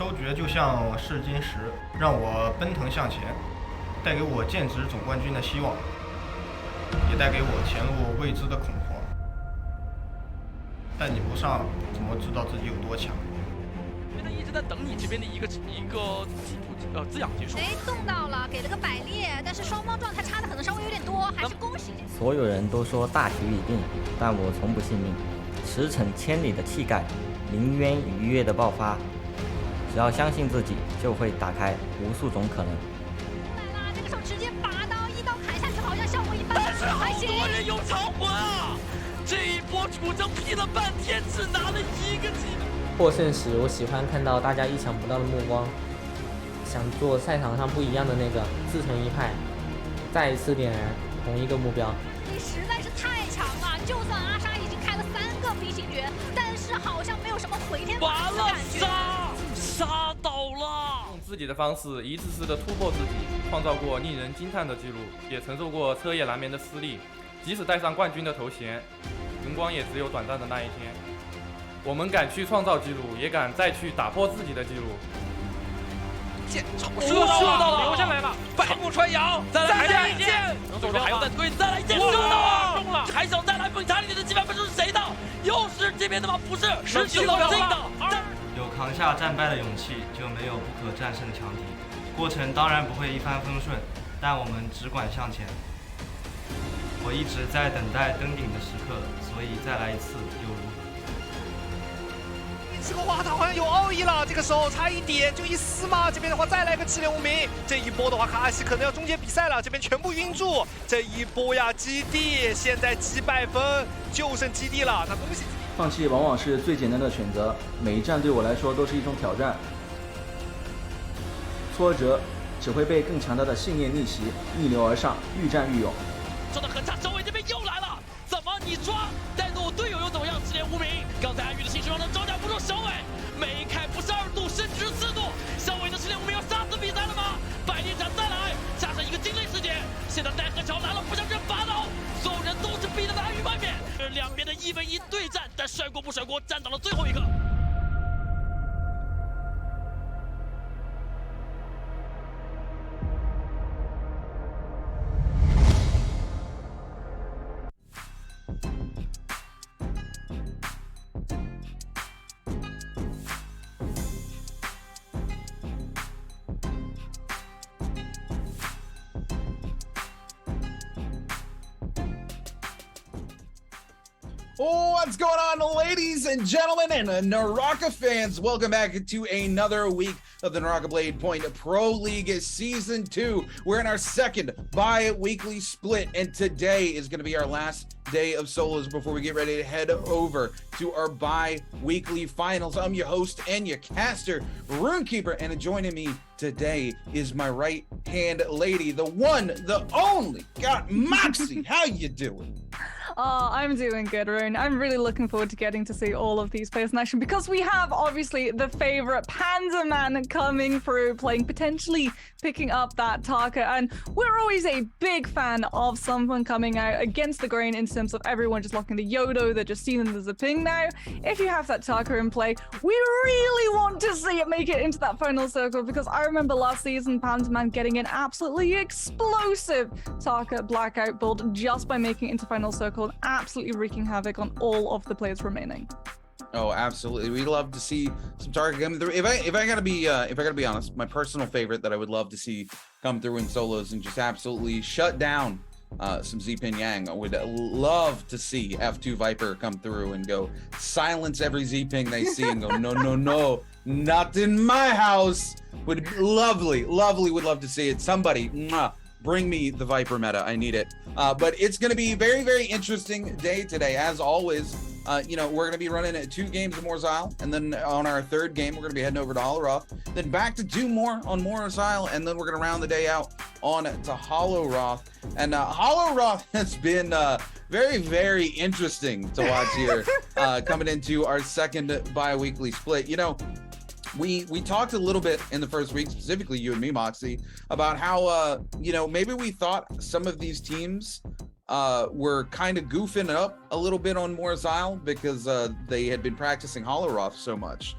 周决就像试金石，让我奔腾向前，带给我剑指总冠军的希望，也带给我前路未知的恐慌。但你不上，怎么知道自己有多强？因为他一直在等你这边的一个滋养结束。哎，动到了，给了个百裂，但是双方状态差的可能稍微有点多，还是恭喜。所有人都说大局已定，但我从不信命。驰骋千里的气概，临渊愉悦的爆发，只要相信自己，就会打开无数种可能。来啦，这个时候直接拔刀一刀砍下去，好像效果一般。但是好多人有长魂啊！这一波楚征拼了半天，只拿了1个技能。获胜时，我喜欢看到大家意想不到的目光，想做赛场上不一样的那个，自成一派，再一次点燃同一个目标。你实在是太强了，就算阿莎已经开了3个 B 星爵，但是好像没有什么回天乏术的感觉。杀倒了！用自己的方式一次次的突破自己，创造过令人惊叹的记录，也承受过彻夜难眠的失利。即使戴上冠军的头衔，荣光也只有短暂的那一天。我们敢去创造记录，也敢再去打破自己的记录。射到了，留下来了，百步穿杨，再来一剑，最后还要再推，再来一剑，射到了，中了，还想再来蹦塔里的击败分数是谁的？又是这边的吗？不是，是金老金的。有扛下战败的勇气，就没有不可战胜的强敌。过程当然不会一帆风顺，但我们只管向前。我一直在等待登顶的时刻，所以再来一次又如何？这个哇，他好像有奥义了，这个时候差一点就一丝嘛。这边的话再来个7连5名，这一波的话卡西可能要终结比赛了，这边全部晕住。这一波呀，基地现在几百分，就剩基地了。那恭喜！放弃往往是最简单的选择，每一战对我来说都是一种挑战。挫折只会被更强大的信念逆袭，逆流而上，愈战愈勇。做的很差，小伟这边又来了，怎么你抓？带着我队友又怎么样？7连5名，刚才安宇的新时装能招架不住小伟，没开不是2度，甚至是4度。小伟的7连5名要杀死比赛了吗？百炼斩再来，加上一个惊雷事件，现在戴和乔来了，不想人拔刀，所有人都是逼得安宇外面，两边的1v1对战，但甩锅不甩锅，站到了最后一刻。What's going on, ladies and gentlemen and Naraka fans? Welcome back to another week of the Naraka Blade Point Pro League Season 2. We're in our second bi-weekly split, and today is going to be our last day of solos before we get ready to head over to our bi-weekly finals. I'm your host and your caster, Runekeeper, and joining me today is my right-hand lady, the one, the only, got Moxie. How you doing? Oh, I'm doing good, Rune. I'm really looking forward to getting to see all of these players in action because we have obviously the favorite Panda Man coming through, playing, potentially picking up that Taka. And we're always a big fan of someone coming out against the grain in terms of everyone just locking the Yodo, they're just stealing the Zaping now. If you have that Taka in play, we really want to see it make it into that final circle because I remember last season Panda Man getting an absolutely explosive Taka Blackout build just by making it into final circle, absolutely wreaking havoc on all of the players remaining. Oh, absolutely. We'd love to see some Target coming through. If I gotta be honest, my personal favorite that I would love to see come through in solos and just absolutely shut down some Zpin Yang. I would love to see F2 Viper come through and go silence every Zping they see and go no, not in my house. Would lovely, would love to see it. Somebody, bring me the Viper meta. I need it. But it's going to be a very, very interesting day today. As always, we're going to be running 2 games of Morzile, and then on our 3rd game, we're going to be heading over to Holoroth, then back to 2 more on Morzile, and then we're going to round the day out on to Holoroth. And Holoroth has been very, very interesting to watch here coming into our second bi-weekly split. We talked a little bit in the first week, specifically you and me, Moxie, about how, maybe we thought some of these teams were kind of goofing up a little bit on Morzile because they had been practicing Holoroth so much.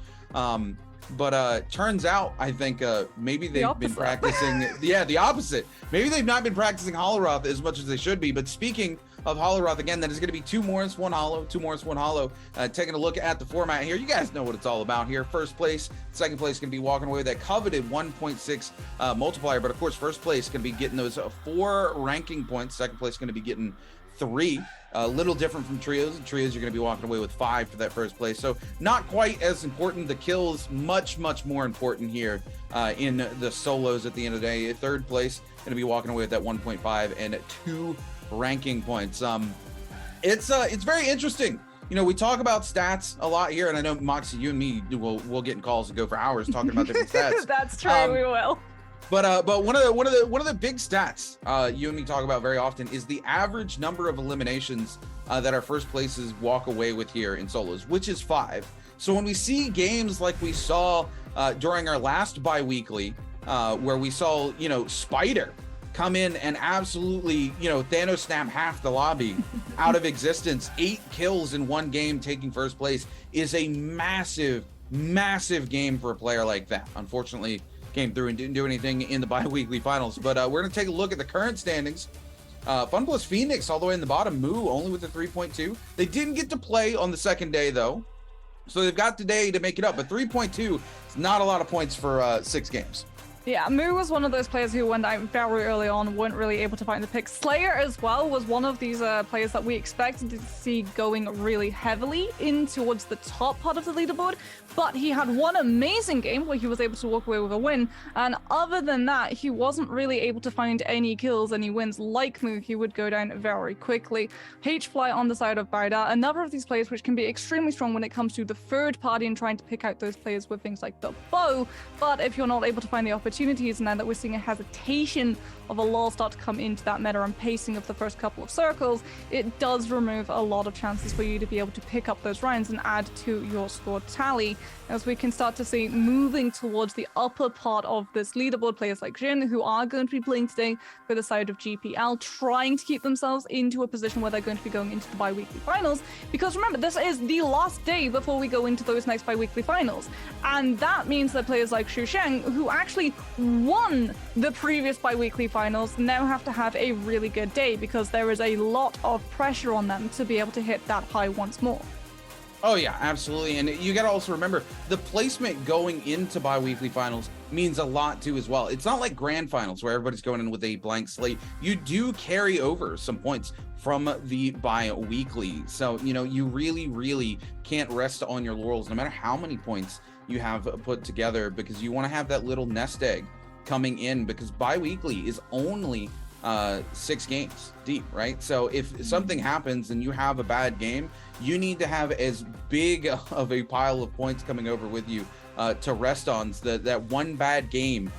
But turns out, I think maybe they've been practicing, the opposite. Maybe they've not been practicing Holoroth as much as they should be. But speaking of Holoroth, again, that is going to be 2 Morris, 1 Holo, 2 Morris, 1 Holo. Taking a look at the format here, you guys know what it's all about here. First place, second place going to be walking away with that coveted 1.6 multiplier. But of course, first place going to be getting those 4 ranking points. Second place going to be getting 3. A little different from trios. Trios, you're going to be walking away with 5 for that first place. So not quite as important. The kills, much more important here in the solos at the end of the day. Third place going to be walking away with that 1.5 and 2 ranking points. It's very interesting. You know, we talk about stats a lot here, and I know Moxie, you and me we'll get in calls and go for hours talking about different stats. That's true, we will. But one of the big stats you and me talk about very often is the average number of eliminations that our first places walk away with here in solos, which is 5. So when we see games like we saw during our last bi-weekly, where we saw, you know, Spider come in and absolutely, you know, Thanos snap half the lobby out of existence, 8 kills in 1 game, taking first place is a massive game for a player like that. Unfortunately, came through and didn't do anything in the bi-weekly finals. But we're going to take a look at the current standings. Fun Plus Phoenix all the way in the bottom. Moo only with a 3.2. They didn't get to play on the second day, though. So they've got today to make it up. But 3.2 is not a lot of points for 6 games. Yeah, Moo was one of those players who went out very early on, weren't really able to find the pick. Slayer as well was one of these players that we expected to see going really heavily in towards the top part of the leaderboard, but he had one amazing game where he was able to walk away with a win, and other than that, he wasn't really able to find any kills, any wins. Like Moo, he would go down very quickly. H-Fly on the side of Baida, another of these players which can be extremely strong when it comes to the third party and trying to pick out those players with things like the bow, but if you're not able to find the opportunities, now that we're seeing a hesitation of a lull start to come into that meta and pacing of the first couple of circles, it does remove a lot of chances for you to be able to pick up those rounds and add to your score tally, as we can start to see moving towards the upper part of this leaderboard, players like Jin, who are going to be playing today for the side of GPL, trying to keep themselves into a position where they're going to be going into the bi-weekly finals, because remember, this is the last day before we go into those next bi-weekly finals, and that means that players like Xu Sheng, who actually won the previous bi-weekly finals, now have to have a really good day, because there is a lot of pressure on them to be able to hit that high once more. Oh yeah, absolutely. And you got to also remember, the placement going into bi-weekly finals means a lot too as well. It's not like grand finals where everybody's going in with a blank slate. You do carry over some points from the bi-weekly. So, you know, you really can't rest on your laurels no matter how many points you have put together, because you want to have that little nest egg coming in, because bi-weekly is only 6 games deep, right? So if something happens and you have a bad game, you need to have as big of a pile of points coming over with you to rest on, so that one bad game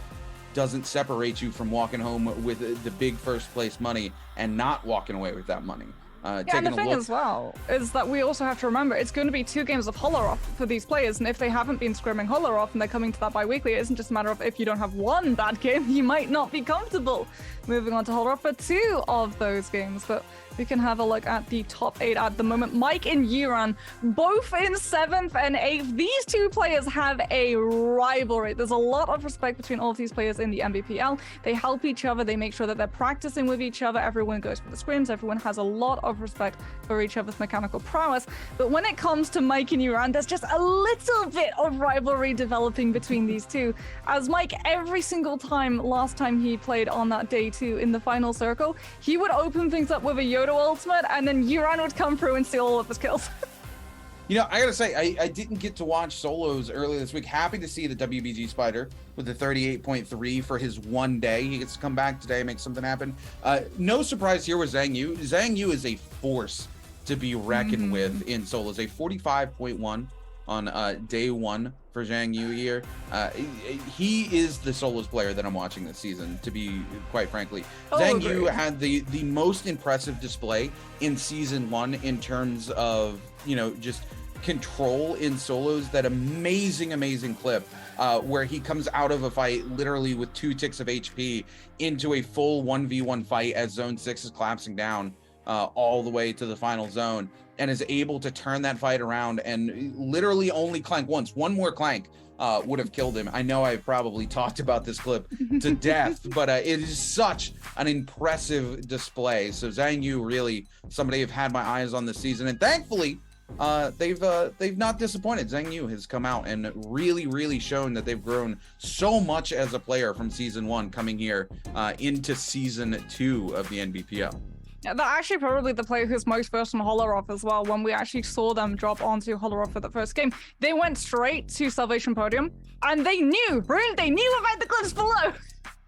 doesn't separate you from walking home with the big first place money and not walking away with that money. Yeah, and the thing as well is that we also have to remember it's going to be 2 games of Holoroth for these players, and if they haven't been scrimming Holoroth and they're coming to that bi-weekly, it isn't just a matter of if you don't have one bad game, you might not be comfortable moving on to Holoroth for 2 of those games. But we can have a look at the top 8 at the moment. Mike and Yuran, both in 7th and 8th. These 2 players have a rivalry. There's a lot of respect between all of these players in the Nbpl. They help each other. They make sure that they're practicing with each other. Everyone goes for the scrims. Everyone has a lot of respect for each other's mechanical prowess. But when it comes to Mike and Yuran, there's just a little bit of rivalry developing between these 2. As Mike, every single time, last time he played on that day 2 in the final circle, he would open things up with a Yoda ultimate, and then Yuran would come through and steal all of his kills. You know, I gotta say, I didn't get to watch solos earlier this week. Happy to see the WBG Spider with the 38.3 for his one day. He gets to come back today and make something happen. No surprise here with Zhang Yu. Zhang Yu is a force to be reckoned with in solos. A 45.1 on day 1 for Zhang Yu here. He is the solos player that I'm watching this season, to be quite frankly. Zhang Yu had the most impressive display in season 1 in terms of, you know, just control in solos. That amazing clip where he comes out of a fight literally with 2 ticks of HP into a full 1v1 fight as zone 6 is collapsing down all the way to the final zone, and is able to turn that fight around and literally only clank once. One more clank would have killed him. I know I've probably talked about this clip to death, but it is such an impressive display. So Zhang Yu, really somebody I've had my eyes on this season, and thankfully they've not disappointed. Zhang Yu has come out and really shown that they've grown so much as a player from season 1 coming here into season 2 of the NBPL. Yeah, they're actually probably the player who's most versed on Holoroth as well. When we actually saw them drop onto Holoroth for the first game, they went straight to Salvation Podium, and they knew about the clips below.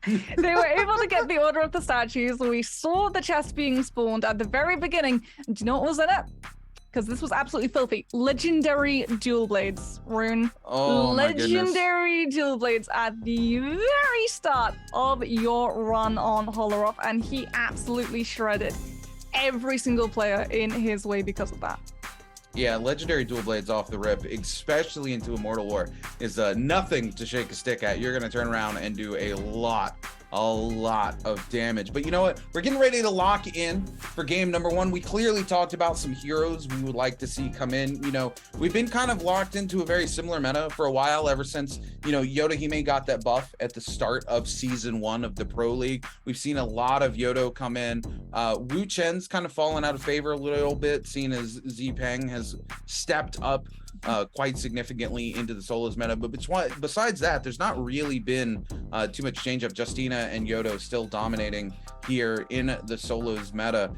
They were able to get the Order of the Statues. We saw the chest being spawned at the very beginning. Do you know what was in it? Because this was absolutely filthy. Legendary dual blades, Rune. Oh, legendary dual blades at the very start of your run on Holoroth, and he absolutely shredded every single player in his way because of that. Yeah, legendary dual blades off the rip, especially into Immortal War, is nothing to shake a stick at. You're going to turn around and do a lot of damage. But you know what? We're getting ready to lock in for game number 1. We clearly talked about some heroes we would like to see come in. You know, we've been kind of locked into a very similar meta for a while, ever since, you know, Yodohime got that buff at the start of season 1 of the Pro League. We've seen a lot of Yodo come in. Wu Chen's kind of fallen out of favor a little bit, seeing as Zipeng has stepped up quite significantly into the solos meta. But besides that, there's not really been too much change up. Justina and Yodo still dominating here in the solos meta.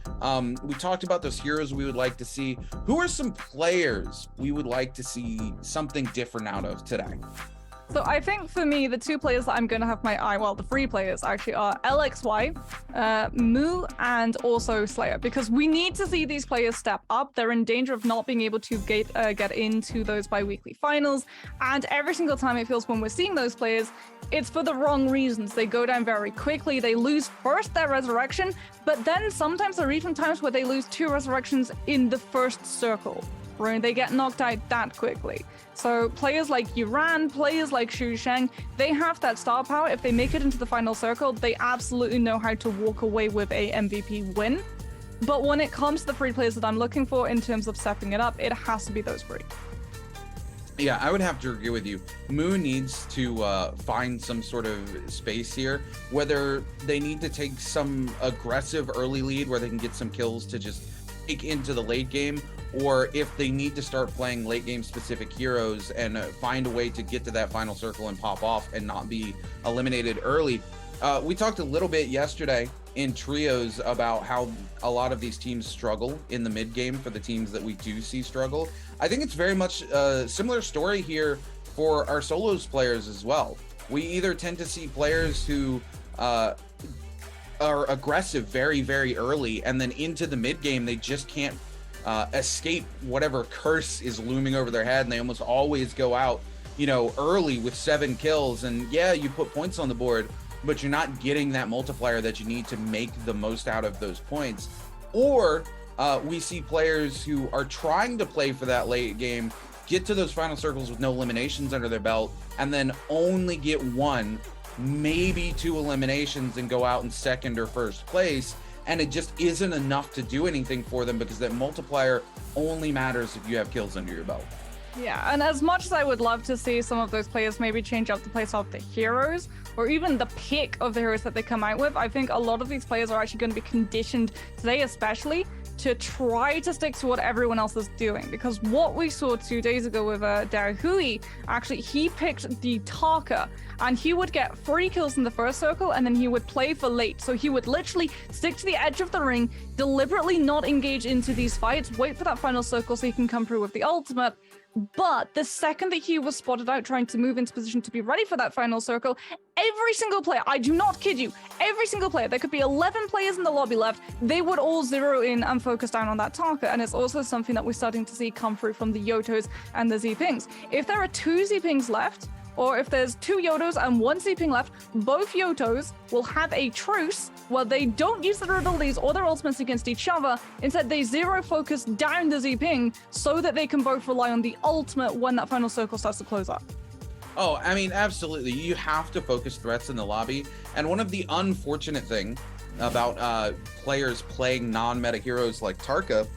We talked about those heroes we would like to see. Who are some players we would like to see something different out of today? So I think for me, the 2 players that I'm going to have my eye, well, the 3 players actually are LXY, Moo, and also Slayer, because we need to see these players step up. They're in danger of not being able to get into those bi-weekly finals, and every single time it feels when we're seeing those players, it's for the wrong reasons. They go down very quickly. They lose first their resurrection, but then sometimes there are even times where they lose 2 resurrections in the first circle. Right? They get knocked out that quickly. So players like Yuran, players like Xu Sheng, they have that star power. If they make it into the final circle, they absolutely know how to walk away with a MVP win. But when it comes to the 3 players that I'm looking for in terms of stepping it up, it has to be those 3. Yeah, I would have to agree with you. Moo needs to find some sort of space here, whether they need to take some aggressive early lead where they can get some kills to just take into the late game, or if they need to start playing late game specific heroes and find a way to get to that final circle and pop off and not be eliminated early. We talked a little bit yesterday in trios about how a lot of these teams struggle in the mid game for the teams that we do see struggle. I think it's very much a similar story here for our solos players as well. We either tend to see players who are aggressive very early, and then into the mid game they just can't escape whatever curse is looming over their head, and they almost always go out, you know, early with 7 kills. And yeah, you put points on the board, but you're not getting that multiplier that you need to make the most out of those points. Or we see players who are trying to play for that late game, get to those final circles with no eliminations under their belt, and then only get 1, maybe 2 eliminations and go out in 2nd or 1st place. And it just isn't enough to do anything for them, because that multiplier only matters if you have kills under your belt. Yeah, and as much as I would love to see some of those players maybe change up the place of the heroes, or even the pick of the heroes that they come out with, I think a lot of these players are actually going to be conditioned today, especially to try to stick to what everyone else is doing. Because what we saw 2 days ago with DAY5-SOLO, actually he picked the Tarka, and he would get 3 kills in the first circle, and then he would play for late. So he would literally stick to the edge of the ring, deliberately not engage into these fights, wait for that final circle so he can come through with the ultimate. But the second that he was spotted out trying to move into position to be ready for that final circle, every single player, I do not kid you, every single player, there could be 11 players in the lobby left, they would all zero in and focus down on that Tarka. And it's also something that we're starting to see come through from the Yotos and the Zipings. If there are 2 Zipings left, or if there's 2 Yotos and 1 Ziping left, both Yotos will have a truce where they don't use their abilities or their ultimates against each other. Instead, they zero focus down the Ziping so that they can both rely on the ultimate when that final circle starts to close up. Oh, I mean, absolutely. You have to focus threats in the lobby. And one of the unfortunate things about players playing non-meta heroes like Tarka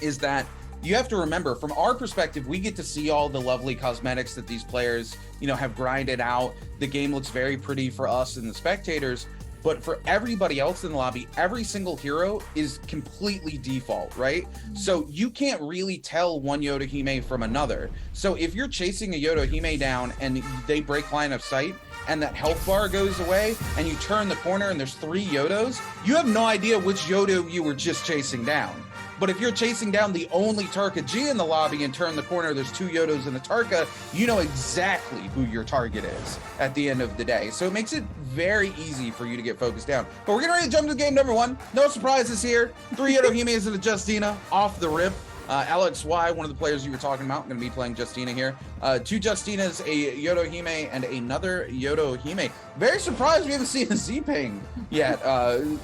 is that you have to remember, from our perspective, we get to see all the lovely cosmetics that these players, have grinded out. The game looks very pretty for us and the spectators. But for everybody else in the lobby, every single hero is completely default, right? So you can't really tell one Yodohime from another. So if you're chasing a Yodohime down and they break line of sight and that health bar goes away and you turn the corner and there's 3 Yodos, you have no idea which Yodo you were just chasing down. But if you're chasing down the only Tarka G in the lobby and turn the corner, there's 2 Yodos and a Tarka, you know exactly who your target is at the end of the day. So it makes it very easy for you to get focused down. But we're getting ready to jump to game number 1. No surprises here. 3 Yodohimes and a Justina off the rip. Alex Y, one of the players you were talking about, going to be playing Justina here. 2 Justinas, a Yodohime, and another Yodohime. Very surprised we haven't seen a Z-Ping yet.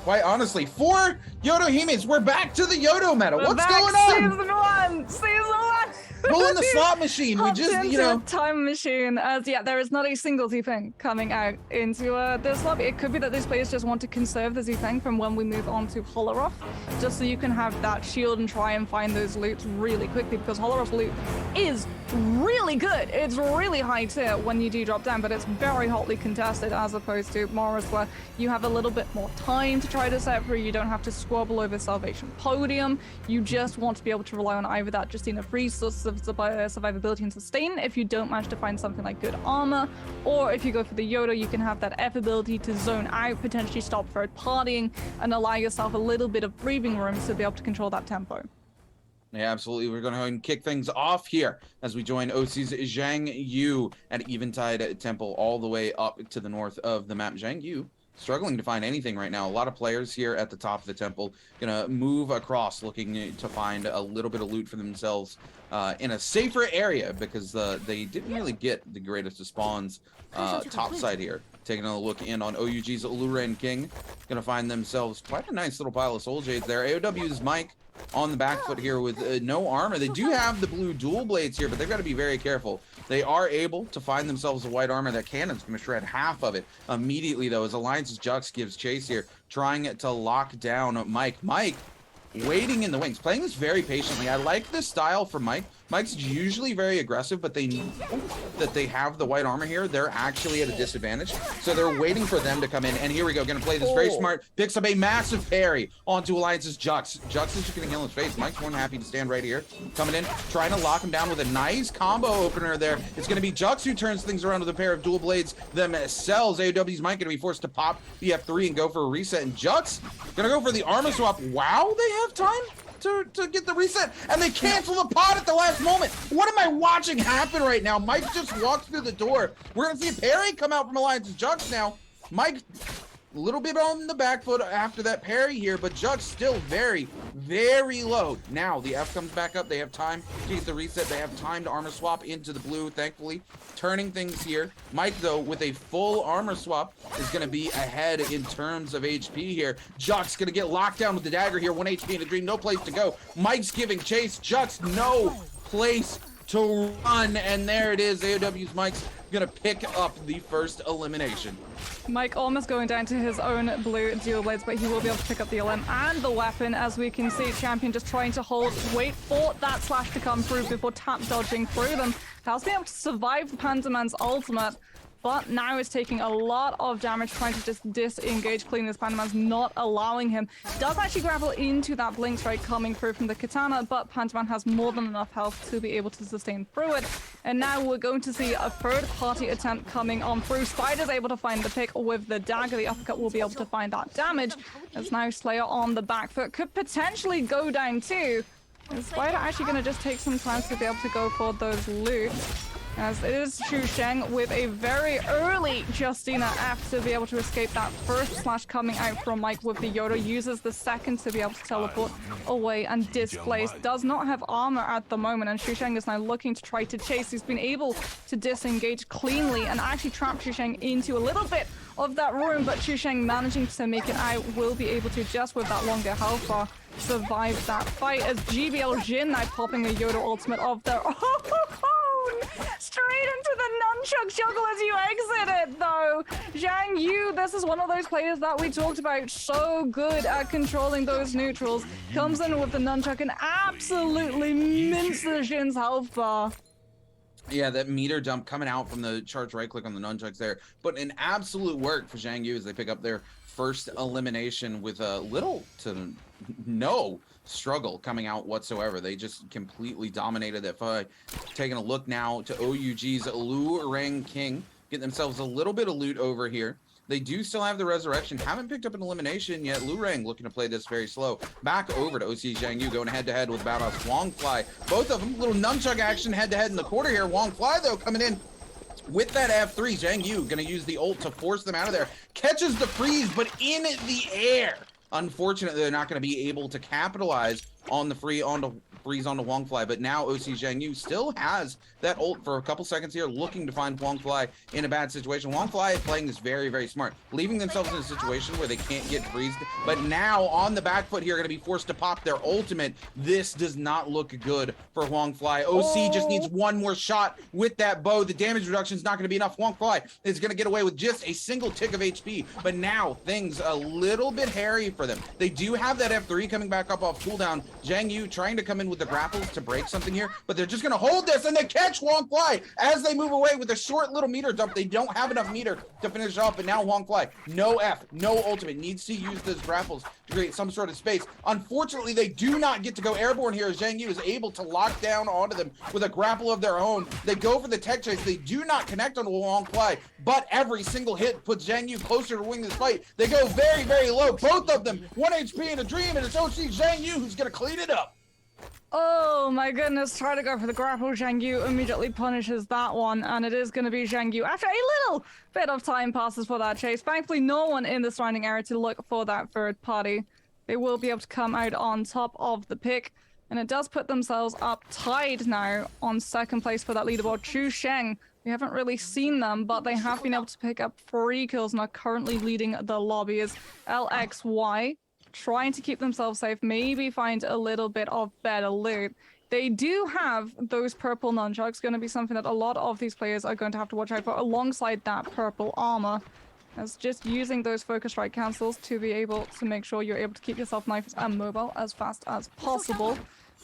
Quite honestly, 4 Yodohimes. We're back to the Yodo meta. What's going on? Season 1! Pulling the slot machine. We just, a time machine. As there is not a single Z-Ping coming out into this lobby. It could be that these players just want to conserve the Z-Ping from when we move on to Holoruff, just so you can have that shield and try and find those loots really quickly, because Holoruff loot is really good. It's really high tier when you do drop down, but it's very hotly contested as opposed to Morris, where you have a little bit more time to try to set free. You don't have to squabble over Salvation Podium. You just want to be able to rely on either that Justina free sources of survivability and sustain if you don't manage to find something like good armor, or if you go for the Yodo, you can have that F ability to zone out, potentially stop third partying, and allow yourself a little bit of breathing room to be able to control that tempo. Yeah, absolutely. We're going to go ahead and kick things off here as we join OC's Zhang Yu at Eventide Temple all the way up to the north of the map. Zhang Yu struggling to find anything right now. A lot of players here at the top of the temple gonna move across looking to find a little bit of loot for themselves in a safer area, because they didn't really get the greatest of spawns top side here. Taking a look in on OUG's Luren King, gonna find themselves quite a nice little pile of soul jades there. AOW's Mike on the back foot here with no armor. They do have the blue dual blades here, but they've got to be very careful. They are able to find themselves a white armor. That cannon's going to shred half of it immediately, though, as Alliance's Jux gives chase here, trying to lock down Mike. Mike waiting in the wings, playing this very patiently. I like this style from Mike. Mike's usually very aggressive, but they know that they have the white armor here. They're actually at a disadvantage, so they're waiting for them to come in. And here we go, gonna play this very smart. Picks up a massive parry onto Alliance's Jux. Jux is just gonna heal his face. Mike's more than happy to stand right here. Coming in, trying to lock him down with a nice combo opener there. It's gonna be Jux who turns things around with a pair of dual blades themselves. AOW's Mike gonna be forced to pop the F3 and go for a reset. And Jux gonna go for the armor swap. Wow, they have time to get the reset, and they cancel the pod at the last moment. What am I watching happen right now? Mike just walks through the door. We're gonna see a parry come out from Alliance's Jux now. Mike a little bit on the back foot after that parry here, but Jux still very, very low. Now the F comes back up. They have time to get the reset. They have time to armor swap into the blue, thankfully. Turning things here. Mike, though, with a full armor swap, is going to be ahead in terms of HP here. Jux going to get locked down with the dagger here. 1 HP in a dream. No place to go. Mike's giving chase. Jux, no place to run. And there it is. AOW's Mike's going to pick up the first elimination. Mike almost going down to his own blue dual blades, but he will be able to pick up the LM and the weapon, as we can see Champion just trying to wait for that slash to come through before tap dodging through them. Has been able to survive the Pandaman's ultimate, but now is taking a lot of damage trying to just disengage clean. This Pandaman's not allowing him. Does actually grapple into that blink strike coming through from the katana, but Pandaman has more than enough health to be able to sustain through it. And now we're going to see a third party attempt coming on through. Spider's able to find the pick with the dagger. The uppercut will be able to find that damage. As now Slayer on the back foot could potentially go down too. Is Spider actually going to just take some time to be able to go for those loots? As it is Xu Sheng with a very early Justina F to be able to escape that first slash coming out from Mike with the Yodo. Uses the second to be able to teleport away and displace. Does not have armor at the moment, and Xu Sheng is now looking to try to chase. He's been able to disengage cleanly and actually trap Xu Sheng into a little bit of that room, but Xu Sheng managing to make it out will be able to, just with that longer health bar, survive that fight, as GBL Jin now popping a Yodo ultimate of their own straight into the nunchuck juggle as you exit it, though. Zhang Yu, this is one of those players that we talked about, so good at controlling those neutrals. Comes in with the nunchuck and absolutely minces Jin's health bar. Yeah, that meter dump coming out from the charge right click on the nunchucks there. But an absolute work for Zhang Yu as they pick up their first elimination with a little to no struggle coming out whatsoever. They just completely dominated that fight. Taking a look now to OUG's Lu Reng King. Getting themselves a little bit of loot over here. They do still have the resurrection. Haven't picked up an elimination yet. Lu Reng looking to play this very slow. Back over to OC Zhang Yu going head-to-head with Badass Wong Fly. Both of them, little nunchuck action head-to-head in the quarter here. Wong Fly, though, coming in with that F3. Zhang Yu going to use the ult to force them out of there. Catches the freeze, but in the air. Unfortunately, they're not going to be able to capitalize on the freeze onto Wong Fly, but now OC Zhang Yu still has that ult for a couple seconds here, looking to find Wong Fly in a bad situation. Wong Fly playing this very, very smart, leaving themselves in a situation where they can't get freezed, but now on the back foot here, going to be forced to pop their ultimate. This does not look good for Wong Fly. OC just needs one more shot with that bow. The damage reduction is not going to be enough. Wong Fly is going to get away with just a single tick of HP, but now things a little bit hairy for them. They do have that F3 coming back up off cooldown. Zhang Yu trying to come in with the grapples to break something here, but they're just going to hold this and they catch Wong Fly as they move away with a short little meter dump. They don't have enough meter to finish off, but now Wong Fly, no F, no ultimate, needs to use those grapples to create some sort of space. Unfortunately, they do not get to go airborne here as Zhang Yu is able to lock down onto them with a grapple of their own. They go for the tech chase. They do not connect on Wong Fly, but every single hit puts Zhang Yu closer to winning this fight. They go very, very low. Both of them, 1 HP in a dream, and it's OC Zhang Yu who's going to clean it up. Oh my goodness, try to go for the grapple. Zhang Yu immediately punishes that one, and it is going to be Zhang Yu after a little bit of time passes for that chase. Thankfully, no one in the surrounding area to look for that third party. They will be able to come out on top of the pick, and it does put themselves up tied now on second place for that leaderboard. Chu Sheng, we haven't really seen them, but they have been able to pick up 3 kills and are currently leading the lobby. Is LXY trying to keep themselves safe, maybe find a little bit of better loot. They do have those purple nunchucks, going to be something that a lot of these players are going to have to watch out for alongside that purple armor. As just using those focus strike cancels to be able to make sure you're able to keep yourself nice and mobile as fast as possible.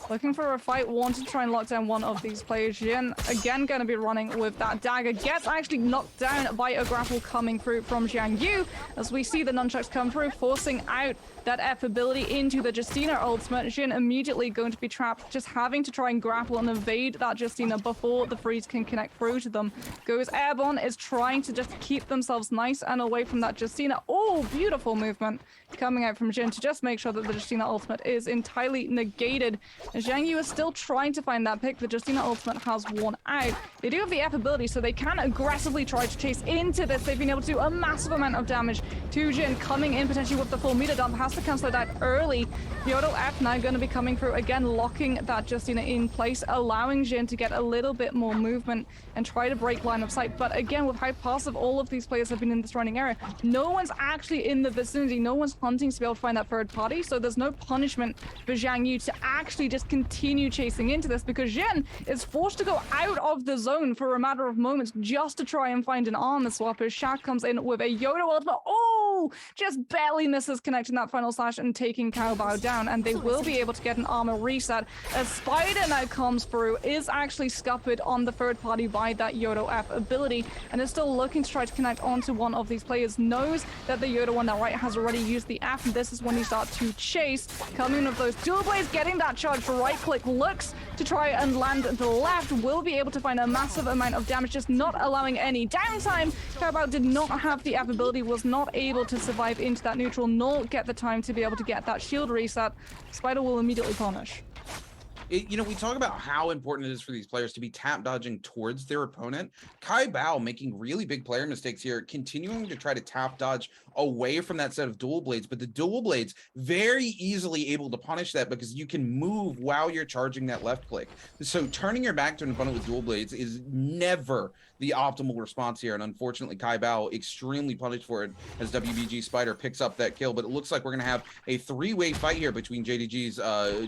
Looking for a fight, wanting to try and lock down one of these players. Jin, again, going to be running with that dagger. Gets actually knocked down by a grapple coming through from Zhang Yu. As we see the nunchucks come through, forcing out that F ability into the Justina ultimate. Jin immediately going to be trapped, just having to try and grapple and evade that Justina before the freeze can connect through to them. Goes airborne, is trying to just keep themselves nice and away from that Justina. Oh, beautiful movement coming out from Jin to just make sure that the Justina ultimate is entirely negated. Zhang Yu is still trying to find that pick. The Justina ultimate has worn out. They do have the F ability, so they can aggressively try to chase into this. They've been able to do a massive amount of damage to Jin, coming in potentially with the full meter dump. Has to cancel it out early. Yodel F now going to be coming through again, locking that Justina in place, allowing Jin to get a little bit more movement and try to break line of sight. But again, with how passive all of these players have been in the surrounding area, no one's actually in the vicinity. No one's hunting to be able to find that third party, so there's no punishment for Zhang Yu to actually just continue chasing into this, because Jin is forced to go out of the zone for a matter of moments just to try and find an armor swap as Shaq comes in with a Yoda ultimate. Oh, just barely misses connecting that final slash and taking Cao Bao down, and they will be able to get an armor reset as Spider now comes through, is actually scuppered on the third party by that Yodo F ability, and is still looking to try to connect onto one of these players. Knows that the Yoda one now right has already used the F, and this is when you start to chase. Coming in with those dual blades, getting that charge for right click, looks to try and land the left, will be able to find a massive amount of damage, just not allowing any downtime. Cao Bao did not have the F ability, was not able to survive into that neutral, nor get the time to be able to get that shield reset. Spider will immediately punish. You know, we talk about how important it is for these players to be tap dodging towards their opponent. Kai Bao making really big player mistakes here, continuing to try to tap dodge away from that set of dual blades, but the dual blades very easily able to punish that because you can move while you're charging that left click. So turning your back to an opponent with dual blades is never the optimal response here. And unfortunately, Kai Bao extremely punished for it as WBG Spider picks up that kill. But it looks like we're going to have a three-way fight here between JDG's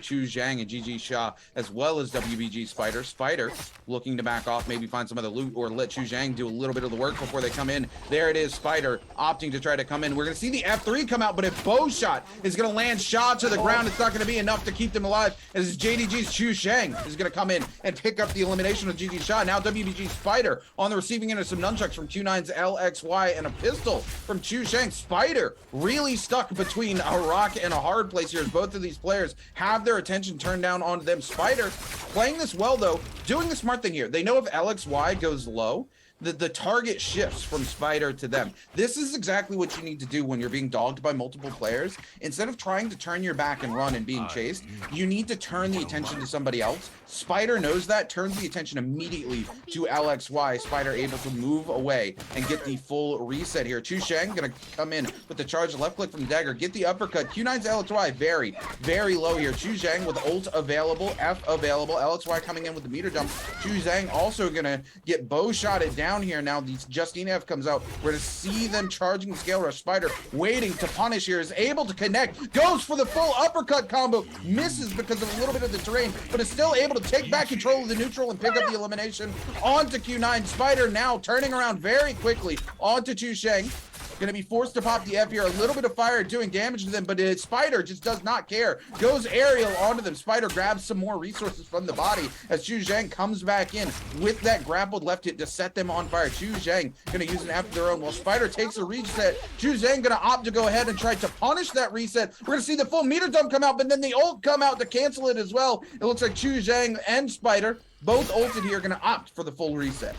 Chu Zhang and GG Sha, as well as WBG Spider. Spider looking to back off, maybe find some other loot, or let Chu Zhang do a little bit of the work before they come in. There it is, Spider opting to try to come in. We're going to see the F3 come out, but if bow shot is going to land Sha to the ground, it's not going to be enough to keep them alive, as JDG's Chu Zhang is going to come in and pick up the elimination of GG Sha. Now WBG Spider on the receiving end of some nunchucks from Q9's LXY and a pistol from Chu Zhang. Spider really stuck between a rock and a hard place here, as both of these players have their attention turned down onto them. Spider playing this well, though, doing the smart thing here. They know if LXY goes low, the target shifts from Spider to them. This is exactly what you need to do when you're being dogged by multiple players. Instead of trying to turn your back and run and being chased, you need to turn the attention to somebody else. Spider knows that, turns the attention immediately to LXY. Spider able to move away and get the full reset here. Chu Zhang gonna come in with the charge, left click from Dagger, get the uppercut. Q9's LXY very, very low here. Chu Zhang with ult available, F available. LXY coming in with the meter jump. Chu Zhang also gonna get bow shotted down here. Now the Justine F comes out. We're going to see them charging the scale rush. Spider waiting to punish here, is able to connect, goes for the full uppercut combo, misses because of a little bit of the terrain, but is still able to take back control of the neutral and pick up the elimination onto Q9. Spider now turning around very quickly onto Chu Zhang. Going to be forced to pop the F here. A little bit of fire doing damage to them, but Spider just does not care. Goes aerial onto them. Spider grabs some more resources from the body as Chu Zhang comes back in with that grappled left hit to set them on fire. Chu Zhang going to use an F of their own while Spider takes a reset. Chu Zhang going to opt to go ahead and try to punish that reset. We're going to see the full meter dump come out, but then the ult come out to cancel it as well. It looks like Chu Zhang and Spider, both ulted here, going to opt for the full reset.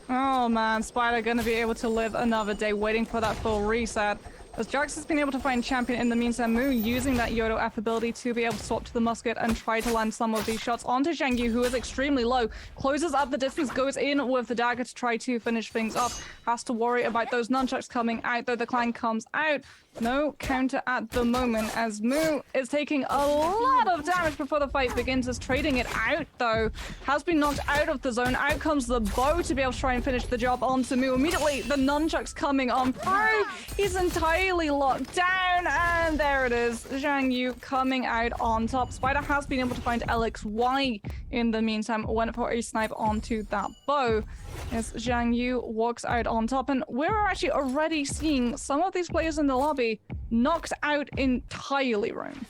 Oh man, Spider gonna be able to live another day waiting for that full reset. As Jax has been able to find champion in the meantime, Moo using that Yodo F ability to be able to swap to the musket and try to land some of these shots onto Zhang Yu, who is extremely low. Closes up the distance, goes in with the dagger to try to finish things off. Has to worry about those nunchucks coming out, though the clan comes out. No counter at the moment, as Moo is taking a lot of damage before the fight begins. Is trading it out, though. Has been knocked out of the zone. Out comes the bow to be able to try and finish the job onto Moo. Immediately, the nunchucks coming on through. He's entirely locked down, and there it is. Zhang Yu coming out on top. Spider has been able to find LXY in the meantime. Went for a snipe onto that bow as Zhang Yu walks out on top, and we're actually already seeing some of these players in the lobby knocked out entirely, Rune.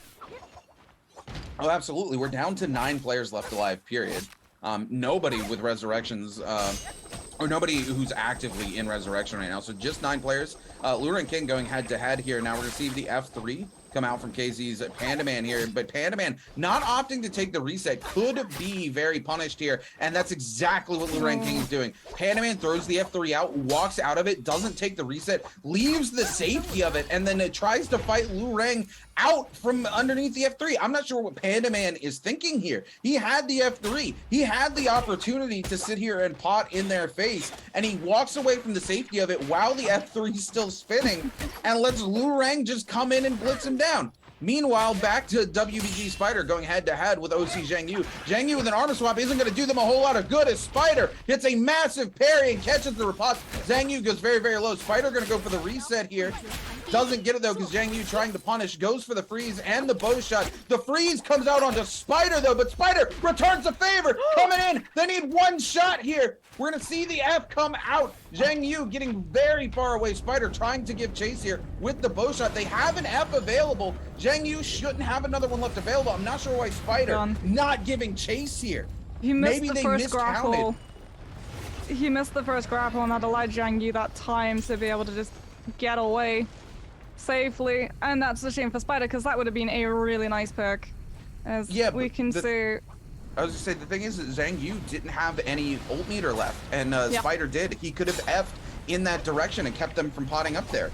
Oh, absolutely. We're down to 9 players left alive, period. Nobody with resurrections, or nobody who's actively in resurrection right now. So just 9 players. Lura and King going head to head here. Now we're going to see the F3 come out from KZ's Panda Man here, but Panda Man not opting to take the reset could be very punished here, and that's exactly what Lura and King is doing. Panda Man throws the F3 out, walks out of it, doesn't take the reset, leaves the safety of it, and then it tries to fight Lu Reng out from underneath the F3. I'm not sure what Panda Man is thinking here. He had the F3. He had the opportunity to sit here and pot in their face, and he walks away from the safety of it while the F3 is still spinning and lets Lu Reng just come in and blitz him down. Meanwhile, back to WBG Spider going head-to-head with OC Zhang Yu. Zhang Yu with an armor swap isn't going to do them a whole lot of good as Spider hits a massive parry and catches the riposte. Zhang Yu goes very, very low. Spider going to go for the reset here. Doesn't get it though because Zhang Yu trying to punish, goes for the freeze and the bow shot. The freeze comes out onto Spider though, but Spider returns the favor, coming in. They need one shot here. We're going to see the F come out. Zhang Yu getting very far away. Spider trying to give chase here with the bow shot. They have an F available. Zhang Yu shouldn't have another one left available. I'm not sure why Spider not giving chase here. He missed Maybe the they first miscounted. grapple. He missed the first grapple, and that allowed Zhang Yu that time to be able to just get away safely. And that's a shame for Spider, because that would have been a really nice perk. As we can see. I was just saying, the thing is that Zhang Yu didn't have any ult meter left, and Spider did. He could have F'd in that direction and kept them from potting up there.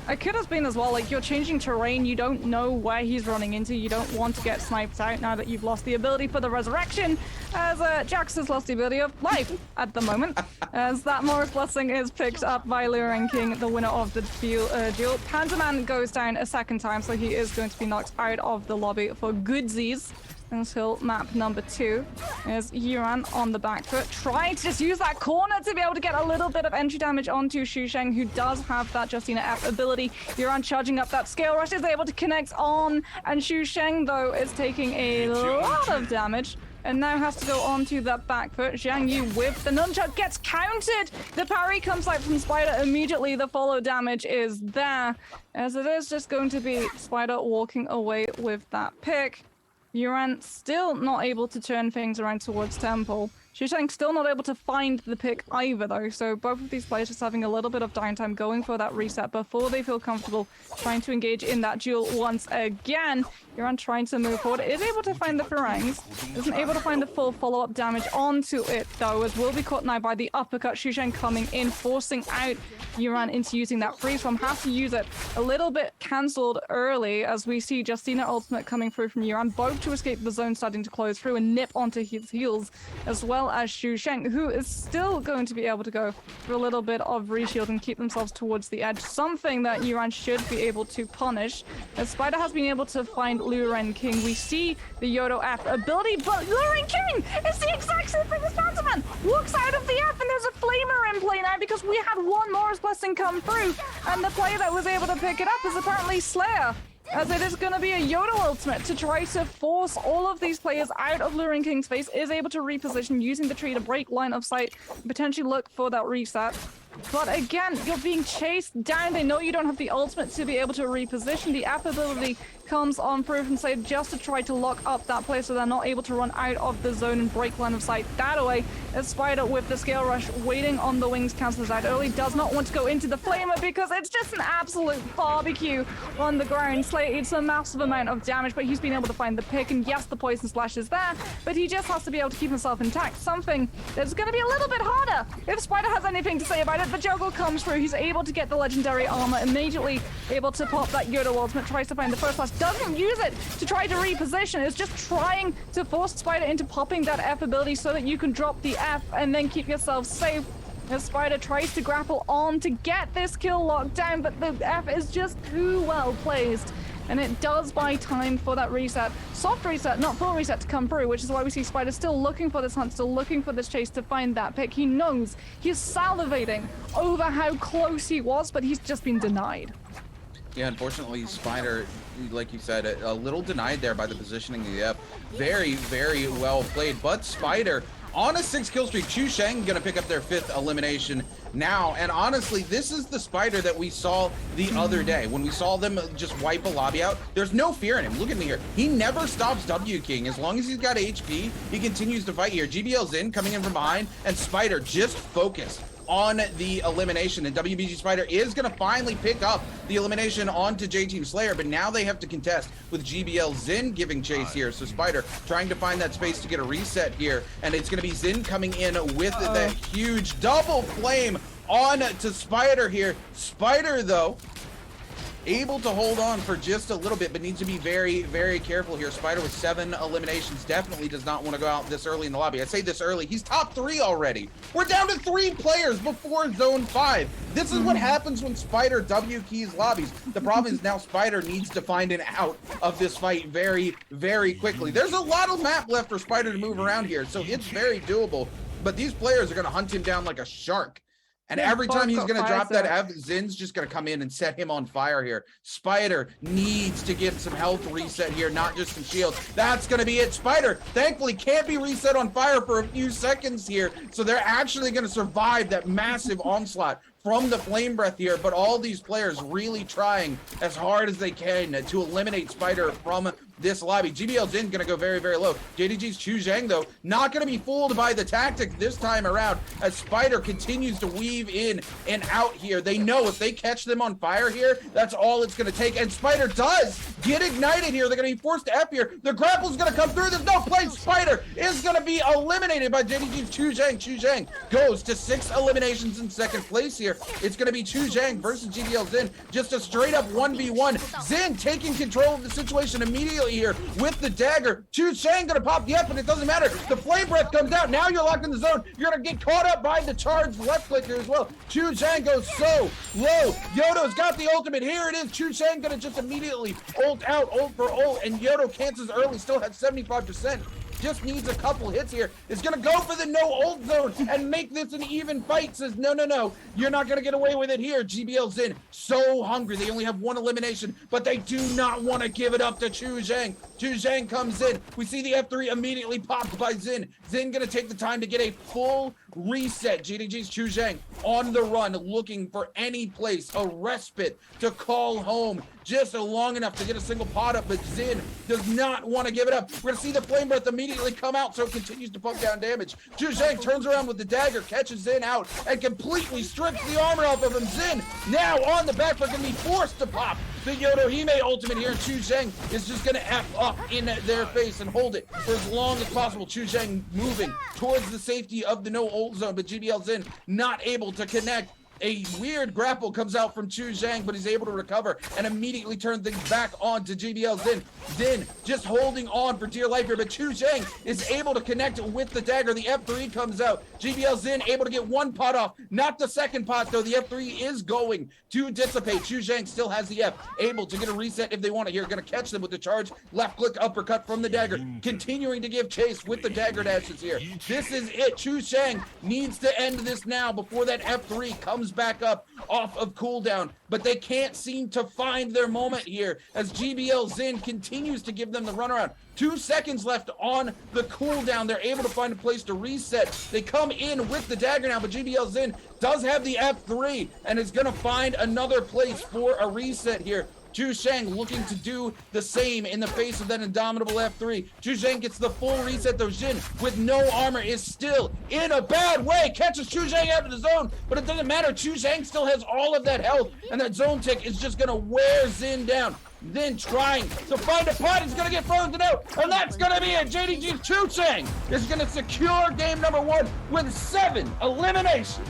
It could have been as well, like, you're changing terrain, you don't know where he's running into, you don't want to get sniped out now that you've lost the ability for the resurrection, as Jax has lost the ability of life at the moment, as that Morris Blessing is picked up by Luring King, the winner of the duel. Pandaman goes down a second time, so he is going to be knocked out of the lobby for goodsies. until map number 2. As Yuan on the back foot, trying to just use that corner to be able to get a little bit of entry damage onto Xusheng, who does have that Justina F ability. Yuan charging up that scale rush, is able to connect on, and Xusheng, though, is taking a lot of damage. And now has to go onto that back foot. Zhang Yu with the nunchuck gets countered. The parry comes out from Spider immediately. The follow damage is there. As it is just going to be Spider walking away with that pick. Yuan still not able to turn things around towards Temple. Xusheng still not able to find the pick either, though, so both of these players just having a little bit of downtime going for that reset before they feel comfortable trying to engage in that duel once again. Yuan trying to move forward, is able to find the phalanx, isn't able to find the full follow-up damage onto it, though, as will be caught now by the uppercut. Xusheng coming in, forcing out Yuan into using that freeze bomb, has to use it a little bit cancelled early, as we see Justina ultimate coming through from Yuan, both to escape the zone starting to close through and nip onto his heels, as well as Xusheng, who is still going to be able to go for a little bit of reshield and keep themselves towards the edge, something that Yuan should be able to punish, as Spider has been able to find Luren King. We see the Yodo F ability, but Luren King is the exact same thing as Phantoman. Walks out of the F, and there's a Flamer in play now because we had one Morris Blessing come through, and the player that was able to pick it up is apparently Slayer, as it is going to be a Yodo ultimate to try to force all of these players out of Luren King's face, is able to reposition using the tree to break line of sight, potentially look for that reset. But again, you're being chased down. They know you don't have the ultimate to be able to reposition. The app ability comes on through from Slade just to try to lock up that play so they're not able to run out of the zone and break line of sight that away. As Spider with the scale rush waiting on the wings cancels out early, does not want to go into the Flamer because it's just an absolute barbecue on the ground. Slade eats a massive amount of damage, but he's been able to find the pick, and yes, the poison splash is there, but he just has to be able to keep himself intact, something that's going to be a little bit harder if Spider has anything to say about it. The juggle comes through, he's able to get the legendary armor, immediately able to pop that Yodo ultimate, tries to find the first flash, doesn't use it to try to reposition, is just trying to force Spider into popping that F ability so that you can drop the F and then keep yourself safe. As Spider tries to grapple on to get this kill locked down, but the F is just too well placed. And it does buy time for that reset. Soft reset, not full reset, to come through, which is why we see Spider still looking for this hunt, still looking for this chase to find that pick. He knows, he's salivating over how close he was, but he's just been denied. Yeah, unfortunately, Spider, like you said, a little denied there by the positioning of the F. Very, very well played, but Spider on a 6-kill streak. Xusheng gonna pick up their 5th elimination now, and honestly, this is the Spider that we saw the other day when we saw them just wipe a lobby out. There's no fear in him. Look at me here. He never stops W King. As long as he's got HP, he continues to fight here. GBL's in, coming in from behind, and Spider just focused on the elimination, and WBG Spider is going to finally pick up the elimination onto J-Team Slayer, but now they have to contest with GBL Zin giving chase here. So Spider trying to find that space to get a reset here, and it's going to be Zin coming in with that huge double flame on to Spider here. Spider, though, able to hold on for just a little bit, but needs to be very, very careful here. Spider with 7 eliminations definitely does not want to go out this early in the lobby. I say this early, he's top 3 already. We're down to 3 players before zone 5. This is what happens when Spider W keys lobbies. The problem is now Spider needs to find an out of this fight very, very quickly. There's a lot of map left for Spider to move around here, so it's very doable, but these players are going to hunt him down like a shark. And every time he's going to drop that F, Zin's just going to come in and set him on fire here. Spider needs to get some health reset here, not just some shields. That's going to be it. Spider, thankfully, can't be reset on fire for a few seconds here. So they're actually going to survive that massive onslaught from the Flame Breath here. But all these players really trying as hard as they can to eliminate Spider from this lobby. GBL's in, going to go very, very low. JDG's Xusheng, though, not going to be fooled by the tactic this time around as Spider continues to weave in and out here. They know if they catch them on fire here, that's all it's going to take. And Spider does get ignited here. They're going to be forced to F here. The grapple's going to come through. There's no place. Spider is going to be eliminated by JDG's Xusheng. Xusheng goes to 6 eliminations in 2nd place here. here. It's going to be Chu Zhang versus GBL Zin. Just a straight up 1v1. Zin taking control of the situation immediately here with the dagger. Chu Zhang going to pop the F, but it doesn't matter. The flame breath comes out. Now you're locked in the zone. You're going to get caught up by the charged left click here as well. Chu Zhang goes so low. Yodo's got the ultimate. Here it is. Chu Zhang going to just immediately ult out, ult for ult, and Yodo cancels early, still has 75%. Just needs a couple hits here. Is gonna go for the no ult zone and make this an even fight. Says no, you're not gonna get away with it here. GBL Zin so hungry. They only have one elimination, but they do not want to give it up to Chu Zhang. Chu Zhang comes in. We see the F3 immediately popped by Zin. Zin gonna take the time to get a full reset. GDG's Chu Zhang on the run, looking for any place, a respite to call home. Just long enough to get a single pot up, but Zin does not want to give it up. We're gonna see the flame breath immediately come out, so it continues to pump down damage. Chu Zhang turns around with the dagger, catches Zin out, and completely strips the armor off of him. Zin now on the back foot, gonna be forced to pop the Yodohime ultimate here. Chu Zhang is just gonna F up in their face and hold it for as long as possible. Chu Zhang moving towards the safety of the no ult zone, but GBL Zin not able to connect. A weird grapple comes out from Chu Zhang, but he's able to recover and immediately turn things back on to GBL Zin. Zin just holding on for dear life here, but Chu Zhang is able to connect with the dagger. The F3 comes out. GBL Zin able to get one pot off, not the second pot though. The F3 is going to dissipate. Chu Zhang still has the F, able to get a reset if they want it here. Gonna catch them with the charge, left click uppercut from the dagger, continuing to give chase with the dagger dashes here. This is it. Chu Zhang needs to end this now before that F3 comes back up off of cooldown, but they can't seem to find their moment here as GBL Zin continues to give them the runaround. 2 seconds left on the cooldown. They're able to find a place to reset. They come in with the dagger now, but GBL Zin does have the F3 and is gonna find another place for a reset here. Chu Zhang looking to do the same in the face of that indomitable F3. Chu Zhang gets the full reset though. Jin with no armor is still in a bad way. Catches Chu Zhang out of the zone, but it doesn't matter. Chu Zhang still has all of that health, and that zone tick is just gonna wear Zin down. Then trying to find a pot, he's gonna get frozen out, and that's gonna be it. JDG's Chu Zhang is gonna secure game number 1 with 7 eliminations.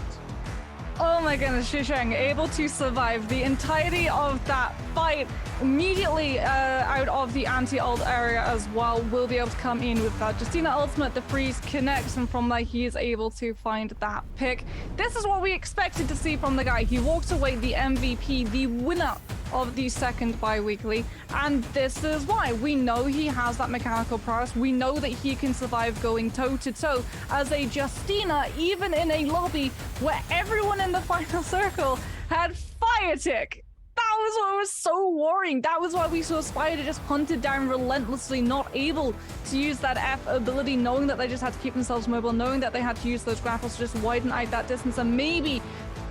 Oh my goodness, Chu Zhang able to survive the entirety of that fight immediately out of the anti-ult area as well. Will be able to come in with that Justina ultimate. The freeze connects, and from there he is able to find that pick. This is what we expected to see from the guy. He walks away the MVP, the winner of the second bi-weekly, and this is why. We know he has that mechanical prowess. We know that he can survive going toe-to-toe as a Justina, even in a lobby where everyone in the final circle had fire tick. That was what was so worrying. That was why we saw Spider just hunted down relentlessly, not able to use that F ability, knowing that they just had to keep themselves mobile, knowing that they had to use those grapples to just widen out that distance and maybe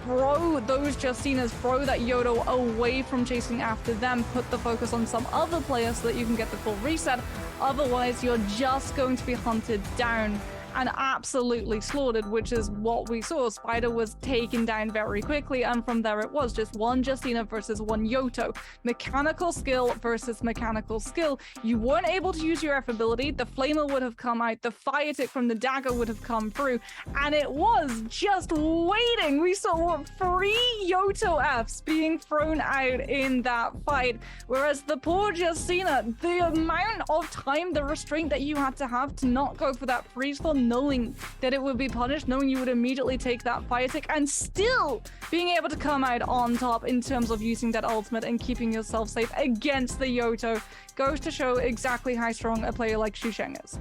throw those Justinas, throw that Yodo away from chasing after them, put the focus on some other player so that you can get the full reset. Otherwise, you're just going to be hunted down and absolutely slaughtered, which is what we saw. Spider was taken down very quickly, and from there it was just one Justina versus one Yoto. Mechanical skill versus mechanical skill. You weren't able to use your F ability, the flamer would have come out, the fire tick from the dagger would have come through, and it was just waiting. We saw 3 Yoto Fs being thrown out in that fight, whereas the poor Justina, the amount of time, the restraint that you had to not go for that freeze fall, knowing that it would be punished, knowing you would immediately take that fire tick, and still being able to come out on top in terms of using that ultimate and keeping yourself safe against the Yoto, goes to show exactly how strong a player like Chu Zhang is.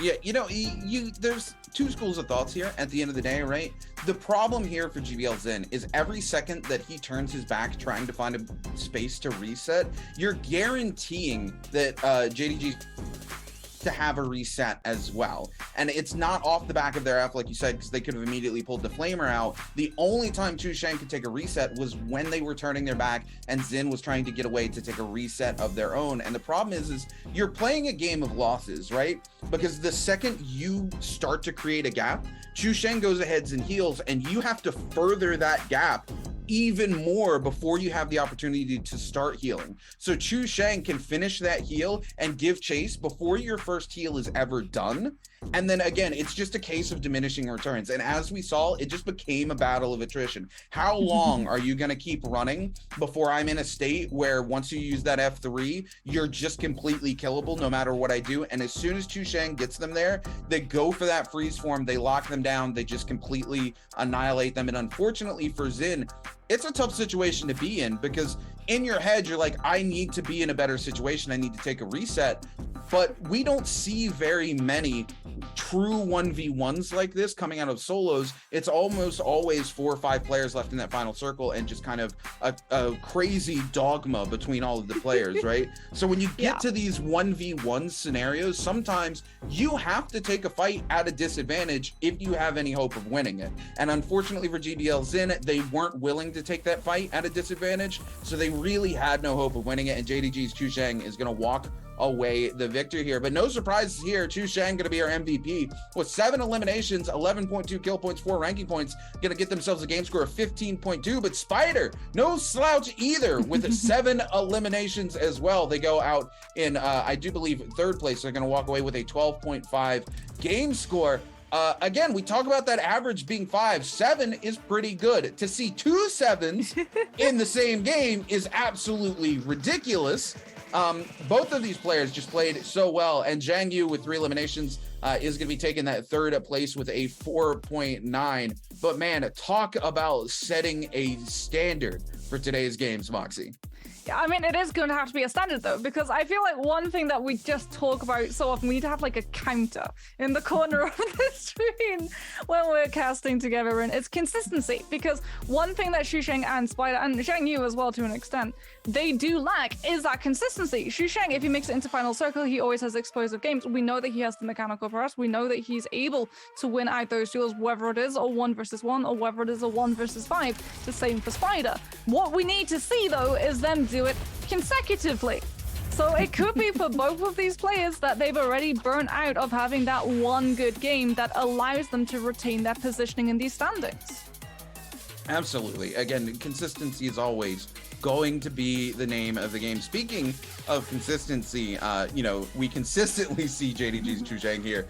Yeah, you know, there's 2 schools of thoughts here at the end of the day, right? The problem here for GBL Zin is every second that he turns his back trying to find a space to reset, you're guaranteeing that JDG to have a reset as well. And it's not off the back of their F, like you said, because they could have immediately pulled the flamer out. The only time Chu Zhang could take a reset was when they were turning their back and Zin was trying to get away to take a reset of their own. And the problem is you're playing a game of losses, right? Because the second you start to create a gap, Chu Zhang goes ahead and heals, and you have to further that gap even more before you have the opportunity to start healing. So Chu Sheng can finish that heal and give chase before your first heal is ever done. And then again, it's just a case of diminishing returns. And as we saw, it just became a battle of attrition. How long are you going to keep running before I'm in a state where once you use that F3, you're just completely killable no matter what I do? And as soon as Chu Sheng gets them there, they go for that freeze form, they lock them down, they just completely annihilate them. And unfortunately for Xin, it's a tough situation to be in, because in your head, you're like, I need to be in a better situation. I need to take a reset. But we don't see very many true 1v1s like this coming out of solos. It's almost always 4 or 5 players left in that final circle, and just kind of a crazy dogma between all of the players, right? So when you get to these 1v1 scenarios, sometimes you have to take a fight at a disadvantage if you have any hope of winning it. And unfortunately for GBL Xin, they weren't willing to take that fight at a disadvantage, so they really had no hope of winning it, and JDG's Chu Sheng is going to walk away the victor here. But no surprises here. Chu Sheng going to be our MVP with 7 eliminations, 11.2 kill points, 4 ranking points, going to get themselves a game score of 15.2. But Spider, no slouch either, with 7 eliminations as well. They go out in, I do believe, 3rd place. They're going to walk away with a 12.5 game score. Again, we talk about that average being 5. 7 is pretty good. To see 2 7s in the same game is absolutely ridiculous. Both of these players just played so well, and Zhang Yu with 3 eliminations is going to be taking that 3rd place with a 4.9. But man, talk about setting a standard for today's games, Moxie. Yeah, I mean, it is going to have to be a standard though, because I feel like one thing that we just talk about so often, we need to have like a counter in the corner of the screen when we're casting together, and it's consistency. Because one thing that Xu Sheng and Spider, and Zhang Yu as well to an extent, they do lack is that consistency. Xu Sheng, if he makes it into final circle, he always has explosive games. We know that he has the mechanical prowess. We know that he's able to win out those duels, whether it is a 1 versus 1 or whether it is a 1 versus 5. The same for Spider. What we need to see though is them do it consecutively. So it could be for both of these players that they've already burnt out of having that one good game that allows them to retain their positioning in these standings. Absolutely. Again, consistency is always going to be the name of the game. Speaking of consistency, you know, we consistently see JDG's Chu Sheng here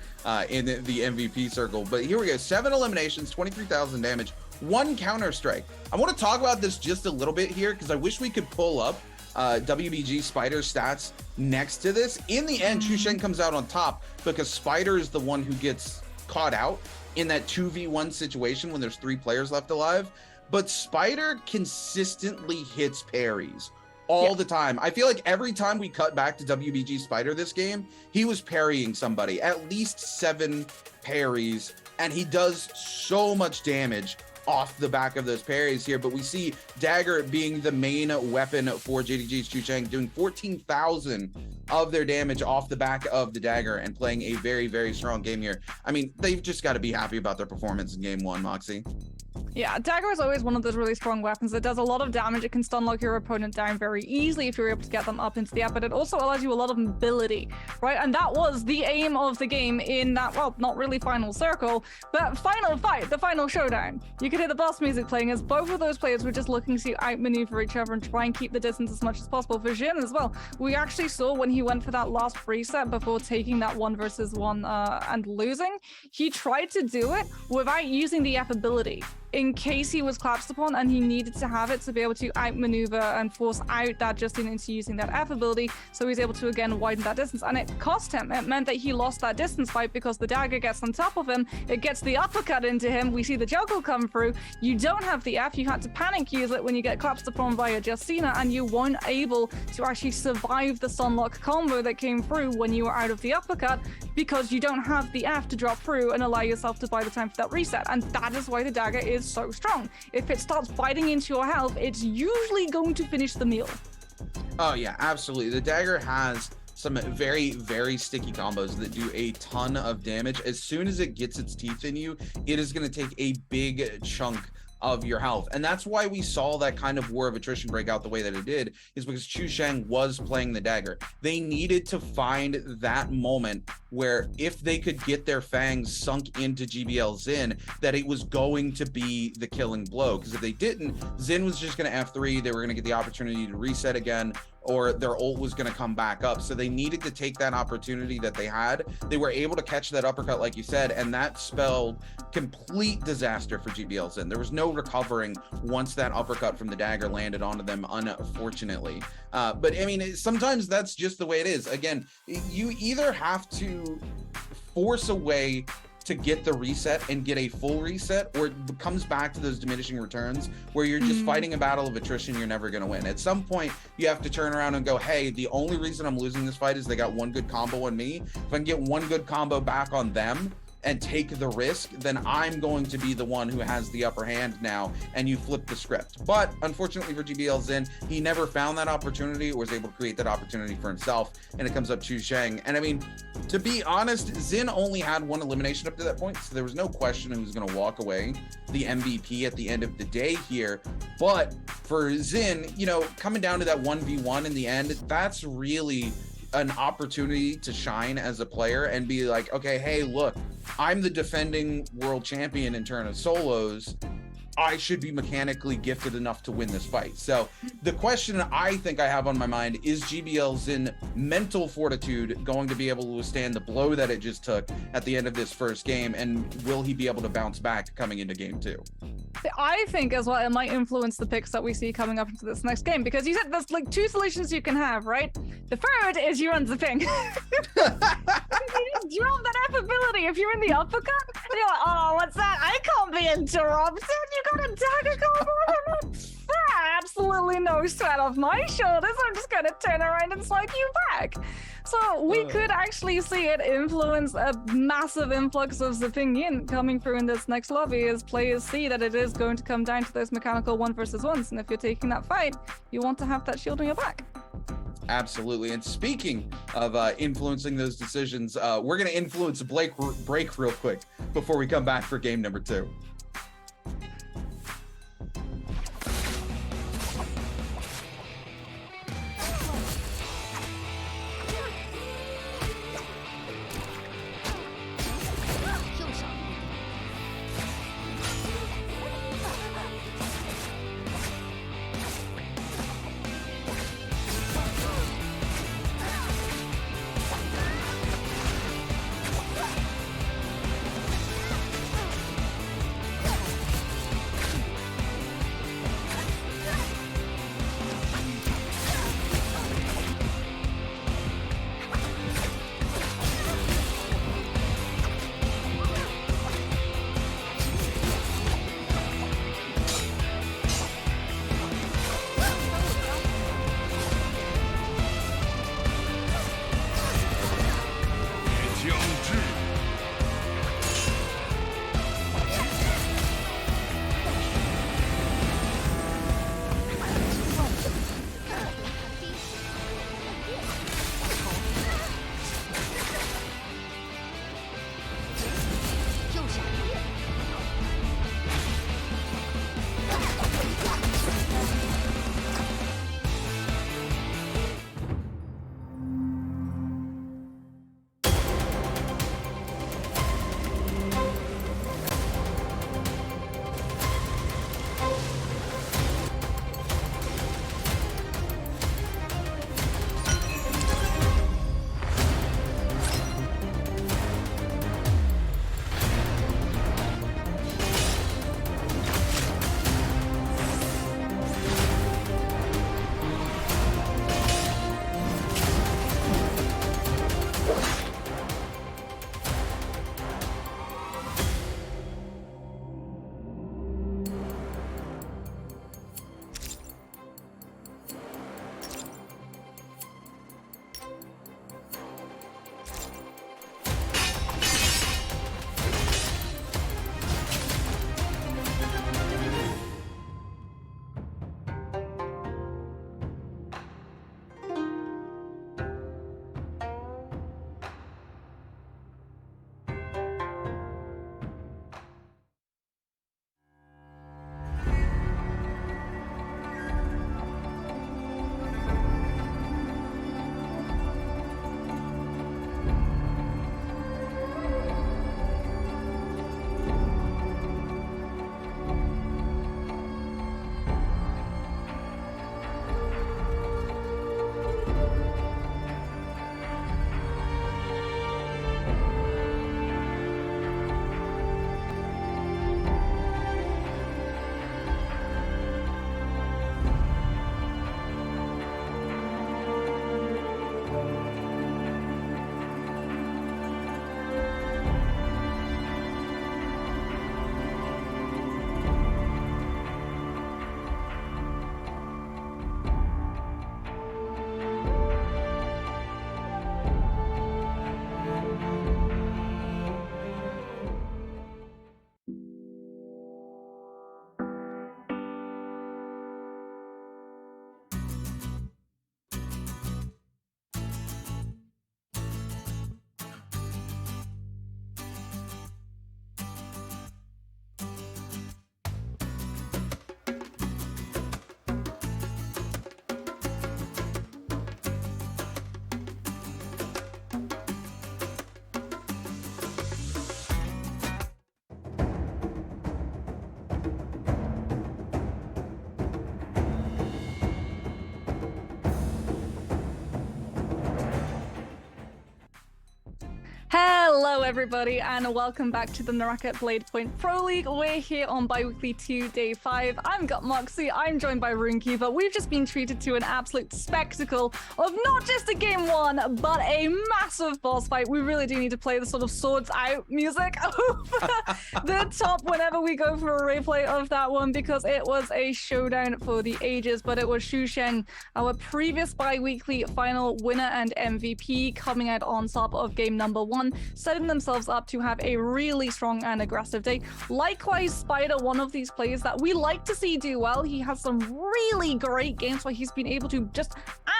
in the MVP circle. But here we go. 7 eliminations, 23,000 damage, 1 counter strike. I want to talk about this just a little bit here, because I wish we could pull up WBG Spider stats next to this. In the end, Chu Sheng comes out on top because Spider is the one who gets caught out in that 2v1 situation when there's 3 players left alive. But Spider consistently hits parries all the time. I feel like every time we cut back to WBG Spider this game, he was parrying somebody, at least 7 parries, and he does so much damage off the back of those parries here. But we see Dagger being the main weapon for JDG's Chu Sheng, doing 14,000 of their damage off the back of the Dagger and playing a very, very strong game here. I mean, they've just got to be happy about their performance in game 1, Moxie. Yeah, Dagger is always one of those really strong weapons. It does a lot of damage. It can stun lock your opponent down very easily if you're able to get them up into the air, but it also allows you a lot of mobility, right? And that was the aim of the game in that, well, not really final circle, but final fight, the final showdown. You could hear the boss music playing as both of those players were just looking to outmaneuver each other and try and keep the distance as much as possible. For Jin as well, we actually saw when he went for that last reset before taking that 1 versus 1 and losing, he tried to do it without using the F ability, in case he was collapsed upon and he needed to have it to be able to outmaneuver and force out that Justin into using that F ability, so he's able to again widen that distance. And it cost him. It meant that he lost that distance fight because the Dagger gets on top of him, it gets the uppercut into him, we see the juggle come through, you don't have the F, you had to panic use it when you get collapsed upon via Justina, and you weren't able to actually survive the sunlock combo that came through when you were out of the uppercut, because you don't have the F to drop through and allow yourself to buy the time for that reset. And that is why the Dagger is so strong. If it starts biting into your health, it's usually going to finish the meal. Oh yeah, absolutely. The Dagger has some very, very sticky combos that do a ton of damage. As soon as it gets its teeth in you, it is going to take a big chunk of your health. And that's why we saw that kind of war of attrition break out the way that it did, is because Chu Sheng was playing the dagger. They needed to find that moment where if they could get their fangs sunk into GBL Xin, that it was going to be the killing blow. Because if they didn't, Xin was just going to F3, they were going to get the opportunity to reset again, or their ult was going to come back up. So they needed to take that opportunity that they had. They were able to catch that uppercut, like you said, and that spelled complete disaster for GBL Xin. There was no recovering once that uppercut from the dagger landed onto them, unfortunately. But I mean, sometimes that's just the way it is. Again, you either have to force a way to get the reset and get a full reset, or it comes back to those diminishing returns where you're just fighting a battle of attrition you're never going to win. At some point, you have to turn around and go, hey, the only reason I'm losing this fight is they got one good combo on me. If I can get one good combo back on them and take the risk, then I'm going to be the one who has the upper hand now, and you flip the script. But unfortunately for GBL Xin, he never found that opportunity or was able to create that opportunity for himself, and it comes up Chu Sheng. And I mean, to be honest, Xin only had one elimination up to that point, so there was no question who was going to walk away the MVP at the end of the day here. But for Xin, you know, coming down to that 1v1 in the end, that's really an opportunity to shine as a player and be like, okay, hey, look, I'm the defending world champion in terms of solos. I should be mechanically gifted enough to win this fight. So the question I think I have on my mind is GBL Xin mental fortitude going to be able to withstand the blow that it just took at the end of this first game, and will he be able to bounce back coming into game 2? I think as well it might influence the picks that we see coming up into this next game, because you said there's like 2 solutions you can have, right? The third is you run the ping. You just drop that F ability if you're in the uppercut, and you're like, oh, what's that? I can't be interrupted. You got a dagger combo. Absolutely no sweat off my shoulders. I'm just gonna turn around and slide you back. So we could actually see it influence a massive influx of the ping in coming through in this next lobby, as players see that it is going to come down to those mechanical 1 versus 1s, and if you're taking that fight, you want to have that shield on your back. Absolutely. And speaking of influencing those decisions, we're going to influence a break real quick before we come back for game number 2. Hello everybody and welcome back to the Naraka Bladepoint Pro League. We're here on BIWEEKLY2 Day 5. I'm Gut Moxie, I'm joined by Runekeeper. We've just been treated to an absolute spectacle of not just a game 1, but a massive boss fight. We really do need to play the sort of swords out music over the top whenever we go for a replay of that one, because it was a showdown for the ages. But it was Xusheng, our previous bi-weekly final winner and MVP, coming out on top of game number 1, setting themselves up to have a really strong and aggressive day. Likewise, Spider, one of these players that we like to see do well. He has some really great games where he's been able to just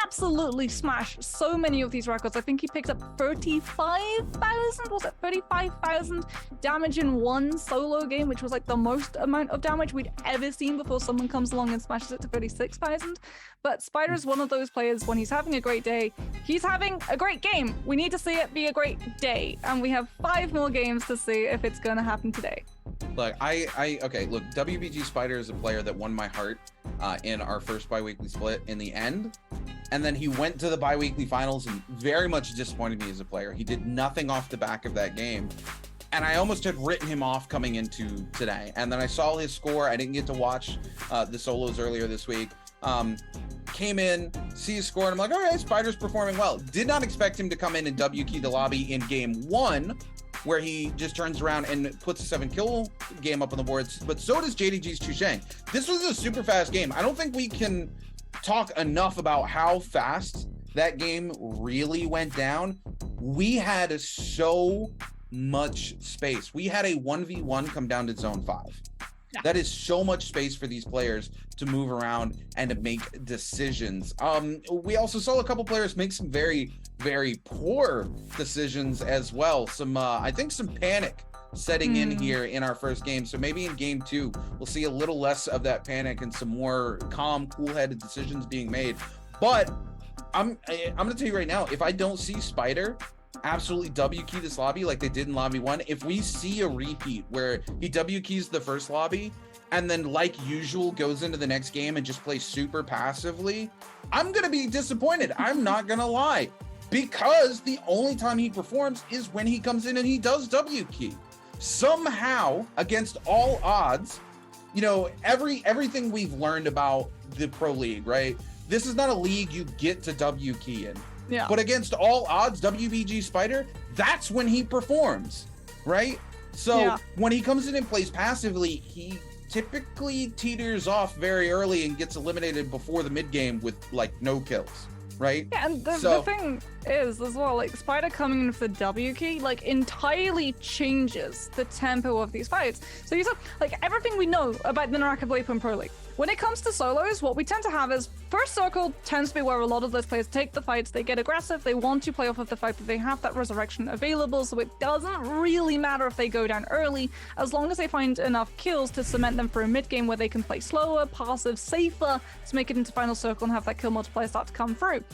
absolutely smash so many of these records. I think he picked up 35,000, was it 35,000 damage in one solo game, which was like the most amount of damage we'd ever seen before someone comes along and smashes it to 36,000. But Spider is one of those players, when he's having a great day, he's having a great game. We need to see it be a great day, and we have 5 more games to see if it's going to happen today. Look, okay, look, WBG Spider is a player that won my heart in our first bi-weekly split in the end. And then he went to the bi-weekly finals and very much disappointed me as a player. He did nothing off the back of that game. And I almost had written him off coming into today. And then I saw his score. I didn't get to watch the solos earlier this week. Came in, see his score, and I'm like, all right, Spider's performing well. Did not expect him to come in and W-key the lobby in game 1, where he just turns around and puts a 7-kill game up on the boards. But so does JDG's Xusheng. This was a super fast game. I don't think we can talk enough about how fast that game really went down. We had so much space. We had a 1v1 come down to zone 5. Yeah. That is so much space for these players to move around and to make decisions. We also saw a couple players make some very, very poor decisions as well. Some, I think some panic setting in here in our first game. So maybe in game 2, we'll see a little less of that panic and some more calm, cool-headed decisions being made. But I'm gonna tell you right now, if I don't see Spider absolutely W-key this lobby like they did in lobby 1, if we see a repeat where he W-keys the first lobby and then like usual goes into the next game and just plays super passively, I'm gonna be disappointed. I'm not gonna lie, because the only time he performs is when he comes in and he does W-key. Somehow, against all odds, you know, everything we've learned about the pro league, right? This is not a league you get to W-key in. Yeah. But against all odds, WBG Spider, that's when he performs, right? So when he comes in and plays passively, he typically teeters off very early and gets eliminated before the mid game with like no kills, right? Yeah, and the thing is as well, like Spider coming in for the W key like entirely changes the tempo of these fights. So you said like everything we know about the Naraka Bladepoint Pro League. When it comes to solos, what we tend to have is first circle tends to be where a lot of those players take the fights, they get aggressive, they want to play off of the fact that they have that resurrection available, so it doesn't really matter if they go down early, as long as they find enough kills to cement them for a mid game where they can play slower, passive, safer, to make it into final circle and have that kill multiplier start to come through.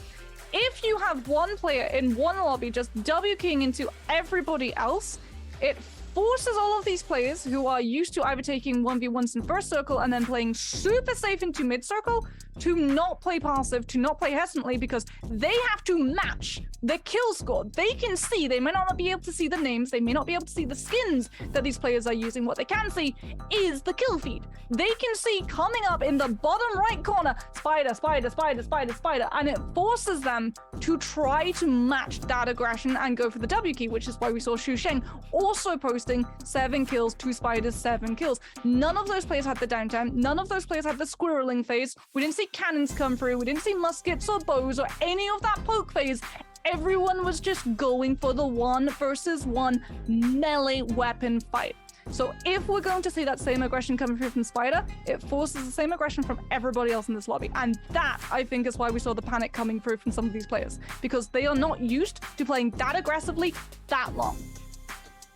If you have one player in one lobby just W-keying into everybody else, it forces all of these players who are used to either taking 1v1s in first circle and then playing super safe into mid circle to not play passive, to not play hesitantly, because they have to match the kill score. They can see, they may not be able to see the names, they may not be able to see the skins that these players are using. What they can see is the kill feed. They can see coming up in the bottom right corner, Spider, Spider, Spider, Spider, Spider, and it forces them to try to match that aggression and go for the W key, which is why we saw Xusheng also posting 7 kills to Spider's 7 kills. None of those players had the downtime. None of those players had the squirreling phase. We didn't see cannons come through. We didn't see muskets or bows or any of that poke phase. Everyone was just going for the 1 versus 1 melee weapon fight. So if we're going to see that same aggression coming through from Spider, it forces the same aggression from everybody else in this lobby. And that, I think, is why we saw the panic coming through from some of these players, because they are not used to playing that aggressively that long.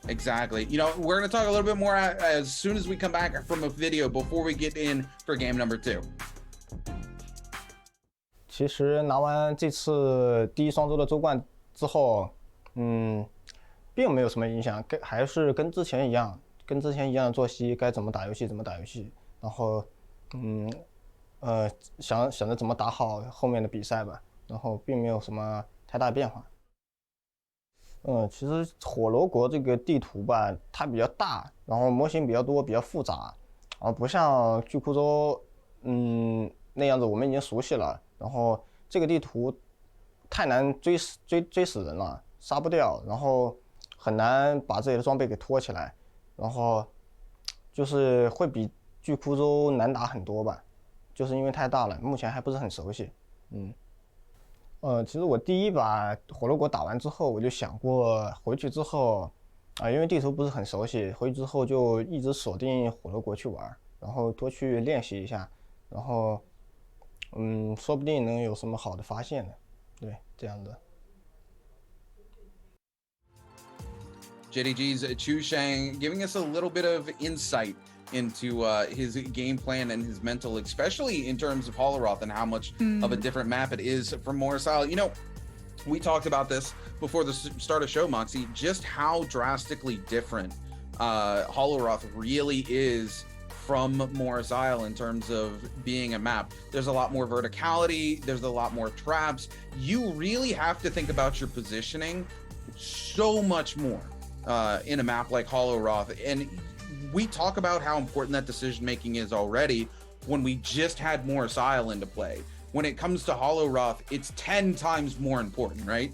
Exactly. You know, we're going to talk a little bit more as soon as we come back from a video before we get in for game number 2. 其实拿完这次第一双周的周冠之后，并没有什么影响，还是跟之前一样的作息，该怎么打游戏怎么打游戏，然后想着怎么打好后面的比赛吧，然后并没有什么太大变化。其实火罗国这个地图吧，它比较大，然后模型比较多，比较复杂，不像巨库州，那样子我们已经熟悉了。然后这个地图太难追死人了，杀不掉，然后很难把自己的装备给拖起来，然后就是会比巨库州难打很多吧，就是因为太大了，目前还不是很熟悉。其实我第一把火罗国打完之后，我就想过回去之后，因为地图不是很熟悉，回去之后就一直锁定火罗国去玩，然后多去练习一下，然后，说不定能有什么好的发现呢。对，这样的。JDG's Chu Shang giving us a little bit of insight into his game plan and his mental, especially in terms of Holoroth and how much of a different map it is from Morrisile. You know, we talked about this before the start of show, Moxie, just how drastically different Holoroth really is from Morris Isle in terms of being a map. There's a lot more verticality, there's a lot more traps. You really have to think about your positioning so much more in a map like Holoroth. And we talk about how important that decision making is already when we just had Morris Isle into play. When it comes to Holoroth, it's 10 times more important, right?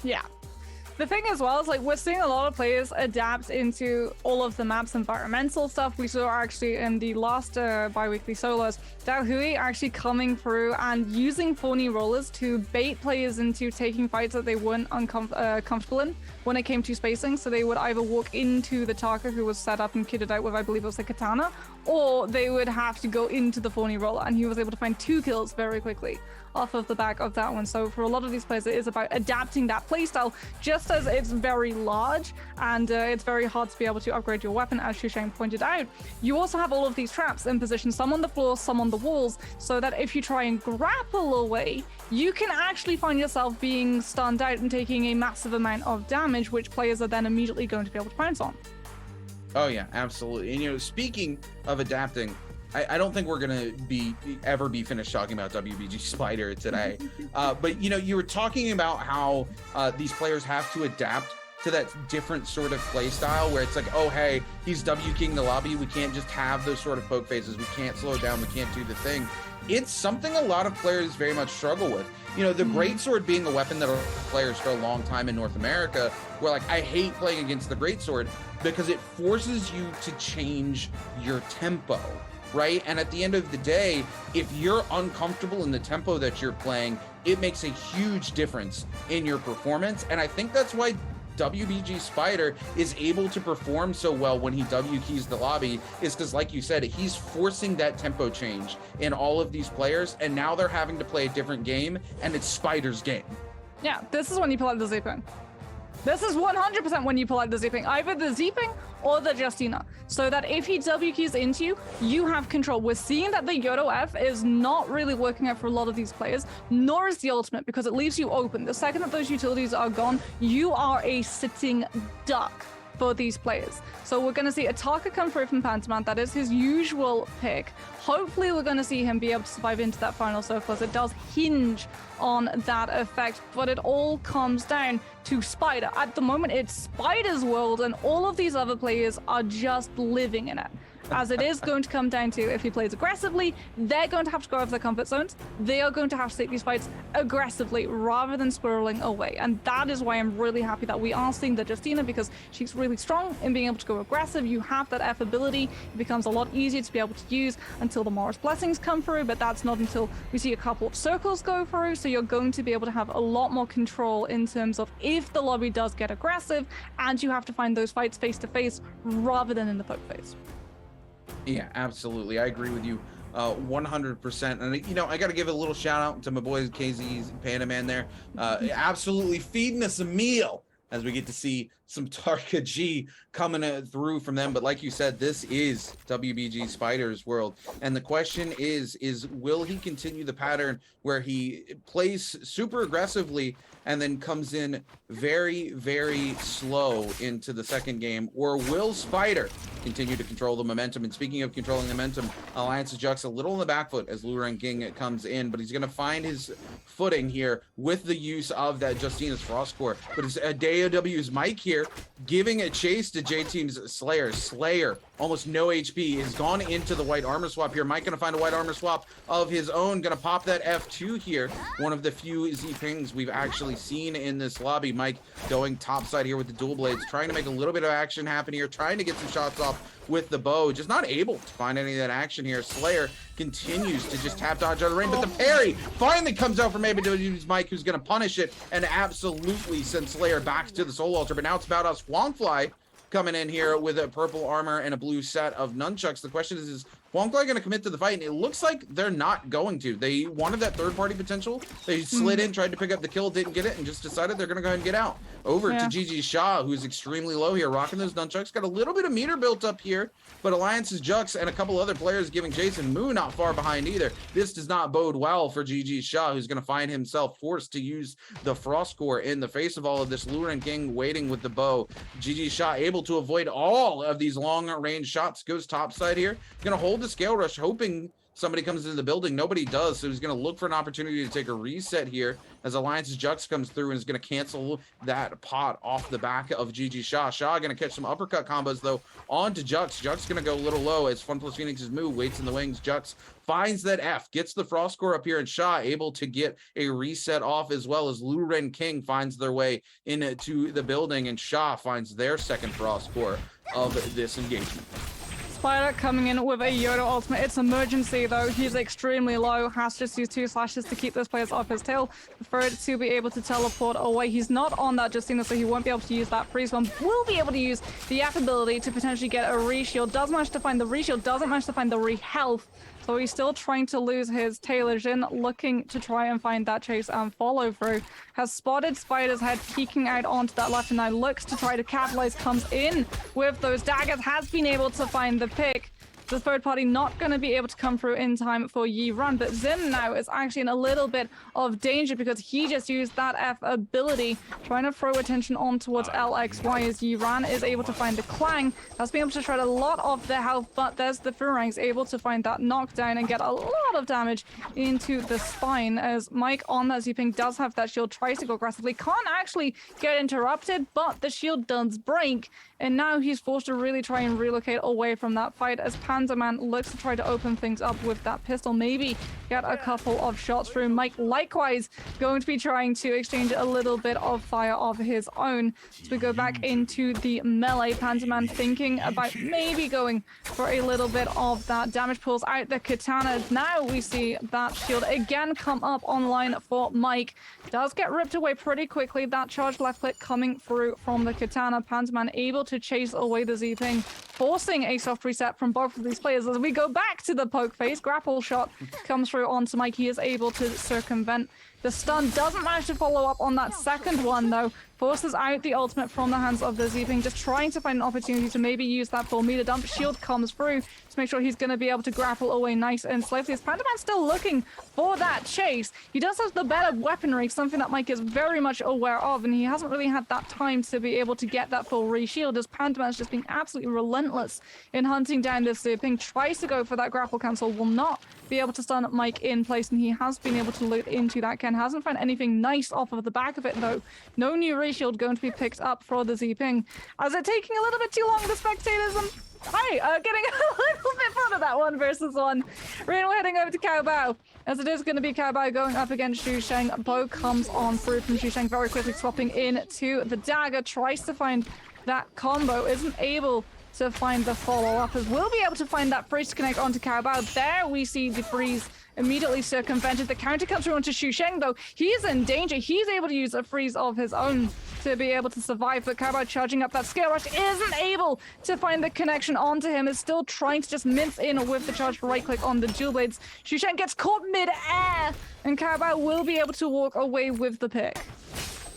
Yeah. The thing as well is, like, we're seeing a lot of players adapt into all of the map's environmental stuff. We saw actually in the last bi-weekly solos, DAY5-SOLO actually coming through and using phony rollers to bait players into taking fights that they weren't comfortable in when it came to spacing. So they would either walk into the Taka, who was set up and kitted out with, I believe it was the katana, or they would have to go into the phony roller, and he was able to find 2 kills very quickly off of the back of that one. So for a lot of these players, it is about adapting that playstyle, just as it's very large and it's very hard to be able to upgrade your weapon, as Shushang pointed out. You also have all of these traps in position, some on the floor, some on the walls, so that if you try and grapple away, you can actually find yourself being stunned out and taking a massive amount of damage, which players are then immediately going to be able to pounce on. Oh yeah, absolutely. And you know, speaking of adapting, I don't think we're gonna ever be finished talking about WBG Spider today. But you know, you were talking about how these players have to adapt to that different sort of play style where it's like, oh hey, he's W king the lobby, we can't just have those sort of poke phases, we can't slow down, we can't do the thing. It's something a lot of players very much struggle with. You know, the greatsword being a weapon that players for a long time in North America were like, I hate playing against the greatsword because it forces you to change your tempo, right? And at the end of the day, if you're uncomfortable in the tempo that you're playing, it makes a huge difference in your performance. And I think that's why WBG Spider is able to perform so well when he W keys the lobby, is because, like you said, he's forcing that tempo change in all of these players, and now they're having to play a different game, and it's Spider's game. Yeah, this is when you pull out the zipping. This is 100% when you pull out the zipping, either the zipping or the Justina, so that if he W keys into you, you have control. We're seeing that the Yodo F is not really working out for a lot of these players, nor is the ultimate, because it leaves you open. The second that those utilities are gone, you are a sitting duck for these players. So we're going to see Ataka come through from Pantomime. That is his usual pick. Hopefully we're going to see him be able to survive into that final circle, as it does hinge on that effect, but it all comes down to Spider. At the moment, it's Spider's world, and all of these other players are just living in it. As it is going to come down to, if he plays aggressively, they're going to have to go out of their comfort zones. They are going to have to take these fights aggressively rather than squirreling away. And that is why I'm really happy that we are seeing the Justina, because she's really strong in being able to go aggressive. You have that F ability. It becomes a lot easier to be able to use until the Morris Blessings come through, but that's not until we see a couple of circles go through. So you're going to be able to have a lot more control in terms of if the lobby does get aggressive, and you have to find those fights face to face rather than in the poke phase. Yeah, absolutely. I agree with you 100%. And, you know, I got to give a little shout out to my boys, KZ's and Panda Man there. Absolutely feeding us a meal as we get to see some Tarka G coming through from them. But like you said, this is WBG Spider's world. And the question is will he continue the pattern where he plays super aggressively and then comes in very, very slow into the second game? Or will Spider continue to control the momentum? And speaking of controlling the momentum, Alliance's Jux a little in the back foot as Luren King comes in, but he's going to find his footing here with the use of that Justina's Frost Core. But it's a day AOW's Mike here, giving a chase to J-Team's Slayer. Slayer, almost no HP, has gone into the white armor swap here. Mike gonna find a white armor swap of his own, gonna pop that F2 here. One of the few Z-pings we've actually seen in this lobby. Mike going topside here with the dual blades, trying to make a little bit of action happen here, trying to get some shots off with the bow, just not able to find any of that action here. Slayer continues to just tap dodge out of the rain, but the parry finally comes out from AOW's Mike, who's gonna punish it and absolutely send Slayer back to the soul altar. But now it's about us. Huangfly coming in here with a purple armor and a blue set of nunchucks. The question is Huangfly going to commit to the fight? And it looks like they're not going to. They wanted that third-party potential. They slid in, tried to pick up the kill, didn't get it, and just decided they're going to go ahead and get out. Over to GG Shaw, who's extremely low here, rocking those nunchucks. Got a little bit of meter built up here, but Alliance's Jux and a couple other players giving Jason Moo not far behind either. This does not bode well for GG Shaw, who's going to find himself forced to use the Frost Core in the face of all of this. Luren King waiting with the bow. GG Shaw able to avoid all of these long-range shots. Goes topside here. Going to hold the scale rush, hoping somebody comes into the building. Nobody does, so he's going to look for an opportunity to take a reset here as Alliance's Jux comes through and is going to cancel that pot off the back of GG Shaw. Shaw going to catch some uppercut combos, though, onto Jux. Jux going to go a little low as Fun Plus Phoenix's move waits in the wings. Jux finds that F, gets the Frost Core up here, and Shaw able to get a reset off, as well as Luren King finds their way into the building, and Shaw finds their second Frost Core of this engagement. Spider coming in with a Yoda ultimate. It's emergency though. He's extremely low. Has just used 2 slashes to keep those players off his tail. Preferred to be able to teleport away. He's not on that Justina, so he won't be able to use that freeze bomb. Will be able to use the F ability to potentially get a reshield. Does manage to find the reshield. Doesn't manage to find the re-health. So he's still trying to lose his Taylor Jin, looking to try and find that chase and follow through. Has spotted Spider's head peeking out onto that left, and now looks to try to capitalize. Comes in with those daggers. Has been able to find the pick. The third party not going to be able to come through in time for Yi Ran, but Zim now is actually in a little bit of danger because he just used that F ability, trying to throw attention on towards LXY as Yi Ran is able to find the Clang. Has been able to shred a lot of their health, but there's the Furangs able to find that knockdown and get a lot of damage into the spine as Mike on that Z-Ping does have that shield, tries to go aggressively, can't actually get interrupted, but the shield does break, and now he's forced to really try and relocate away from that fight as Panzerman looks to try to open things up with that pistol, maybe get a couple of shots through. Mike likewise going to be trying to exchange a little bit of fire of his own. As we go back into the melee, Panzerman thinking about maybe going for a little bit of that damage, pulls out the katana. Now we see that shield again come up online for Mike. Does get ripped away pretty quickly. That charge left click coming through from the katana. Panzerman able to chase away the Z-Ping, forcing a soft reset from both of these players. As we go back to the poke face, grapple shot comes through onto Mike. He is able to circumvent the stun. Doesn't manage to follow up on that second one though. Forces out the ultimate from the hands of the Z-Ping, just trying to find an opportunity to maybe use that full meter dump. Shield comes through to make sure he's going to be able to grapple away nice and safely. As Pandaman's still looking for that chase. He does have the better weaponry, something that Mike is very much aware of, and he hasn't really had that time to be able to get that full reshield as Pandaman's just being absolutely relentless in hunting down this Z-Ping. Tries to go for that grapple cancel, will not be able to stun Mike in place, and he has been able to loot into that. Ken hasn't found anything nice off of the back of it though. No new reshield going to be picked up for the Z-Ping. As it taking a little bit too long, the spectators and getting a little bit fun of that 1-versus-1. Reno heading over to Cao Bao, as it is going to be Cao Bao going up against Xu Sheng. Bo comes on through from Xu Sheng, very quickly swapping into the dagger, tries to find that combo, isn't able to find the follow-up, as we'll be able to find that freeze to connect onto Cao Bao. There we see the freeze immediately circumvented. The counter comes through onto Xu Sheng though. He is in danger. He's able to use a freeze of his own to be able to survive, but Cao Bao charging up that scale rush isn't able to find the connection onto him, is still trying to just mince in with the charged right click on the dual blades. Xu Sheng gets caught mid-air, and Cao Bao will be able to walk away with the pick.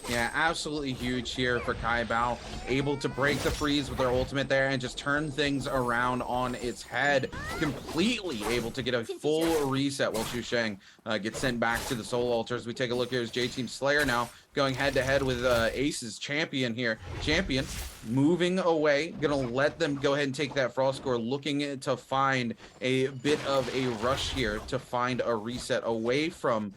Yeah, absolutely huge here for Kai Bao. Able to break the freeze with their ultimate there and just turn things around on its head. Completely able to get a full reset while Xu Sheng gets sent back to the soul altar. As we take a look here, as J-Team Slayer now going head-to-head with Ace's Champion here. Champion moving away, gonna let them go ahead and take that frost score, looking to find a bit of a rush here to find a reset away from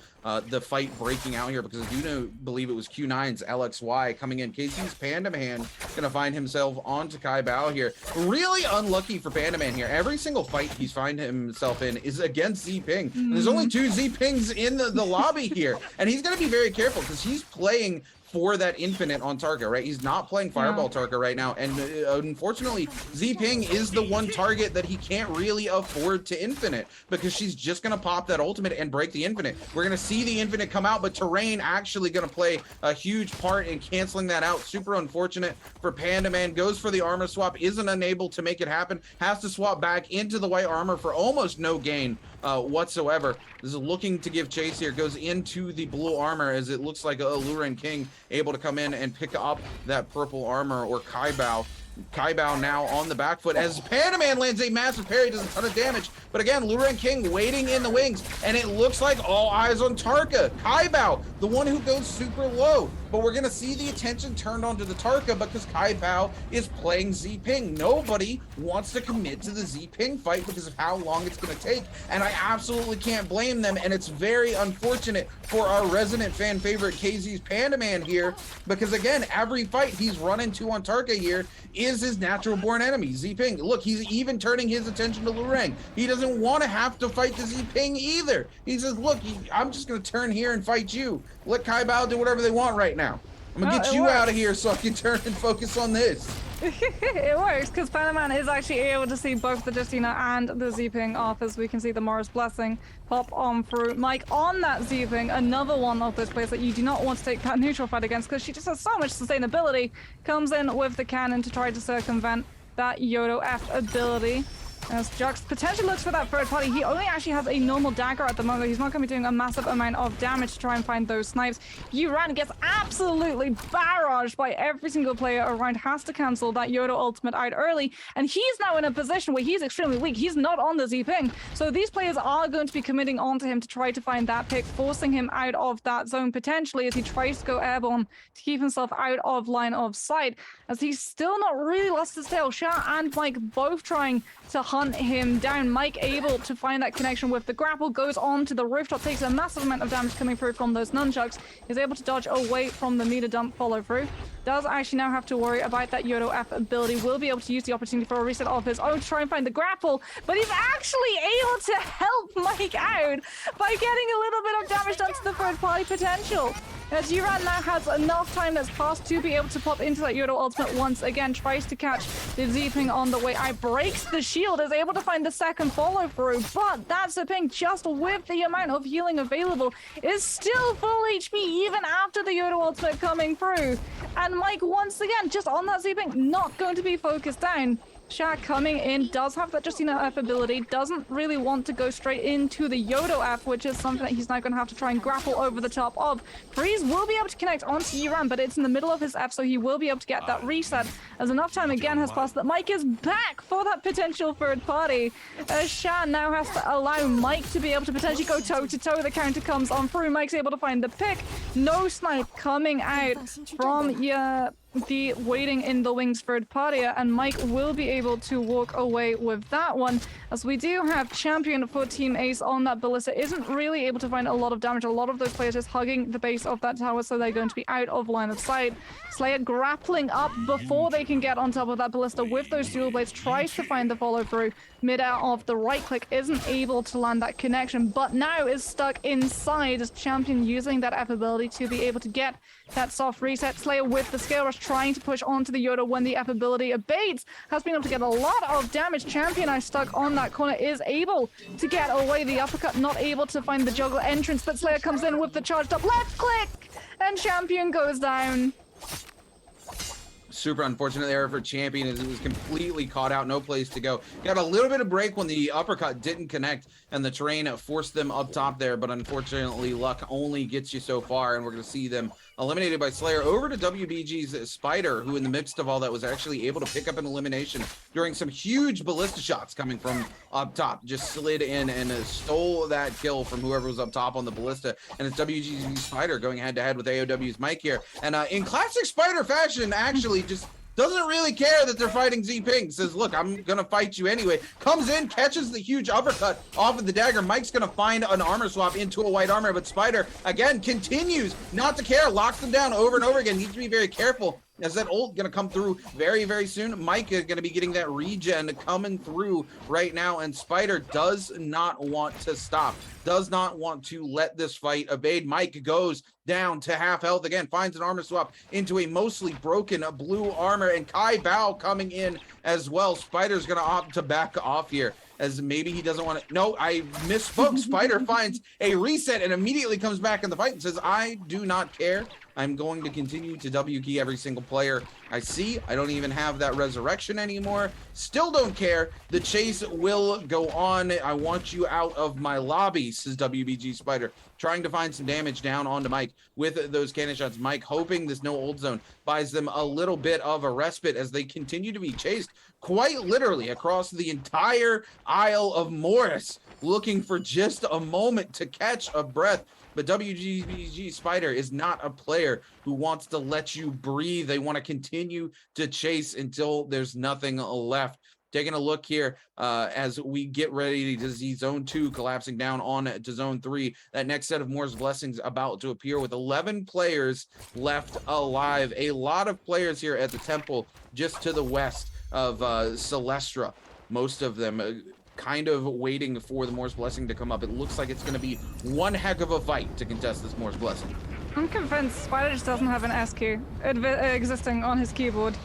the fight breaking out here, because I do believe it was Q9's LXY coming in. KZ's Panda Man gonna find himself onto Kai Bao here. Really unlucky for Panda Man here. Every single fight he's find himself in is against Z-Ping. There's only 2 Z-Pings in the lobby here, and he's gonna be very careful because he's playing for that infinite on Tarka, right? He's not playing Fireball Tarka right now, and unfortunately, Z-Ping is the one target that he can't really afford to infinite, because she's just gonna pop that ultimate and break the infinite. We're gonna see the infinite come out, but terrain actually gonna play a huge part in canceling that out. Super unfortunate for Panda Man. Goes for the armor swap, isn't unable to make it happen, has to swap back into the white armor for almost no gain whatsoever. This is looking to give chase here, goes into the blue armor, as it looks like Luren King able to come in and pick up that purple armor, or Kai Bao. Kai Bao now on the back foot as Panda Man lands a massive parry, does a ton of damage. But again, Luren King waiting in the wings, and it looks like all eyes on Tarka. Kai Bao, the one who goes super low. But we're gonna see the attention turned onto the Tarka because Kai Bao is playing Z-Ping. Nobody wants to commit to the Z-Ping fight because of how long it's gonna take, and I absolutely can't blame them. And it's very unfortunate for our resident fan favorite KZ's Panda Man here, because again, every fight he's run into on Tarka here is his natural born enemy, Z-Ping. Look, he's even turning his attention to Lureng. He doesn't want to have to fight the Z-Ping either. He says, look, I'm just gonna turn here and fight you. Let Kai Bao do whatever they want right now. I'm gonna get you out of here so I can turn and focus on this. It works, because Panda Man is actually able to see both the Justina and the Z-Ping off, as we can see the Morris Blessing pop on through. Mike on that Z-Ping, another one of those players that you do not want to take that neutral fight against, because she just has so much sustainability. Comes in with the cannon to try to circumvent that Yodo F ability. As Jux potentially looks for that third party, he only actually has a normal dagger at the moment. He's not going to be doing a massive amount of damage to try and find those snipes. Yuran gets absolutely barraged by every single player around, has to cancel that Yodo ultimate out early, and he's now in a position where he's extremely weak. He's not on the Z-Ping, so these players are going to be committing onto him to try to find that pick, forcing him out of that zone potentially as he tries to go airborne to keep himself out of line of sight, as he's still not really lost his tail. Sha and Mike both trying to hunt him down. Mike able to find that connection with the grapple, goes on to the rooftop, takes a massive amount of damage coming through from those nunchucks, is able to dodge away from the meter dump follow through. Does actually now have to worry about that Yodo F ability, will be able to use the opportunity for a reset of his own to try and find the grapple, but he's actually able to help Mike out by getting a little bit of damage done to the third party potential. As Yuran now has enough time that's passed to be able to pop into that Yodo ultimate once again, tries to catch the Z-Ping on the way out, breaks the shield, is able to find the second follow through, but that Z-Ping, just with the amount of healing available, is still full HP even after the Yodo ultimate coming through. And Mike once again, just on that Z-Ping, not going to be focused down. Shaq coming in, does have that Justina F ability, doesn't really want to go straight into the Yodo F, which is something that he's now going to have to try and grapple over the top of. Freeze will be able to connect onto Yuran, but it's in the middle of his F, so he will be able to get that reset, as enough time again has passed that Mike is back for that potential third party. As Shan now has to allow Mike to be able to potentially go toe-to-toe. The counter comes on through. Mike's able to find the pick. No snipe coming out from the waiting in the wings third party, and Mike will be able to walk away with that one, as we do have champion for Team Ace on that ballista. Isn't really able to find a lot of damage. A lot of those players just hugging the base of that tower, so they're going to be out of line of sight. Slayer grappling up before they can get on top of that ballista with those dual blades, tries to find the follow through mid-air of the right click, isn't able to land that connection, but now is stuck inside as champion using that F ability to be able to get that soft reset. Slayer with the scale rush trying to push onto the Yoda when the F ability abates, has been able to get a lot of damage. Champion now stuck on that corner, is able to get away the uppercut, not able to find the juggle entrance, but Slayer comes in with the charged up left click, and Champion goes down. Super unfortunate there for Champion, as it was completely caught out, no place to go. Got a little bit of break when the uppercut didn't connect and the terrain forced them up top there, but unfortunately luck only gets you so far, and we're going to see them eliminated by Slayer. Over to WBG's Spider, who in the midst of all that was actually able to pick up an elimination during some huge ballista shots coming from up top. Just slid in and stole that kill from whoever was up top on the ballista. And it's WBG's Spider going head to head with AOW's Mike here. And in classic Spider fashion, actually just doesn't really care that they're fighting Z-Ping. Says, look, I'm gonna fight you anyway. Comes in, catches the huge uppercut off of the dagger. Mike's gonna find an armor swap into a white armor, but Spider, again, continues not to care. Locks them down over and over again. Needs to be very careful, as that ult gonna come through very, very soon. Mike is gonna be getting that regen coming through right now, and Spider does not want to stop. Does not want to let this fight evade. Mike goes down to half health again, finds an armor swap into a mostly broken blue armor, and Kai Bao coming in as well. Spider's gonna opt to back off here, as maybe he doesn't want to. No, I misspoke. Spider finds a reset and immediately comes back in the fight and says, I do not care. I'm going to continue to W key every single player I see. I don't even have that resurrection anymore. Still don't care. The chase will go on. I want you out of my lobby, says WBG Spider, trying to find some damage down onto Mike with those cannon shots. Mike hoping this no ult zone buys them a little bit of a respite as they continue to be chased quite literally across the entire Isle of Morris, looking for just a moment to catch a breath. But WBG Spider is not a player who wants to let you breathe. They want to continue to chase until there's nothing left. Taking a look here as we get ready to see Zone 2 collapsing down on to Zone 3. That next set of Moore's Blessings about to appear with 11 players left alive. A lot of players here at the temple just to the west of Celestra. Most of them kind of waiting for the Moore's Blessing to come up. It looks like it's going to be one heck of a fight to contest this Moore's Blessing. I'm convinced Spider just doesn't have an SQ existing on his keyboard,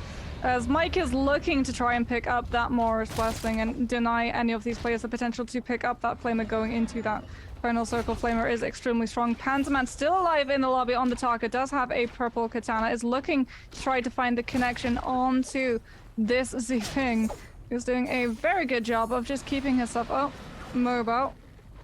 as Mike is looking to try and pick up that Moore's Blessing and deny any of these players the potential to pick up that Flamer going into that final circle. Flamer is extremely strong. Panzerman still alive in the lobby on the target, does have a purple katana, is looking to try to find the connection onto this Z-Ping, who's doing a very good job of just keeping herself mobile.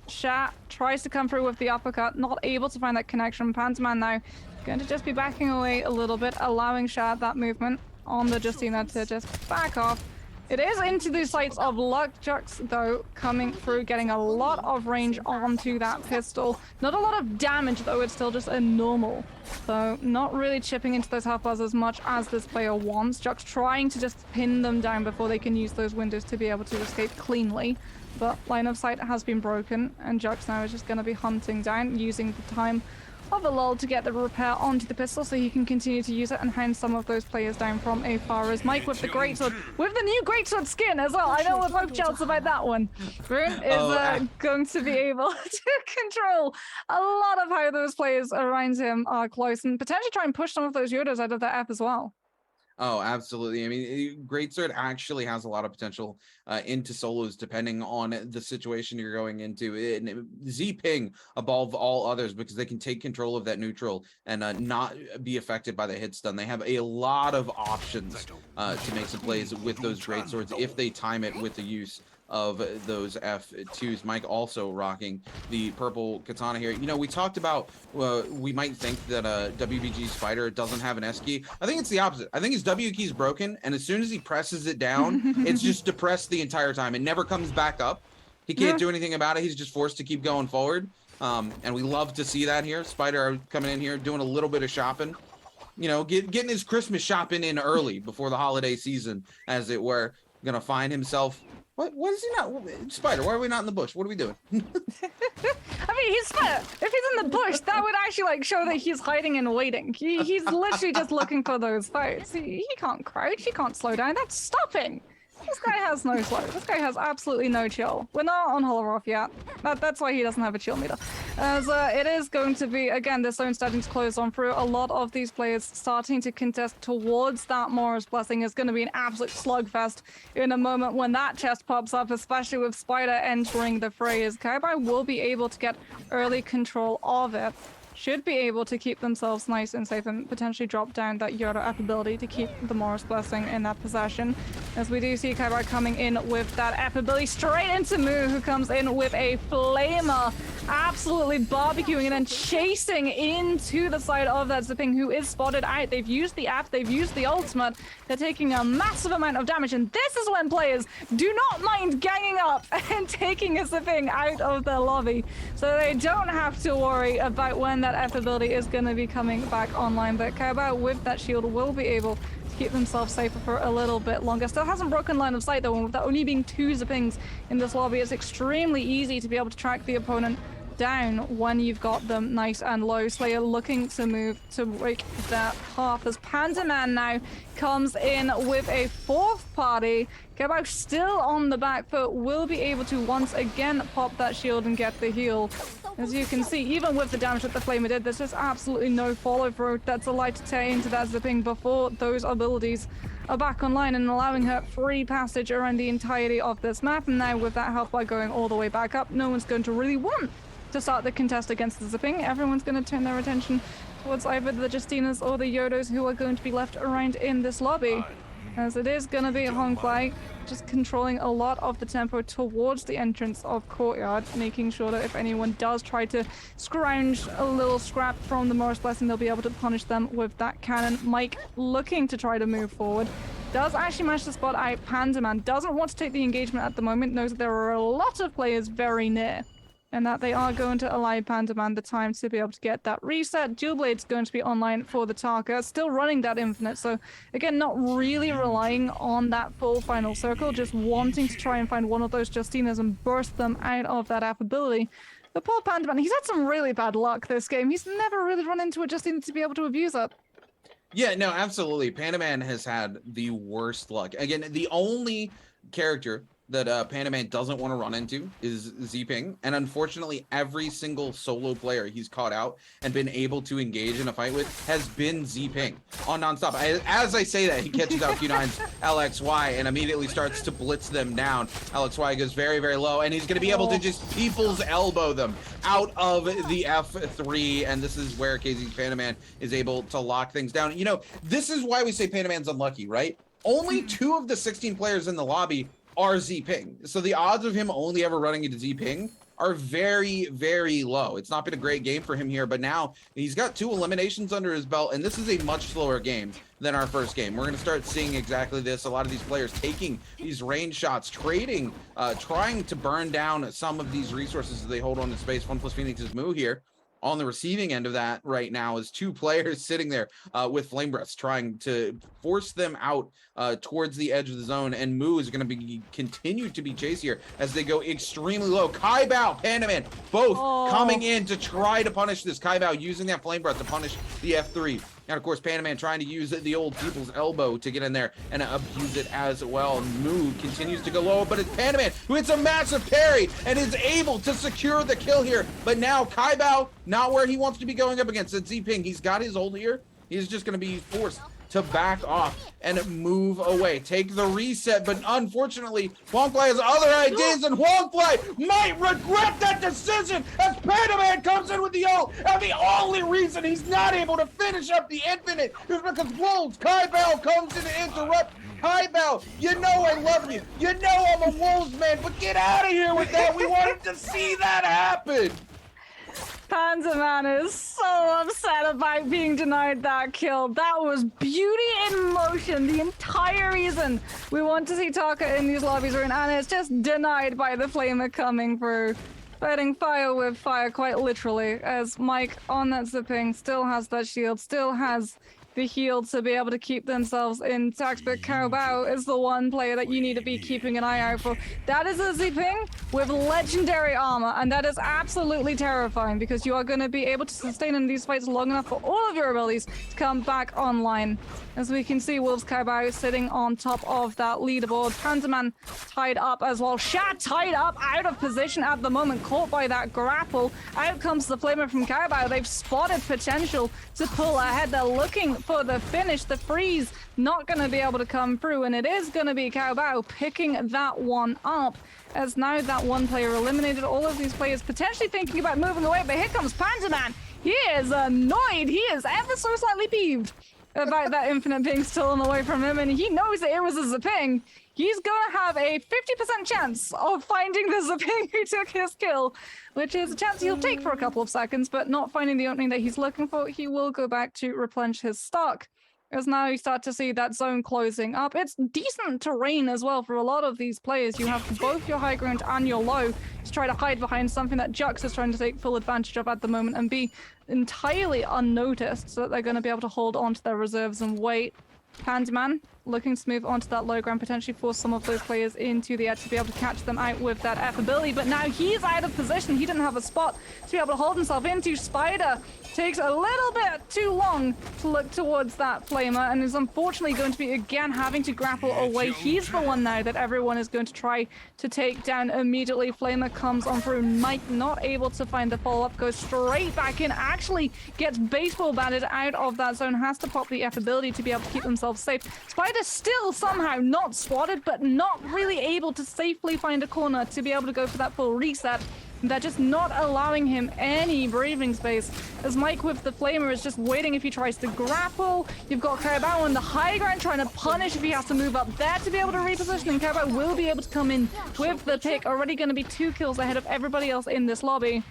Shat tries to come through with the uppercut, not able to find that connection. Panzerman now going to just be backing away a little bit, allowing Shat that movement on the Justina to just back off. It is into the sights of Luckjux, though, coming through, getting a lot of range onto that pistol. Not a lot of damage, though. It's still just a normal. So not really chipping into those half bars as much as this player wants. Jux trying to just pin them down before they can use those windows to be able to escape cleanly. But line of sight has been broken, and Jux now is just going to be hunting down, using the time of a lull to get the repair onto the pistol so he can continue to use it and hound some of those players down from afar. As Mike with the greatsword, with the new greatsword skin as well. I know we're both jealous about that one. Rune is going to be able to control a lot of how those players around him are close and potentially try and push some of those Yodas out of the F as well. Oh, absolutely. I mean, Greatsword actually has a lot of potential into solos, depending on the situation you're going into. And Z-Ping above all others, because they can take control of that neutral and not be affected by the hit stun. They have a lot of options to make some plays with those Greatswords if they time it with the use of those F2s. Mike also rocking the purple katana here. You know, we talked about we might think that WBG Spider doesn't have an S key. I think it's the opposite. I think his W key is broken, and as soon as he presses it down, it's just depressed the entire time. It never comes back up. He can't do anything about it. He's just forced to keep going forward. And we love to see that here. Spider coming in here, doing a little bit of shopping. You know, getting his Christmas shopping in early before the holiday season, as it were. Gonna find himself. What is he not? Spider, why are we not in the bush? What are we doing? I mean, he's Spider. If he's in the bush, that would actually like show that he's hiding and waiting. He's literally just looking for those fights. He can't crouch. He can't slow down. That's stopping. This guy has no slow. This guy has absolutely no chill. We're not on Holoroth yet. That's why he doesn't have a chill meter. As it is going to be, again, the zone starting to close on through. A lot of these players starting to contest towards that Moore's Blessing. Is going to be an absolute slugfest in a moment when that chest pops up, especially with Spider entering the fray. As Kaibai will be able to get early control of it. Should be able to keep themselves nice and safe and potentially drop down that Yoda up ability to keep the Moore's Blessing in that possession. As we do see Kaibar coming in with that app ability straight into Moo, who comes in with a Flamer absolutely barbecuing and then chasing into the side of that Zipping, who is spotted out. They've used the app, they've used the ultimate. They're taking a massive amount of damage, and this is when players do not mind ganging up and taking a Zipping out of the lobby. So they don't have to worry about when that F ability is going to be coming back online. But Kaobao with that shield will be able to keep themselves safer for a little bit longer. Still hasn't broken line of sight though, and with that only being 2 Zippings in this lobby, it's extremely easy to be able to track the opponent down when you've got them nice and low. Slayer looking to move to break that half as Pandaman now comes in with a 4th party. Kaobao still on the back foot, will be able to once again pop that shield and get the heal. As you can see, even with the damage that the Flamer did, there's just absolutely no follow through. That's a light to tear into that Zipping before those abilities are back online and allowing her free passage around the entirety of this map. And now with that health bar going all the way back up, no one's going to really want to start the contest against the Zipping. Everyone's going to turn their attention towards either the Justinas or the Yodos, who are going to be left around in this lobby. As it is going to be Honkai just controlling a lot of the tempo towards the entrance of Courtyard, making sure that if anyone does try to scrounge a little scrap from the Morris Blessing, they'll be able to punish them with that cannon. Mike looking to try to move forward. Does actually manage to spot out Pandaman. Doesn't want to take the engagement at the moment. Knows that there are a lot of players very near, and that they are going to allow Pandaman the time to be able to get that reset. Dual Blade's going to be online for the Tarka, still running that Infinite, so again, not really relying on that full final circle, just wanting to try and find one of those Justinas and burst them out of that affability. The poor Pandaman, he's had some really bad luck this game. He's never really run into a Justina to be able to abuse it. Yeah, no, absolutely. Pandaman has had the worst luck. Again, the only character that Pandaman doesn't want to run into is Zping, and unfortunately every single solo player he's caught out and been able to engage in a fight with has been Zping on nonstop. As I say that, he catches out Q9's LXY and immediately starts to blitz them down. LXY goes very, very low, and he's going to be able to just people's elbow them out of the F3, and this is where KZ's Pandaman is able to lock things down. You know, this is why we say Pandaman's unlucky, right? Only 2 of the 16 players in the lobby are Zping. So the odds of him only ever running into Zping are very, very low. It's not been a great game for him here, but now he's got 2 eliminations under his belt, and this is a much slower game than our first game. We're going to start seeing exactly this. A lot of these players taking these range shots, trading, trying to burn down some of these resources that they hold on to space. 1+ Phoenix's Moo here. On the receiving end of that right now is 2 players sitting there with Flame Breaths, trying to force them out towards the edge of the zone, and Moo is going to be continued to be chased here as they go extremely low. Kaibao, Pandaman, both coming in to try to punish this. Kaibao using that Flame Breath to punish the F3. And of course, Pandaman trying to use the old people's elbow to get in there and abuse it as well. Moo continues to go low, but it's Pandaman who hits a massive parry and is able to secure the kill here. But now Kaibao, not where he wants to be going up against Zping. He's got his ult here. He's just going to be forced to back off and move away. Take the reset, but unfortunately, Huangfly has other ideas, and Huangfly might regret that decision as Pandaman comes in with the ult, and the only reason he's not able to finish up the Infinite is because Wolves Kaibao comes in to interrupt. Kaibao, you know I love you. You know I'm a Wolves man, but get out of here with that. We wanted to see that happen. Pandaman is so upset about being denied that kill. That was beauty in motion. The entire reason we want to see Taka in these lobbies are in, and it's just denied by the Flamer coming through. Fighting fire with fire, quite literally, as Mike on that Zipping still has that shield, still has the heal to be able to keep themselves intact, but Kaobao is the one player that you need to be keeping an eye out for. That is a Zping with legendary armor, and that is absolutely terrifying because you are going to be able to sustain in these fights long enough for all of your abilities to come back online. As we can see, Wolves Kaobao sitting on top of that leaderboard. Pandaman tied up as well. Shat tied up, out of position at the moment, caught by that grapple. Out comes the Flamer from Kaobao. They've spotted potential to pull ahead. They're looking for the finish. The freeze not going to be able to come through, and it is going to be Kaobao picking that one up. As now that one player eliminated, all of these players potentially thinking about moving away, but here comes Pandaman. He is annoyed. He is ever so slightly peeved about that infinite being stolen away from him, and he knows that it was a Zaping. He's gonna have a 50% chance of finding the Zaping who took his kill, which is a chance he'll take for a couple of seconds, but not finding the opening that he's looking for. He will go back to replenish his stock. As now you start to see that zone closing up. It's decent terrain as well for a lot of these players. You have both your high ground and your low to try to hide behind something that Jux is trying to take full advantage of at the moment and be entirely unnoticed, so that they're going to be able to hold on to their reserves and wait. Pandaman looking to move onto that low ground, potentially force some of those players into the edge to be able to catch them out with that F ability, but now he's out of position. He didn't have a spot to be able to hold himself into. Spider takes a little bit too long to look towards that Flamer and is unfortunately going to be again having to grapple away. He's the one now that everyone is going to try to take down immediately. Flamer comes on through. Mike not able to find the follow-up, goes straight back in, actually gets baseball batted out of that zone, has to pop the F ability to be able to keep themselves safe. Spider still somehow not spotted, but not really able to safely find a corner to be able to go for that full reset. They're just not allowing him any breathing space, as Mike with the Flamer is just waiting if he tries to grapple. You've got Carabao on the high ground trying to punish if he has to move up there to be able to reposition, and Carabao will be able to come in with the pick. Already going to be 2 kills ahead of everybody else in this lobby.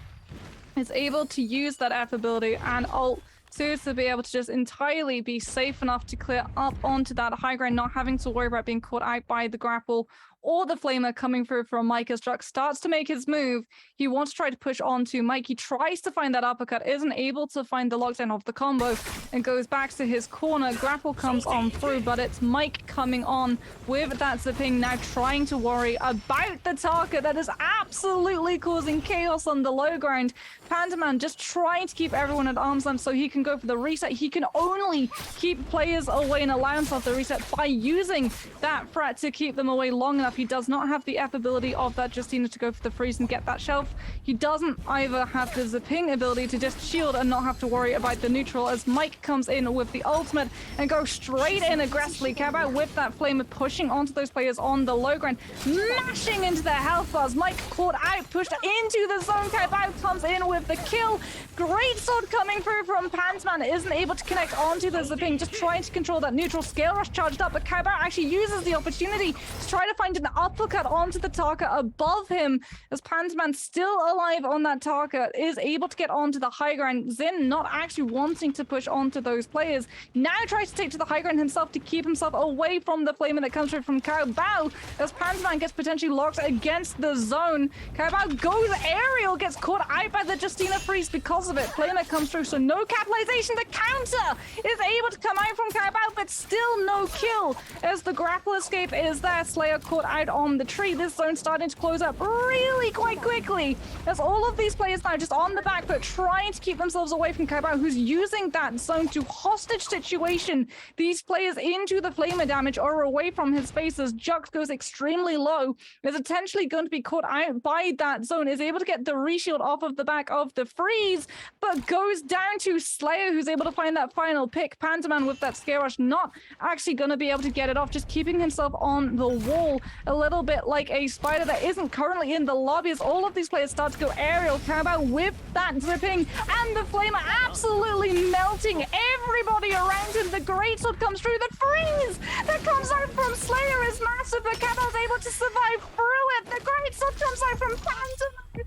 Is able to use that F ability and ult to be able to just entirely be safe enough to clear up onto that high ground, not having to worry about being caught out by the grapple or the Flamer coming through from Mike. As Jux starts to make his move, he wants to try to push on to Mike. He tries to find that uppercut, isn't able to find the lockdown of the combo, and goes back to his corner. Grapple comes on through, but it's Mike coming on with that Zaping, now trying to worry about the Taka that is absolutely causing chaos on the low ground. Pandaman just trying to keep everyone at arm's length so he can go for the reset. He can only keep players away and allow himself the reset by using that threat to keep them away long enough. He does not have the F ability of that Justina to go for the freeze and get that shelf. He doesn't either have the Zaping ability to just shield and not have to worry about the neutral, as Mike comes in with the ultimate and goes straight in aggressively. Cabot with that Flamer pushing onto those players on the low ground, mashing into their health bars. Mike caught out, pushed into the zone. Cabot comes in with the kill. Great sword coming through from Pantsman, isn't able to connect onto the Zaping, just trying to control that neutral. Scale Rush charged up, but Cabot actually uses the opportunity to try to find an uppercut onto the Taka above him, as Pantsman still alive on that Taka, is able to get onto the high ground. Zin not actually wanting to push onto those players, now tries to take to the high ground himself to keep himself away from the Flamer that comes through from Carabao, as Pantsman gets potentially locked against the zone. Carabao goes aerial, gets caught out by the Justina freeze because of it. Flamer comes through, so no capitalization. The counter is able to come out from Carabao, but still no kill, as the grapple escape is there. Slayer caught out on the tree. This zone starting to close up really quite quickly, as all of these players now just on the back foot trying to keep themselves away from Carabao, who's using that zone to hostage situation these players into the Flamer damage or away from his face, as Jux goes extremely low, is potentially going to be caught out by that zone, is able to get the reshield off of the back of the freeze, but goes down to Slayer, who's able to find that final pick. Pantaman with that Scare Rush not actually going to be able to get it off, just keeping himself on the wall, a little bit like a Spider that isn't currently in the lobby, as all of these players start to go aerial. Carabao with that Zaping, and the Flamer absolutely melting everybody around him. The greatsword comes through. The freeze that comes out from Slayer is massive, but Cabao's able to survive through it. The greatsword comes out from Pantaman.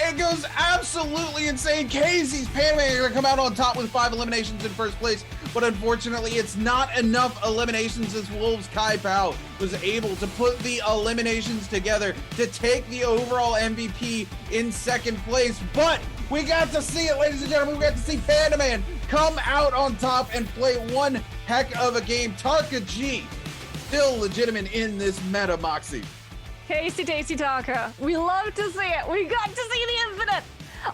It goes absolutely insane. KZ's Panama are going to come out on top with 5 eliminations in first place, but unfortunately it's not enough eliminations, as Wolves Kai Pao was able to put the eliminations together to take the overall MVP in second place. But we got to see it, ladies and gentlemen. We got to see Pandaman come out on top and play one heck of a game. Tarka G still legitimate in this meta, Moxie. Tasty, tasty Taka. We love to see it. We got to see the infinite.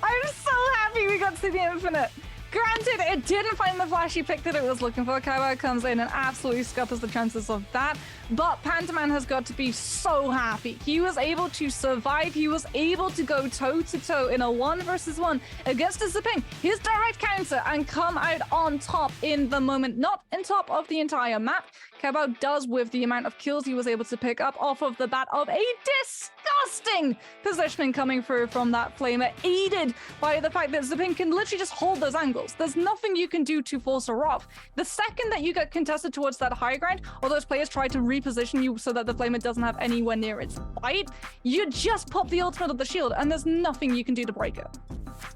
I'm so happy we got to see the infinite. Granted, it didn't find the flashy pick that it was looking for. Kaiba comes in and absolutely scuppers the chances of that. But Pantaman has got to be so happy. He was able to survive. He was able to go toe-to-toe in a 1-versus-1 against a Zaping, his direct counter, and come out on top in the moment. Not on top of the entire map. Kaiba does with the amount of kills he was able to pick up off of the bat of a disgusting disgusting positioning coming through from that Flamer, aided by the fact that Ziping can literally just hold those angles. There's nothing you can do to force her off. The second that you get contested towards that high ground, or those players try to reposition you so that the Flamer doesn't have anywhere near its bite, you just pop the ultimate of the shield, and there's nothing you can do to break it.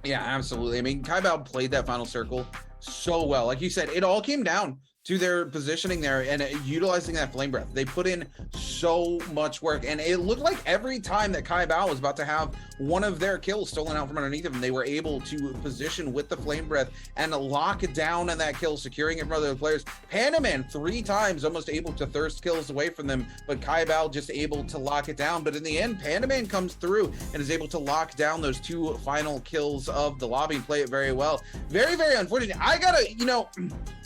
Yeah, absolutely. I mean, BIWEEKLY played that final circle so well. Like you said, it all came down to their positioning there and utilizing that flame breath. They put in so much work, and it looked like every time that KyBao was about to have one of their kills stolen out from underneath them, they were able to position with the flame breath and lock it down on that kill, securing it from other players. Panaman 3 times almost able to thirst kills away from them, but KyBao just able to lock it down. But in the end, Panaman comes through and is able to lock down those 2 final kills of the lobby and play it very well. Very, very unfortunate. I gotta, you know,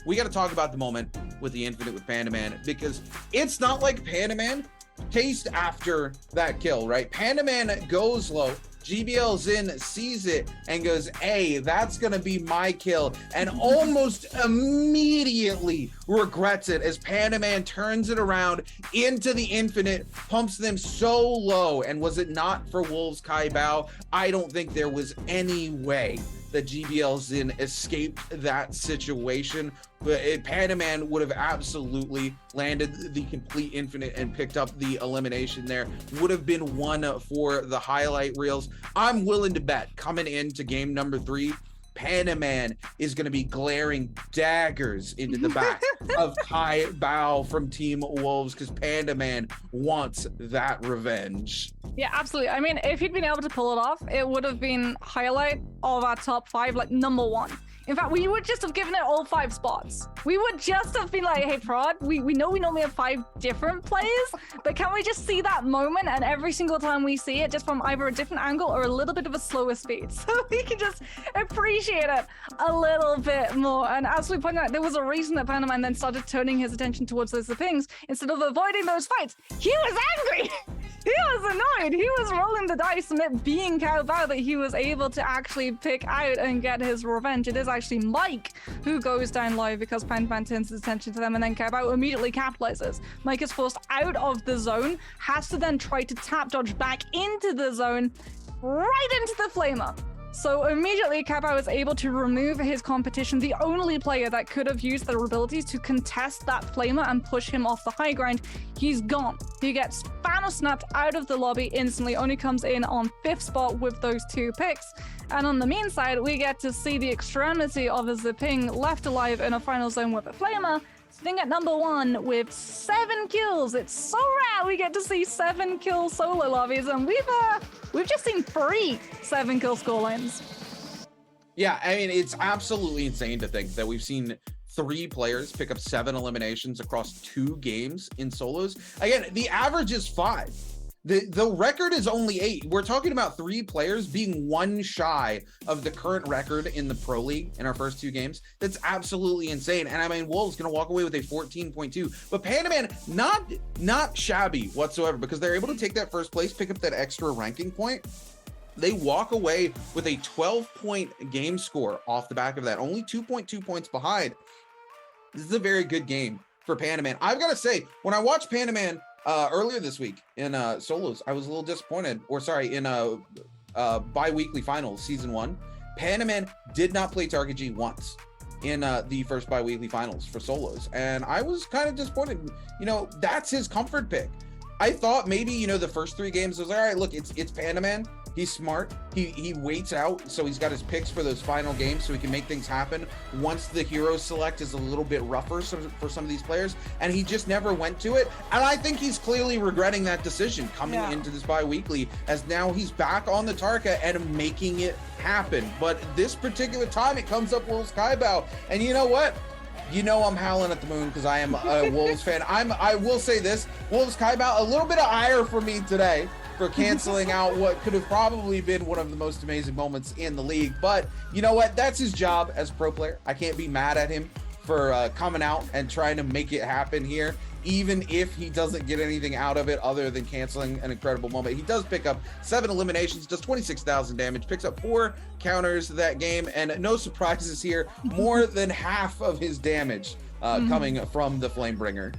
we got to talk about the moment with the Infinite with Panaman, because it's not like Panaman chased after that kill, right? Panaman goes low, GBL Xin sees it and goes, hey, that's gonna be my kill, and almost immediately regrets it as Panaman turns it around into the Infinite, pumps them so low. And was it not for Wolves KyBao, I don't think there was any way that GBL Xin escaped that situation. But Panaman would have absolutely landed the complete Infinite and picked up the elimination there. Would have been one for the highlight reels. I'm willing to bet coming into game number 3, Panaman is going to be glaring daggers into the back of KyBao from Team Wolves, because Panaman wants that revenge. Yeah, absolutely. I mean, if he'd been able to pull it off, it would have been highlight of our top 5, like #1. In fact, we would just have given it all 5 spots. We would just have been like, hey, Prod, we know we normally have 5 different plays, but can we just see that moment? And every single time we see it, just from either a different angle or a little bit of a slower speed, so we can just appreciate it a little bit more. And as we pointed out, there was a reason that Panaman then started turning his attention towards those pings instead of avoiding those fights. He was angry. He was annoyed. He was rolling the dice, and it being KyBao that he was able to actually pick out and get his revenge. It is actually Mike who goes down live because Panaman turns his attention to them, and then KyBao immediately capitalizes. Mike is forced out of the zone, has to then try to tap dodge back into the zone, right into the Flamer. So immediately KyBao is able to remove his competition, the only player that could have used their abilities to contest that Flamer and push him off the high ground. He's gone. He gets Spano snapped out of the lobby instantly, only comes in on 5th spot with those 2 picks. And on the mean side, we get to see the extremity of a Ziping left alive in a final zone with a Flamer, sitting at #1 with 7 kills. It's so rare we get to see 7 kill solo lobbies, and we've just seen 3 7-kill scorelines. Yeah, I mean, it's absolutely insane to think that we've seen 3 players pick up 7 eliminations across 2 games in solos. Again, the average is 5. The record is only 8. We're talking about 3 players being 1 shy of the current record in the Pro League in our first 2 games. That's absolutely insane. And I mean, Wolves going to walk away with a 14.2. But Panaman, not shabby whatsoever, because they're able to take that first place, pick up that extra ranking point. They walk away with a 12-point game score off the back of that, only 2.2 points behind. This is a very good game for Panaman. I've got to say, when I watched Panaman earlier this week in solos, I was a little disappointed. Or sorry, in bi-weekly finals season 1, Panaman did not play Target G once in the first bi-weekly finals for solos, and I was kind of disappointed. You know, that's his comfort pick. I thought maybe, you know, the first 3 games I was like, all right, look, it's Panaman. He's smart. He waits out, so he's got his picks for those final games so he can make things happen once the hero select is a little bit rougher for some of these players, and he just never went to it. And I think he's clearly regretting that decision coming into this bi-weekly, as now he's back on the Tarka and making it happen. But this particular time it comes up Wolves KyBao, and you know what? You know I'm howling at the moon because I am a Wolves fan. I will say this, Wolves KyBao, a little bit of ire for me today for canceling out what could have probably been one of the most amazing moments in the league. But you know what? That's his job as a pro player. I can't be mad at him for coming out and trying to make it happen here, even if he doesn't get anything out of it other than canceling an incredible moment. He does pick up 7 eliminations, does 26,000 damage, picks up 4 counters that game, and no surprises here, more than half of his damage coming from the Flamebringer.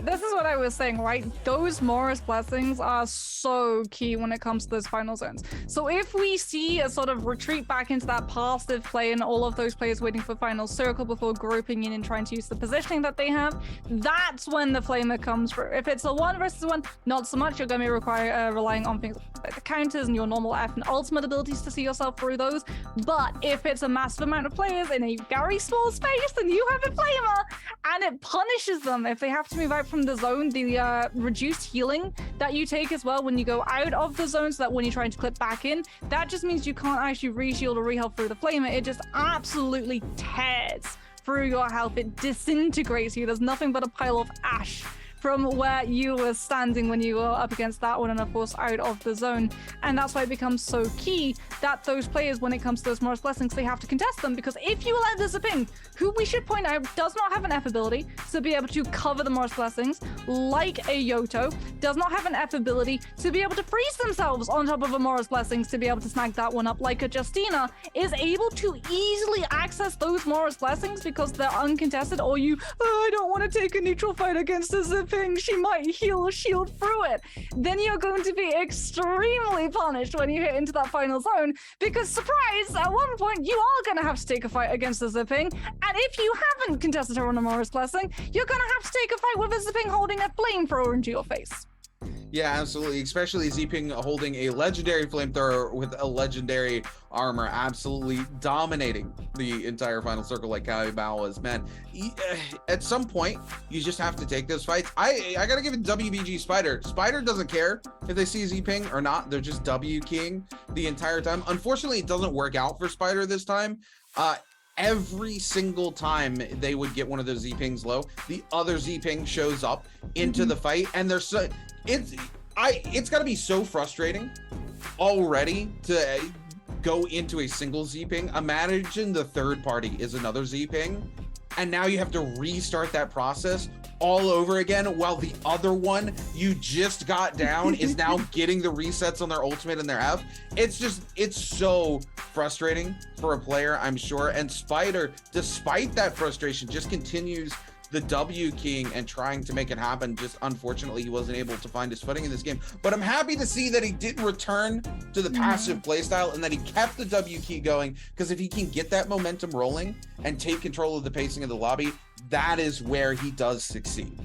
This is what I was saying, right? Those Morris blessings are so key when it comes to those final zones. So if we see a sort of retreat back into that passive play and all of those players waiting for final circle before grouping in and trying to use the positioning that they have, that's when the flamer comes through. If it's a 1 versus 1, not so much. You're going to be relying on things like the counters and your normal F and ultimate abilities to see yourself through those. But if it's a massive amount of players in a very small space, then you have a flamer and it punishes them if they have to move out from the zone. The reduced healing that you take as well when you go out of the zone, so that when you're trying to clip back in, that just means you can't actually re-shield or re-health through the flamer. It just absolutely tears through your health. It disintegrates you. There's nothing but a pile of ash from where you were standing when you were up against that one and of course out of the zone. And that's why it becomes so key that those players, when it comes to those Morris blessings, they have to contest them, because if you allow the Zipping, who we should point out does not have an F ability to be able to cover the Morris blessings, like a Yoto, does not have an F ability to be able to freeze themselves on top of a Morris blessings to be able to snag that one up, like a Justina is able to easily access those Morris blessings because they're uncontested, or I don't want to take a neutral fight against a Zipping, she might heal or shield through it. Then you're going to be extremely punished when you hit into that final zone, because surprise, at one point you are going to have to take a fight against the Zipping, and if you haven't contested her on a Morris blessing, you're going to have to take a fight with a Zipping holding a flamethrower into your face. Yeah, absolutely. Especially Zping holding a legendary flamethrower with a legendary armor, absolutely dominating the entire final circle like Bao was. Man, at some point, you just have to take those fights. I gotta give it WBG Spider. Spider doesn't care if they see Zping or not. They're just W keying the entire time. Unfortunately, it doesn't work out for Spider this time. Every single time they would get one of those Z-pings low, the other Z-ping shows up into the fight, and they're so it's got to be so frustrating already to go into a single Z-ping. Imagine the third party is another Z-ping, and now you have to restart that process all over again while the other one you just got down is now getting the resets on their ultimate and their F. It's so frustrating for a player, I'm sure. And Spider, despite that frustration, just continues the W keying and trying to make it happen. Just unfortunately, he wasn't able to find his footing in this game. But I'm happy to see that he didn't return to the passive playstyle and that he kept the W key going, because if he can get that momentum rolling and take control of the pacing of the lobby, that is where he does succeed.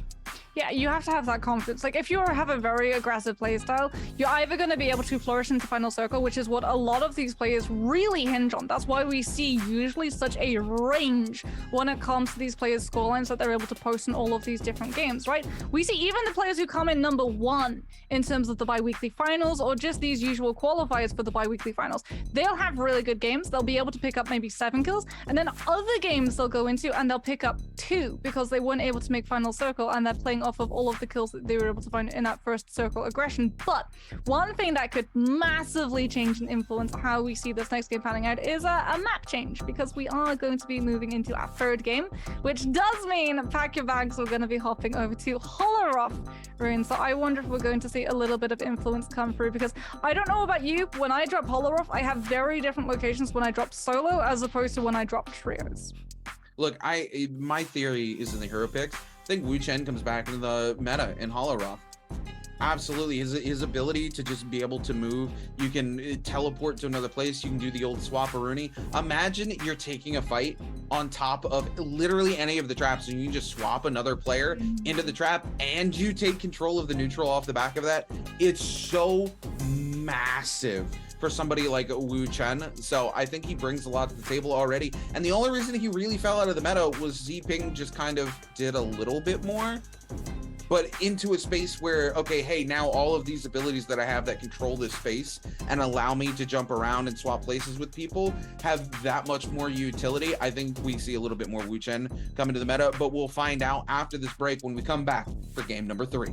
Yeah, you have to have that confidence. Like, if you have a very aggressive playstyle, you're either going to be able to flourish into final circle, which is what a lot of these players really hinge on. That's why we see usually such a range when it comes to these players' scorelines that they're able to post in all of these different games, right? We see even the players who come in #1 in terms of the bi-weekly finals, or just these usual qualifiers for the bi-weekly finals. They'll have really good games. They'll be able to pick up maybe 7 kills, and then other games they'll go into and they'll pick up 2 because they weren't able to make final circle, and they're playing off of all of the kills that they were able to find in that first circle aggression. But one thing that could massively change and influence how we see this next game panning out is a map change, because we are going to be moving into our 3rd game, which does mean pack your bags, we're going to be hopping over to Holoroth Rune. So I wonder if we're going to see a little bit of influence come through, because I don't know about you, when I drop Holoroth, I have very different locations when I drop solo as opposed to when I drop trios. Look, my theory is in the hero picks. I think Wu Chen comes back into the meta in Holoroth. Absolutely, his ability to just be able to move, you can teleport to another place, you can do the old swap-a-rooney. Imagine you're taking a fight on top of literally any of the traps, and you can just swap another player into the trap, and you take control of the neutral off the back of that. It's so massive for somebody like Wu Chen. So I think he brings a lot to the table already. And the only reason he really fell out of the meta was Z-Ping just kind of did a little bit more, but into a space where, okay, hey, now all of these abilities that I have that control this space and allow me to jump around and swap places with people have that much more utility. I think we see a little bit more Wu Chen come into the meta, but we'll find out after this break when we come back for game number 3.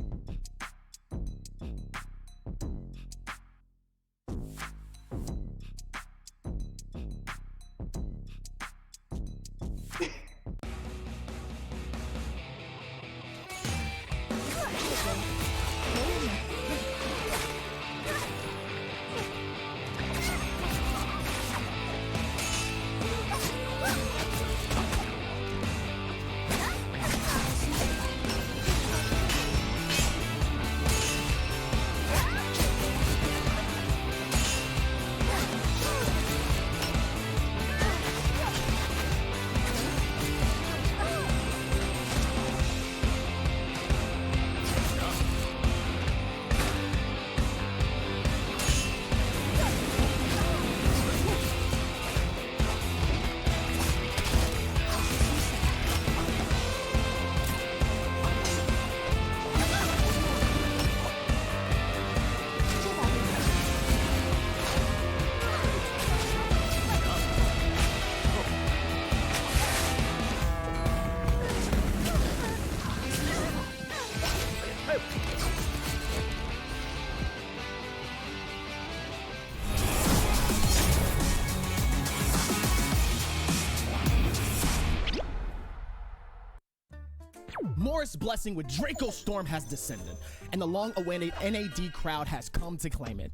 Morris Blessing with Draco Storm has descended, and the long-awaited NAD crowd has come to claim it.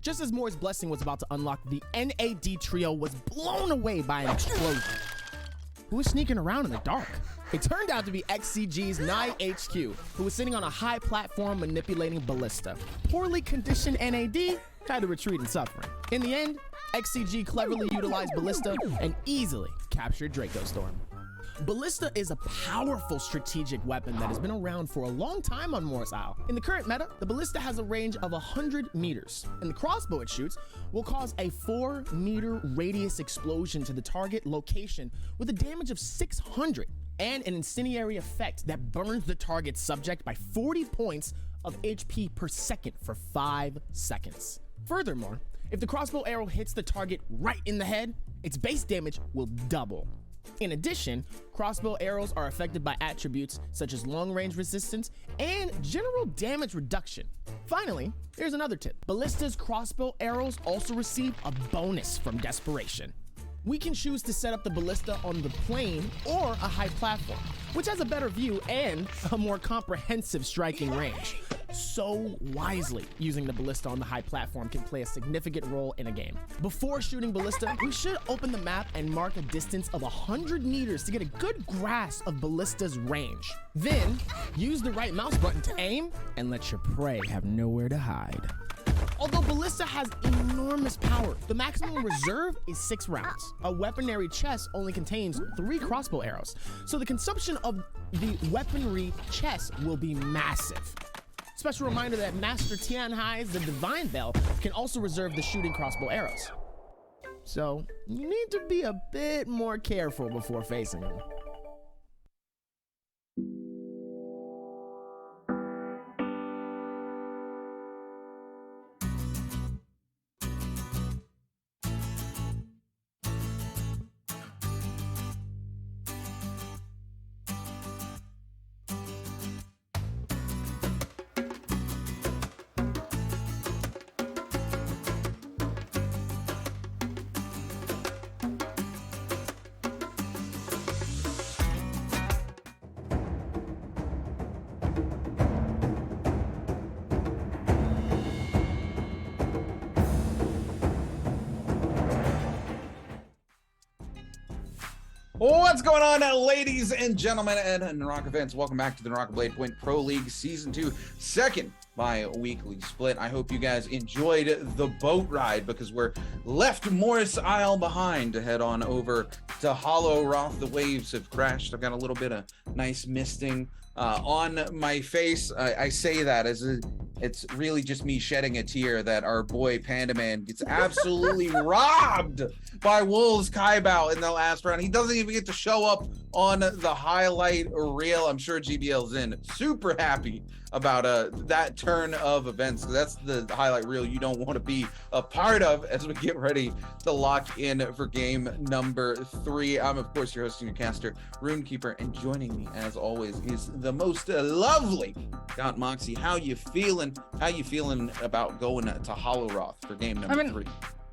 Just as Morris Blessing was about to unlock, the NAD trio was blown away by an explosion. Who was sneaking around in the dark? It turned out to be XCG's NiHQ, who was sitting on a high platform manipulating Ballista. Poorly conditioned NAD had to retreat in suffering. In the end, XCG cleverly utilized Ballista and easily captured Draco Storm. Ballista is a powerful strategic weapon that has been around for a long time on Morris Isle. In the current meta, the Ballista has a range of 100 meters, and the crossbow it shoots will cause a 4-meter radius explosion to the target location with a damage of 600 and an incendiary effect that burns the target subject by 40 points of HP per second for 5 seconds. Furthermore, if the crossbow arrow hits the target right in the head, its base damage will double. In addition, crossbow arrows are affected by attributes such as long-range resistance and general damage reduction. Finally, here's another tip. Ballista's crossbow arrows also receive a bonus from Desperation. We can choose to set up the Ballista on the plane or a high platform, which has a better view and a more comprehensive striking range. So wisely using the Ballista on the high platform can play a significant role in a game. Before shooting Ballista, we should open the map and mark a distance of 100 meters to get a good grasp of Ballista's range. Then, use the right mouse button to aim and let your prey have nowhere to hide. Although Ballista has enormous power, the maximum reserve is 6 rounds. A weaponry chest only contains 3 crossbow arrows, so the consumption of the weaponry chest will be massive. Special reminder that Master Tianhai's The Divine Bell can also reserve the shooting crossbow arrows. So, you need to be a bit more careful before facing him. What's going on, ladies and gentlemen and Naraka fans? Welcome back to the Naraka Blade Point Pro League Season 2, second bi-weekly split. I hope you guys enjoyed the boat ride because we're left Morris Isle behind to head on over to Hollow Roth. The waves have crashed. I've got a little bit of nice misting on my face. I say that as it's really just me shedding a tear that our boy Panda Man gets absolutely robbed by Wolves Kaibao in the last round. He doesn't even get to show up on the highlight reel. I'm sure GBL's in super happy about that turn of events. That's the highlight reel you don't want to be a part of as we get ready to lock in for game number 3. I'm of course your host and your caster, Runekeeper, and joining me as always is the most lovely Got Moxie. How you feeling? How you feeling about going to Hollow Roth for game number 3?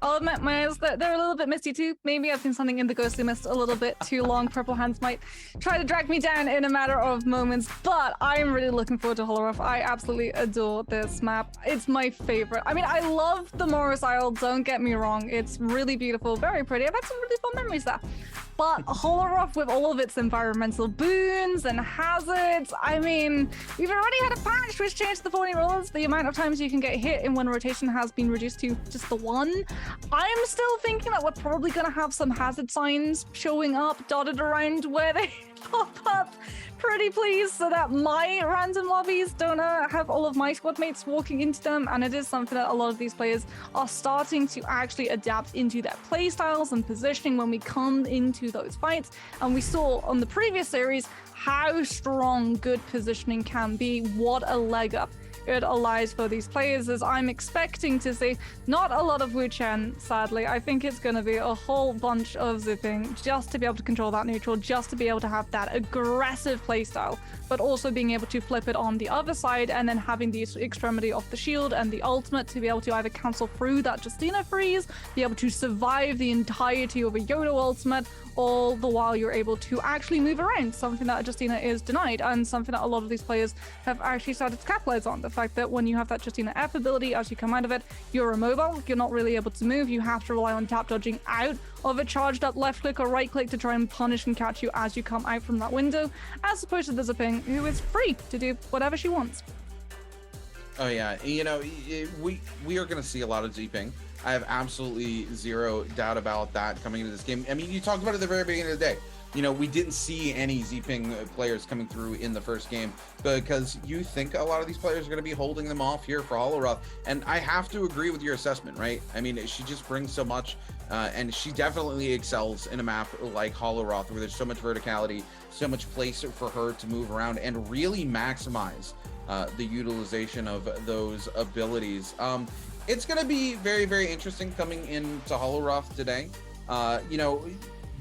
I'll admit my eyes, they're a little bit misty too. Maybe I've seen something in the ghostly mist a little bit too long. Purple hands might try to drag me down in a matter of moments, but I'm really looking forward to Hollow Roth. I absolutely adore this map. It's my favorite. I mean, I love the Morris Isle, don't get me wrong. It's really beautiful, very pretty. I've had some really fun memories there. But Hollow Roth with all of its environmental boons and hazards, I mean, we've already had a patch which changed the 40 rollers. The amount of times you can get hit in one rotation has been reduced to just the 1. I'm still thinking that we're probably going to have some hazard signs showing up, dotted around where they pop up. Pretty please, so that my random lobbies don't have all of my squad mates walking into them, and it is something that a lot of these players are starting to actually adapt into their playstyles and positioning when we come into those fights. And we saw on the previous series how strong good positioning can be, what a leg up it allows for these players, as I'm expecting to see not a lot of Wu Chen, sadly. I think it's going to be a whole bunch of zipping just to be able to control that neutral, just to be able to have that aggressive playstyle, but also being able to flip it on the other side and then having the extremity of the shield and the ultimate to be able to either cancel through that Justina freeze, be able to survive the entirety of a Yodo ultimate, all the while you're able to actually move around, something that Justina is denied, and something that a lot of these players have actually started to capitalize on. The fact that when you have that Justina F ability, as you come out of it, you're immobile, you're not really able to move, you have to rely on tap dodging out of a charged up left click or right click to try and punish and catch you as you come out from that window, as opposed to the Zipping, who is free to do whatever she wants. Oh yeah, you know, we are going to see a lot of Zipping. I have absolutely zero doubt about that coming into this game. I mean, you talked about it at the very beginning of the day. You know, we didn't see any Zipping players coming through in the first game because you think a lot of these players are going to be holding them off here for Holoroth. And I have to agree with your assessment, right? I mean, she just brings so much, and she definitely excels in a map like Holoroth, where there's so much verticality, so much place for her to move around and really maximize the utilization of those abilities. It's going to be very, very interesting coming into Holoroth today. You know,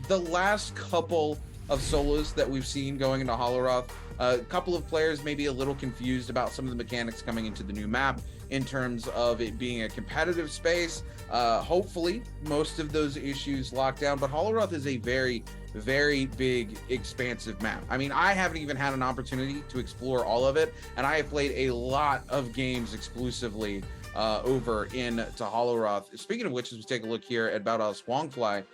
the last couple of solos that we've seen going into Holoroth, a couple of players may be a little confused about some of the mechanics coming into the new map in terms of it being a competitive space. Hopefully, most of those issues locked down, but Holoroth is a very, very big, expansive map. I mean, I haven't even had an opportunity to explore all of it, and I have played a lot of games exclusively over into Holoroth. Speaking of which, as we take a look here at Baodao's Huangfly,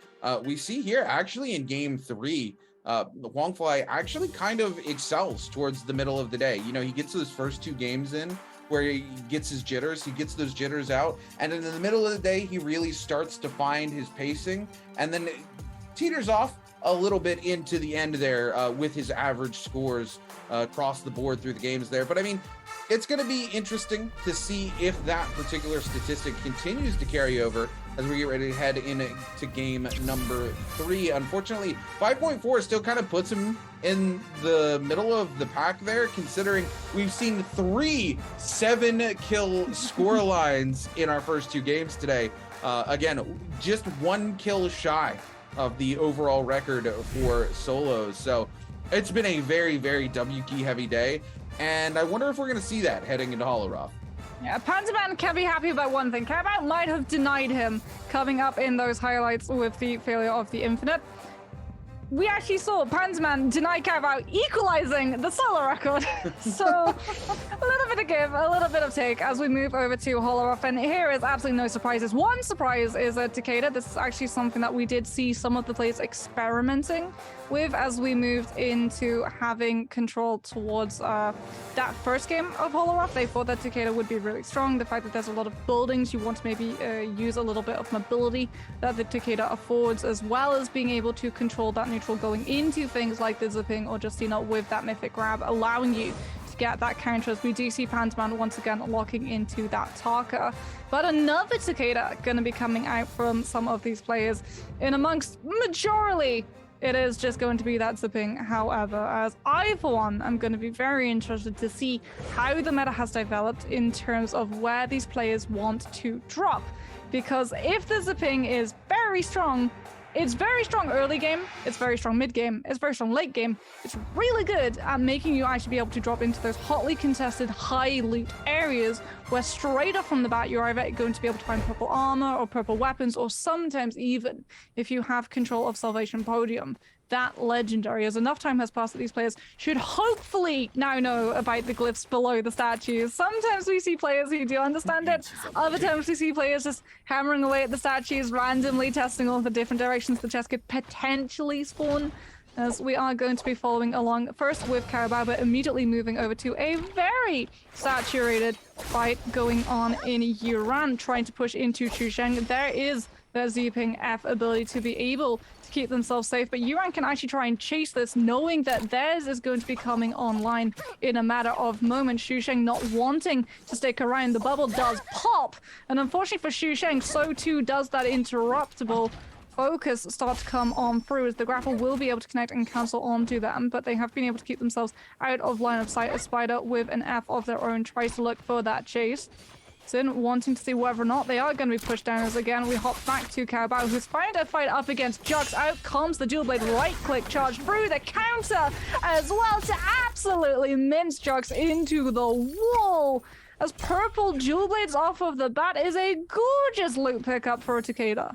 we see here actually in game 3, Huangfly actually kind of excels towards the middle of the day. You know, he gets those first 2 games in where he gets his jitters, he gets those jitters out, and in the middle of the day, he really starts to find his pacing, and then it teeters off a little bit into the end there with his average scores across the board through the games there. But I mean, it's going to be interesting to see if that particular statistic continues to carry over as we get ready to head into game number 3. Unfortunately, 5.4 still kind of puts him in the middle of the pack there, considering we've seen 3 7-kill score lines in our first 2 games today. Again, just 1 kill shy of the overall record for solos. So it's been a very, very W key heavy day. And I wonder if we're going to see that heading into Holoroth. Yeah, Panzerman can be happy about one thing. Carabao might have denied him coming up in those highlights with the failure of the Infinite. We actually saw Panzerman deny Carabao, equalizing the solo record. So a little bit of give, a little bit of take as we move over to Holoroth. And here is absolutely no surprises. One surprise is Takeda. This is actually something that we did see some of the players experimenting with as we moved into having control towards that first game of Holoroth. They thought that Takeda would be really strong. The fact that there's a lot of buildings, you want to maybe use a little bit of mobility that the Takeda affords, as well as being able to control that neutral going into things like the Zipping or Justina with that Mythic Grab, allowing you to get that counter, as we do see Panzerman once again locking into that Taka. But another Takeda going to be coming out from some of these players. In amongst majorly, it is just going to be that Zipping. However, as I, for one, am going to be very interested to see how the meta has developed in terms of where these players want to drop. Because if the Zipping is very strong, it's very strong early game, it's very strong mid game, it's very strong late game. It's really good at making you actually be able to drop into those hotly contested high loot areas where straight up from the bat you're either going to be able to find purple armor or purple weapons, or sometimes even, if you have control of Salvation Podium, that legendary, as enough time has passed that these players should hopefully now know about the glyphs below the statues. Sometimes we see players who do understand it, other times we see players just hammering away at the statues, randomly testing all the different directions the chest could potentially spawn. As we are going to be following along first with Carabao, but immediately moving over to a very saturated fight going on in Yuran, trying to push into Chusheng. There is their Zipping F ability to be able to keep themselves safe, but Yuran can actually try and chase this, knowing that theirs is going to be coming online in a matter of moments. Chusheng not wanting to stick around. The bubble does pop, and unfortunately for Chusheng, so too does that interruptible focus start to come on through, as the grapple will be able to connect and cancel onto them, but they have been able to keep themselves out of line of sight as Spider, with an F of their own, tries to look for that chase. Sin wanting to see whether or not they are going to be pushed down, as again we hop back to Carabao, who's fighting a fight up against Jux. Out comes the dual blade right click charge through the counter as well to absolutely mince Jux into the wall, as purple dual blades off of the bat is a gorgeous loot pickup for Takeda.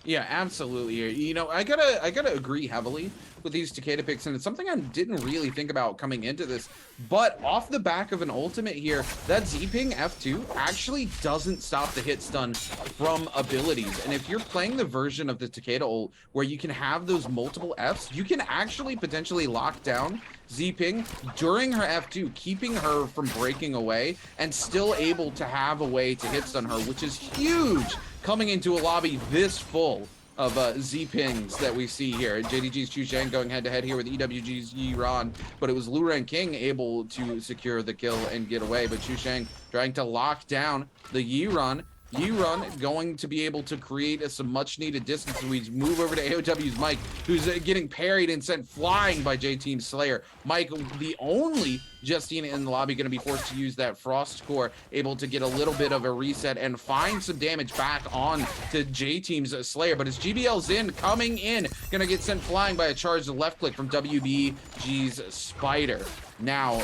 Yeah, absolutely. You know, I gotta agree heavily with these Takeda picks, and it's something I didn't really think about coming into this. But off the back of an ultimate here, that Z-Ping F2 actually doesn't stop the hit stun from abilities. And if you're playing the version of the Takeda ult where you can have those multiple Fs, you can actually potentially lock down Z-Ping during her F2, keeping her from breaking away and still able to have a way to hit stun her, which is huge coming into a lobby this full of Z-Pings that we see here. JDG's Chu Sheng going head-to-head here with EWG's Yi Ran, but it was Luren King able to secure the kill and get away, but Chu Sheng trying to lock down the Yi Ran. Yi-Run going to be able to create some much-needed distance. We move over to AOW's Mike, who's getting parried and sent flying by J-Team Slayer. Mike, the only Justine in the lobby, going to be forced to use that Frost Core, able to get a little bit of a reset and find some damage back on to J-Team's Slayer. But it's GBL Zin coming in, going to get sent flying by a charged left click from WBG's Spider. Now,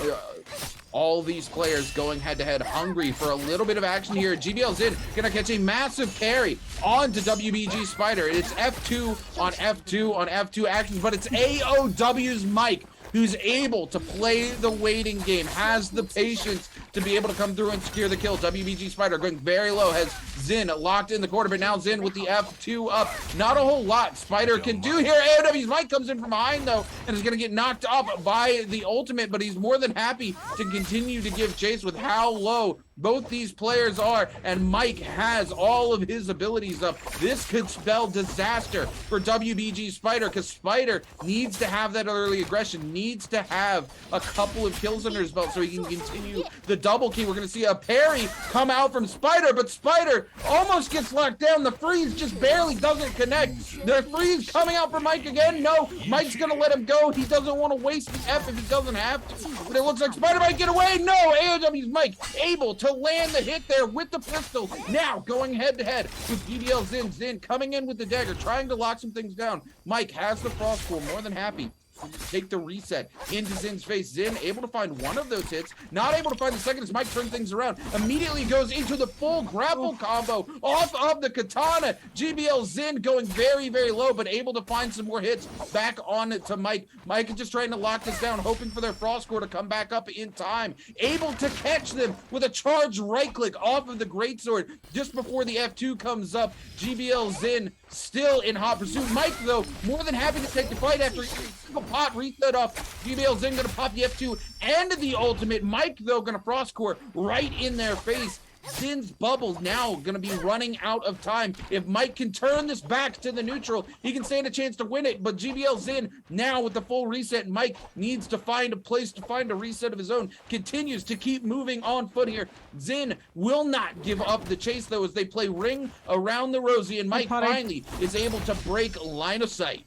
all these players going head-to-head, hungry for a little bit of action here. GBL Zin gonna catch a massive carry onto WBG Spider. It's F2 on F2 on F2 actions, but it's AOW's Mike who's able to play the waiting game, has the patience to be able to come through and secure the kill. WBG Spider going very low, has Zin locked in the corner, but now Zin with the F2 up. Not a whole lot Spider can do here. AOW's Mike comes in from behind, though, and is going to get knocked up by the ultimate, but he's more than happy to continue to give chase with how low both these players are, and Mike has all of his abilities up. This could spell disaster for WBG Spider, because Spider needs to have that early aggression, needs to have a couple of kills under his belt so he can continue the double key. We're going to see a parry come out from Spider, but Spider almost gets locked down. The freeze just barely doesn't connect. The freeze coming out for Mike again. No, Mike's going to let him go. He doesn't want to waste the F if he doesn't have to, but it looks like Spider might get away. No, AOW's Mike able to land the hit there with the pistol. Now going head-to-head with GBL Zin. Zin coming in with the dagger, trying to lock some things down. Mike has the frost pool, more than happy to take the reset into Zin's face. Zin able to find one of those hits, not able to find the second as Mike turns things around. Immediately goes into the full grapple combo off of the katana. GBL Zin going very, very low, but able to find some more hits back on it to Mike. Mike is just trying to lock this down, hoping for their frost core to come back up in time. Able to catch them with a charged right click off of the greatsword just before the F2 comes up. GBL Zin still in hot pursuit. Mike, though, more than happy to take the fight after a pot reset off. GBL Zin gonna pop the F2 and the ultimate. Mike, though, gonna frost core right in their face. Zin's bubbles now gonna be running out of time. If Mike can turn this back to the neutral, he can stand a chance to win it, but GBL Zin now with the full reset. Mike needs to find a place to find a reset of his own. Continues to keep moving on foot here. Zin will not give up the chase, though, as they play ring around the rosy, and Mike finally is able to break line of sight.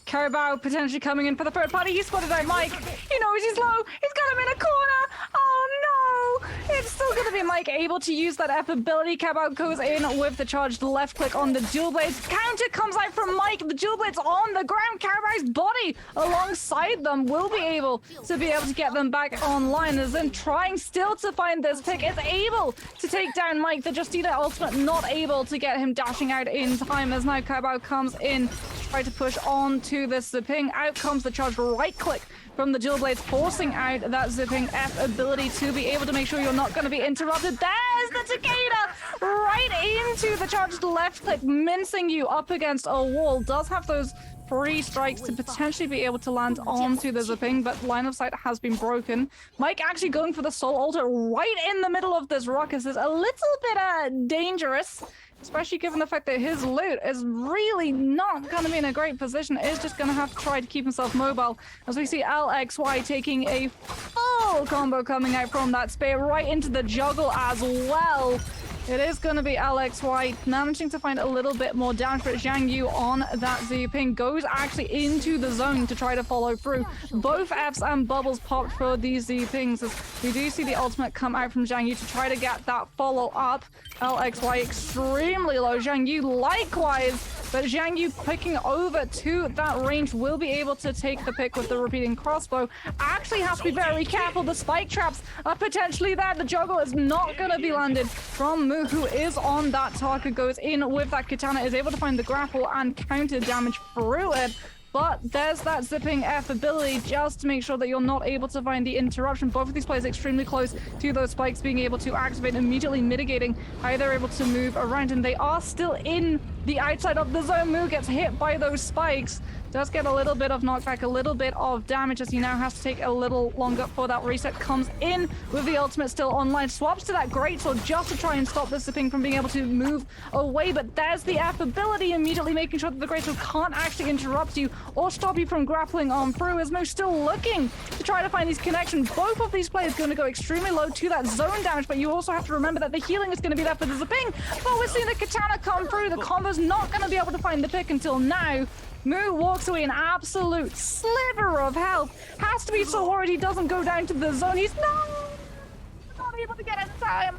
Carabao potentially coming in for the third party. He spotted out Mike. He knows he's low. He's got him in a corner. Oh no! It's still going to be Mike able to use that F ability. Carabao goes in with the charged left click on the dual blades. Counter comes out from Mike. The dual blades on the ground. Carabao's body alongside them will be able to get them back online. As in trying still to find this pick. Is able to take down Mike. The Justina ultimate not able to get him dashing out in time, as now Carabao comes in to try to push on to this zipping. Out comes the charged right click from the dual blades, forcing out that zipping F ability to be able to make sure you're not going to be interrupted. There's the Takeda right into the charged left click, mincing you up against a wall. Does have those 3 strikes to potentially be able to land onto the zipping, but line of sight has been broken. Mike actually going for the soul altar right in the middle of this ruckus is a little bit dangerous, especially given the fact that his loot is really not going to be in a great position. Is just going to have to try to keep himself mobile, as we see LXY taking a full combo coming out from that spear right into the juggle as well. It is going to be LXY managing to find a little bit more damage, but Zhang Yu on that Z-Ping goes actually into the zone to try to follow through. Both Fs and bubbles popped for these Z-Pings, as we do see the ultimate come out from Zhang Yu to try to get that follow up. LXY extremely low. Zhang Yu likewise, but Zhang Yu picking over to that range will be able to take the pick with the repeating crossbow. Actually has to be very careful. The spike traps are potentially there. The juggle is not going to be landed from Mu, who is on that target, goes in with that katana, is able to find the grapple and counter damage through it. But there's that zipping F ability just to make sure that you're not able to find the interruption. Both of these players extremely close to those spikes being able to activate, immediately mitigating how they're able to move around. And they are still in the outside of the zone. Mu gets hit by those spikes. Does get a little bit of knockback, a little bit of damage as he now has to take a little longer for that reset. Comes in with the ultimate still online. Swaps to that greatsword just to try and stop the zipping from being able to move away. But there's the F ability, immediately making sure that the greatsword can't actually interrupt you or stop you from grappling on through. As Mu's still looking to try to find these connections. Both of these players going to go extremely low to that zone damage, but you also have to remember that the healing is going to be there for the zipping. But we're seeing the katana come through. The combo's not going to be able to find the pick until now. Mu walks away an absolute sliver of health. Has to be so worried he doesn't go down to the zone. He's not able to get in time.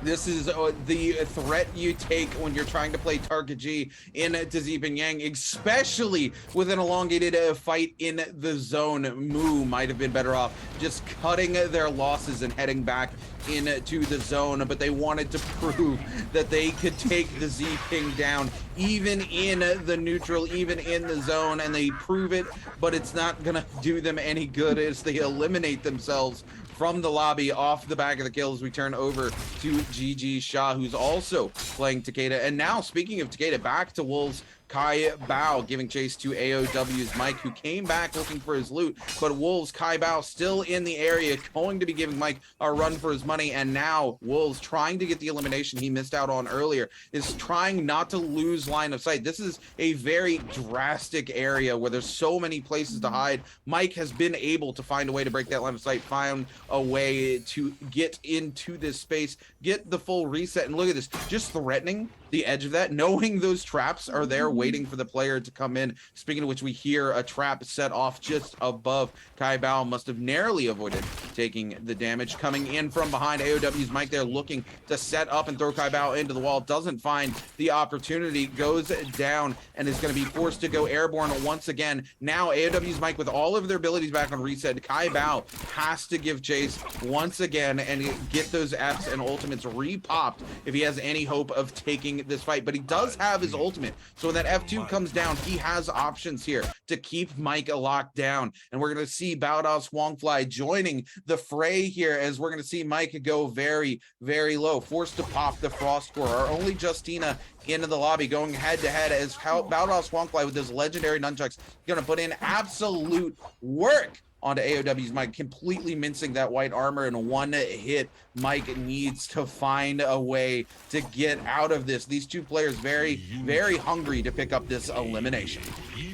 This is the threat you take when you're trying to play Target G in Zipian Yang, especially with an elongated fight in the zone. Mu might have been better off just cutting their losses and heading back into the zone, but they wanted to prove that they could take the Z-Ping down even in the neutral, even in the zone, and they prove it, but it's not gonna do them any good as they eliminate themselves from the lobby off the back of the kills. We turn over to GG Shah, who's also playing Takeda. And now, speaking of Takeda, back to Wolves. Kai Bao giving chase to AOW's Mike, who came back looking for his loot, but Wolves, Kai Bao still in the area, going to be giving Mike a run for his money. And now Wolves, trying to get the elimination he missed out on earlier, is trying not to lose line of sight. This is a very drastic area where there's so many places to hide. Mike has been able to find a way to break that line of sight, find a way to get into this space, get the full reset. And look at this, just threatening the edge of that, knowing those traps are there waiting for the player to come in. Speaking of which, we hear a trap set off just above. Kai Bao must have narrowly avoided taking the damage. Coming in from behind, AOW's Mike there looking to set up and throw Kai Bao into the wall. Doesn't find the opportunity, goes down and is going to be forced to go airborne once again. Now AOW's Mike with all of their abilities back on reset. Kai Bao has to give chase once again and get those Fs and ultimates re-popped if he has any hope of taking this fight. But he does have his ultimate, so when that F2 comes down, he has options here to keep Mike locked down. And we're going to see Baodao's Huangfly joining the fray here, as we're going to see Mike go very, very low, forced to pop the Frost Core. Our only Justina into the lobby, going head to head as Baodao's Huangfly with his legendary nunchucks going to put in absolute work onto AOW's Mike, completely mincing that white armor in one hit. Mike needs to find a way to get out of this. These two players very, very hungry to pick up this elimination.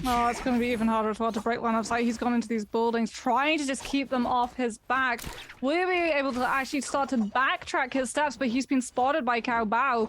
Oh, it's going to be even harder as well to break line of sight. He's gone into these buildings, trying to just keep them off his back. Will be able to actually start to backtrack his steps, but he's been spotted by Kai Bao,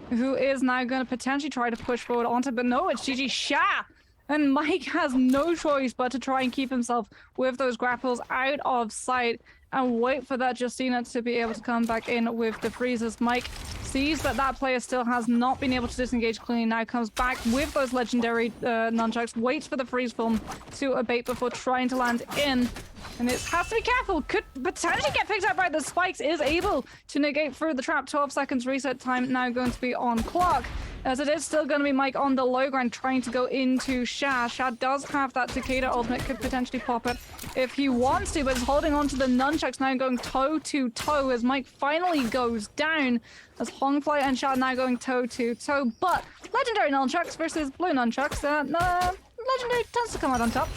who is now going to potentially try to push forward onto, but no, it's GG Sha. And Mike has no choice but to try and keep himself with those grapples out of sight and wait for that Justina to be able to come back in with the freezes. Mike sees that that player still has not been able to disengage cleanly, now comes back with those legendary nunchucks, waits for the freeze film to abate before trying to land in. And it has to be careful, could potentially get picked up by the spikes, is able to negate through the trap. 12 seconds reset time now going to be on clock, as it is still going to be Mike on the low ground trying to go into Sha. Sha does have that Takeda ultimate, could potentially pop it if he wants to, but is holding on to the nunchucks now, going toe to toe as Mike finally goes down, as Hongfly and Sha now going toe to toe. But legendary nunchucks versus blue nunchucks, legendary tends to come out on top.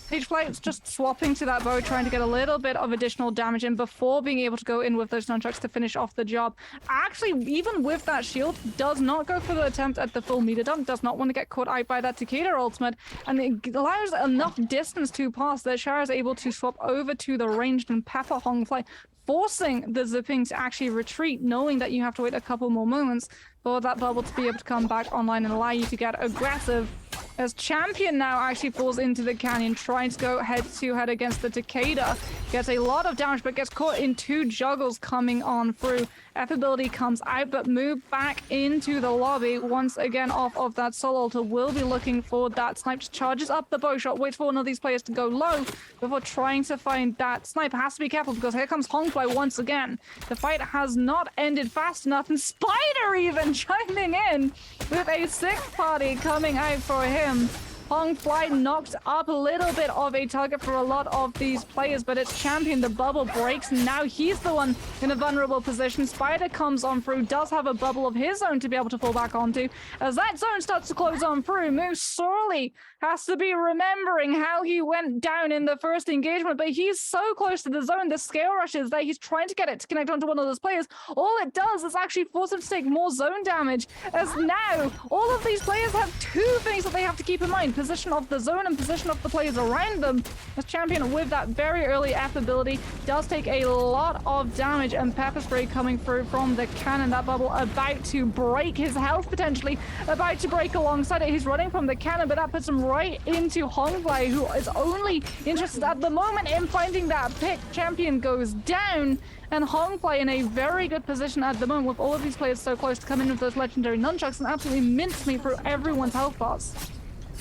Peachflight's just swapping to that bow, trying to get a little bit of additional damage in before being able to go in with those nunchucks to finish off the job. Actually, even with that shield, does not go for the attempt at the full meter dump, does not want to get caught out by that Takeda ultimate, and it allows enough distance to pass that Shara is able to swap over to the ranged and pepper Hongfly, forcing the zipping to actually retreat, knowing that you have to wait a couple more moments for that bubble to be able to come back online and allow you to get aggressive. as Champion now actually falls into the canyon, trying to go head-to-head against the Takeda. Gets a lot of damage, but gets caught in 2 juggles coming on through. F ability comes out, but move back into the lobby. Once again, off of that Soul Altar, will be looking for that snipe. Charges up the bow shot, waits for one of these players to go low before trying to find that snipe. Has to be careful because here comes Hongfly once again. The fight has not ended fast enough, and Spider even chiming in with a 6th party coming out for him. Hongfly knocked up a little bit of a target for a lot of these players, but it's Champion. The bubble breaks, and now he's the one in a vulnerable position. Spider comes on through, does have a bubble of his own to be able to fall back onto. As that zone starts to close on through, Moo sorely has to be remembering how he went down in the first engagement, but he's so close to the zone. The scale rush is there. He's trying to get it to connect onto one of those players. All it does is actually force him to take more zone damage, as now all of these players have 2 things that they have to keep in mind: position of the zone and position of the players around them. As Champion, with that very early F ability, does take a lot of damage, and Pepper Spray coming through from the cannon. That bubble about to break, his health potentially about to break alongside it. He's running from the cannon, but that puts him right into Hongfly, who is only interested at the moment in finding that pick. Champion goes down, and Hongfly in a very good position at the moment, with all of these players so close to come in with those legendary nunchucks and absolutely mince me through everyone's health bars.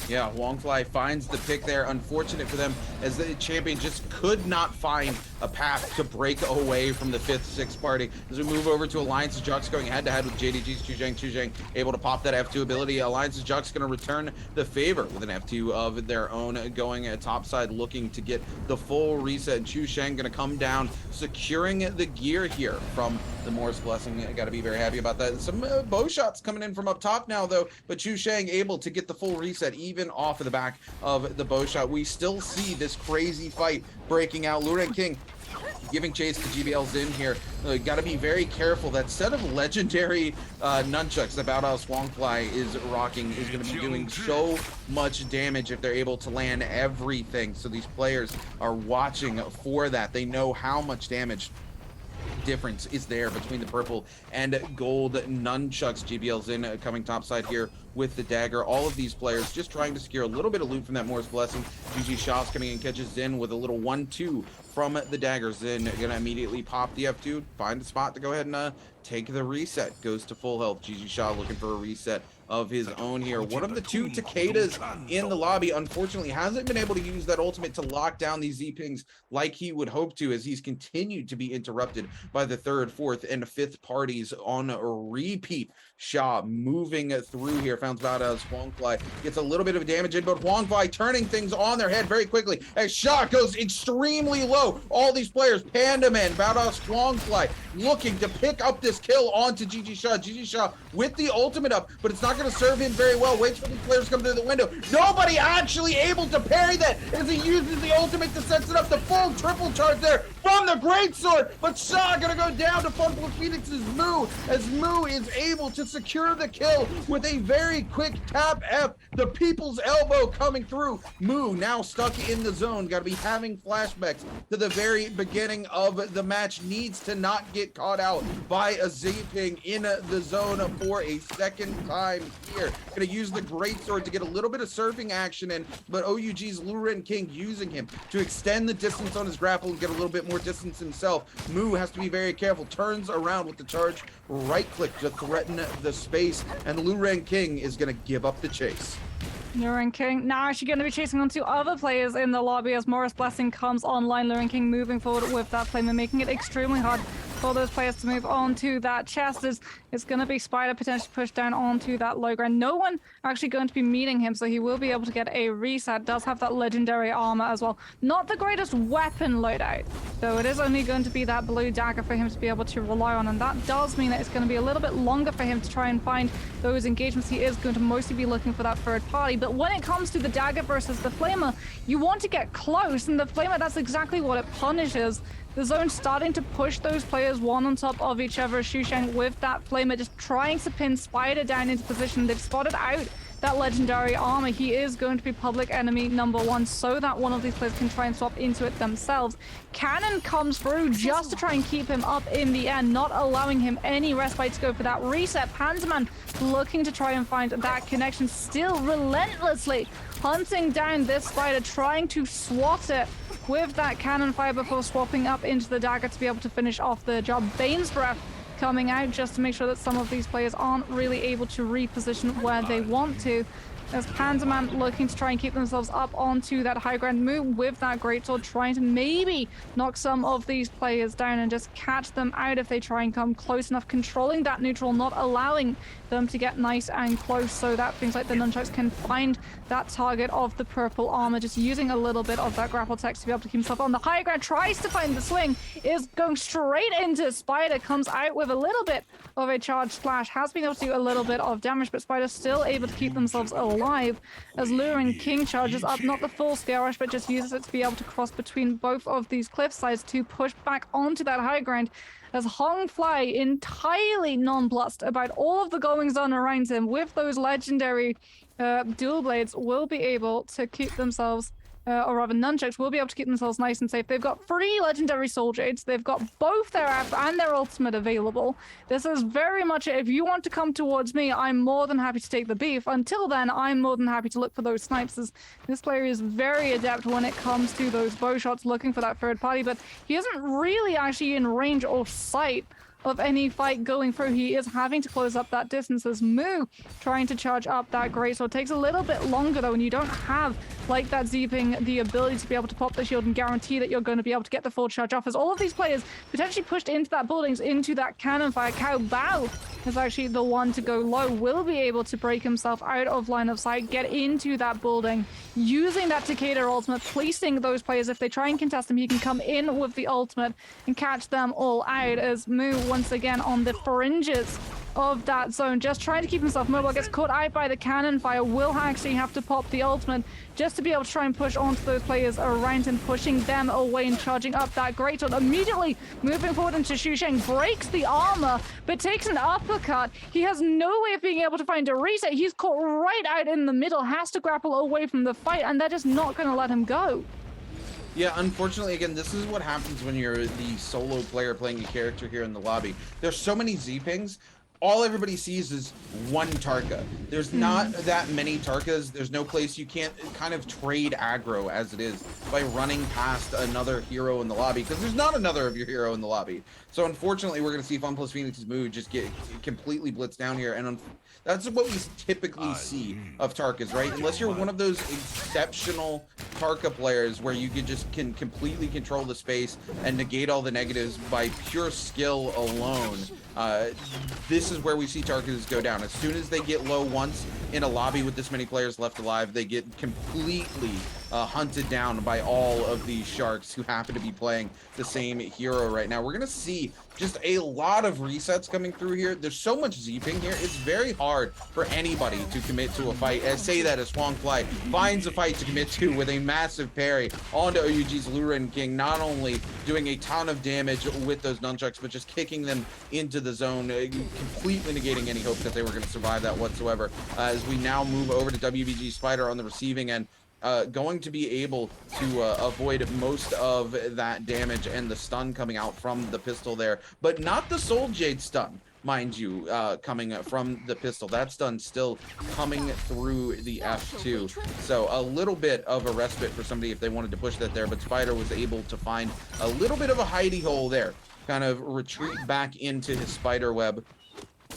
Yeah, Hongfly finds the pick there. Unfortunate for them, as the Champion just could not find a path to break away from the 5th, 6th party. As we move over to Alliance's Jux going head-to-head with JDG's Chuzheng. Chuzheng able to pop that F2 ability. Alliance's Jux going to return the favor with an F2 of their own, going topside, looking to get the full reset. Chuzheng going to come down, securing the gear here from the Morris Blessing. Got to be very happy about that. Some bow shots coming in from up top now, though, but Chuzheng able to get the full reset, even off of the back of the bow shot. We still see this crazy fight breaking out. Luren King giving chase to GBL's in here. Got to be very careful. That set of legendary nunchucks that Badass Hongfly is rocking is going to be doing so much damage if they're able to land everything. So these players are watching for that. They know how much damage difference is there between the purple and gold nunchucks. GBL's in coming topside here with the dagger. All of these players just trying to secure a little bit of loot from that Morris Blessing. GG Shaw's coming in, catches Zin with a little 1-2 from the dagger. Zin gonna immediately pop the F2, find a spot to go ahead and take the reset. Goes to full health. GG Shaw looking for a reset of his own here. One of the 2 Takedas in the lobby, unfortunately, hasn't been able to use that ultimate to lock down these Z-pings like he would hope to, as he's continued to be interrupted by the 3rd, 4th, and 5th parties on a repeat. Shaw moving through here, found out as Hongfly gets a little bit of damage in, but Hongfly turning things on their head very quickly as Shaw goes extremely low. All these players, Panda Man, Badass Hongfly, looking to pick up this kill onto GG Shaw. GG Shaw with the ultimate up, but it's not going to serve him very well. Waits for these players to come through the window. Nobody actually able to parry that as he uses the ultimate to set it up. The full triple charge there from the greatsword, but Shaw going to go down to Funful Phoenix's Moo, as Moo is able to secure the kill with a very quick tap F. The people's elbow coming through. Moo now stuck in the zone. Got to be having flashbacks to the very beginning of the match. Needs to not get caught out by a Z-ping in the zone for a 2nd time here. Gonna use the greatsword to get a little bit of surfing action in, but OUG's Luren King using him to extend the distance on his grapple and get a little bit more distance himself. Moo has to be very careful. Turns around with the charge, right click to threaten the space, and Luren King is gonna give up the chase. Luren King now actually going to be chasing on 2 other players in the lobby as Morris Blessing comes online. Luren King moving forward with that flame and making it extremely hard for those players to move on to that chest. It's going to be Spider potentially pushed down onto that low ground. No one actually going to be meeting him, so he will be able to get a reset. Does have that legendary armor as well. Not the greatest weapon loadout, though it is only going to be that blue dagger for him to be able to rely on, and that does mean that it's going to be a little bit longer for him to try and find those engagements. He is going to mostly be looking for that 3rd party, but when it comes to the dagger versus the flamer, you want to get close, and the flamer, that's exactly what it punishes. The zone's starting to push those players one on top of each other. Chuzheng with that flamer just trying to pin Spider down into position. They've spotted out that legendary armor. He is going to be public enemy number 1 so that one of these players can try and swap into it themselves. Cannon comes through just to try and keep him up in the air, not allowing him any respite to go for that reset. Panzerman looking to try and find that connection, still relentlessly hunting down this spider, trying to swat it with that cannon fire before swapping up into the dagger to be able to finish off the job. Bane's Breath coming out just to make sure that some of these players aren't really able to reposition where they want to. As Panzerman looking to try and keep themselves up onto that high ground, move with that greatsword, trying to maybe knock some of these players down and just catch them out if they try and come close enough, controlling that neutral, not allowing them to get nice and close so that things like the nunchucks can find that target of the purple armor, just using a little bit of that grapple text to be able to keep himself on the high ground. Tries to find the swing, is going straight into Spider, comes out with a little bit of a charge splash, has been able to do a little bit of damage, but Spider still able to keep themselves alive as Luring King charges up, not the full scale rush, but just uses it to be able to cross between both of these cliff sides to push back onto that high ground, as Hong Fly, entirely nonplussed about all of the goings on around him with those legendary dual blades, will be able to keep themselves, or rather nunchucks will be able to keep themselves nice and safe. They've got 3 legendary soul jades, they've got both their app and their ultimate available. This is very much, if you want to come towards me, I'm more than happy to take the beef. Until then, I'm more than happy to look for those snipes, as this player is very adept when it comes to those bow shots, looking for that third party, but he isn't really actually in range or sight of any fight going through. He is having to close up that distance as Moo trying to charge up that greatsword. Takes a little bit longer though, and you don't have, like that Z-Ping, the ability to be able to pop the shield and guarantee that you're going to be able to get the full charge off, as all of these players potentially pushed into that buildings, into that cannon fire. Cao Bao is actually the one to go low, will be able to break himself out of line of sight, get into that building, using that Takeda ultimate, placing those players. If they try and contest him, he can come in with the ultimate and catch them all out, as Moo once again on the fringes of that zone, just trying to keep himself mobile, gets caught out by the cannon fire, will actually have to pop the ultimate just to be able to try and push onto those players around him, pushing them away and charging up that greatsword. Immediately moving forward into Xu Sheng, breaks the armor, but takes an uppercut. He has no way of being able to find a reset. He's caught right out in the middle, has to grapple away from the fight, and they're just not going to let him go. Yeah, unfortunately, again, this is what happens when you're the solo player playing a character here in the lobby. There's so many Z-Pings. All everybody sees is one Tarka. There's not that many Tarkas. There's no place you can't kind of trade aggro as it is by running past another hero in the lobby, because there's not another of your hero in the lobby. So unfortunately, we're going to see Fun Plus Phoenix's mood just get completely blitzed down here, and that's what we typically see of Tarkas, right? Unless you're one of those exceptional Tarka players where you can completely control the space and negate all the negatives by pure skill alone. This is where we see Tarkas go down. As soon as they get low once in a lobby with this many players left alive, they get completely hunted down by all of these sharks who happen to be playing the same hero right now. We're gonna see just a lot of resets coming through here. There's so much Z-Ping here. It's very hard for anybody to commit to a fight. Say that as Huang Fly finds a fight to commit to with a massive parry onto OUG's Luren King, not only doing a ton of damage with those nunchucks, but just kicking them into the zone, completely negating any hope that they were going to survive that whatsoever. As we now move over to WBG Spider on the receiving end, going to be able to avoid most of that damage and the stun coming out from the pistol there, but not the Soul Jade stun, mind you, coming from the pistol. That stun still coming through the F2. So a little bit of a respite for somebody if they wanted to push that there, but Spider was able to find a little bit of a hidey hole there, kind of retreat back into his spider web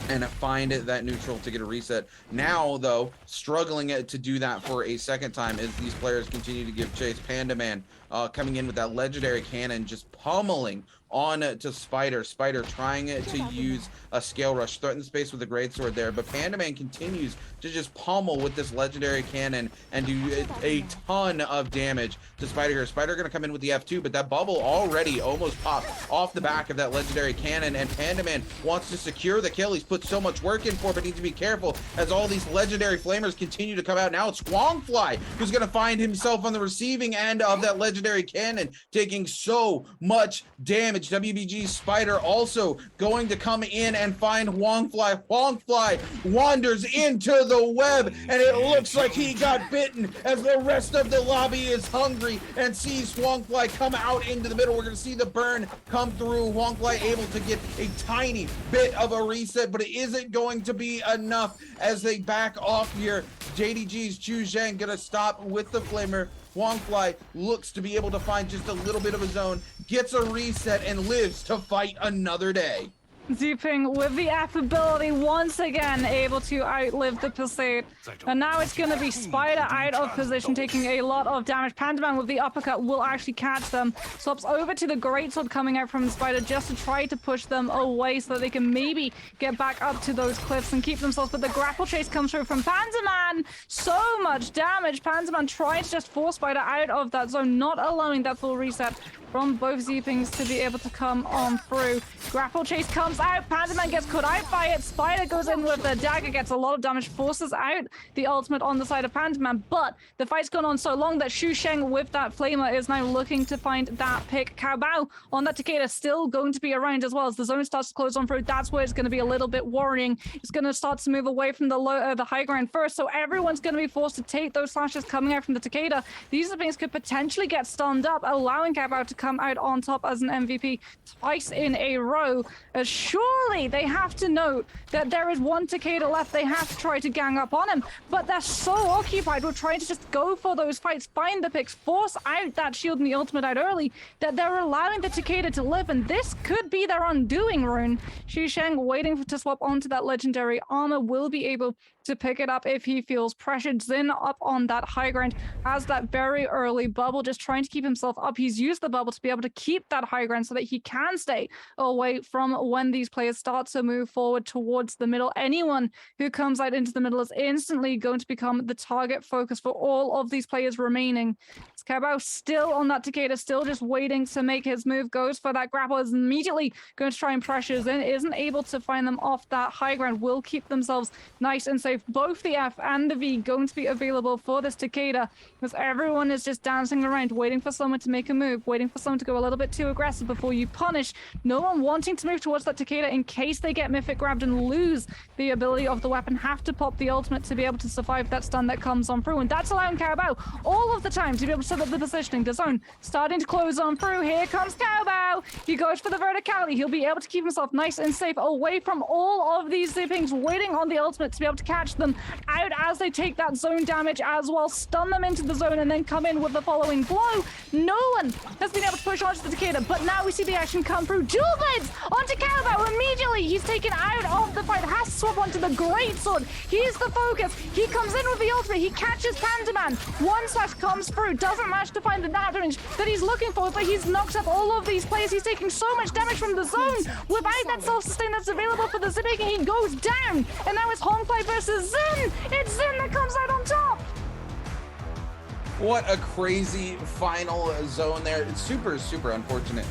and find that neutral to get a reset. Now, though, struggling to do that for a second time as these players continue to give chase. Panda Man coming in with that legendary cannon, just pummeling on to Spider. Spider trying to use a scale rush, threaten the space with a greatsword there, but Panda Man continues to just pummel with this legendary cannon and do a ton of damage to Spider here. Spider gonna come in with the F2, but that bubble already almost popped off the back of that legendary cannon, and Panda Man wants to secure the kill. He's put so much work in for it, but needs to be careful as all these legendary flamers continue to come out. Now it's Huang Fly who's gonna find himself on the receiving end of that legendary legendary cannon, taking so much damage. WBG's Spider also going to come in and find Huangfly. Huangfly wanders into the web, and it looks like he got bitten as the rest of the lobby is hungry and sees Huangfly come out into the middle. We're going to see the burn come through. Huangfly able to get a tiny bit of a reset, but it isn't going to be enough as they back off here. JDG's Chu Zhang going to stop with the Flamer. Huangfly looks to be able to find just a little bit of a zone, gets a reset, and lives to fight another day. Ziping with the affability once again able to outlive the pursuit. And now it's going to be Spider out of position, taking a lot of damage. Pandaman with the uppercut will actually catch them. Swaps over to the Greatsword coming out from Spider just to try to push them away so that they can maybe get back up to those cliffs and keep themselves. But the grapple chase comes through from Pandaman. So much damage. Pandaman trying to just force Spider out of that zone, not allowing that full reset from both Zipings to be able to come on through. Grapple chase comes out. Pandaman gets caught out by it. Spider goes in with the dagger, gets a lot of damage, forces out the ultimate on the side of Pandaman. But the fight's gone on so long that Xu Sheng with that flamer is now looking to find that pick. Cao Bao on that Takeda still going to be around as well as the zone starts to close on through. That's where it's going to be a little bit worrying. It's going to start to move away from the high ground first. So everyone's going to be forced to take those slashes coming out from the Takeda. These things could potentially get stunned up, allowing Cao Bao to come out on top as an MVP twice in a row. Surely they have to note that there is one Takeda left. They have to try to gang up on him, but they're so occupied with trying to just go for those fights, find the picks, force out that shield and the ultimate out early, that they're allowing the Takeda to live, and this could be their undoing, Rune. Xu Sheng waiting to swap onto that legendary armor, will be able to pick it up if he feels pressured. Xin up on that high ground has that very early bubble, just trying to keep himself up. He's used the bubble to be able to keep that high ground so that he can stay away from when these players start to move forward towards the middle. Anyone who comes out into the middle is instantly going to become the target focus for all of these players remaining. Cao Bao still on that Takeda, still just waiting to make his move, goes for that grapple, is immediately going to try and pressure Xin, isn't able to find them off that high ground, will keep themselves nice and safe. Both the F and the V going to be available for this Takeda, as everyone is just dancing around, waiting for someone to make a move, waiting for someone to go a little bit too aggressive before you punish. No one wanting to move towards that Takeda in case they get Mythic grabbed and lose the ability of the weapon, have to pop the ultimate to be able to survive that stun that comes on through, and that's allowing Cao Bao all of the time to be able to set up the positioning. The zone starting to close on through. Here comes Cao Bao. He goes for the verticality. He'll be able to keep himself nice and safe away from all of these Zipings, waiting on the ultimate to be able to catch them out as they take that zone damage as well, stun them into the zone, and then come in with the following blow. No one has been able to push onto the Takeda, but now we see the action come through. Dual blades onto Cao Bao immediately. He's taken out of the fight, has to swap onto the Greatsword. He's the focus. He comes in with the ultimate. He catches Pandaman. One slash comes through, doesn't manage to find the damage that he's looking for, but he's knocked up all of these players. He's taking so much damage from the zone without that self-sustain that's available for the Zipping. He goes down, and now it's Hongfei versus Xin. It's Xin that comes out on top. What a crazy final zone there. It's super unfortunate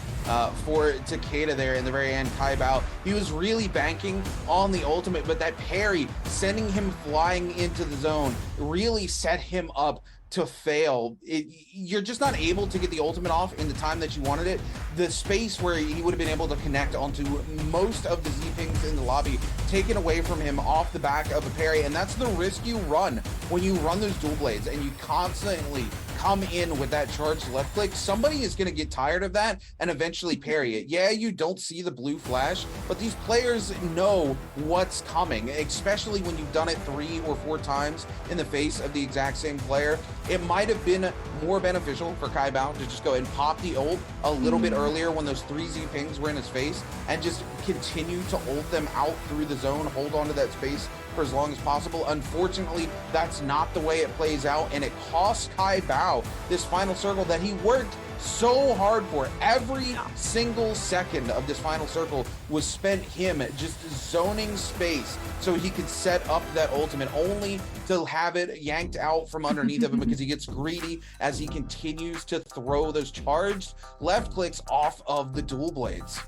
for Takeda there in the very end. Kai Bao, he was really banking on the ultimate, but that parry, sending him flying into the zone, really set him up to fail. You're just not able to get the ultimate off in the time that you wanted it. The space where he would have been able to connect onto most of the Z-Pings in the lobby taken away from him off the back of a parry, and that's the risk you run when you run those dual blades and you constantly come in with that charged left click. Somebody is going to get tired of that and eventually parry it. Yeah, you don't see the blue flash, but these players know what's coming, especially when you've done it 3 or 4 times in the face of the exact same player. It might have been more beneficial for Kai Bao to just go and pop the ult a little bit earlier when those 3 Z-Pings were in his face and just continue to ult them out through the zone, hold on to that space for as long as possible. Unfortunately, that's not the way it plays out, and it costs Kai Bao this final circle that he worked so hard for. Every single second of this final circle was spent him just zoning space so he could set up that ultimate, only to have it yanked out from underneath of him because he gets greedy as he continues to throw those charged left clicks off of the dual blades.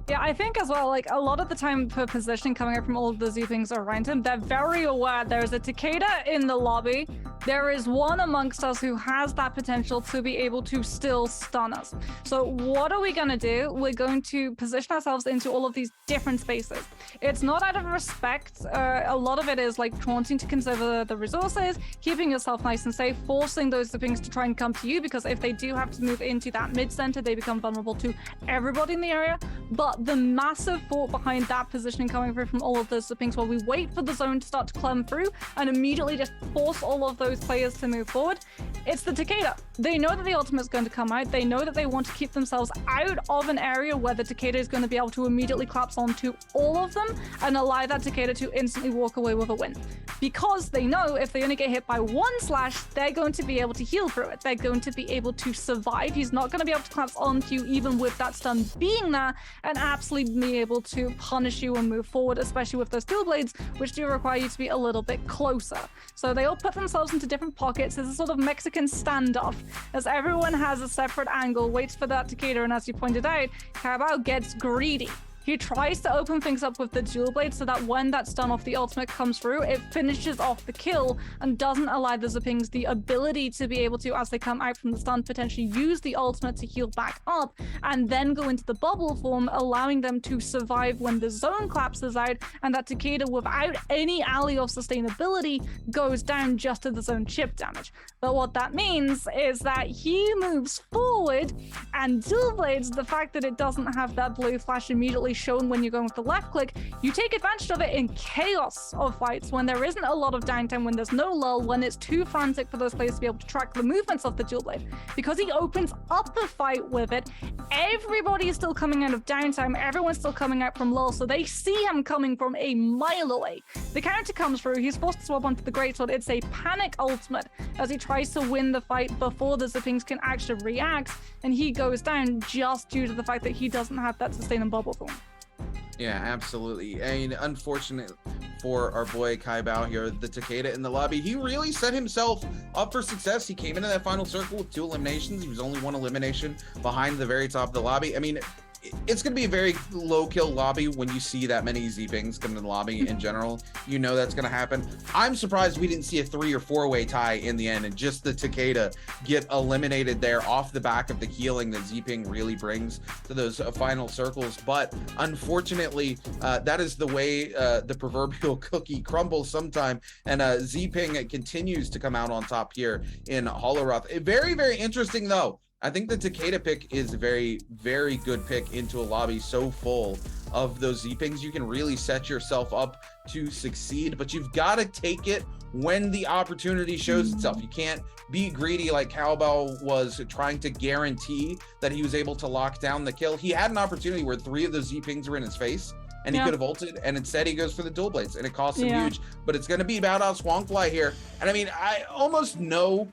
Yeah, I think as well, like a lot of the time for positioning coming up from all of the Z-Pings around him, they're very aware there's a Takeda in the lobby. There is one amongst us who has that potential to be able to still stun us. So what are we going to do? We're going to position ourselves into all of these different spaces. It's not out of respect. A lot of it is like wanting to conserve the resources, keeping yourself nice and safe, forcing those Z-Pings to try and come to you, because if they do have to move into that mid-center, they become vulnerable to everybody in the area. But the massive thought behind that positioning coming through from all of those Z-Pings, while we wait for the zone to start to climb through and immediately just force all of those players to move forward, it's the Takeda. They know that the ultimate's going to come out. They know that they want to keep themselves out of an area where the Takeda is going to be able to immediately collapse onto all of them and allow that Takeda to instantly walk away with a win. Because they know if they only get hit by one slash, they're going to be able to heal through it. They're going to be able to survive. He's not going to be able to collapse onto you even with that stun being there, and absolutely be able to punish you and move forward, especially with those dual blades, which do require you to be a little bit closer. So they all put themselves into different pockets. There's a sort of Mexican standoff as everyone has a separate angle, waits for that Takeda, and as you pointed out, Carabao gets greedy. He tries to open things up with the dual blade so that when that stun off the ultimate comes through, it finishes off the kill and doesn't allow the Z-Pings the ability to be able to, as they come out from the stun, potentially use the ultimate to heal back up and then go into the bubble form, allowing them to survive when the zone collapses out, and that Takeda, without any ally of sustainability, goes down just to the zone chip damage. But what that means is that he moves forward, and dual blades, the fact that it doesn't have that blue flash immediately shown when you're going with the left click, you take advantage of it in chaos of fights when there isn't a lot of downtime, when there's no lull, when it's too frantic for those players to be able to track the movements of the dual blade. Because he opens up the fight with it, everybody is still coming out of downtime, everyone's still coming out from lull, so they see him coming from a mile away. The counter comes through, he's forced to swap onto the greatsword. It's a panic ultimate as he tries to win the fight before the Z-Pings can actually react, and he goes down just due to the fact that he doesn't have that sustainable bubble form. Yeah, absolutely. I mean, unfortunate for our boy Kai Bao here, the Takeda in the lobby. He really set himself up for success. He came into that final circle with 2 eliminations. He was only 1 elimination behind the very top of the lobby. I mean, it's going to be a very low kill lobby when you see that many Z-Pings come in the lobby in general. You know that's going to happen. I'm surprised we didn't see a 3 or 4-way tie in the end and just the Takeda get eliminated there off the back of the healing that Z-Ping really brings to those final circles. But unfortunately, that is the way the proverbial cookie crumbles sometime. And Z-Ping continues to come out on top here in Holoroth. Very, very interesting though. I think the Takeda pick is a very, very good pick into a lobby so full of those Z-Pings. You can really set yourself up to succeed, but you've got to take it when the opportunity shows itself. You can't be greedy like Cowbell was trying to guarantee that he was able to lock down the kill. He had an opportunity where 3 of those Z-Pings were in his face and he could have ulted, and instead he goes for the dual blades and it costs him huge. But it's going to be Badass Swankfly here. And I mean, I almost know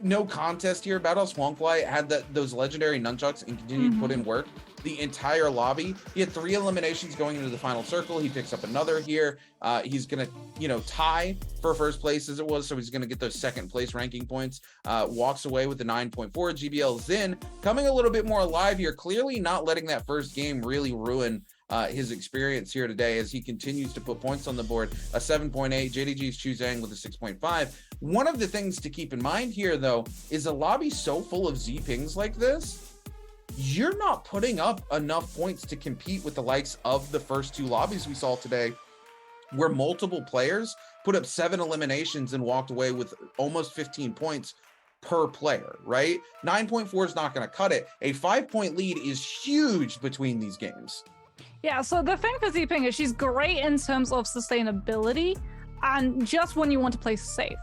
no contest here. Badass Swankfly had those legendary nunchucks and continued to put in work the entire lobby. He had 3 eliminations going into the final circle. He picks up another here. He's gonna, tie for first place as it was, so he's gonna get those second place ranking points. Walks away with the 9.4. GBL Zin coming a little bit more alive here, clearly not letting that first game really ruin his experience here today as he continues to put points on the board. A 7.8. JDG's Chuzang with a 6.5. One of the things to keep in mind here, though, is a lobby so full of Z-Pings like this, you're not putting up enough points to compete with the likes of the first 2 lobbies we saw today, where multiple players put up 7 eliminations and walked away with almost 15 points per player, right? 9.4 is not going to cut it. A 5-point lead is huge between these games. Yeah, so the thing for Z-Ping is she's great in terms of sustainability and just when you want to play safe.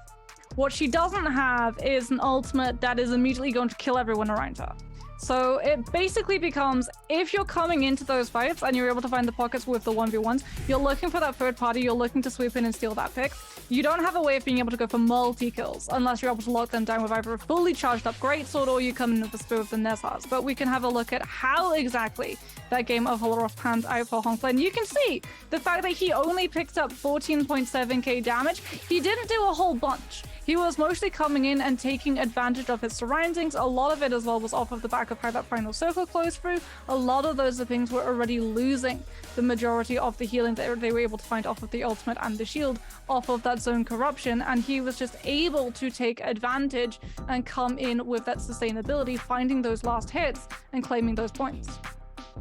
What she doesn't have is an ultimate that is immediately going to kill everyone around her. So it basically becomes, if you're coming into those fights and you're able to find the pockets with the 1v1s, you're looking for that third party, you're looking to sweep in and steal that pick. You don't have a way of being able to go for multi-kills unless you're able to lock them down with either a fully charged up greatsword or you come in with the spear of the Nezhars. But we can have a look at how exactly that game of Holoroth panned out for Hongflay. And you can see the fact that he only picked up 14.7k damage. He didn't do a whole bunch. He was mostly coming in and taking advantage of his surroundings. A lot of it as well was off of the back of how that final circle closed through. A lot of those things were already losing the majority of the healing that they were able to find off of the ultimate and the shield off of that zone corruption, and he was just able to take advantage and come in with that sustainability, finding those last hits and claiming those points.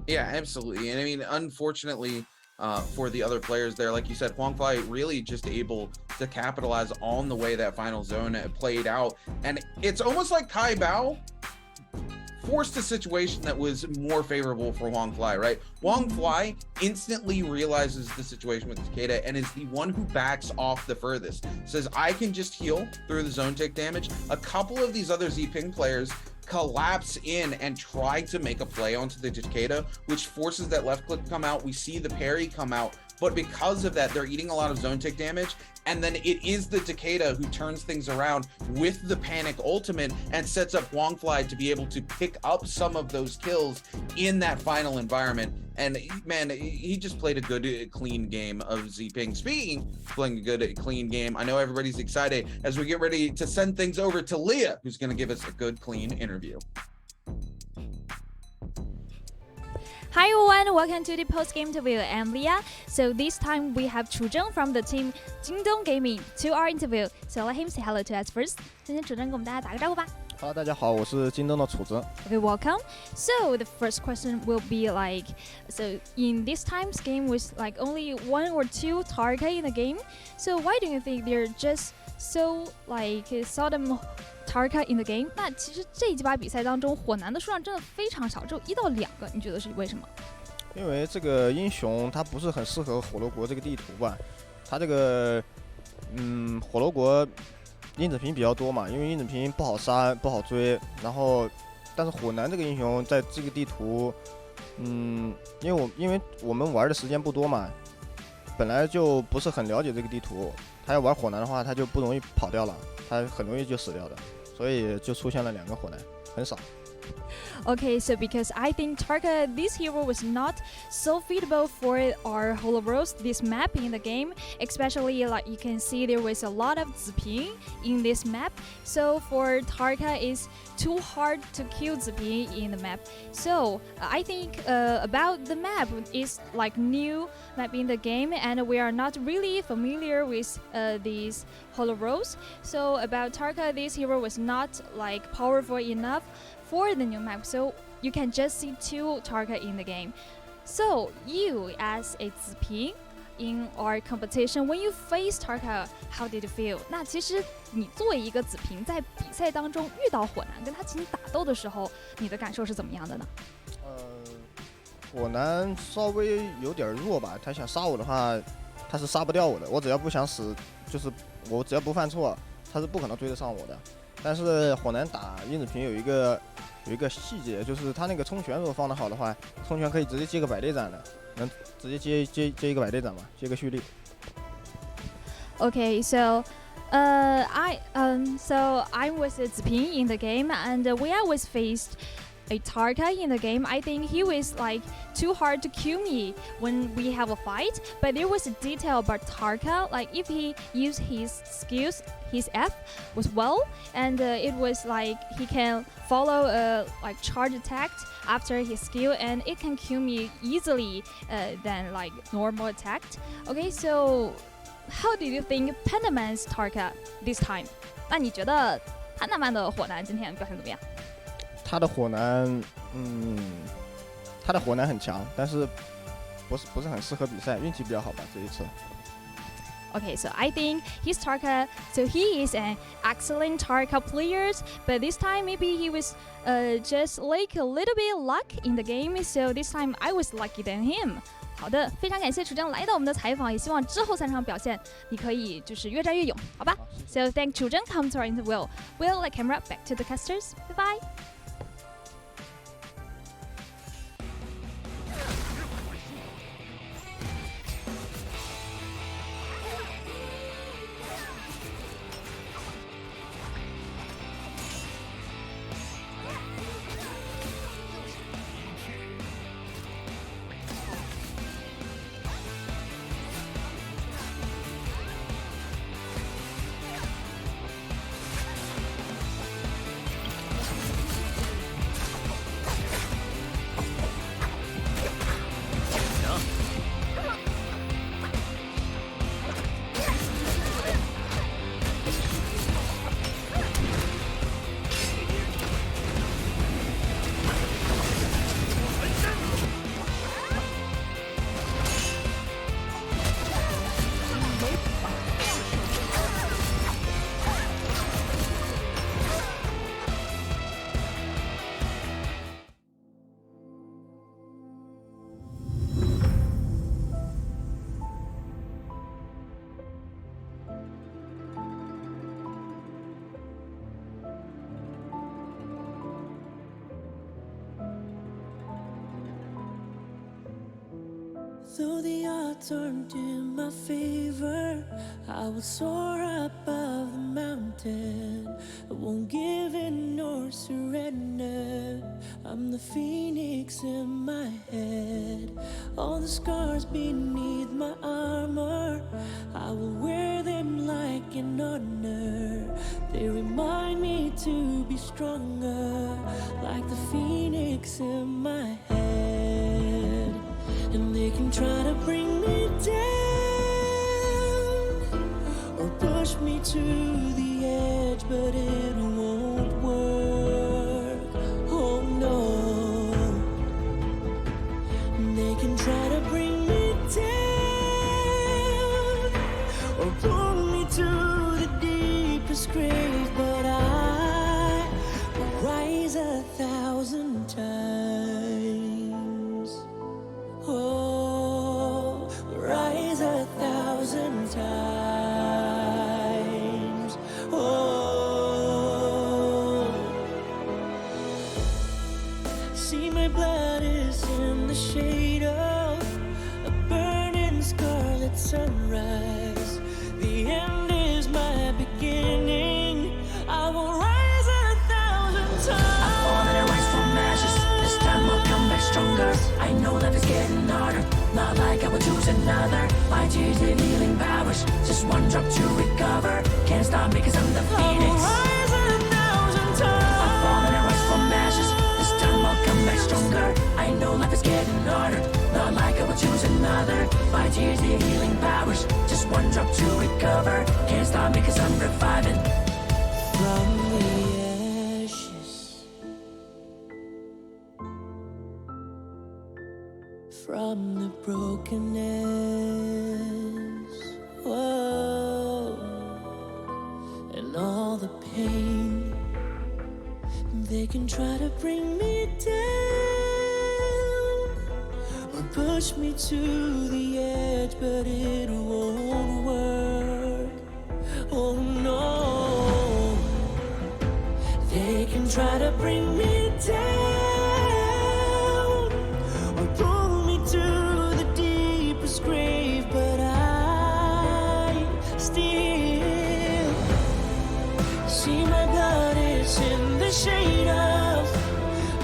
Yeah, absolutely. And I mean, unfortunately, for the other players there, like you said, Huangfei really just able to capitalize on the way that final zone played out. And it's almost like Kai Bao forced a situation that was more favorable for Huangfei, right? Huangfei instantly realizes the situation with Takeda and is the one who backs off the furthest. Says, I can just heal through the zone tick damage. A couple of these other Zping players collapse in and try to make a play onto the Takeda, which forces that left click to come out. We see the parry come out, but because of that, they're eating a lot of zone tick damage. And then it is the Takeda who turns things around with the panic ultimate and sets up Huangfei to be able to pick up some of those kills in that final environment. And man, he just played a good, clean game of Zping. Speaking of playing a good, clean game, I know everybody's excited as we get ready to send things over to Leah, who's going to give us a good, clean interview. Hi everyone, welcome to the post-game interview. I'm Leah. So this time we have Chu Zheng from the team Jingdong Gaming to our interview. So let him say hello to us first. 先请楚真跟我们大家打个招呼吧。Hello， 大家好，我是京东的楚真。Okay, welcome. So the first question will be like, so in this time's game with like only 1 or 2 Tarka in the game, so why do you think they're just so like seldom Tarka in the game？ 那其实这几把比赛当中，火男的数量真的非常少，只有1到2个，你觉得是为什么？因为这个英雄他不是很适合火罗国这个地图吧，他这个火罗国鹰子屏比较多嘛，因为鹰子屏不好杀不好追，然后但是火男这个英雄在这个地图，因为我们玩的时间不多嘛，本来就不是很了解这个地图，他要玩火男的话，他就不容易跑掉了，他很容易就死掉的，所以就出现了2个火男，很少。Okay, so because I think Tarka, this hero was not so feasible for our Holoros, this map in the game, especially like you can see there was a lot of Zping in this map. So for Tarka, it's too hard to kill Zping in the map. So I think about the map is like new map in the game, and we are not really familiar with these Holoros. So about Tarka, this hero was not like powerful enough for the new map, so you can just see 2 Tarka in the game. So you as a Zping in our competition, when you face Tarka, how did you feel? 那其实你作为一个Zping在比赛当中遇到火男跟他进行打斗的时候，你的感受是怎么样的呢？火男稍微有点弱吧，他想杀我的话，他是杀不掉我的。我只要不想死，就是我只要不犯错，他是不可能追得上我的。但是火男打鹰子屏有一个细节，就是他那个冲拳如果放得好的话，冲拳可以直接接个百内斩的，能直接接一个百内斩嘛，接个蓄力。Okay, so I was a Zping in the game, and when I was faced a Tarka in the game, I think he was like too hard to kill me when we have a fight. But there was a detail about Tarka, like if he used his skills, his F was well, and it was like he can follow a like charge attack after his skill, and it can kill me easily than like normal attack. Okay, so how did you think Pandaman's Tarka this time? 那你觉得潘达曼的火男今天表现怎么样？他的火男很强，但是不是很适合比赛，运气比较好吧这一次。Okay, so I think his Tarka, so he is an excellent Tarka player, but this time maybe he was just like a little bit luck in the game, so this time I was lucky than him. 好的，非常感谢楚真来到我们的采访，也希望之后3场表现你可以就是越战越勇，好吧？ So thank 楚真 come to our interview. We'll let camera back to the casters. Bye bye. Though the odds aren't in my favor, I will soar above the mountain. I won't give in nor surrender. I'm the phoenix in my head. All the scars beneath my armor, I will wear them like an honor. They remind me to be stronger, like the phoenix in my head. And they can try to bring me down or push me to the edge, but it won't work. Oh no. And they can try to bring me down or pull me to the deepest grave, but I will rise 1,000 times. Oh, rise 1,000 times. Oh, see, my blood is in the shade of a burning scarlet sunrise. The end is my beginning. I will rise 1,000 times. I've fallen and rise from ashes. This time I'll come back stronger. I know life is getting harder, not like I would choose another. My tears leave healing powers, just one drop to recover. Can't stop me cause I'm the phoenix. Rise 1,000 times. I've fallen and rise from ashes. This time I'll come back stronger. I know life is getting harder, not like I would choose another. My tears leave healing powers, just one drop to recover. Can't stop me cause I'm reviving. From the ashes, from the brokenness, whoa, and all the pain. They can try to bring me down or push me to the edge, but it won't work. Oh no. They can try to bring me down or pull me to the deepest grave, but I still see my blood is in the shade of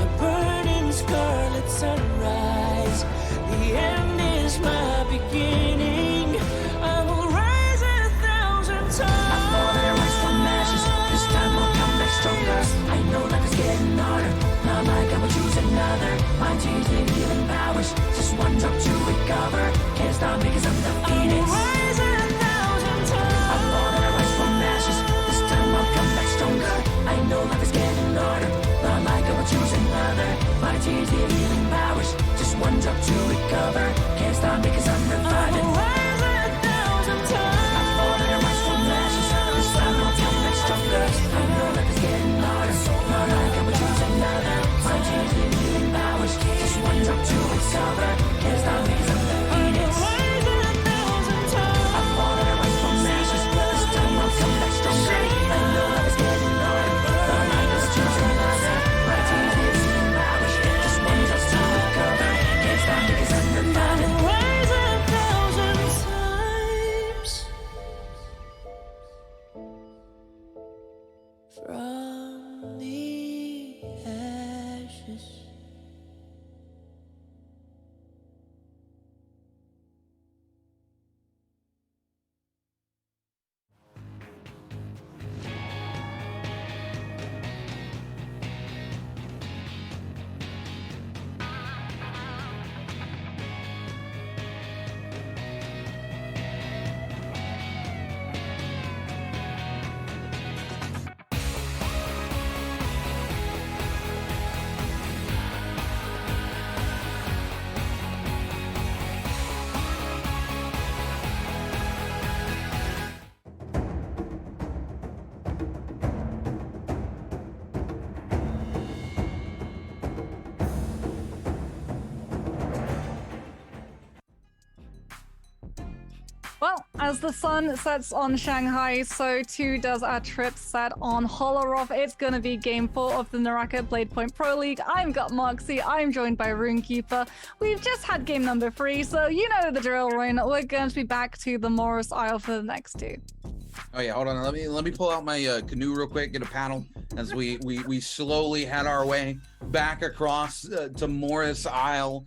a burning scarlet sunrise. The end is my beginning. I will rise 1,000 times. I've fallen and rise from ashes. This time I'll come back stronger. I know life is getting harder, not like I would choose another. My tears leave healing powers, just one drop to recover. Can't stop me cause I'm the phoenix. Rise 1,000 times. I've fallen and rise from ashes. This time I'll come back stronger. I know life is getting harder, not like I would choose another. My tears leave healing powers, just one drop to recover. Can't stop me cause I'm reviving. Rise 1,000 times. I've fallen and rise from ashes. This time I'll come back stronger. I know life is getting harder, not like I would choose another. My tears leave healing powers, just one drop to recover. Can't stop me cause I'm the phoenix. Rise 1,000 times. I've fallen and rise from ashes. This time I'll come back stronger. I know life is getting harder, not like I would choose another. My tears leave healing powers, just one drop Well, as the sun sets on Shanghai, so too does our trip set on Holorov. It's gonna be Game 4 of the Naraka Bladepoint Pro League. I'm Gut Moxie, I'm joined by Runekeeper. We've just had game number 3, so you know the drill, Rune. We're going to be back to the Morris Isle for the next 2. Oh yeah, hold on. Let me pull out my canoe real quick, get a paddle as we slowly head our way back across to Morris Isle.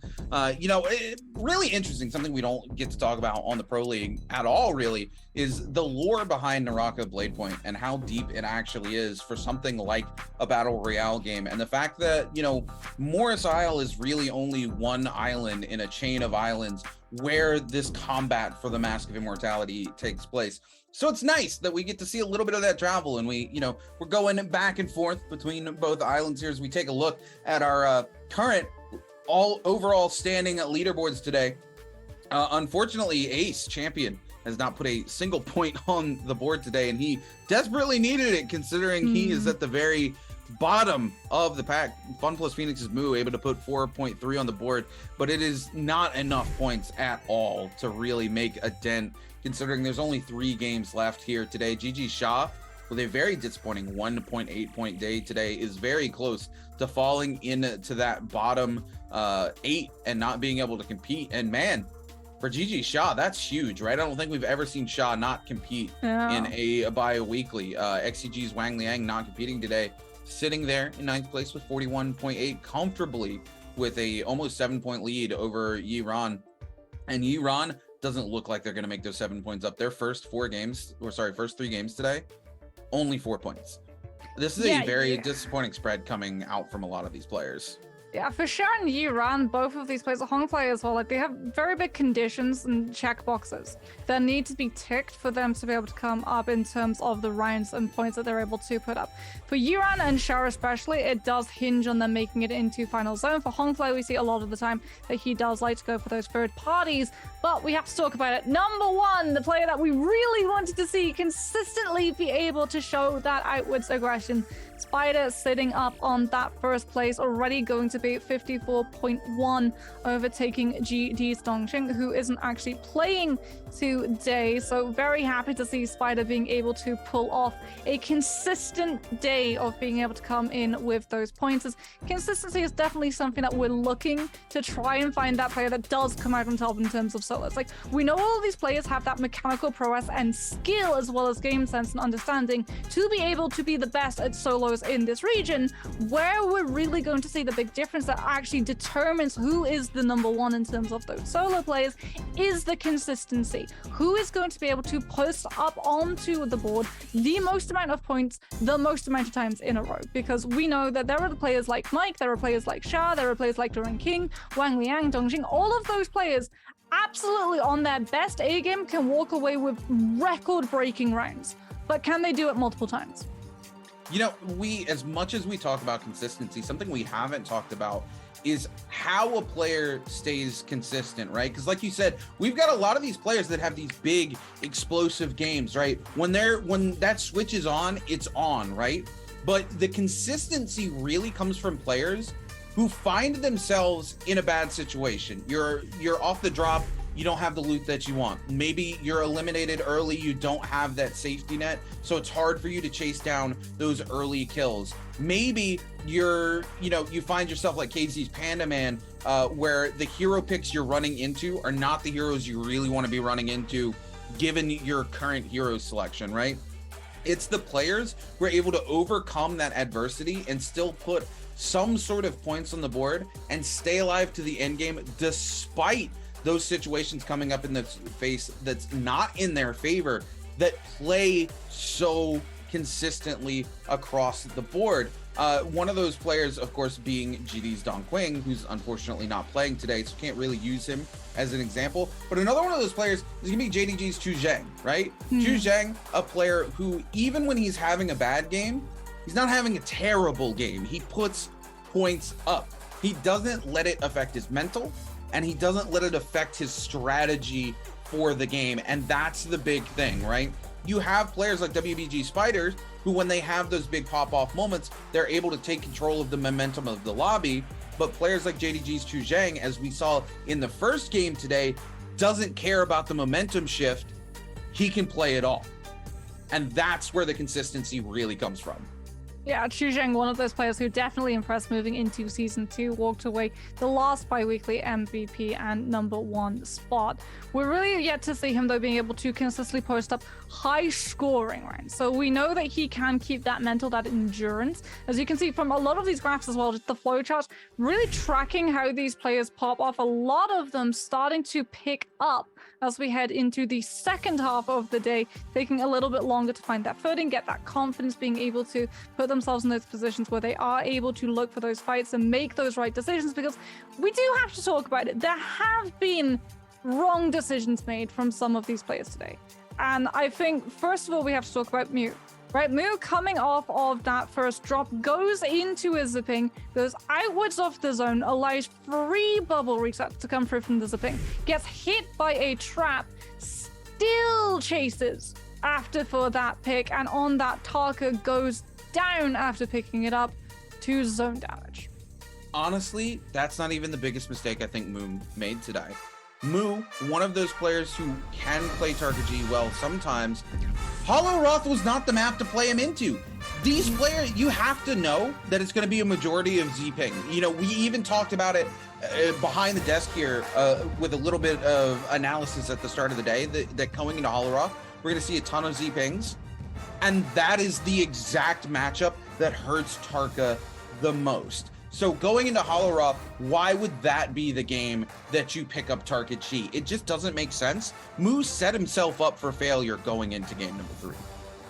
Really interesting. Something we don't get to talk about on the Pro League at all, really, is the lore behind Naraka Bladepoint and how deep it actually is for something like a battle royale game. And the fact that Morris Isle is really only one island in a chain of islands where this combat for the Mask of Immortality takes place. So it's nice that we get to see a little bit of that travel, and we're going back and forth between both islands here as we take a look at our current overall standing leaderboards today. Unfortunately, Ace Champion has not put a single point on the board today, and he desperately needed it considering he is at the very bottom of the pack. Fun plus Phoenix's Moo able to put 4.3 on the board, but it is not enough points at all to really make a dent considering there's only 3 games left here today. GG Shah with a very disappointing 1.8 point day today is very close to falling into that bottom 8 and not being able to compete. And man, for GG Shah, that's huge, right? I don't think we've ever seen Shah not compete in a bi-weekly. XCG's Wang Liang not competing today, sitting there in 9th place with 41.8 comfortably with a almost 7-point lead over Yiran. And Yiran doesn't look like they're going to make those 7 points up. Their first 3 games today, only 4 points. This is a very disappointing spread coming out from a lot of these players. Yeah, for sure, and Yiran, both of these players, Hongplay as well, they have very big conditions and check boxes that need to be ticked for them to be able to come up in terms of the rounds and points that they're able to put up. For Yiran and Shah especially, it does hinge on them making it into Final Zone. For Hongplay, we see a lot of the time that he does like to go for those third parties, but we have to talk about it. Number 1, the player that we really wanted to see consistently be able to show that outwards aggression. Spider sitting up on that first place, already going to be 54.1, overtaking GD's Dongqing, who isn't actually playing today. So very happy to see Spider being able to pull off a consistent day of being able to come in with those pointers. Consistency is definitely something that we're looking to try and find that player that does come out on top in terms of solos. Like, we know all of these players have that mechanical prowess and skill as well as game sense and understanding to be able to be the best at solos in this region. Where we're really going to see the big difference that actually determines who is the number 1 in terms of those solo players is the consistency. Who is going to be able to post up onto the board the most amount of points the most amount of times in a row? Because we know that there are the players like Mike, there are players like Shah, there are players like Duran King, Wang Liang, Dongqing, all of those players absolutely on their best A game can walk away with record-breaking rounds. But can they do it multiple times? As much as we talk about consistency, something we haven't talked about is how a player stays consistent, right? Because like you said, we've got a lot of these players that have these big explosive games, right? When that switch is on, it's on, right? But the consistency really comes from players who find themselves in a bad situation. You're off the drop, you don't have the loot that you want. Maybe you're eliminated early, you don't have that safety net, so it's hard for you to chase down those early kills. Maybe you find yourself like KZ's Panda Man, where the hero picks you're running into are not the heroes you really want to be running into, given your current hero selection, right? It's the players who are able to overcome that adversity and still put some sort of points on the board and stay alive to the end game despite those situations coming up in the face that's not in their favor, that play so consistently across the board. One of those players, of course, being GD's Dongqing, who's unfortunately not playing today, so can't really use him as an example. But another one of those players is gonna be JDG's Chu Zheng, right? Chu Zheng, a player who, even when he's having a bad game, he's not having a terrible game. He puts points up. He doesn't let it affect his mental, and he doesn't let it affect his strategy for the game. And that's the big thing, right? You have players like WBG Spiders who, when they have those big pop-off moments, they're able to take control of the momentum of the lobby. But players like JDG's Chu Zheng, as we saw in the first game today, doesn't care about the momentum shift he can play it all. And that's where the consistency really comes from. Yeah, Chuzheng, one of those players who definitely impressed moving into Season 2, walked away the last bi-weekly MVP and #1 spot. We're really yet to see him, though, being able to consistently post up high-scoring rounds. So we know that he can keep that mental, that endurance. As you can see from a lot of these graphs as well, just the flowchart, really tracking how these players pop off. A lot of them starting to pick up as we head into the second half of the day, taking a little bit longer to find that footing, get that confidence, being able to put themselves in those positions where they are able to look for those fights and make those right decisions, because we do have to talk about it. There have been wrong decisions made from some of these players today. And I think, first of all, we have to talk about Mew. Right, Mew coming off of that first drop, goes into a zipping, goes outwards of the zone, allows free bubble resets to come through from the zipping, gets hit by a trap, still chases after for that pick, and on that Tarka goes down after picking it up to zone damage. Honestly, that's not even the biggest mistake I think Moo made today. Moo, one of those players who can play Tarka G well sometimes, Hollow Roth was not the map to play him into. These players, you have to know that it's going to be a majority of Z-Ping. You know, we even talked about it behind the desk here with a little bit of analysis at the start of the day that going into Hollow Roth, we're going to see a ton of Z-Pings. And that is the exact matchup that hurts Tarka the most. So going into Hollow Roth, why would that be the game that you pick up Tarka G? It just doesn't make sense. Moo set himself up for failure going into game number 3.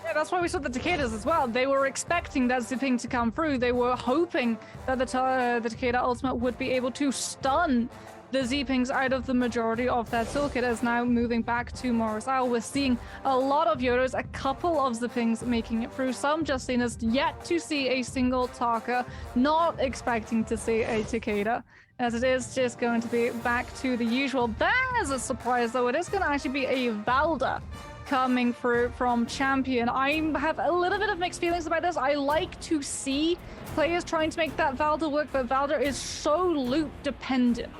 Yeah, that's why we saw the Takedas as well. They were expecting that zipping to come through. They were hoping that the Takeda ultimate would be able to stun the Z-Pings out of the majority of that toolkit. Is now moving back to Morris Isle. We're seeing a lot of Yodos, a couple of Z-Pings making it through. Some Justinas yet to see a single Tarka, not expecting to see a Takeda, as it is just going to be back to the usual. There's a surprise, though. It is going to actually be a Valda coming through from Champion. I have a little bit of mixed feelings about this. I like to see players trying to make that Valda work, but Valda is so loop dependent.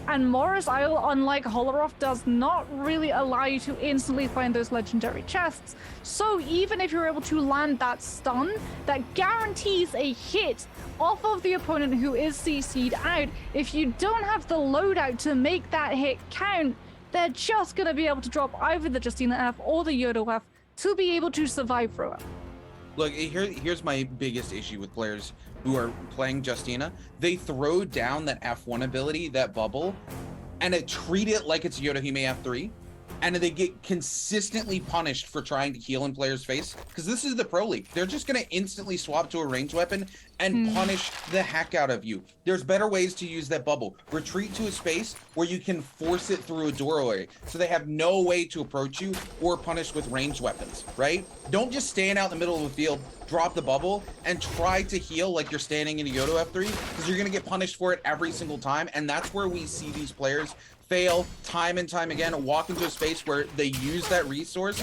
And Morris Isle, unlike Holoroth, does not really allow you to instantly find those legendary chests. So even if you're able to land that stun, that guarantees a hit off of the opponent who is CC'd out. If you don't have the loadout to make that hit count, they're just going to be able to drop either the Justina F or the Yodo F to be able to survive through it. Look, here's my biggest issue with players who are playing Justina. They throw down that F1 ability, that bubble, and treat it like it's Yodohime F3, and they get consistently punished for trying to heal in players' face, because this is the Pro League. They're just going to instantly swap to a ranged weapon and punish the heck out of you. There's better ways to use that bubble. Retreat to a space where you can force it through a doorway, so they have no way to approach you or punish with ranged weapons, right? Don't just stand out in the middle of the field, drop the bubble, and try to heal like you're standing in a Yodo F3, because you're going to get punished for it every single time, and that's where we see these players fail time and time again, walk into a space where they use that resource,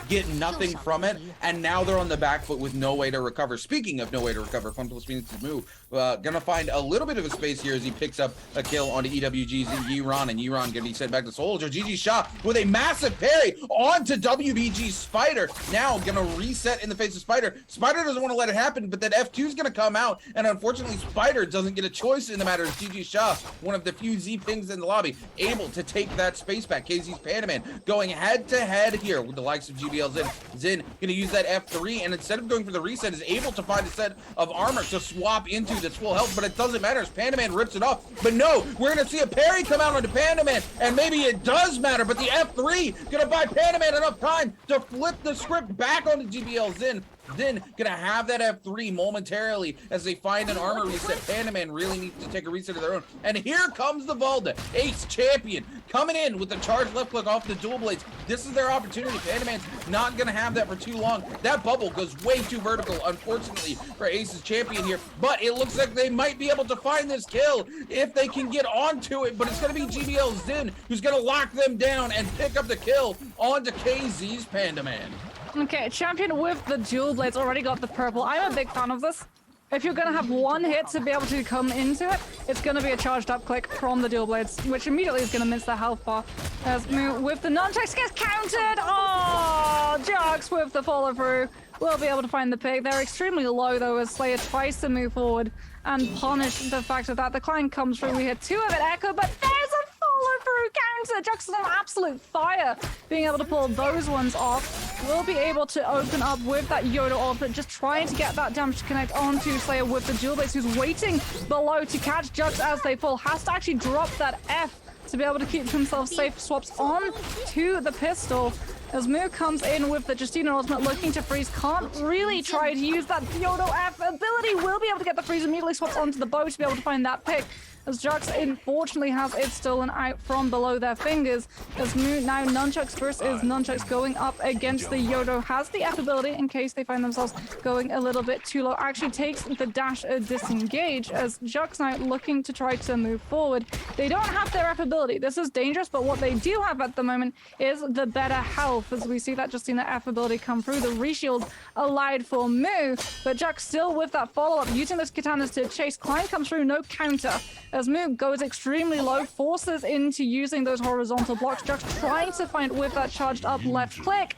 get nothing from it, and now they're on the back foot with no way to recover. Speaking of no way to recover, Funplus Phoenix's move, gonna find a little bit of a space here as he picks up a kill onto EWG's Yiran, and Yiran gonna be sent back to Soldier. GG Shah with a massive parry onto WBG's Spider, now gonna reset in the face of Spider. Spider doesn't want to let it happen, but that F2 is gonna come out, and unfortunately Spider doesn't get a choice in the matter as GG Shah, one of the few Z-Pings in the lobby, able to take that space back. KZ's Panaman going head to head here with the likes of GBL Zin. Zin gonna use that F3, and instead of going for the reset, is able to find a set of armor to swap into that's full health, but it doesn't matter as Panaman rips it off. But no, we're gonna see a parry come out onto Panaman, and maybe it does matter, but the F3 gonna buy Panaman enough time to flip the script back onto GBL Zin. Then gonna have that F3 momentarily as they find an armor reset. Panaman really needs to take a reset of their own. And here comes the Valda, Ace Champion, coming in with the charge left click off the dual blades. This is their opportunity. Panaman's not gonna have that for too long. That bubble goes way too vertical, unfortunately, for Ace's Champion here. But it looks like they might be able to find this kill if they can get onto it. But it's gonna be GBL Zin who's gonna lock them down and pick up the kill onto KZ's Pandaman. Okay, Champion with the dual blades already got the purple. I'm a big fan of this. if you're going to have one hit to be able to come into it, it's going to be a charged up click from the dual blades, which immediately is going to mince the health bar. As Moo with the nunchucks gets countered. Oh, Jux with the follow through will be able to find the pick. They're extremely low though as Slayer tries to move forward and punish the fact that the climb comes through. We hit 2 of it Echo, but there's a follow-through counter. Jux is on absolute fire. Being able to pull those ones off. Will be able to open up with that Yoda ult, just trying to get that damage to connect onto Slayer with the dual blades, who's waiting below to catch Jux as they fall. Has to actually drop that F to be able to keep himself safe. Swaps on to the pistol. As Moo comes in with the Justina ultimate, looking to freeze, can't really try to use that Yodo F ability. Will be able to get the freeze, immediately swaps onto the bow to be able to find that pick. As Jux unfortunately has it stolen out from below their fingers. As Moo now Nunchucks versus Nunchucks going up against the Yodo. Has the F ability in case they find themselves going a little bit too low. Actually takes the dash disengage as Jux now looking to try to move forward. They don't have their F ability. This is dangerous, but what they do have at the moment is the better health. As we see that Justina F ability come through, the reshield allowed for Moo, but Jux still with that follow-up, using those katanas to chase. Climb comes through, no counter. As Moo goes extremely low, forces into using those horizontal blocks. Jux trying to find with that charged up left click.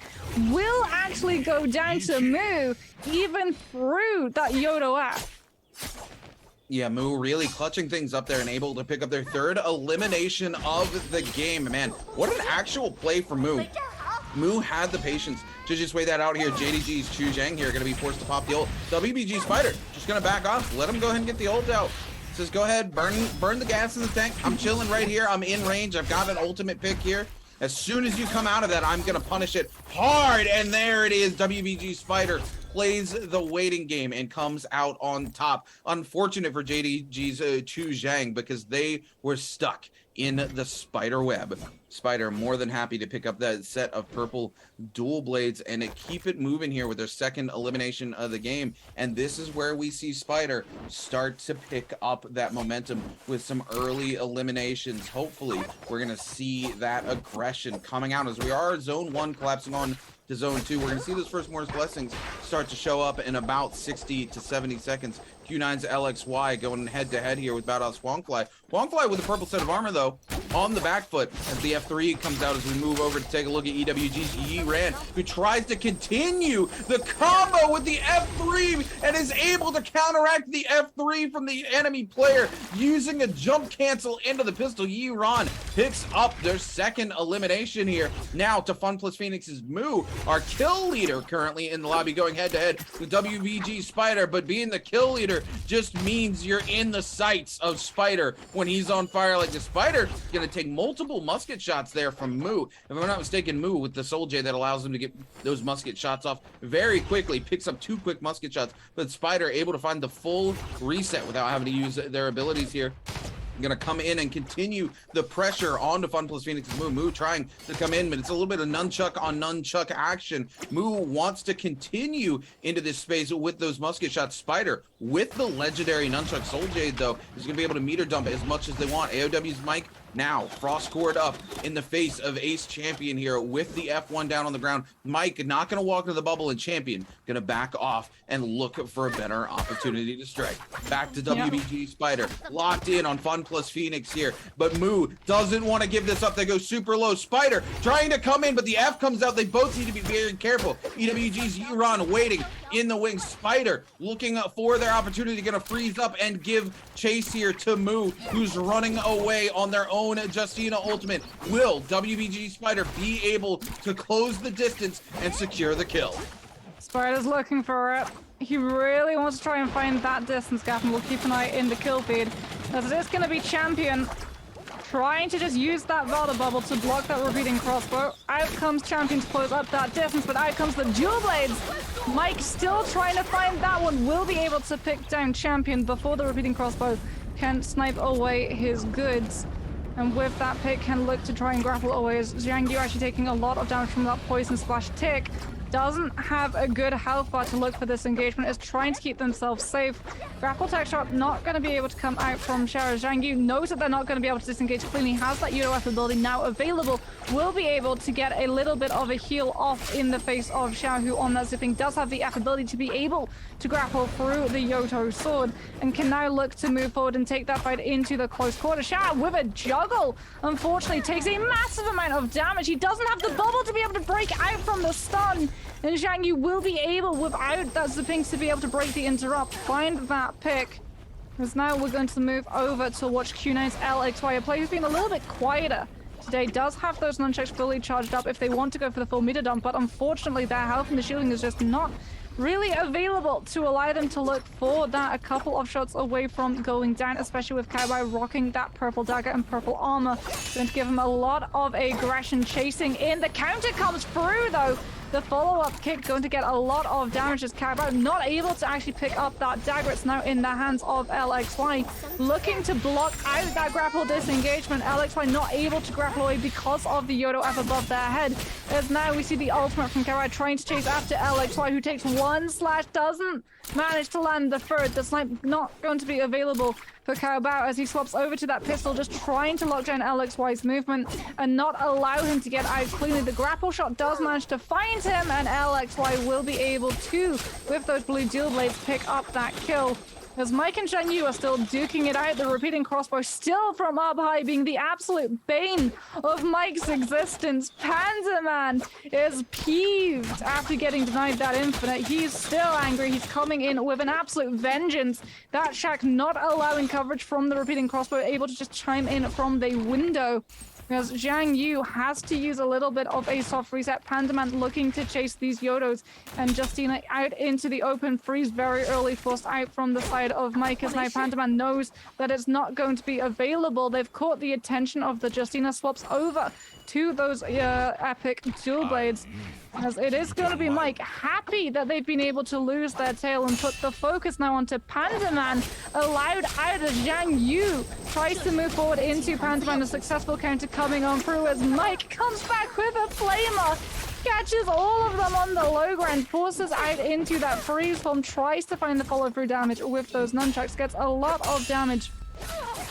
Will actually go down to Moo, even through that Yodo F. Yeah, Moo really clutching things up there and able to pick up their 3rd elimination of the game. Man, what an actual play for Moo. Moo had the patience to just wait that out here. JDG's Chu Zhang here going to be forced to pop the ult. WBG Spider just going to back off. Let him go ahead and get the ult out. Says, go ahead, burn the gas in the tank. I'm chilling right here. I'm in range. I've got an ultimate pick here. As soon as you come out of that, I'm going to punish it hard. And there it is. WBG Spider plays the waiting game and comes out on top. Unfortunate for JDG's Chu Zhang because they were stuck in the spider web. Spider more than happy to pick up that set of purple dual blades and to keep it moving here with their 2nd elimination of the game. And this is where we see Spider start to pick up that momentum with some early eliminations. Hopefully, we're going to see that aggression coming out as we are Zone 1 collapsing on to Zone 2. We're going to see those first Moore's Blessings start to show up in about 60 to 70 seconds. Q9's LXY going head-to-head here with Badass Huangfly. Huangfly with a purple set of armor, though, on the back foot as the F3 comes out as we move over to take a look at EWG's Yi Ran, who tries to continue the combo with the F3 and is able to counteract the F3 from the enemy player using a jump cancel into the pistol. Yi Ran picks up their 2nd elimination here. Now to Fun Plus Phoenix's Moo, our kill leader currently in the lobby, going head-to-head with WBG Spider, but being the kill leader just means you're in the sights of Spider when he's on fire like the Spider. Gonna take multiple musket shots there from Moo. If I'm not mistaken, Moo with the Soul J that allows him to get those musket shots off very quickly, picks up 2 quick musket shots, but Spider able to find the full reset without having to use their abilities here. Gonna come in and continue the pressure onto Fun Plus Phoenix's Moo. Moo trying to come in, but it's a little bit of nunchuck on nunchuck action. Moo wants to continue into this space with those musket shots. Spider with the legendary nunchuck Soul Jade, though, is gonna be able to meter dump as much as they want. AOW's Mike now frost cored up in the face of Ace Champion here with the F1 down on the ground. Mike not going to walk into the bubble, and Champion going to back off and look for a better opportunity to strike. Back to WBG Spider, locked in on Fun Plus Phoenix here, but Moo doesn't want to give this up. They go super low. Spider trying to come in, but the F comes out. They both need to be very careful. EWG's Euron waiting in the wings. Spider looking for their opportunity, going to freeze up and give chase here to Moo, who's running away on their own Justina ultimate. Will WBG Spider be able to close the distance and secure the kill? Spider's looking for it. He really wants to try and find that distance gap, and we'll keep an eye in the kill feed. As it is going to be Champion trying to just use that Valda bubble to block that repeating crossbow. Out comes Champion to close up that distance, but out comes the dual blades. Mike still trying to find that one. Will be able to pick down Champion before the repeating crossbow can snipe away his goods. And with that pick, can look to try and grapple away as Zhang Yu actually taking a lot of damage from that poison splash tick. doesn't have a good health bar to look for this engagement, is trying to keep themselves safe. Grapple tech shot not going to be able to come out from Xiao. Zhang Yu knows that they're not going to be able to disengage cleanly, has that Yodo F ability now available, will be able to get a little bit of a heal off in the face of Xiao, who on that zipping does have the F ability to be able to grapple through the Yoto sword and can now look to move forward and take that fight into the close quarter. Xiao with a juggle, unfortunately, takes a massive amount of damage. He doesn't have the bubble to be able to break out from the stun, and Zhang Yu will be able, without that zipping, to be able to break the interrupt, find that pick. Because now we're going to move over to watch Q9's LXY, a player who's been a little bit quieter today, does have those nunchucks fully charged up if they want to go for the full meter dump, but unfortunately their health and the shielding is just not really available to allow them to look for that a couple of shots away from going down, especially with Kaibai rocking that purple dagger and purple armor. Going to give him a lot of aggression chasing in. The counter comes through though. The follow-up kick going to get a lot of damage as Kaibai not able to actually pick up that dagger. It's now in the hands of LXY, looking to block out that grapple disengagement. LXY not able to grapple away because of the Yodo F above their head. As now we see the ultimate from Kaibai trying to chase after LXY, who takes one slash, doesn't manage to land the third. The snipe not going to be available for Carabao as he swaps over to that pistol, just trying to lock down LXY's movement and not allow him to get out cleanly. The grapple shot does manage to find him, and LXY will be able to, with those blue dual blades, pick up that kill. As Mike and Zhang Yu are still duking it out, the repeating crossbow still from up high being the absolute bane of Mike's existence. Panzerman is peeved after getting denied that infinite. He's still angry. He's coming in with an absolute vengeance. That Shaq not allowing coverage from the repeating crossbow, able to just chime in from the window. Because Zhang Yu has to use a little bit of a soft reset. Pandaman looking to chase these Yodos, and Justina out into the open. Freeze very early, forced out from the side of Mike, as now Pandaman knows that it's not going to be available. They've caught the attention of the Justina, swaps over to those epic dual blades, as it is going to be Mike happy that they've been able to lose their tail and put the focus now onto Pandaman, allowed out as Zhang Yu tries to move forward into Pandaman. A successful counter coming on through as Mike comes back with a flamer, catches all of them on the low ground, forces out into that freeze form, tries to find the follow through damage with those nunchucks, gets a lot of damage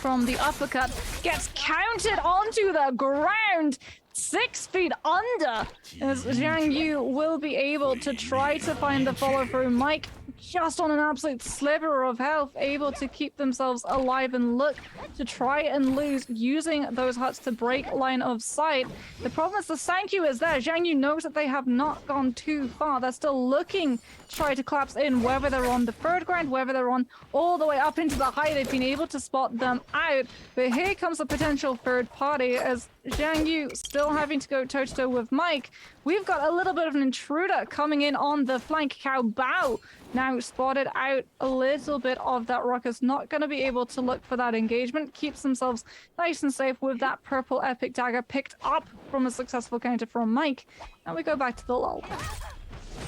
from the uppercut, gets counted onto the ground 6 feet under, as Zhang Yu will be able to try to find the follow through. Mike just on an absolute sliver of health, able to keep themselves alive and look to try and lose, using those huts to break line of sight. The problem is the Sankyu is there. Zhang Yu knows that they have not gone too far. They're still looking to try to collapse in, whether they're on the third ground, whether they're on all the way up into the high. They've been able to spot them out, but here comes a potential third party as Zhang Yu still having to go toe-to-toe with Mike. We've got a little bit of an intruder coming in on the flank. Cao Bao now spotted out a little bit of that ruckus, not going to be able to look for that engagement, keeps themselves nice and safe with that purple epic dagger picked up from a successful counter from Mike. And we go back to the lull.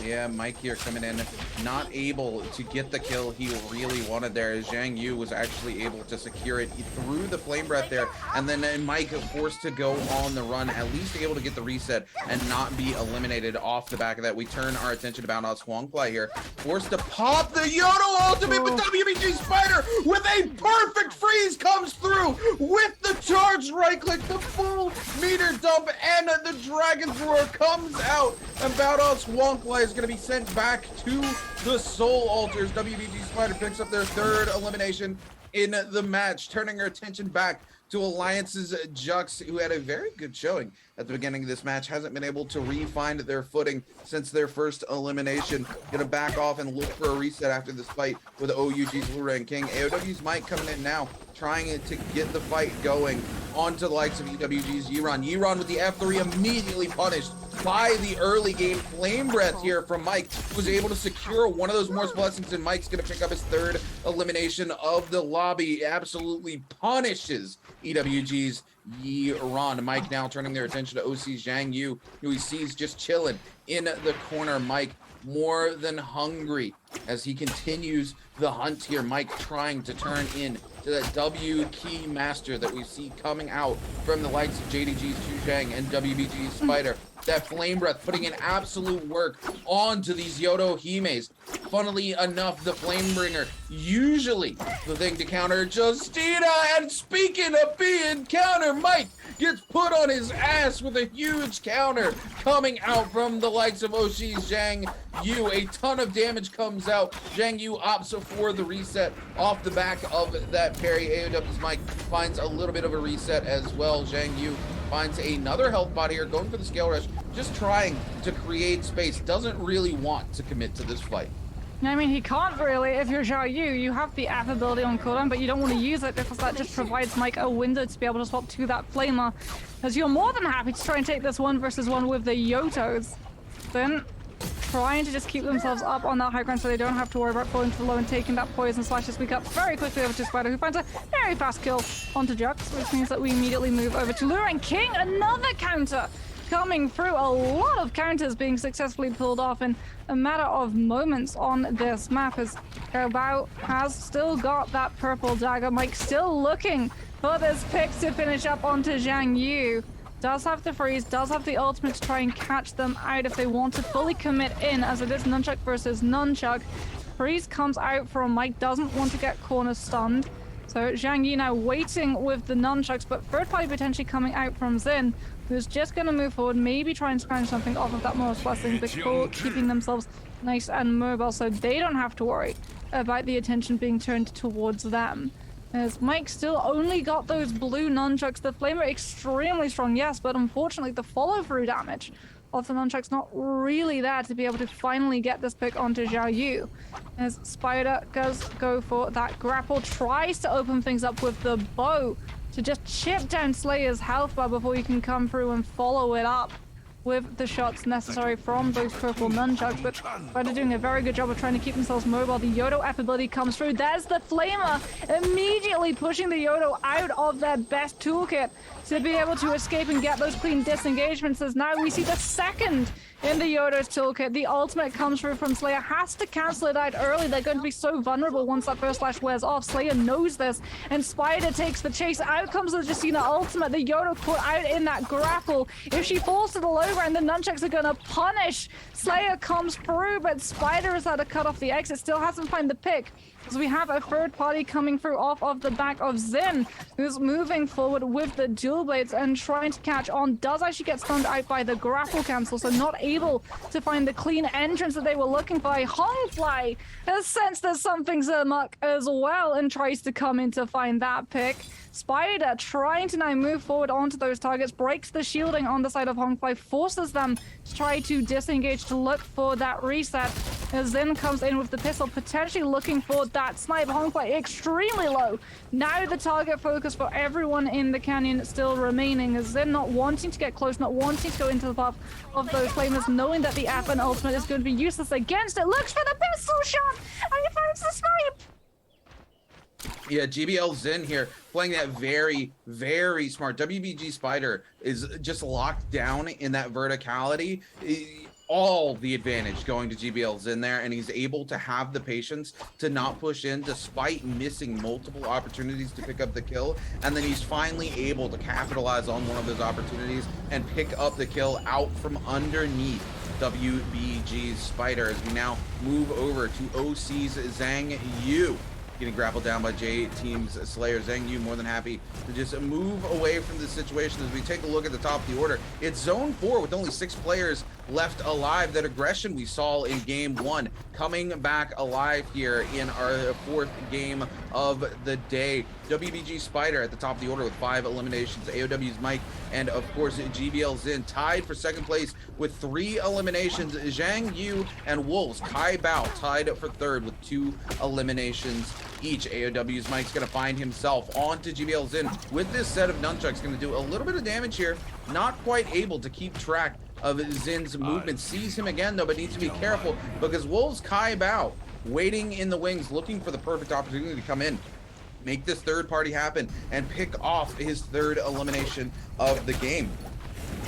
Yeah, Mike here coming in, not able to get the kill he really wanted there, as Zhang Yu was actually able to secure it. He threw the flame breath there, and then Mike forced to go on the run, at least able to get the reset and not be eliminated off the back of that. We turn our attention to Boundhouse Huangfly here, forced to pop the Yodo ultimate, but WBG Spider with a perfect freeze comes through with the charged right click, the full meter dump, and the Dragon's Roar comes out, and Boundhouse Huangfly is going to be sent back to the Soul Altars. WBG Spider picks up their third elimination in the match, turning our attention back to Alliance's Jux, who had a very good showing at the beginning of this match, hasn't been able to re-find their footing since their first elimination. Gonna back off and look for a reset after this fight with OUG's Blu-ray and King. AOW's Mike coming in now, trying to get the fight going onto the likes of EWG's Yiran. Yiran with the F3 immediately punished by the early game flame breath here from Mike, was able to secure one of those Morse blessings, and Mike's gonna pick up his third elimination of the lobby. Absolutely punishes EWG's Yiran. Mike now turning their attention to OC Zhang Yu, who he sees just chilling in the corner. Mike more than hungry as he continues the hunt here. Mike trying to turn in to that W key master that we see coming out from the likes of JDG's Chu Zhang and WBG's Spider. that Flame Breath, putting an absolute work onto these Yodo Himes. Funnily enough, the Flamebringer, usually the thing to counter Justina, and speaking of being counter, Mike gets put on his ass with a huge counter coming out from the likes of Oshi's Zhang Yu. A ton of damage comes out. Zhang Yu opts for the reset off the back of that parry. AOW's Mike finds a little bit of a reset as well. Zhang Yu finds another health bot here, going for the scale rush, just trying to create space. Doesn't really want to commit to this fight. I mean, he can't really. If you're Xiao Yu, you have the app ability on cooldown, but you don't want to use it because that just provides Mike a window to be able to swap to that Flamer. As you're more than happy to try and take this 1v1 with the Yotos. Then trying to just keep themselves up on that high ground so they don't have to worry about falling to the low and taking that poison slash to speak up very quickly over to Spider, who finds a very fast kill onto Jux, which means that we immediately move over to Lura and King. Another counter coming through. A lot of counters being successfully pulled off in a matter of moments on this map, as Bao has still got that purple dagger. Mike still looking for this pick to finish up onto Zhang Yu. Does have the freeze, does have the ultimate to try and catch them out if they want to fully commit in, as it is Nunchuck versus Nunchuck. Freeze comes out from Mike, doesn't want to get corner stunned. So Zhang Yu now waiting with the Nunchucks, but third party potentially coming out from Xin, who's just going to move forward, maybe try and scrounge something off of that Morris Blessing before keeping themselves nice and mobile so they don't have to worry about the attention being turned towards them. As Mike still only got those blue nunchucks. The Flamer extremely strong, yes, but unfortunately the follow-through damage of the nunchucks not really there to be able to finally get this pick onto Xiao Yu. As Spider does go for that grapple, tries to open things up with the bow to just chip down Slayer's health bar before you can come through and follow it up with the shots necessary from those purple nunchucks, but Spider doing a very good job of trying to keep themselves mobile. The Yodo app ability comes through. There's the Flamer immediately pushing the Yodo out of their best toolkit to be able to escape and get those clean disengagements, as now we see the second in the Yodo's toolkit. The ultimate comes through from Slayer, has to cancel it out early. They're going to be so vulnerable once that first slash wears off. Slayer knows this, and Spider takes the chase. Out comes the Justina ultimate. The Yodo caught out in that grapple. If she falls to the low ground, the nunchucks are going to punish. Slayer comes through, but Spider has had to cut off the exit. Still hasn't found the pick. So we have a third party coming through off of the back of Xin, who's moving forward with the dual blades and trying to catch on. Does actually get stunned out by the grapple cancel, so not able to find the clean entrance that they were looking for. Hongfly has sensed there's something's amok as well and tries to come in to find that pick. Spider trying to now move forward onto those targets, breaks the shielding on the side of Hongfly, forces them to try to disengage to look for that reset. As Xin comes in with the pistol, potentially looking for that snipe. Hongfly extremely low. Now the target focus for everyone in the canyon still remaining, as Xin not wanting to get close, not wanting to go into the path of those flamers, knowing that the app and ultimate is going to be useless against it. Looks for the pistol shot, and he finds the snipe. Yeah, GBL Xin here playing that very, very smart. WBG Spider is just locked down in that verticality. All the advantage going to GBL Xin there, and he's able to have the patience to not push in despite missing multiple opportunities to pick up the kill, and then he's finally able to capitalize on one of those opportunities and pick up the kill out from underneath WBG's Spider, as we now move over to OC's Zhang Yu. Getting grappled down by J-Team's Slayer. Zhang Yu more than happy to just move away from the situation. As we take a look at the top of the order, it's zone 4 with only 6 players left alive. That aggression we saw in game 1 coming back alive here in our 4th game of the day. WBG Spider at the top of the order with 5 eliminations. AOW's Mike and of course GBL Xin tied for 2nd place with 3 eliminations. Zhang Yu and Wolves Kai Bao tied for 3rd with 2 eliminations each. AOW's Mike's gonna find himself onto GBL Xin with this set of nunchucks. Gonna do a little bit of damage here. Not quite able to keep track of Zin's movement. Sees him again though, but needs to be careful because Wolves Kai Bao waiting in the wings, looking for the perfect opportunity to come in, make this third party happen, and pick off his 3rd elimination of the game.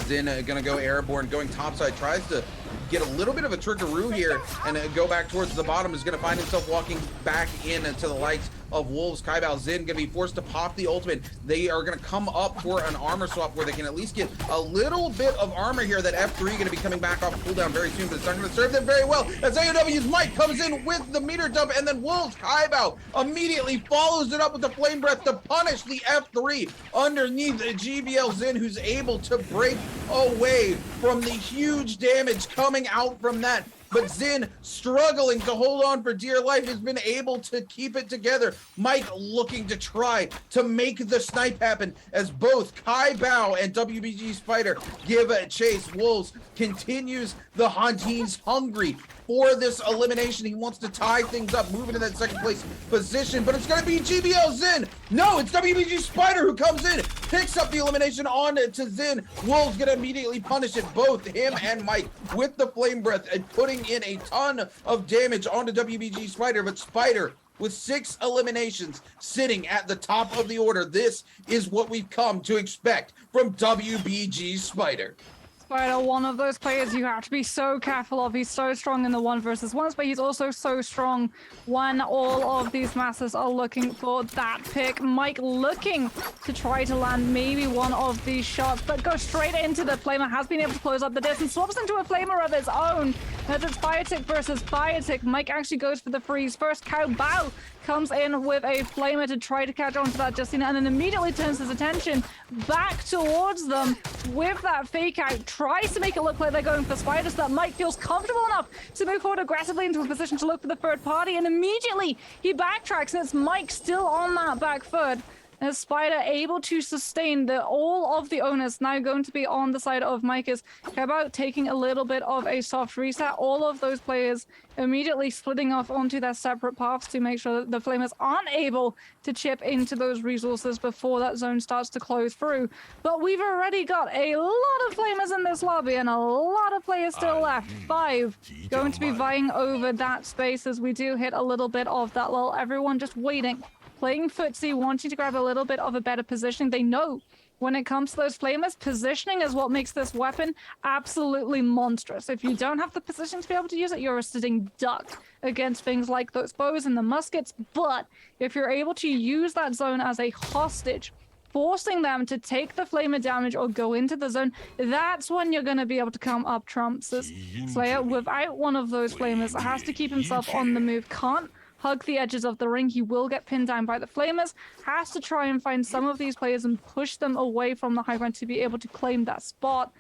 Xin gonna go airborne, going topside, tries to get a little bit of a trickaroo here and go back towards the bottom. Is gonna find himself walking back in to the likes of Wolves. Kaibao Zin gonna be forced to pop the ultimate. They are gonna come up for an armor swap where they can at least get a little bit of armor here. That F3 gonna be coming back off cooldown very soon, but it's not gonna serve them very well as AOW's Mike comes in with the meter dump, and then Wolves Kaibao immediately follows it up with the flame breath to punish the F3 underneath GBL Zin, who's able to break away from the huge damage coming out from that. But Zin, struggling to hold on for dear life, has been able to keep it together. Mike looking to try to make the snipe happen as both Kaibao and WBG Spider give a chase. Wolves continues the hunt. He's hungry for this elimination. He wants to tie things up, move into that second place position, but it's going to be GBL Zin. No, it's WBG Spider who comes in, picks up the elimination on to Zin. Wolves going to immediately punish it, both him and Mike, with the flame breath and putting in a ton of damage onto WBG Spider, but Spider with 6 eliminations sitting at the top of the order. This is what we've come to expect from WBG Spider. Spider, one of those players you have to be so careful of. He's so strong in the 1v1s, but he's also so strong when all of these masters are looking for that pick. Mike looking to try to land maybe one of these shots, but goes straight into the flamer. Has been able to close up the distance, swaps into a flamer of his own. As it's Firetick versus Firetick, Mike actually goes for the freeze first. Kaibao comes in with a flamer to try to catch on to that Justina, and then immediately turns his attention back towards them with that fake out. Tries to make it look like they're going for Spider, so that Mike feels comfortable enough to move forward aggressively into a position to look for the third party, and immediately he backtracks, and it's Mike still on that back foot. As Spider able to sustain all of the owners now going to be on the side of Mike. Is Kaibao taking a little bit of a soft reset. All of those players immediately splitting off onto their separate paths to make sure that the Flamers aren't able to chip into those resources before that zone starts to close through. But we've already got a lot of Flamers in this lobby and a lot of players still left. 5 going to be vying over that space as we do hit a little bit of that lull. Everyone just waiting, playing footsie, wanting to grab a little bit of a better positioning. They know when it comes to those flamers, positioning is what makes this weapon absolutely monstrous. If you don't have the position to be able to use it, you're a sitting duck against things like those bows and the muskets. But if you're able to use that zone as a hostage, forcing them to take the flamer damage or go into the zone, that's when you're going to be able to come up trumps. As Slayer, without one of those flamers, has to keep himself on the move, can't hug the edges of the ring. He will get pinned down by the flamers, has to try and find some of these players and push them away from the high ground to be able to claim that spot.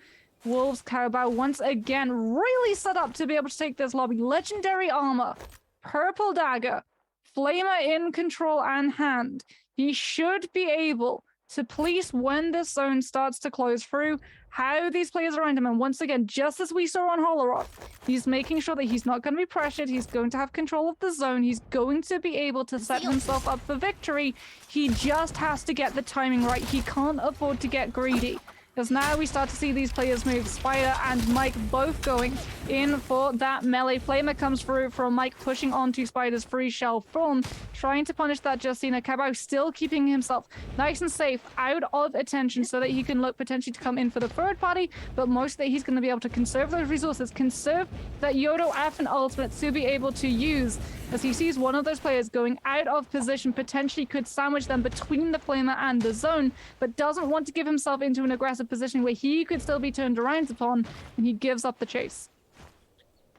Wolves Kaibao once again really set up to be able to take this lobby. Legendary armor, purple dagger, flamer in control and hand. He should be able to police when this zone starts to close through, how these players around him. And once again, just as we saw on Holoroth, he's making sure that he's not going to be pressured. He's going to have control of the zone. He's going to be able to set himself up for victory. He just has to get the timing right. He can't afford to get greedy. Because now we start to see these players move. Spider and Mike both going in for that melee. Flamer comes through from Mike, pushing onto Spider's free shell form, trying to punish that Justina. Kaibao still keeping himself nice and safe, out of attention, so that he can look potentially to come in for the third party, but mostly he's going to be able to conserve those resources, conserve that Yodo F and ultimate to be able to use, as he sees one of those players going out of position, potentially could sandwich them between the Flamer and the zone, but doesn't want to give himself into an aggressive position where he could still be turned around upon, and he gives up the chase.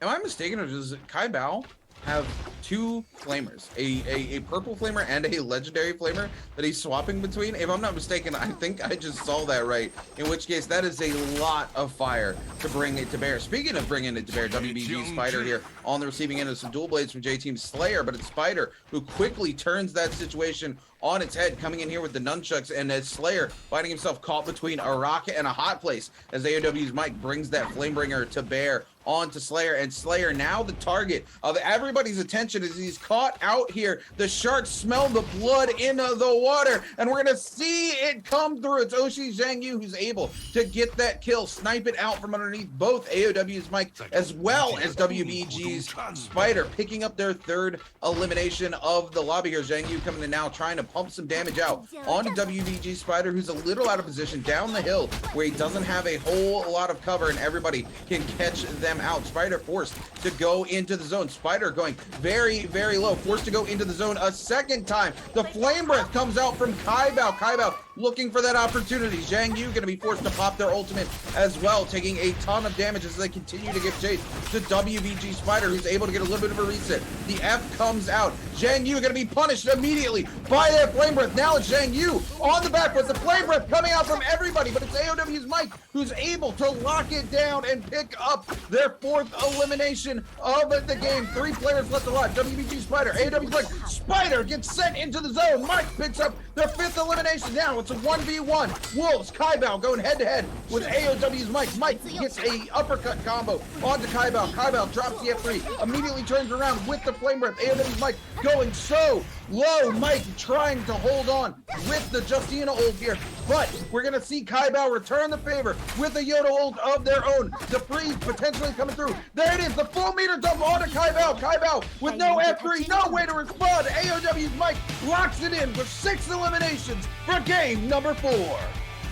Am I mistaken, or does Kaibao have 2 flamers, a purple flamer and a legendary flamer that he's swapping between? If I'm not mistaken, I think I just saw that right, in which case that is a lot of fire to bring it to bear. Speaking of bringing it to bear, WBG Spider here on the receiving end of some dual blades from J-Team Slayer, but it's Spider who quickly turns that situation on its head, coming in here with the nunchucks, and as Slayer finding himself caught between a rocket and a hot place as AOW's Mike brings that Flamebringer to bear onto Slayer, and Slayer now the target of everybody's attention as he's caught out here. The sharks smell the blood in the water, and we're gonna see it come through. It's Oshi Zhang Yu who's able to get that kill, snipe it out from underneath both AOW's Mike as well as WBG's Spider, picking up their 3rd elimination of the lobby here. Zhang Yu coming in now, trying to pump some damage out onto WBG Spider, who's a little out of position down the hill where he doesn't have a whole lot of cover, and everybody can catch that them out. Spider forced to go into the zone. Spider going very, very low, forced to go into the zone a second time. The Flame Breath comes out from Kaibao. Kaibao looking for that opportunity. Zhang Yu going to be forced to pop their ultimate as well, taking a ton of damage as they continue to give chase to WVG Spider, who's able to get a little bit of a reset. The F comes out. Zhang Yu going to be punished immediately by that Flame Breath. Now it's Zhang Yu on the back, but the Flame Breath coming out from everybody, but it's AOW's Mike who's able to lock it down and pick up their 4th elimination of the game. 3 players left alive. WVG Spider, AOW's Mike. Spider gets sent into the zone. Mike picks up their 5th elimination. Now it's a 1v1. Wolves, Kaibao going head-to-head with AOW's Mike. Mike gets a uppercut combo onto Kaibao. Kaibao drops the F3, immediately turns around with the Flame Breath. AOW's Mike going so low. Mike trying to hold on with the Justina ult here, but we're going to see Kaibao return the favor with a Yoda ult of their own. The freeze potentially coming through. There it is, the full meter dump onto Kaibao. Kaibao with no F3, no way to respond. AOW's Mike locks it in with 6 eliminations for game number 4.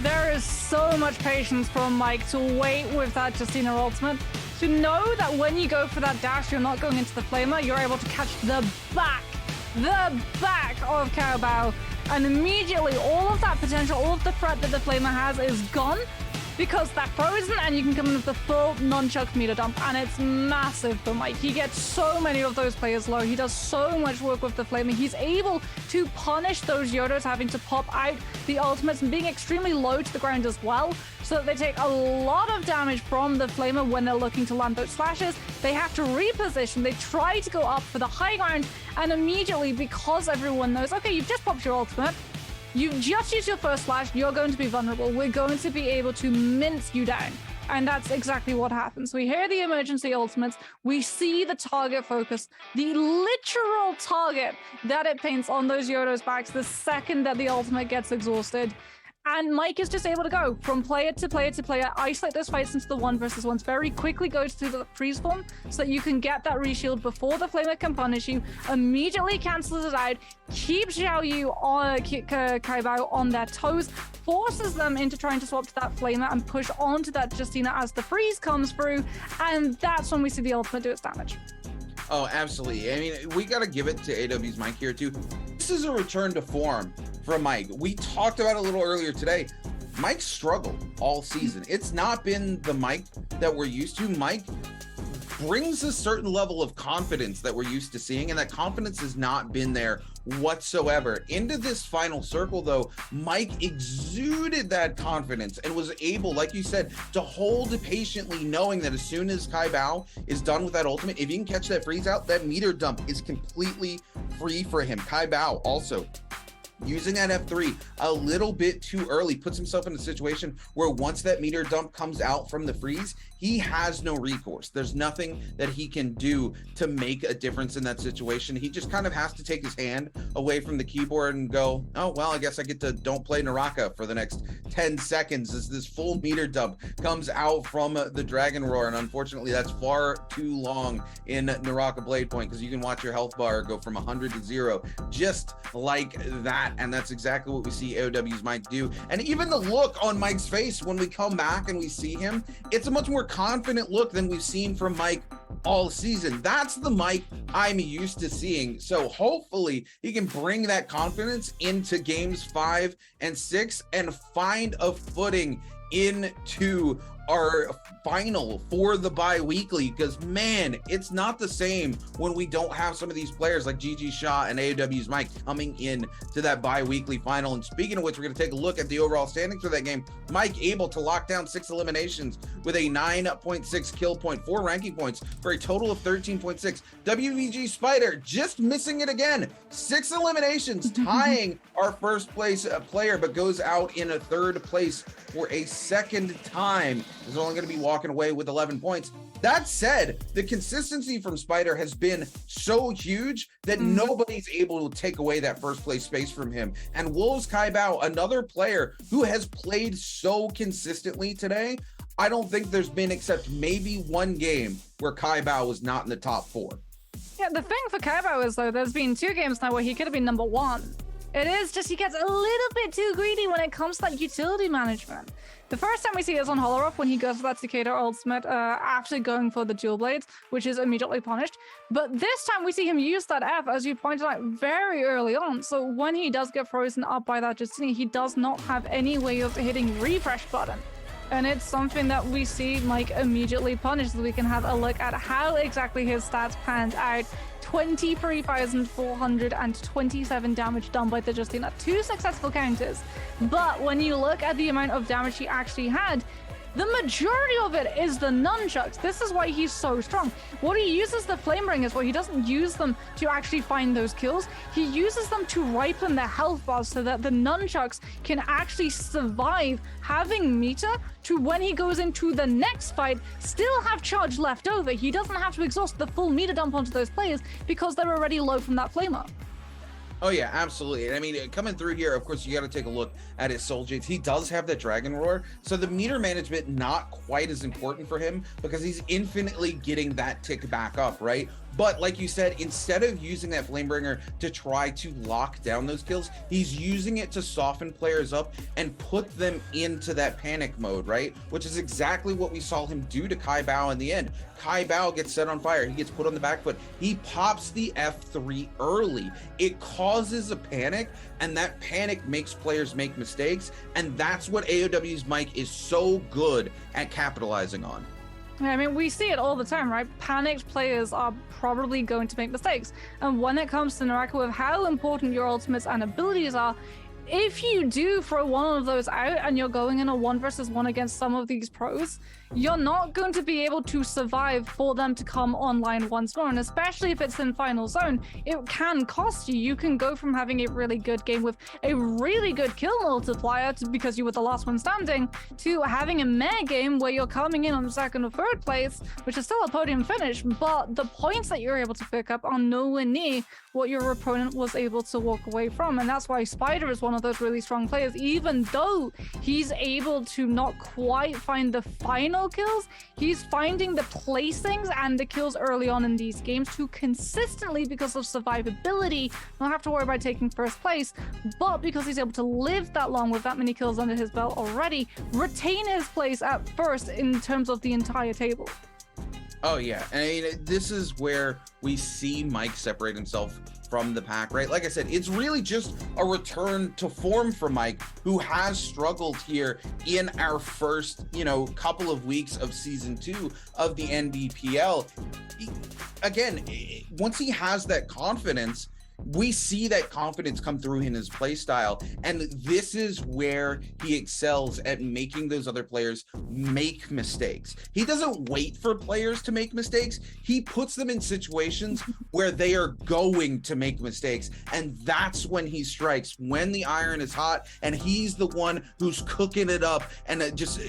There is so much patience from Mike to wait with that Justina ultimate. To know that when you go for that dash, you're not going into the flamer, you're able to catch the back of Kaibao. And immediately all of that potential, all of the threat that the flamer has is gone, because that frozen and you can come in with the full non-chuck meter dump, and it's massive for Mike. He gets so many of those players low. He does so much work with the flamer. He's able to punish those Yodos having to pop out the ultimates and being extremely low to the ground as well, so that they take a lot of damage from the flamer when they're looking to land those slashes. They have to reposition. They try to go up for the high ground, and immediately, because everyone knows, okay, you've just popped your ultimate, you just used your first slash, you're going to be vulnerable. We're going to be able to mince you down. And that's exactly what happens. We hear the emergency ultimates. We see the target focus, the literal target that it paints on those Yodos' backs the second that the ultimate gets exhausted. And Mike is just able to go from player to player to player, isolate those fights into the 1v1s, very quickly goes through the freeze form so that you can get that reshield before the flamer can punish you, immediately cancels it out, keeps Kaibao on their toes, forces them into trying to swap to that flamer and push onto that Justina as the freeze comes through, and that's when we see the ultimate do its damage. Oh, absolutely. I mean, we got to give it to AW's Mike here too. This is a return to form from Mike. We talked about it a little earlier today. Mike struggled all season. It's not been the Mike that we're used to. Mike brings a certain level of confidence that we're used to seeing, and that confidence has not been there whatsoever. Into this final circle though, Mike exuded that confidence and was able, like you said, to hold patiently, knowing that as soon as Kaibao is done with that ultimate, if you can catch that freeze out, that meter dump is completely free for him. Kaibao also using that F3 a little bit too early puts himself in a situation where once that meter dump comes out from the freeze, he has no recourse. There's nothing that he can do to make a difference in that situation. He just kind of has to take his hand away from the keyboard and go, oh, well, I guess I get to don't play Naraka for the next 10 seconds as this full meter dump comes out from the Dragon Roar. And unfortunately, that's far too long in Naraka Blade Point, because you can watch your health bar go from 100 to 0 just like that. And that's exactly what we see AOW's Mike do. And even the look on Mike's face when we come back and we see him, it's a much more confident look than we've seen from Mike all season. That's the Mike I'm used to seeing. So hopefully he can bring that confidence into games 5 and 6 and find a footing into our final for the bi-weekly, because man, it's not the same when we don't have some of these players like GG Shaw and AOW's Mike coming in to that bi-weekly final. And speaking of which, we're going to take a look at the overall standings for that game. Mike able to lock down 6 eliminations with a 9.6 kill point, 4 ranking points for a total of 13.6. WVG Spider just missing it again, 6 eliminations, tying our first place player, but goes out in a 3rd place for a 2nd time. Is only going to be walking away with 11 points. That said, the consistency from Spider has been so huge that nobody's able to take away that first place space from him. And Wolves Kaibao, another player who has played so consistently today, I don't think there's been, except maybe one game, where Kaibao was not in the top 4. Yeah, the thing for Kaibao is, though, there's been 2 games now where he could have been number 1 It is just he gets a little bit too greedy when it comes to that utility management. The first time we see it is on Holoroth when he goes for that Cicada ultimate after going for the dual blades, which is immediately punished. But this time we see him use that F, as you pointed out, very early on. So when he does get frozen up by that Justini, he does not have any way of hitting refresh button. And it's something that we see Mike immediately punish, so we can have a look at how exactly his stats panned out. 23,427 damage done by the Justina. 2 successful counters. But when you look at the amount of damage he actually had, the majority of it is the nunchucks. This is why he's so strong. What he uses the flame ringers for, he doesn't use them to actually find those kills. He uses them to ripen the health bars so that the nunchucks can actually survive having meter to when he goes into the next fight, still have charge left over. He doesn't have to exhaust the full meter dump onto those players because they're already low from that flamer. Oh yeah, absolutely. And I mean, coming through here, of course, you got to take a look at his soul jades. He does have that dragon roar, so the meter management not quite as important for him because he's infinitely getting that tick back up, right? But like you said, instead of using that Flamebringer to try to lock down those kills, he's using it to soften players up and put them into that panic mode, right? Which is exactly what we saw him do to Kai Bao in the end. Kai Bao gets set on fire. He gets put on the back foot. He pops the F3 early. It causes a panic, and that panic makes players make mistakes. And that's what AOW's Mike is so good at capitalizing on. I mean, we see it all the time, right? Panicked players are probably going to make mistakes. And when it comes to Naraka, with how important your ultimates and abilities are, if you do throw one of those out and you're going in a 1v1 against some of these pros, you're not going to be able to survive for them to come online once more. And especially if it's in final zone, it can cost you. You can go from having a really good game with a really good kill multiplier because you were the last one standing, to having a meh game where you're coming in on second or third place, which is still a podium finish, but the points that you're able to pick up are nowhere near what your opponent was able to walk away from. And that's why Spider is one of those really strong players. Even though he's able to not quite find the final kills, he's finding the placings and the kills early on in these games to consistently, because of survivability, not have to worry about taking first place, but because he's able to live that long with that many kills under his belt already, retain his place at first in terms of the entire table. Oh yeah, I mean, this is where we see Mike separate himself from the pack, right? Like I said, it's really just a return to form for Mike, who has struggled here in our first, couple of weeks of season 2 of the Nbpl. Again, once he has that confidence, we see that confidence come through in his play style, and this is where he excels at making those other players make mistakes. He doesn't wait for players to make mistakes. He puts them in situations where they are going to make mistakes, and that's when he strikes, when the iron is hot, and he's the one who's cooking it up and just,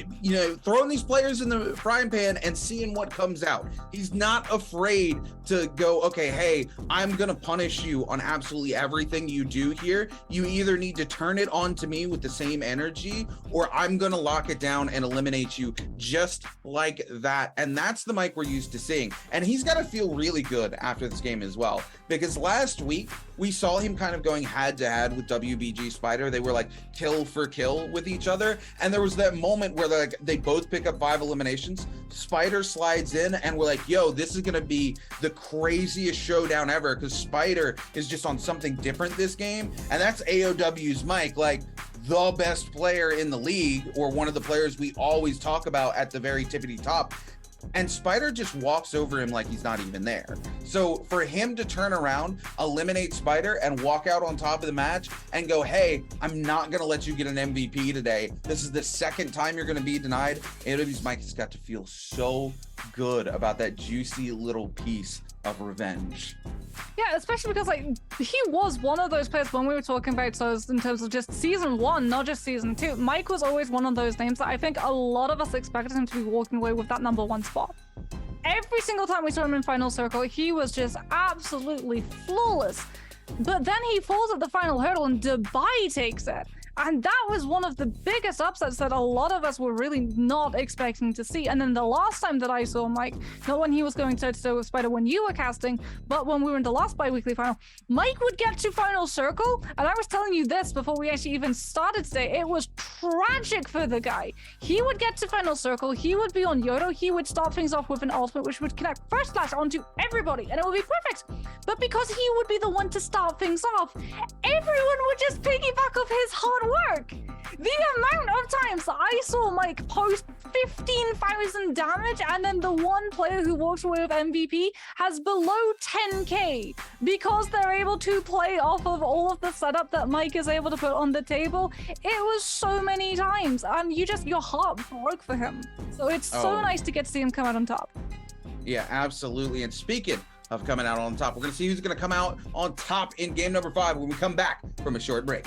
throwing these players in the frying pan and seeing what comes out. He's not afraid to go, okay, hey, I'm gonna punish you on absolutely everything you do here. You either need to turn it on to me with the same energy, or I'm gonna lock it down and eliminate you just like that. And that's the Mike we're used to seeing. And he's got to feel really good after this game as well, because last week we saw him kind of going head to head with WBG Spider. They were like kill for kill with each other, and there was that moment where they both pick up 5 eliminations. Spider slides in, and we're like, yo, this is gonna be the craziest showdown ever, because Spider is just on something different this game. And that's AOW's Mike, like the best player in the league, or one of the players we always talk about at the very tippity top. And Spider just walks over him like he's not even there. So for him to turn around, eliminate Spider, and walk out on top of the match and go, hey, I'm not gonna let you get an MVP today. This is the second time you're gonna be denied. AOW's Mike has got to feel so good about that juicy little piece of revenge. Yeah, especially because he was one of those players when we were talking about those in terms of just season 1, not just season 2. Mike was always one of those names that I think a lot of us expected him to be walking away with that #1 spot. Every single time we saw him in Final Circle, he was just absolutely flawless. But then he falls at the final hurdle and Dubai takes it. And that was one of the biggest upsets that a lot of us were really not expecting to see. And then the last time that I saw Mike, not when he was going toe-to-toe with Spider when you were casting, but when we were in the last bi-weekly final, Mike would get to final circle. And I was telling you this before we actually even started today. It was tragic for the guy. He would get to final circle. He would be on Yodo. He would start things off with an ultimate, which would connect first class onto everybody. And it would be perfect. But because he would be the one to start things off, everyone would just piggyback off his hard work. The amount of times I saw Mike post 15,000 damage and then the one player who walks away with MVP has below 10k because they're able to play off of all of the setup that Mike is able to put on the table. It was so many times and your heart broke for him. So it's so nice to get to see him come out on top. Yeah, absolutely. And speaking of coming out on top, we're going to see who's going to come out on top in game number 5 when we come back from a short break.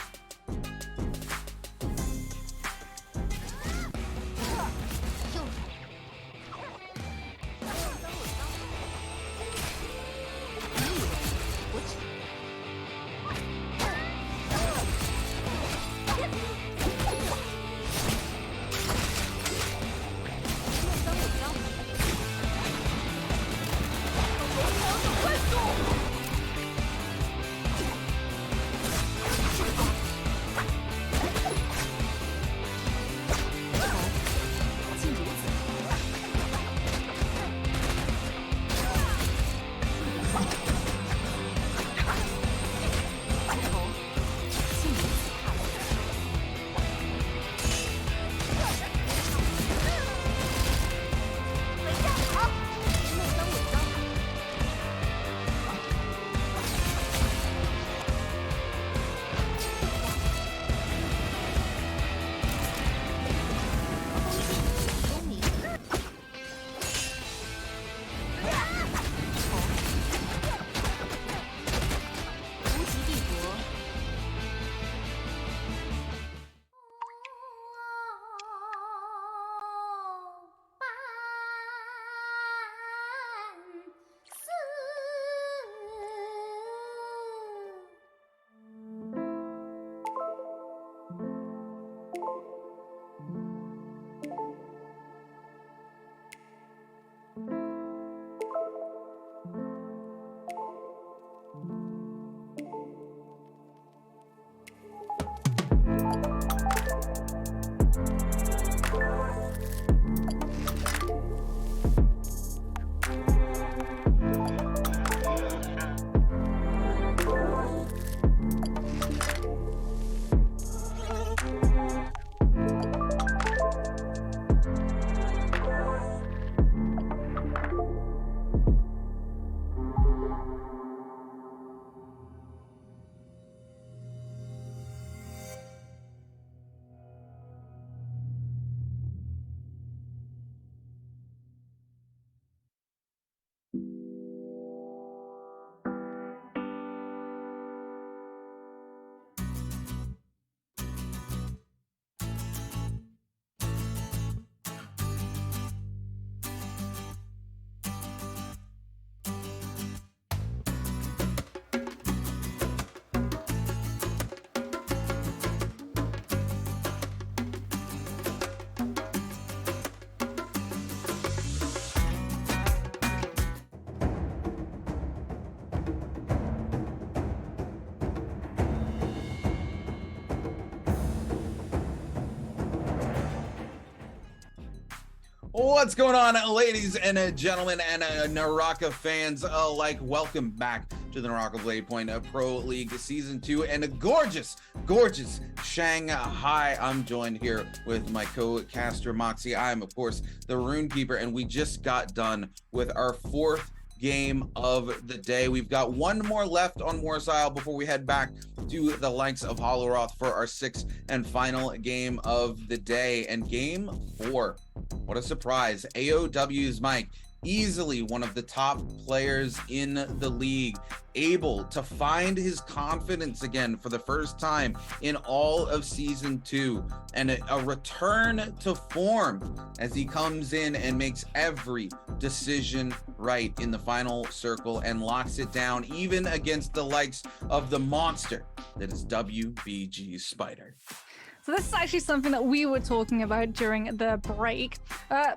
What's going on, ladies and gentlemen and Naraka fans alike? Welcome back to the Naraka Blade Point Pro League Season 2 and a gorgeous Shanghai. I'm joined here with my co-caster Moxie. I'm, of course, the Runekeeper, and we just got done with our 4th game of the day. We've got one more left on Warsile before we head back to the likes of Hollowroth for our 6th and final game of the day. And game 4, what a surprise. AOW's Mike, easily one of the top players in the league, able to find his confidence again for the first time in all of Season 2, and a return to form as he comes in and makes every decision right in the final circle and locks it down, even against the likes of the monster that is WBG Spider. So this is actually something that we were talking about during the break.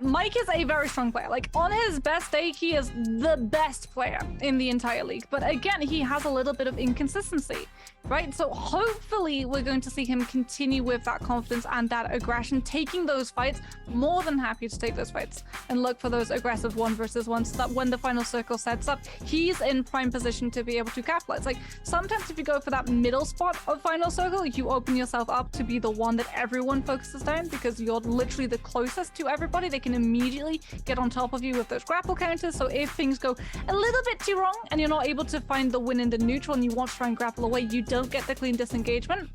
Mike is a very strong player. Like on his best day, he is the best player in the entire league. But again, he has a little bit of inconsistency, right? So hopefully we're going to see him continue with that confidence and that aggression, taking those fights. More than happy to take those fights and look for those aggressive 1v1s so that when the final circle sets up, he's in prime position to be able to capitalize. Like sometimes if you go for that middle spot of final circle, you open yourself up to be the one that everyone focuses down because you're literally the closest to everybody. They can immediately get on top of you with those grapple counters. So if things go a little bit too wrong and you're not able to find the win in the neutral and you want to try and grapple away, you don't get the clean disengagement.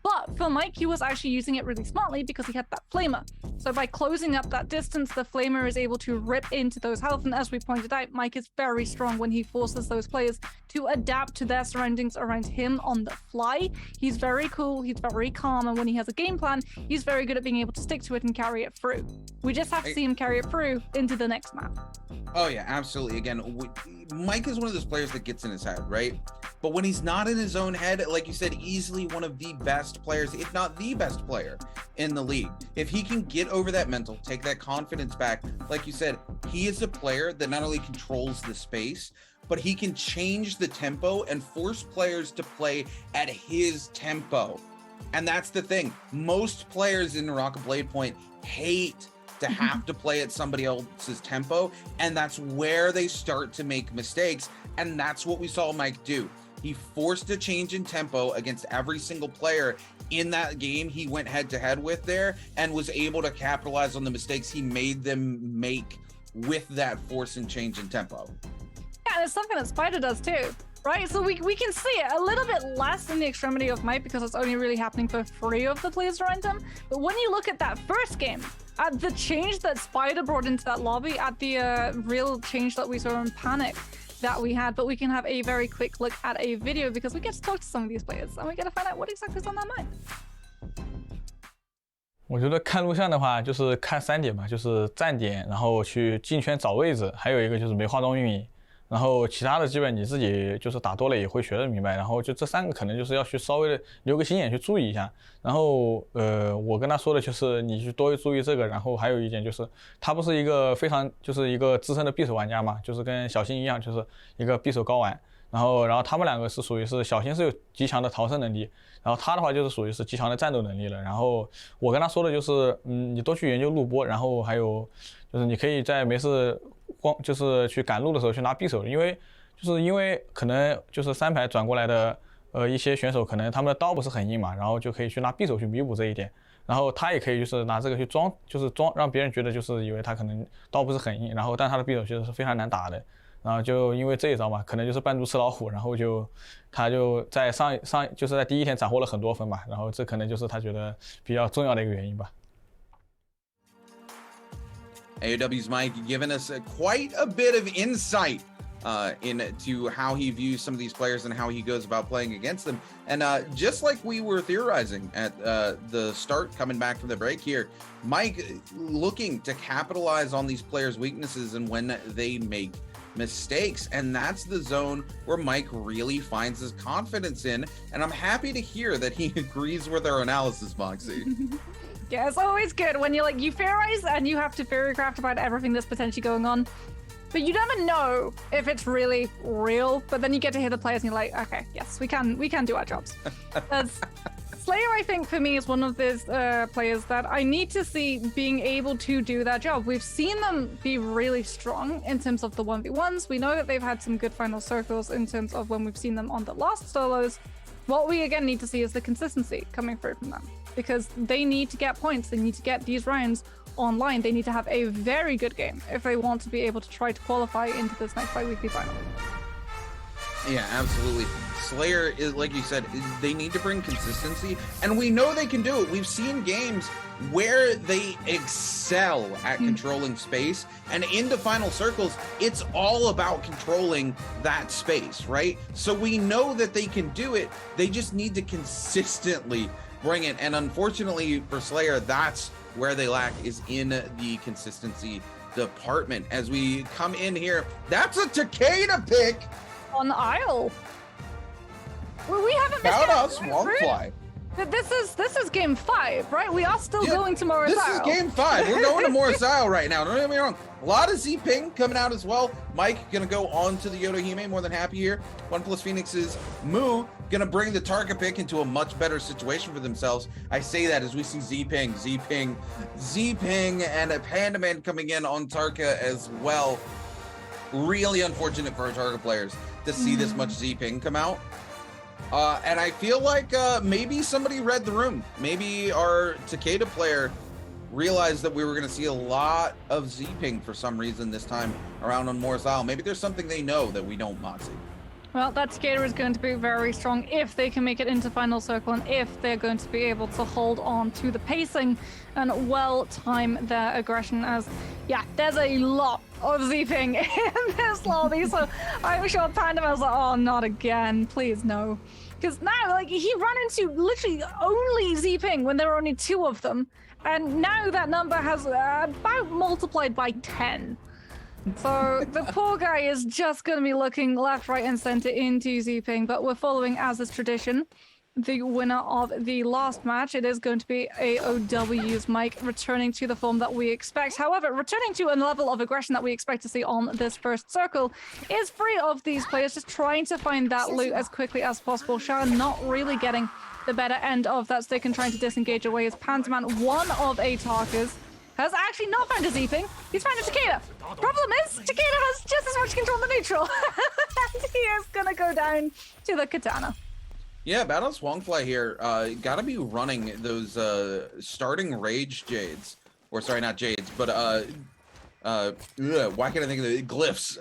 But for Mike, he was actually using it really smartly because he had that flamer. So by closing up that distance, the flamer is able to rip into those health. And as we pointed out, Mike is very strong when he forces those players to adapt to their surroundings around him on the fly. He's very cool, he's very calm, and when he has a game plan, he's very good at being able to stick to it and carry it through. We just have to see him carry it through into the next map. Oh yeah, absolutely. Again, Mike is one of those players that gets in his head, right? But when he's not in his own head, like you said, easily one of the best players, if not the best player in the league. If he can get over that mental, take that confidence back, like you said, he is a player that not only controls the space, but he can change the tempo and force players to play at his tempo. And that's the thing. Most players in Naraka Blade Point hate to have to play at somebody else's tempo, and that's where they start to make mistakes. And that's what we saw Mike do. He forced a change in tempo against every single player in that game he went head to head with there, and was able to capitalize on the mistakes he made them make with that force and change in tempo. Yeah, and it's something that Spider does too, right? So we can see it a little bit less in the extremity of Mike because it's only really happening for 3 of the players around him. But when you look at that first game, at the change that Spider brought into that lobby, at the real change that we saw in Panic that we had, but we can have a very quick look at a video because we get to talk to some of these players and we get to find out what exactly is on their mind. 我觉得看录像的话，就是看3点吧，就是站点，然后去进圈找位置，还有一个就是梅花桩运营。然后其他的基本你自己就是打多了也会学得明白，然后就这3个可能就是要去稍微的留个心眼去注意一下。然后我跟他说的就是你去多注意这个，然后还有一点就是他不是一个非常就是一个资深的匕首玩家嘛，就是跟小新一样，就是一个匕首高玩。然后他们2个是属于是小新是有极强的逃生能力，然后他的话就是属于是极强的战斗能力了。然后我跟他说的就是你多去研究录播，然后还有就是你可以在没事就是去赶路的时候去拿匕首，因为可能就是3排转过来的一些选手可能他们的刀不是很硬嘛，然后就可以去拿匕首去弥补这一点。然后他也可以就是拿这个去装让别人觉得就是以为他可能刀不是很硬，然后但他的匕首其实是非常难打的。然后就因为这一招嘛，可能就是扮猪吃老虎，然后他就在就是在第1天斩获了很多分吧，然后这可能就是他觉得比较重要的一个原因吧。AOW's Mike giving us quite a bit of insight into how he views some of these players and how he goes about playing against them. And just like we were theorizing at the start, coming back from the break here, Mike looking to capitalize on these players' weaknesses and when they make mistakes, and that's the zone where Mike really finds his confidence in, and I'm happy to hear that he agrees with our analysis, Moxie. Yeah, it's always good when you theorize and you have to theorycraft about everything that's potentially going on, but you never know if it's really real. But then you get to hear the players and you're like, okay, yes, we can do our jobs. Slayer, I think, for me, is one of those players that I need to see being able to do that job. We've seen them be really strong in terms of the 1v1s. We know that they've had some good final circles in terms of when we've seen them on the last solos. What we again need to see is the consistency coming through from them, because they need to get points. They need to get these rounds online. They need to have a very good game if they want to be able to try to qualify into this next bi-weekly final. Yeah, absolutely. Slayer is, like you said, they need to bring consistency, and we know they can do it. We've seen games where they excel at controlling space, and into final circles, it's all about controlling that space, right? So we know that they can do it. They just need to consistently bring it, and unfortunately for Slayer, that's where they lack, is in the consistency department. As we come in here, that's a Takeda pick on the aisle. Well, we haven't About us, Swampfly. This is game 5, right? We are still going to Morris This is game 5. We're going to Morris Isle right now. Don't get me wrong. A lot of Z-Ping coming out as well. Mike gonna go on to the Yodohime. More than happy here. OnePlus Phoenix's Moo gonna bring the Tarka pick into a much better situation for themselves. I say that as we see Z-Ping, and a Panda Man coming in on Tarka as well. Really unfortunate for our Tarka players to see this much Z-Ping come out. And I feel like maybe somebody read the room. Maybe our Takeda player realized that we were going to see a lot of Z-Ping for some reason this time around on Morris Isle. Maybe there's something they know that we don't, Moxie. Well, that Takeda is going to be very strong if they can make it into final circle and if they're going to be able to hold on to the pacing and well time their aggression, as yeah, there's a lot of Z-Ping in this lobby, so I'm sure Panda was like, oh, not again, please no. Because now, like, he ran into literally only Z-Ping when there were only 2 of them, and now that number has about multiplied by 10. So the poor guy is just going to be looking left, right, and center into Z-Ping, but we're following, as is tradition, the winner of the last match. It is going to be AOW's Mike, returning to the form that we expect. However, returning to a level of aggression that we expect to see on this first circle is 3 of these players just trying to find that loot as quickly as possible. Sharon not really getting the better end of that stick and trying to disengage away as Pantaman, one of 8 Tarkas, has actually not found a Z-Ping. He's found a Takeda. Problem is, Takeda has just as much control on the neutral. And he is gonna go down to the Katana. Yeah, Balance Wongfly here. Gotta be running those starting Rage Jades. Or sorry, not Jades, but why can't I think of the glyphs?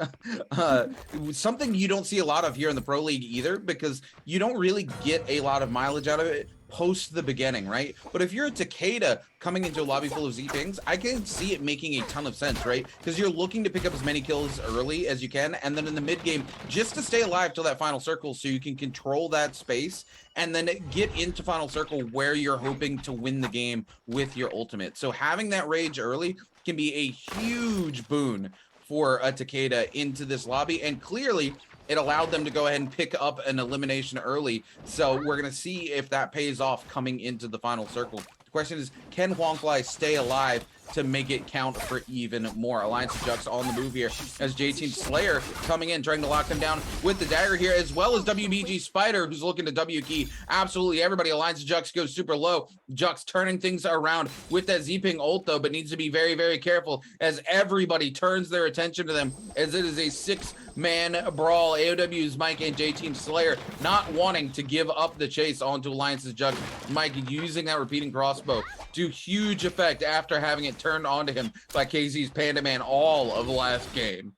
Something you don't see a lot of here in the Pro League either, because you don't really get a lot of mileage out of it post the beginning, right? But if you're a Takeda coming into a lobby full of Z-Pings, I can see it making a ton of sense, right? Because you're looking to pick up as many kills early as you can, and then in the mid game, just to stay alive till that final circle so you can control that space and then get into final circle where you're hoping to win the game with your ultimate. So having that rage early can be a huge boon for a Takeda into this lobby, and clearly it allowed them to go ahead and pick up an elimination early. So we're going to see if that pays off coming into the final circle. The question is, can Huangfly stay alive to make it count for even more? Alliance of Jux on the move here as J-Team Slayer coming in, trying to lock them down with the dagger here, as well as WBG Spider, who's looking to W-key absolutely everybody. Alliance of Jux goes super low. Jux turning things around with that Z-Ping ult, though, but needs to be very, very careful as everybody turns their attention to them, as it is a 6-man brawl. AOW's Mike and J-Team Slayer not wanting to give up the chase onto Alliance's Jux. Mike using that repeating crossbow to huge effect after having it turned onto him by KZ's Panda Man all of the last game.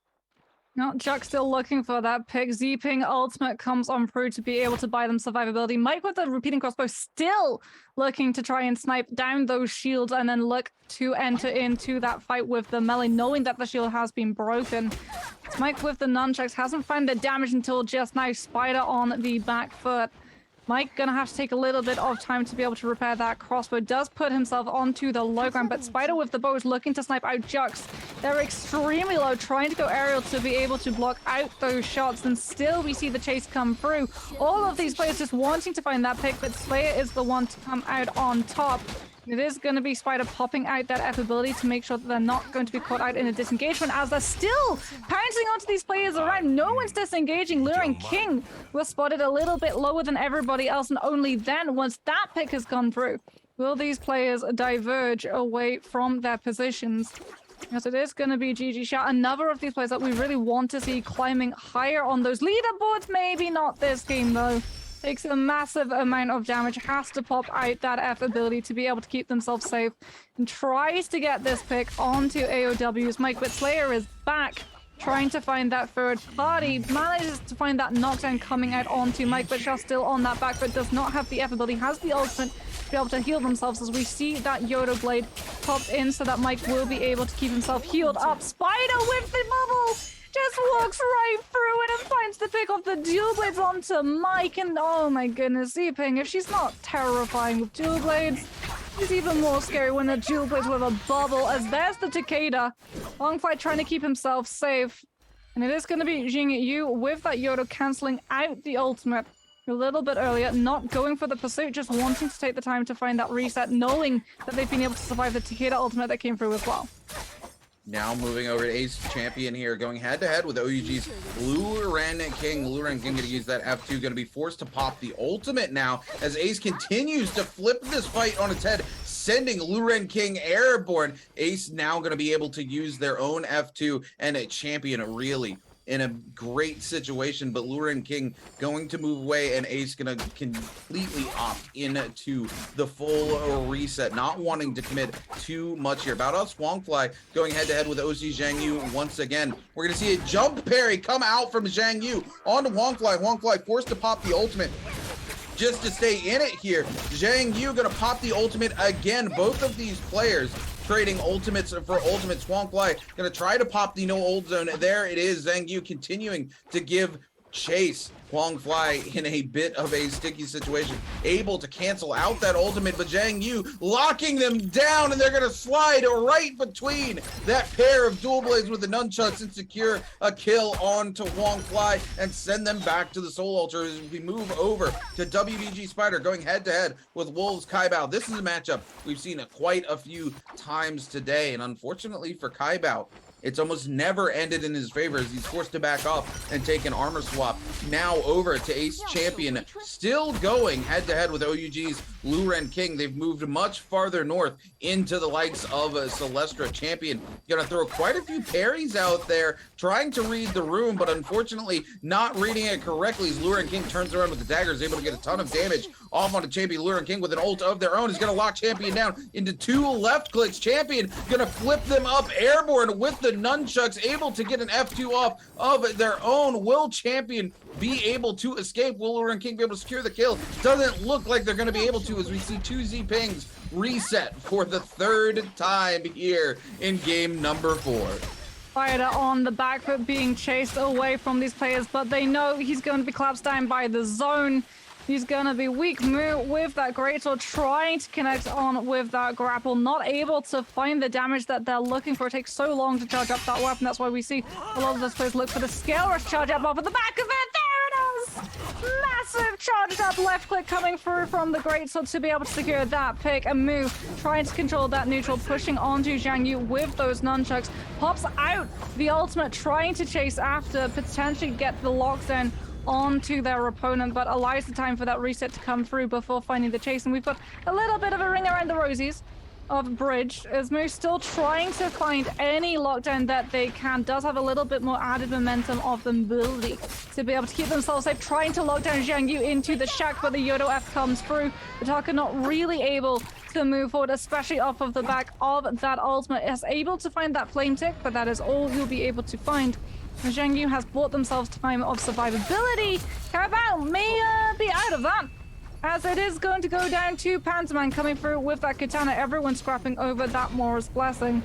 No, Chuck still looking for that pick. Z-Ping ultimate comes on through to be able to buy them survivability. Mike with the repeating crossbow still looking to try and snipe down those shields and then look to enter into that fight with the melee, knowing that the shield has been broken. Mike with the nunchucks hasn't found the damage until just now. Spider on the back foot. Mike gonna have to take a little bit of time to be able to repair that crossbow. Does put himself onto the low ground, but Spider with the bow is looking to snipe out Jux. They're extremely low, trying to go aerial to be able to block out those shots, and still we see the chase come through. All of these players just wanting to find that pick, but Slayer is the one to come out on top. It is going to be Spider popping out that F ability to make sure that they're not going to be caught out in a disengagement, as they're still pouncing onto these players around. No one's disengaging. Lure and King was spotted a little bit lower than everybody else, and only then, once that pick has gone through, will these players diverge away from their positions. Yes, it is going to be GG Shot, another of these players that we really want to see climbing higher on those leaderboards. Maybe not this game, though. Takes a massive amount of damage, has to pop out that F ability to be able to keep themselves safe, and tries to get this pick onto AOW's Mike, but Slayer is back, trying to find that third party, manages to find that knockdown coming out onto Mike, but Shah's still on that back foot, does not have the F ability, has the ultimate to be able to heal themselves, as we see that Yodo blade pop in so that Mike will be able to keep himself healed up. Spider with the bubble! Just walks right through it and finds the pick off the dual blades onto Mike, and oh my goodness, Z-Ping, if she's not terrifying with dual blades, she's even more scary when the dual blades with a bubble, as there's the Takeda. Longfight trying to keep himself safe, and it is going to be Jing Yu with that Yodo cancelling out the ultimate. a little bit earlier, not going for the pursuit, just wanting to take the time to find that reset, knowing that they've been able to survive the Takeda ultimate that came through as well. Now moving over to Ace Champion here, going head-to-head with OUG's Blue Ren King. Blue Ren King going to use that F2, going to be forced to pop the ultimate now as Ace continues to flip this fight on its head, sending Blue Ren King airborne. Ace now going to be able to use their own F2 and a Champion really in a great situation, but Blue Ren King going to move away and Ace gonna completely opt into the full reset, not wanting to commit too much here. About us, Huangfly going head-to-head with OC Zhang Yu once again. We're gonna see a jump parry come out from Zhang Yu onto Huangfly. Huangfly forced to pop the ultimate just to stay in it here. Zhang Yu gonna pop the ultimate again. Both of these players trading ultimates for ultimates. Huangfly gonna try to pop the no ult zone. There it is. Zhang Yu continuing to give chase. Huangfly in a bit of a sticky situation, able to cancel out that ultimate, but Zhang Yu locking them down, and they're gonna slide right between that pair of dual blades with the nunchucks and secure a kill onto Huangfly and send them back to the Soul Altar as we move over to WBG Spider going head-to-head with Wolves Kaibao. This is a matchup we've seen quite a few times today, and unfortunately for Kaibao, it's almost never ended in his favor as he's forced to back off and take an armor swap. Now over to Ace Champion, still going head-to-head with OUG's Blue Ren King. They've moved much farther north into the likes of Celestra. Champion gonna throw quite a few parries out there, trying to read the room, but unfortunately not reading it correctly as Blue Ren King turns around with the dagger, is able to get a ton of damage off onto Champion. Blue Ren King with an ult of their own is gonna lock Champion down into 2 left clicks. Champion gonna flip them up airborne with the nunchucks, able to get an F2 off of their own. Will Champion be able to escape? Will Blue Ren King be able to secure the kill? Doesn't look like they're going to be able to, as we see 2 Z-Pings reset for the 3rd time here in game number 4. Spider on the back foot being chased away from these players, but they know he's going to be collapsed down by the zone. He's gonna be weak move with that greatsword, trying to connect on with that grapple, not able to find the damage that they're looking for. It takes so long to charge up that weapon. That's why we see a lot of those players look for the scale rush charge up off at the back of it. There it is! Massive charged up left click coming through from the greatsword to be able to secure that pick and move, trying to control that neutral, pushing onto Zhang Yu with those nunchucks. Pops out the ultimate, trying to chase after, potentially get the lockdown onto their opponent, but allows the time for that reset to come through before finding the chase. And we've got a little bit of a ring around the rosies of Bridge as Moose still trying to find any lockdown that they can. Does have a little bit more added momentum of the ability to be able to keep themselves safe, trying to lock down Zhang Yu into the shack, but the Yodo F comes through. Ataka not really able to move forward, especially off of the back of that ultimate. Is able to find that flame tick, but that is all you'll be able to find. Zhang Yu has bought themselves time of survivability. Kaibao may be out of that, as it is going to go down to Pantaman coming through with that katana. Everyone scrapping over that Morris Blessing.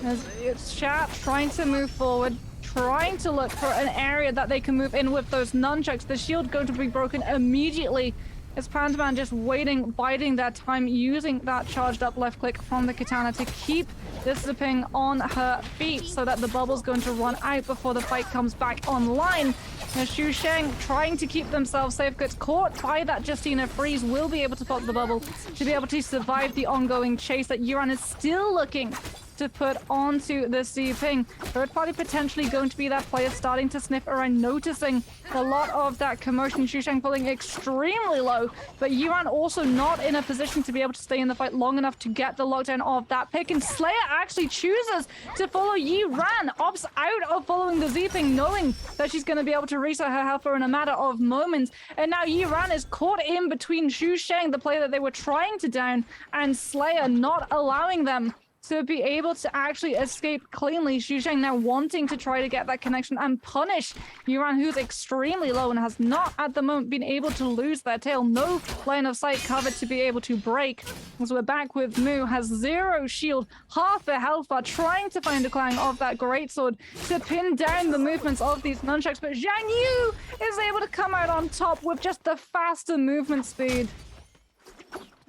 As it's Chat trying to move forward, trying to look for an area that they can move in with those nunchucks. The shield going to be broken immediately. It's Pantaman just waiting, biding their time, using that charged up left click from the katana to keep this zipping on her feet so that the bubble's going to run out before the fight comes back online. Xu Sheng trying to keep themselves safe, gets caught by that Justina freeze, will be able to pop the bubble to be able to survive the ongoing chase that Yuran is still looking to put onto the Z-Ping. Third party potentially going to be that player starting to sniff around, noticing a lot of that commotion. Xu Sheng falling extremely low, but Yuran also not in a position to be able to stay in the fight long enough to get the lockdown of that pick, and Slayer actually chooses to follow Yuran, opts out of following the Z-Ping, knowing that she's going to be able to reset her health for in a matter of moments. And now Yuran is caught in between Xu Sheng, the player that they were trying to down, and Slayer, not allowing them to be able to actually escape cleanly. Xu Sheng now wanting to try to get that connection and punish Yuran, who's extremely low and has not at the moment been able to lose their tail. No line of sight covered to be able to break. As we're back with Mu, has 0 shield, half a health bar, trying to find a clang of that greatsword to pin down the movements of these nunchucks, but Zhang Yu is able to come out on top with just the faster movement speed.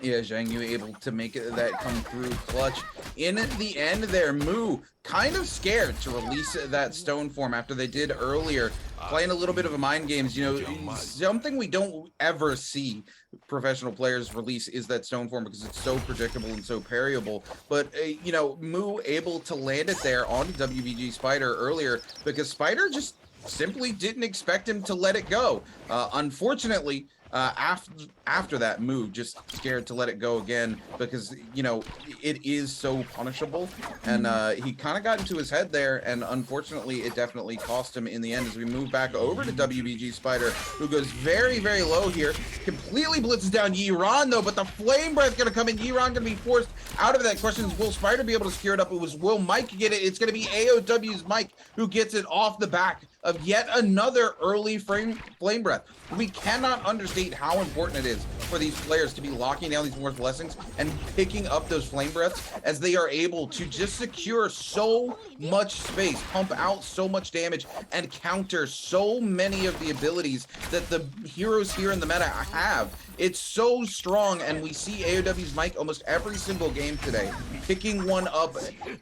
Yeah, Zhang Yu able to make it that come through clutch. in the end there. Moo kind of scared to release that stone form after they did earlier, playing a little bit of a mind games. You know, something we don't ever see professional players release is that stone form because it's so predictable and so parryable. But you know, Moo able to land it there on WVG Spider earlier because Spider just simply didn't expect him to let it go. Unfortunately, after that, Moo just scared to let it go again because, you know, it is so punishable, and he kind of got into his head there, and unfortunately it definitely cost him in the end as we move back over to WBG Spider, who goes very, very low here, completely blitzes down Yiran though, but the Flame Breath gonna come in. Yiran gonna be forced out of that. Question is, will Spider be able to secure it up? Will Mike get it? It's gonna be AOW's Mike who gets it off the back of yet another early Flame Breath. We cannot understate how important it is for these players to be locking down these Morse Blessings and picking up those Flame Breaths, as they are able to just secure so much space, pump out so much damage, and counter so many of the abilities that the heroes here in the meta have. It's so strong, and we see AOW's Mike almost every single game today, picking one up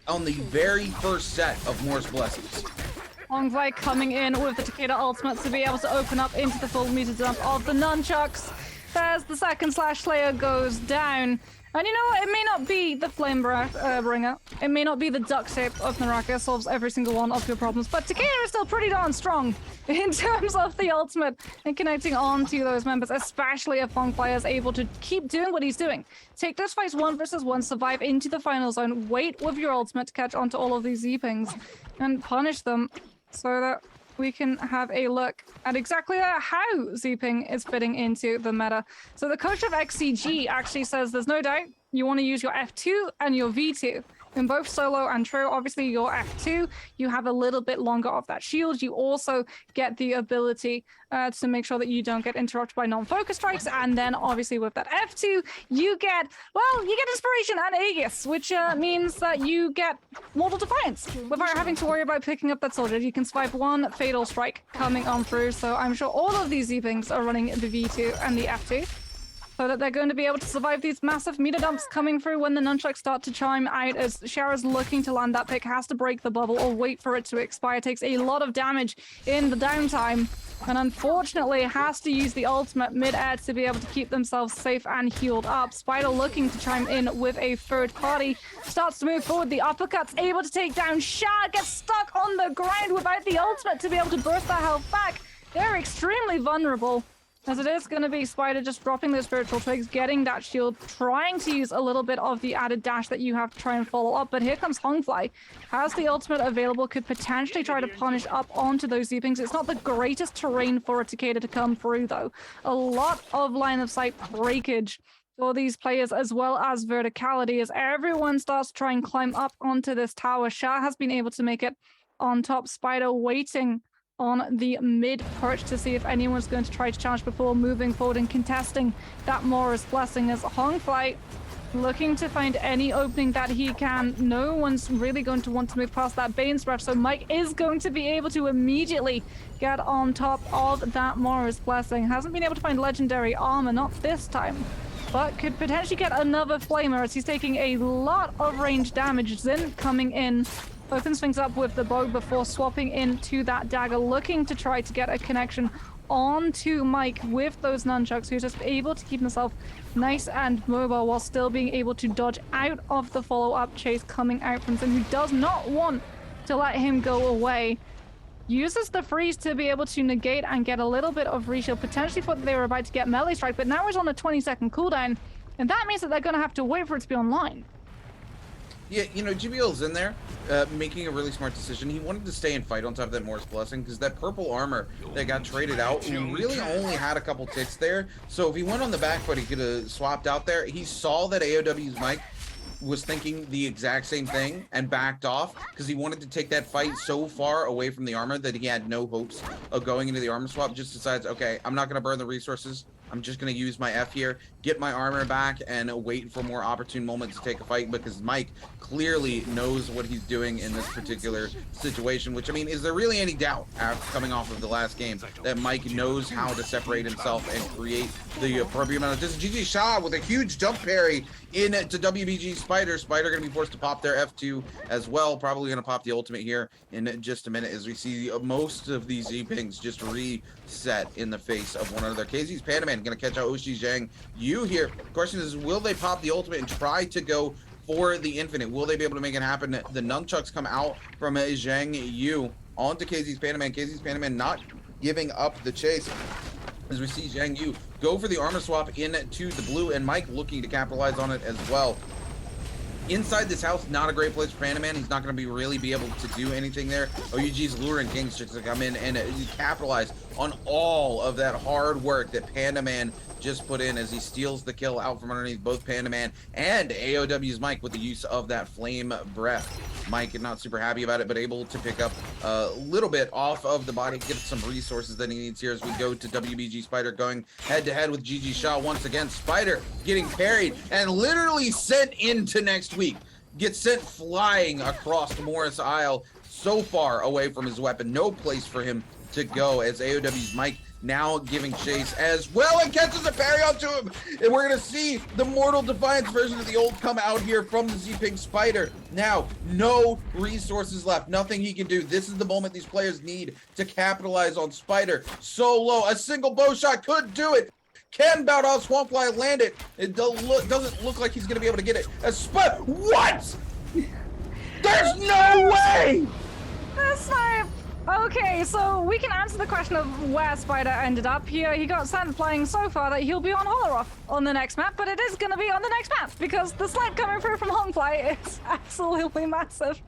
on the very first set of Morse Blessings. Hongwei coming in with the Takeda ultimate to be able to open up into the full meter dump of the nunchucks. There's the second Slash Slayer goes down. And you know what? It may not be the Flame Bringer. It may not be the duct tape of Naraka solves every single one of your problems, but Takeda is still pretty darn strong in terms of the ultimate and connecting on to those members, especially if Hongwei is able to keep doing what he's doing. Take those fights 1 versus 1, survive into the final zone, wait with your ultimate to catch onto all of these Z-pings, and punish them so that we can have a look at exactly how Z-ping is fitting into the meta. So the coach of XCG actually says there's no doubt you want to use your F2 and your V2. In both solo and trio, obviously your F2, you have a little bit longer of that shield. You also get the ability to make sure that you don't get interrupted by non-focus strikes. And then obviously with that F2, you get Inspiration and Aegis, which means that you get Mortal Defiance without having to worry about picking up that soldier. You can survive one Fatal Strike coming on through. So I'm sure all of these Z-pings are running the V2 and the F2, so that they're going to be able to survive these massive meter dumps coming through when the nunchucks start to chime out, as Shara's looking to land that pick, has to break the bubble or wait for it to expire. Takes a lot of damage in the downtime, and unfortunately has to use the ultimate mid-air to be able to keep themselves safe and healed up. Spider looking to chime in with a third party, starts to move forward. The uppercut's able to take down Shara, gets stuck on the ground without the ultimate to be able to burst that health back. They're extremely vulnerable, as it is going to be Spider just dropping those spiritual twigs, getting that shield, trying to use a little bit of the added dash that you have to try and follow up. But here comes Hongfly, has the ultimate available, could potentially try to punish up onto those Z-pings. It's not the greatest terrain for a Takeda to come through, though. A lot of line of sight breakage for these players, as well as verticality, as everyone starts to try and climb up onto this tower. Shah has been able to make it on top. Spider waiting on the mid perch to see if anyone's going to try to challenge before moving forward and contesting that Morris Blessing, as Hongfly looking to find any opening that he can. No one's really going to want to move past that Bane's Breath, so Mike is going to be able to immediately get on top of that Morris Blessing. Hasn't been able to find legendary armor, not this time, but could potentially get another Flamer as he's taking a lot of range damage. Zin coming in, opens things up with the bow before swapping into that dagger, looking to try to get a connection onto Mike with those nunchucks, who's just able to keep himself nice and mobile while still being able to dodge out of the follow-up chase coming out from Zin, who does not want to let him go away. Uses the freeze to be able to negate and get a little bit of reshield. Potentially thought they were about to get melee strike, but now he's on a 20-second cooldown, and that means that they're going to have to wait for it to be online. Yeah, you know, GBL's in there, making a really smart decision. He wanted to stay and fight on top of that Morris Blessing, because that purple armor that got traded out really only had a couple ticks there. So if he went on the back foot, he could have swapped out there. He saw that AOW's Mike was thinking the exact same thing and backed off, because he wanted to take that fight so far away from the armor that he had no hopes of going into the armor swap. Just decides, okay, I'm not going to burn the resources. I'm just going to use my F here, get my armor back, and wait for more opportune moments to take a fight, because Mike clearly knows what he's doing in this particular situation, which, I mean, is there really any doubt after coming off of the last game that Mike knows how to separate himself and create the appropriate amount of distance? GG Shah with a huge jump parry into WBG Spider. Spider going to be forced to pop their F2 as well. Probably going to pop the ultimate here in just a minute as we see most of these Z-Pings just reset in the face of one another. KZ's Panaman going to catch out Oshi Zhang Yu here. The question is, will they pop the ultimate and try to go for the infinite? Will they be able to make it happen? The nunchucks come out from Zhang Yu onto KZ's Panaman. KZ's Panaman not giving up the chase as we see Zhang Yu go for the armor swap into the blue, and Mike looking to capitalize on it as well. Inside this house, not a great place for Panaman. He's not going to really be able to do anything there. OUG's Lure and Kings just to come in and capitalize on all of that hard work that Panaman just put in as he steals the kill out from underneath both Panaman and AOW's Mike with the use of that flame breath. Mike not super happy about it, but able to pick up a little bit off of the body, get some resources that he needs here as we go to WBG Spider going head to head with GG Shaw once again. Spider getting parried and literally sent into next week. Gets sent flying across Morris Isle, so far away from his weapon. No place for him to go as AOW's Mike now giving chase as well and catches a parry onto him. And we're going to see the Mortal Defiance version of the old come out here from the Z-Ping Spider. Now, no resources left. Nothing he can do. This is the moment these players need to capitalize on Spider. Solo, a single bow shot could do it. Can Baodao Swampfly land it? It doesn't look like he's going to be able to get it. What? There's no way! That's not... Okay, so we can answer the question of where Spider ended up here. He got sent flying so far that he'll be on Holoroth on the next map, but it is going to be on the next map because the sled coming through from Hongfly is absolutely massive.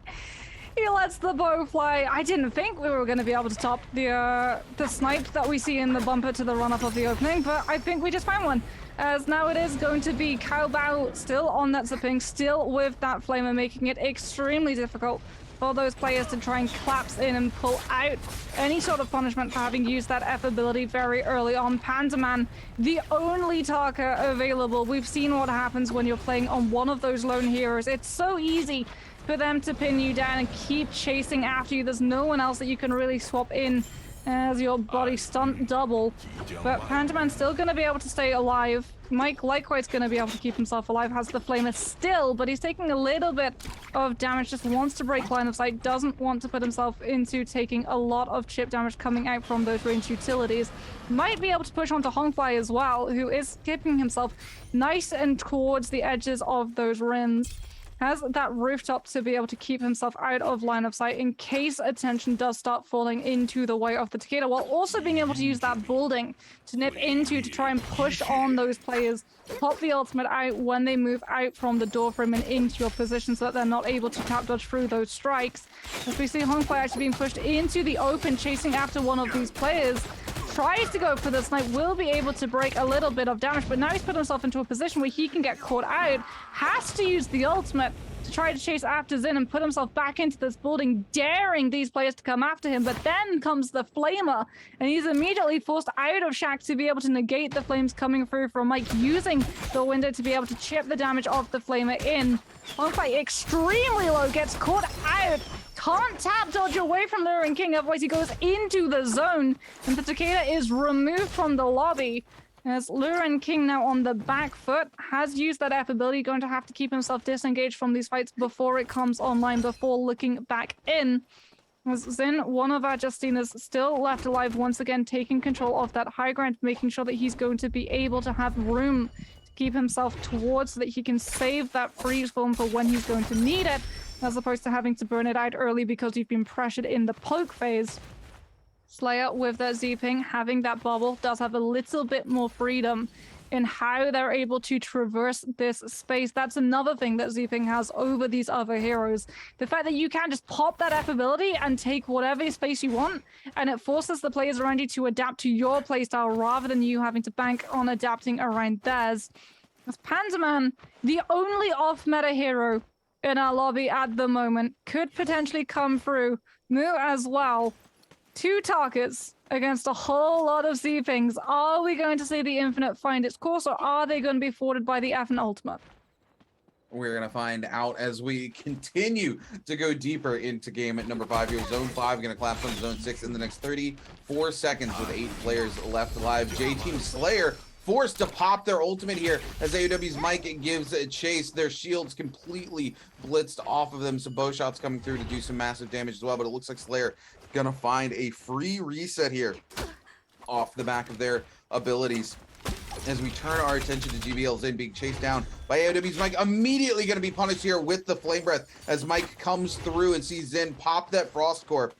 He lets the bow fly. I didn't think we were going to be able to top the snipe that we see in the bumper to the run-up of the opening, but I think we just found one. As now it is going to be Cao Bao still on that zipping, still with that flamer, making it extremely difficult for those players to try and collapse in and pull out any sort of punishment for having used that F ability very early on. Pandaman, the only Tarka available. We've seen what happens when you're playing on one of those lone heroes. It's so easy for them to pin you down and keep chasing after you. There's no one else that you can really swap in as your body stunt double. But Pandaman's still going to be able to stay alive. Mike likewise going to be able to keep himself alive, has the flamer still, but he's taking a little bit of damage, just wants to break line of sight, doesn't want to put himself into taking a lot of chip damage coming out from those ranged utilities. Might be able to push onto Hongfly as well, who is keeping himself nice and towards the edges of those rims. Has that rooftop to be able to keep himself out of line of sight in case attention does start falling into the way of the Takeda, while also being able to use that building to nip into to try and push on those players, pop the ultimate out when they move out from the door frame and into your position so that they're not able to tap dodge through those strikes. As we see Hongfly actually being pushed into the open, chasing after one of these players. Tries to go for the snipe, will be able to break a little bit of damage, but now he's put himself into a position where he can get caught out, has to use the ultimate to try to chase after Zin and put himself back into this building, daring these players to come after him, but then comes the flamer, and he's immediately forced out of Shack to be able to negate the flames coming through from Mike, using the window to be able to chip the damage of the flamer in. Hongfly extremely low, gets caught out, can't tap dodge away from the Ring King, otherwise he goes into the zone, and the Takeda is removed from the lobby. As Luren King now on the back foot, has used that F ability, going to have to keep himself disengaged from these fights before it comes online, before looking back in. As Zin, one of our Justinas, still left alive, once again taking control of that high ground, making sure that he's going to be able to have room to keep himself towards so that he can save that freeze form for when he's going to need it, as opposed to having to burn it out early because you've been pressured in the poke phase. Slayer with their Z-Ping, having that bubble, does have a little bit more freedom in how they're able to traverse this space. That's another thing that Z-Ping has over these other heroes. The fact that you can just pop that F ability and take whatever space you want, and it forces the players around you to adapt to your playstyle rather than you having to bank on adapting around theirs. As Pandaman, the only off-meta hero in our lobby at the moment, could potentially come through. Mu as well. 2 targets against a whole lot of Z-Pings. Are we going to see the Infinite find its course, or are they going to be thwarted by the F and Ultimate? We're going to find out as we continue to go deeper into game at number 5 here. Zone 5 going to collapse on Zone 6 in the next 34 seconds with 8 players left alive. J-Team Slayer forced to pop their ultimate here as AOW's Mike gives a chase. Their shields completely blitzed off of them. Some bow shots coming through to do some massive damage as well, but it looks like Slayer gonna find a free reset here off the back of their abilities. As we turn our attention to GBL Zin being chased down by AOW's Mike, immediately going to be punished here with the Flame Breath as Mike comes through and sees Zin pop that Frost Core.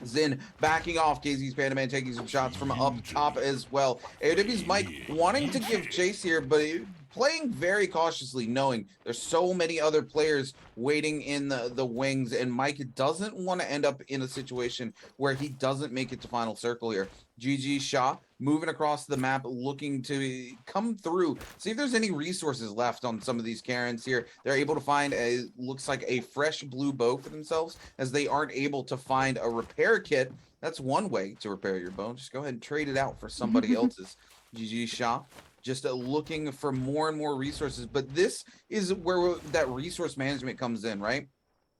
Zin backing off. KZ's Panda taking some shots from up top as well. AOW's Mike wanting to give chase here, but playing very cautiously, knowing there's so many other players waiting in the wings, and Mike doesn't want to end up in a situation where he doesn't make it to final circle here. GG Shaw moving across the map, looking to come through, see if there's any resources left on some of these Karens here. They're able to find looks like a fresh blue bow for themselves, as they aren't able to find a repair kit. That's one way to repair your bow. Just go ahead and trade it out for somebody else's. GG Shaw just looking for more and more resources, but this is where that resource management comes in, right?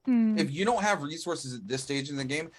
If you don't have resources at this stage in the game,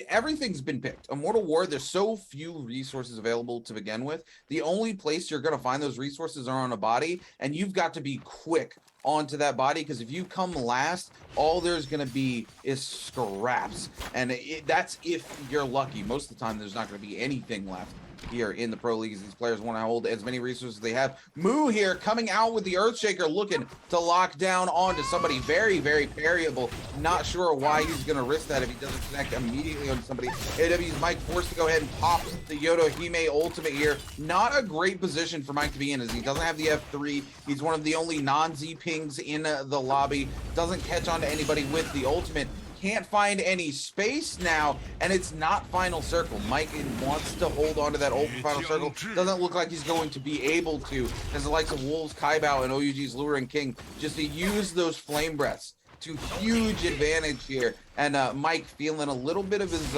everything's been picked. Immortal War, there's so few resources available to begin with. The only place you're going to find those resources are on a body, and you've got to be quick onto that body, because if you come last, all there's going to be is scraps, and that's if you're lucky. Most of the time, there's not going to be anything left here in the pro leagues. These players want to hold as many resources as they have. Moo here coming out with the Earthshaker, looking to lock down onto somebody very, very parryable. Not sure why he's going to risk that if he doesn't connect immediately on somebody. AW's Mike forced to go ahead and pop the Yodohime ultimate here. Not a great position for Mike to be in, as he doesn't have the F3. He's one of the only non-Z pings in the lobby. Doesn't catch on to anybody with the ultimate. Can't find any space now, and it's not final circle. Mike wants to hold on to that ult for final circle. Doesn't look like he's going to be able to, as the likes of Wolves, Kaibao, and OUG's Luring King just to use those flame breaths to huge advantage here. And Mike feeling a little bit of his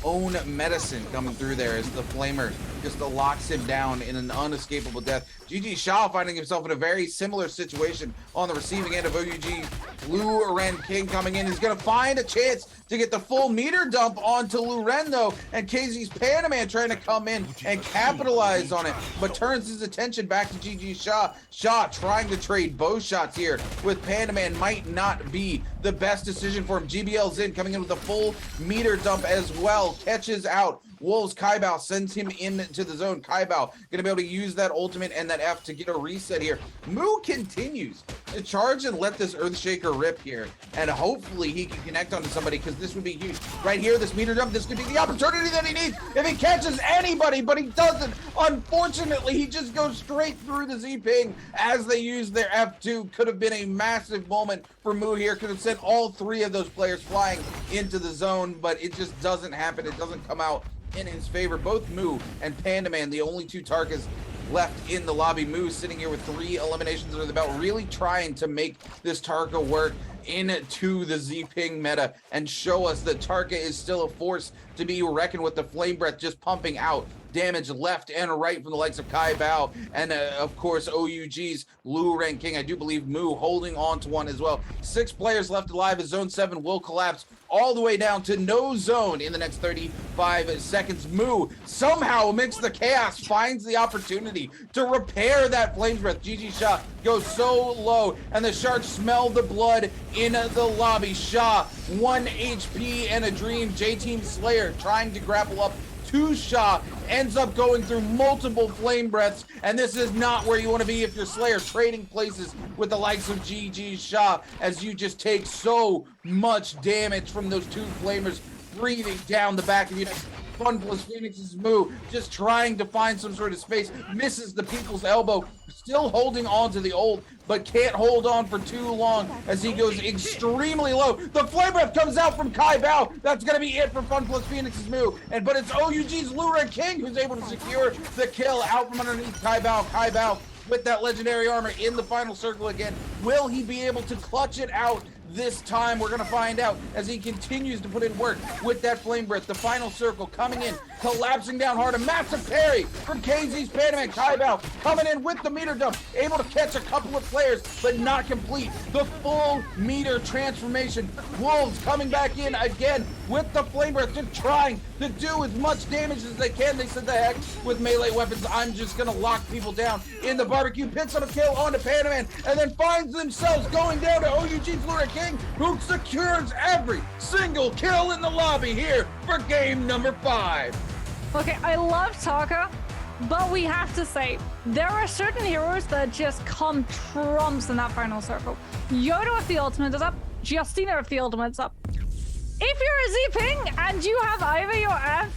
own medicine coming through there as the Flamer just locks him down in an unescapable death. GG Shaw finding himself in a very similar situation on the receiving end of OUG. Luren King coming in. He's going to find a chance to get the full meter dump onto Luren, though, and KZ's Panaman trying to come in and capitalize on it, but turns his attention back to GG Shaw. Shaw trying to trade bow shots here with Panaman might not be the best decision for him. GBL Zin coming in with a full meter dump as well. Catches out Wolves. Kaibao sends him into the zone. Kaibao gonna be able to use that ultimate and that F to get a reset here. Moo continues to charge and let this Earthshaker rip here, and hopefully he can connect onto somebody, because this would be huge. Right here, this meter dump, this could be the opportunity that he needs if he catches anybody, but he doesn't. Unfortunately, he just goes straight through the Z-Ping as they use their F2. Could have been a massive moment for Moo here. Could have sent all three of those players flying into the zone, but it just doesn't happen. It doesn't come out in his favor. Both Moo and Pandaman, the only two Tarkas left in the lobby. Moo sitting here with 3 eliminations under the belt, really trying to make this Tarka work into the Z-Ping meta and show us that Tarka is still a force to be reckoned with. The Flame Breath just pumping out damage left and right from the likes of Kai Bao and of course OUG's Luren King. I do believe Moo holding on to one as well. 6 players left alive as Zone 7 will collapse all the way down to no zone in the next 35 seconds. Moo somehow amidst the chaos finds the opportunity to repair that Flames Breath. GG Shaw goes so low, and the Sharks smell the blood in the lobby. Shaw 1 HP and a dream. J-Team Slayer trying to grapple up to Shaw, ends up going through multiple flame breaths, and this is not where you want to be if you're Slayer, trading places with the likes of GG Shaw, as you just take so much damage from those 2 flamers breathing down the back of you. Fun plus Phoenix's Moo just trying to find some sort of space, misses the people's elbow, still holding on to the ult, but can't hold on for too long as he goes extremely low. The Flame Breath comes out from Kai Bao. That's gonna be it for Fun plus Phoenix's Moo, but it's OUG's Luren King who's able to secure the kill out from underneath Kai Bao. Kai Bao with that legendary armor in the final circle again. Will he be able to clutch it out this time? We're gonna find out as he continues to put in work with that flame breath. The final circle coming in, collapsing down hard. A massive parry from KZ's Panaman. Kaibao coming in with the meter dump, able to catch a couple of players, but not complete the full meter transformation. Wolves coming back in again with the flame breath, just trying to do as much damage as they can. They said, the heck with melee weapons, I'm just gonna lock people down in the barbecue. Picks up a kill onto Panaman, and then finds themselves going down to OUG's Lunar King, who secures every single kill in the lobby here for game number 5. Okay, I love Taka, but we have to say, there are certain heroes that just come trumps in that final circle. Yoda if the ultimate is up, Justina if the ultimate's up. If you're a Z-Ping and you have either your F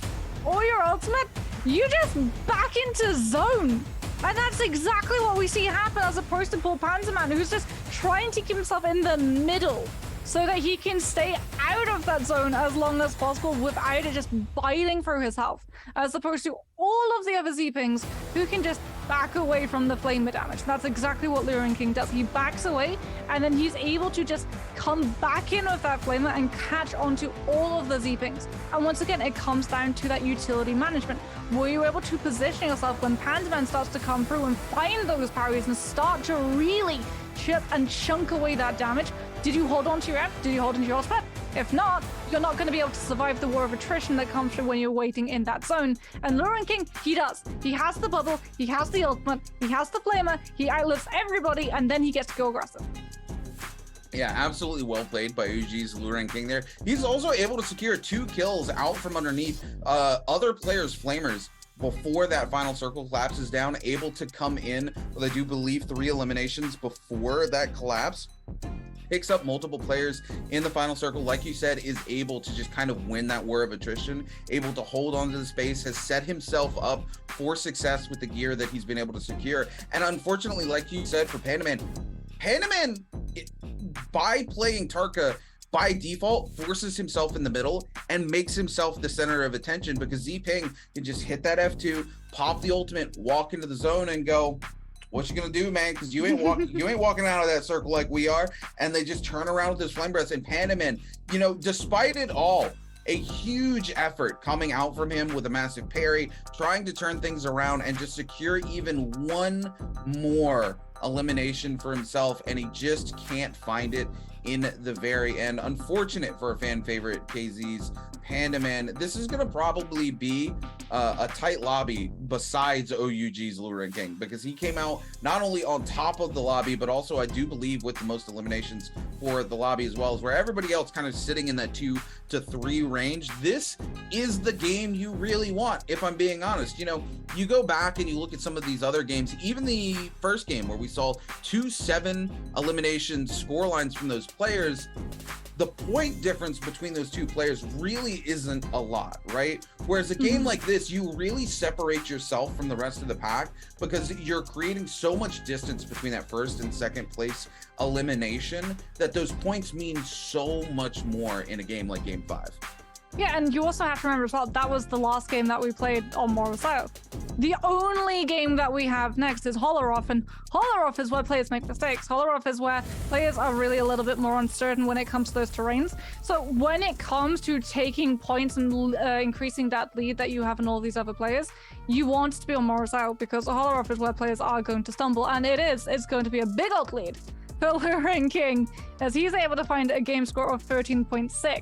or your ultimate, you just back into zone. And that's exactly what we see happen as opposed to poor Panzerman, who's just trying to keep himself in the middle so that he can stay out of that zone as long as possible without it just biting through his health, as opposed to all of the other Z-Pings who can just back away from the flamer damage. That's exactly what Lurin King does. He backs away and then he's able to just come back in with that flamer and catch onto all of the Z-Pings. And once again, it comes down to that utility management. Were you able to position yourself when Panzerman starts to come through and find those parries and start to really chip and chunk away that damage? Did you hold on to your F? Did you hold on to your ultimate? If not, you're not going to be able to survive the war of attrition that comes through when you're waiting in that zone. And Lurin King, he does. He has the bubble, he has the ultimate, he has the flamer, he outlives everybody, and then he gets to go aggressive. Yeah, absolutely well played by OUG's Lurin King there. He's also able to secure 2 kills out from underneath other players' flamers before that final circle collapses down, able to come in with, I do believe, 3 eliminations before that collapse. Picks up multiple players in the final circle, like you said, is able to just kind of win that war of attrition, able to hold on to the space, has set himself up for success with the gear that he's been able to secure. And unfortunately, like you said, for Panaman, by playing Tarka, by default, forces himself in the middle and makes himself the center of attention, because Z-Ping can just hit that F2, pop the ultimate, walk into the zone and go, what you gonna do, man? Because you ain't walking out of that circle like we are. And they just turn around with this flame breath. And Panaman, you know, despite it all, a huge effort coming out from him with a massive parry, trying to turn things around and just secure even one more elimination for himself, and he just can't find it in the very end. Unfortunate for a fan favorite, KZ's Pandaman. This is going to probably be a tight lobby besides OUG's Lurin King, because he came out not only on top of the lobby, but also I do believe with the most eliminations for the lobby, as well as where everybody else kind of sitting in that 2 to 3 range. This is the game you really want, if I'm being honest. You know, you go back and you look at some of these other games, even the first game where we saw 2-7 elimination score lines from those players, the point difference between those 2 players really isn't a lot, right? Whereas a game like this, you really separate yourself from the rest of the pack because you're creating so much distance between that first and second place elimination that those points mean so much more in a game like Game 5. Yeah, and you also have to remember as well, that was the last game that we played on Moral South. The only game that we have next is Holleroff, and Holleroff is where players make mistakes. Holleroff is where players are really a little bit more uncertain when it comes to those terrains. So when it comes to taking points and increasing that lead that you have in all these other players, you want to be on Moral South, because Holleroff is where players are going to stumble, and it's going to be a big old lead for Lurin King, as he's able to find a game score of 13.6.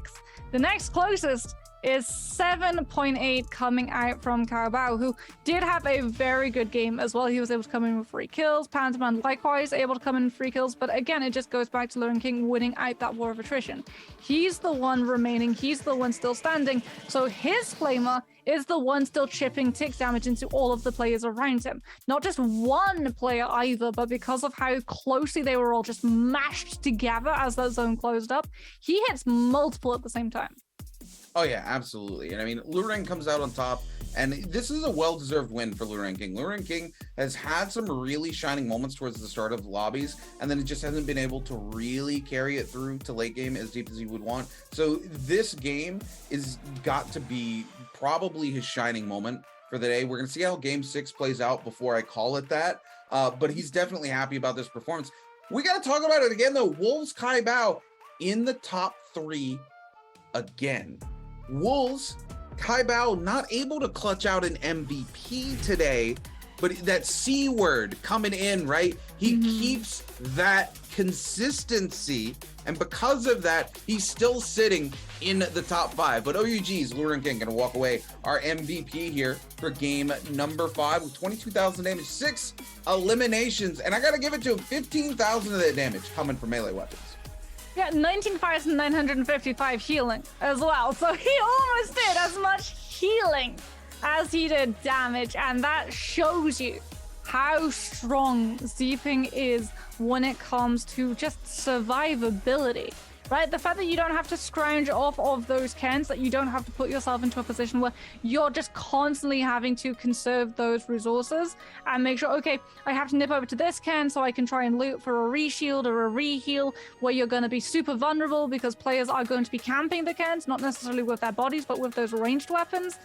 The next closest is 7.8 coming out from Carabao, who did have a very good game as well. He was able to come in with 3 kills. Panzerman likewise able to come in with 3 kills. But again, it just goes back to Lurin King winning out that war of attrition. He's the one remaining. He's the one still standing. So his flamer is the one still chipping tick damage into all of the players around him. Not just one player either, but because of how closely they were all just mashed together as that zone closed up, he hits multiple at the same time. Oh yeah, absolutely. And I mean, Lurin comes out on top, and this is a well-deserved win for Lurin King. Lurin King has had some really shining moments towards the start of lobbies, and then it just hasn't been able to really carry it through to late game as deep as he would want. So this game is got to be probably his shining moment for the day. We're going to see how game 6 plays out before I call it that, but he's definitely happy about this performance. We got to talk about it again, though. Wolves Kai Bao in the top 3 again. Wolves, Kaibao not able to clutch out an MVP today, but that C word coming in, right? He keeps that consistency, and because of that, he's still sitting in the top 5. But OUG's Lurin King gonna walk away our MVP here for game number 5 with 22,000 damage, 6 eliminations, and I gotta give it to him, 15,000 of that damage coming from melee weapons. Yeah, 19,955 healing as well. So he almost did as much healing as he did damage, and that shows you how strong Zeeping is when it comes to just survivability, right? The fact that you don't have to scrounge off of those cans, that you don't have to put yourself into a position where you're just constantly having to conserve those resources and make sure, okay, I have to nip over to this can so I can try and loot for a reshield or a reheal, where you're going to be super vulnerable because players are going to be camping the cans, not necessarily with their bodies, but with those ranged weapons.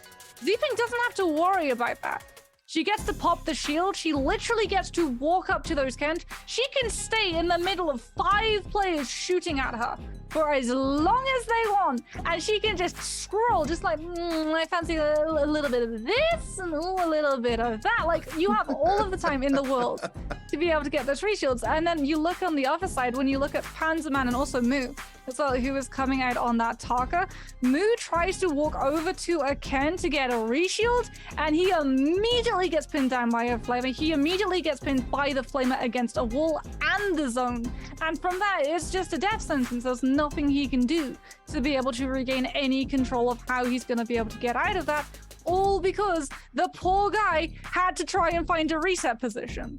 Zeeping doesn't have to worry about that. She gets to pop the shield. She literally gets to walk up to those cans. She can stay in the middle of 5 players shooting at her for as long as they want, and she can just scroll, just like, I fancy a little bit of this and a little bit of that. Like, you have all of the time in the world to be able to get those reshields. And then you look on the other side, when you look at Panzerman and also Moo as well, who is coming out on that Taka. Moo tries to walk over to a Ken to get a reshield, and he immediately gets pinned down by a flamer. He immediately gets pinned by the flamer against a wall and the zone. And from that, it's just a death sentence. There's nothing he can do to be able to regain any control of how he's going to be able to get out of that, all because the poor guy had to try and find a reset position.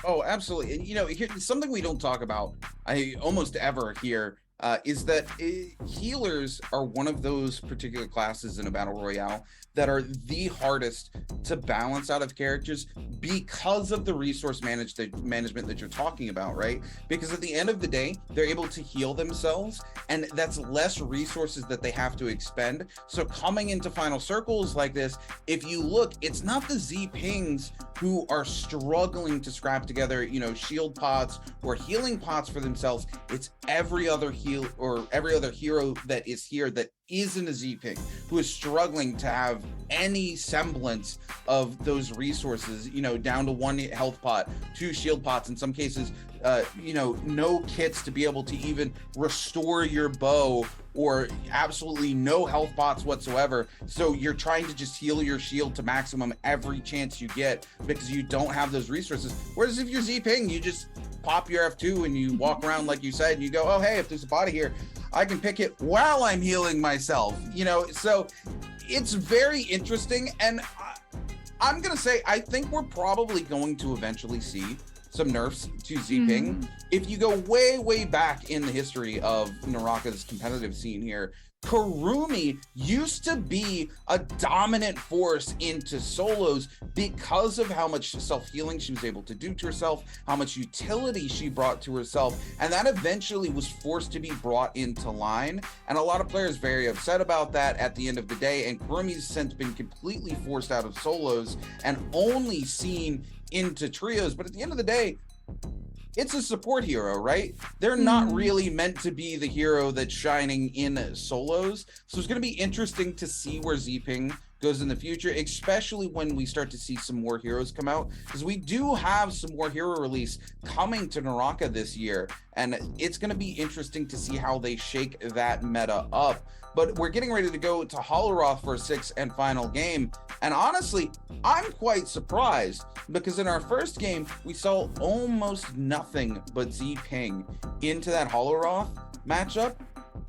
Oh, absolutely. And, you know, something we don't talk about, I almost ever hear, is that healers are one of those particular classes in a battle royale that are the hardest to balance out of characters because of the resource management that you're talking about, right? Because at the end of the day, they're able to heal themselves, and that's less resources that they have to expend. So coming into final circles like this, if you look, it's not the Z-Pings who are struggling to scrap together, you know, shield pots or healing pots for themselves. It's every other hero that is here that isn't a Z-Ping who is struggling to have any semblance of those resources, you know, down to 1 health pot, 2 shield pots, in some cases, you know, no kits to be able to even restore your bow, or absolutely no health pots whatsoever. So you're trying to just heal your shield to maximum every chance you get because you don't have those resources. Whereas if you're Z-Ping, you just pop your F2 and you walk around like you said, and you go, oh, hey, if there's a body here, I can pick it while I'm healing myself, you know? So it's very interesting. And I'm gonna say, I think we're probably going to eventually see some nerfs to Z-Ping. If you go way, way back in the history of Naraka's competitive scene here, Kurumi used to be a dominant force into solos because of how much self-healing she was able to do to herself, how much utility she brought to herself, and that eventually was forced to be brought into line. And a lot of players very upset about that at the end of the day, and Kurumi's since been completely forced out of solos and only seen into trios. But at the end of the day, it's a support hero, right? They're not really meant to be the hero that's shining in solos. So it's going to be interesting to see where Z-Ping goes in the future, especially when we start to see some more heroes come out, because we do have some more hero release coming to Naraka this year, and it's going to be interesting to see how they shake that meta up. But we're getting ready to go to Holoroth for a 6th and final game, and honestly, I'm quite surprised, because in our first game, we saw almost nothing but Z-Ping into that Holoroth matchup.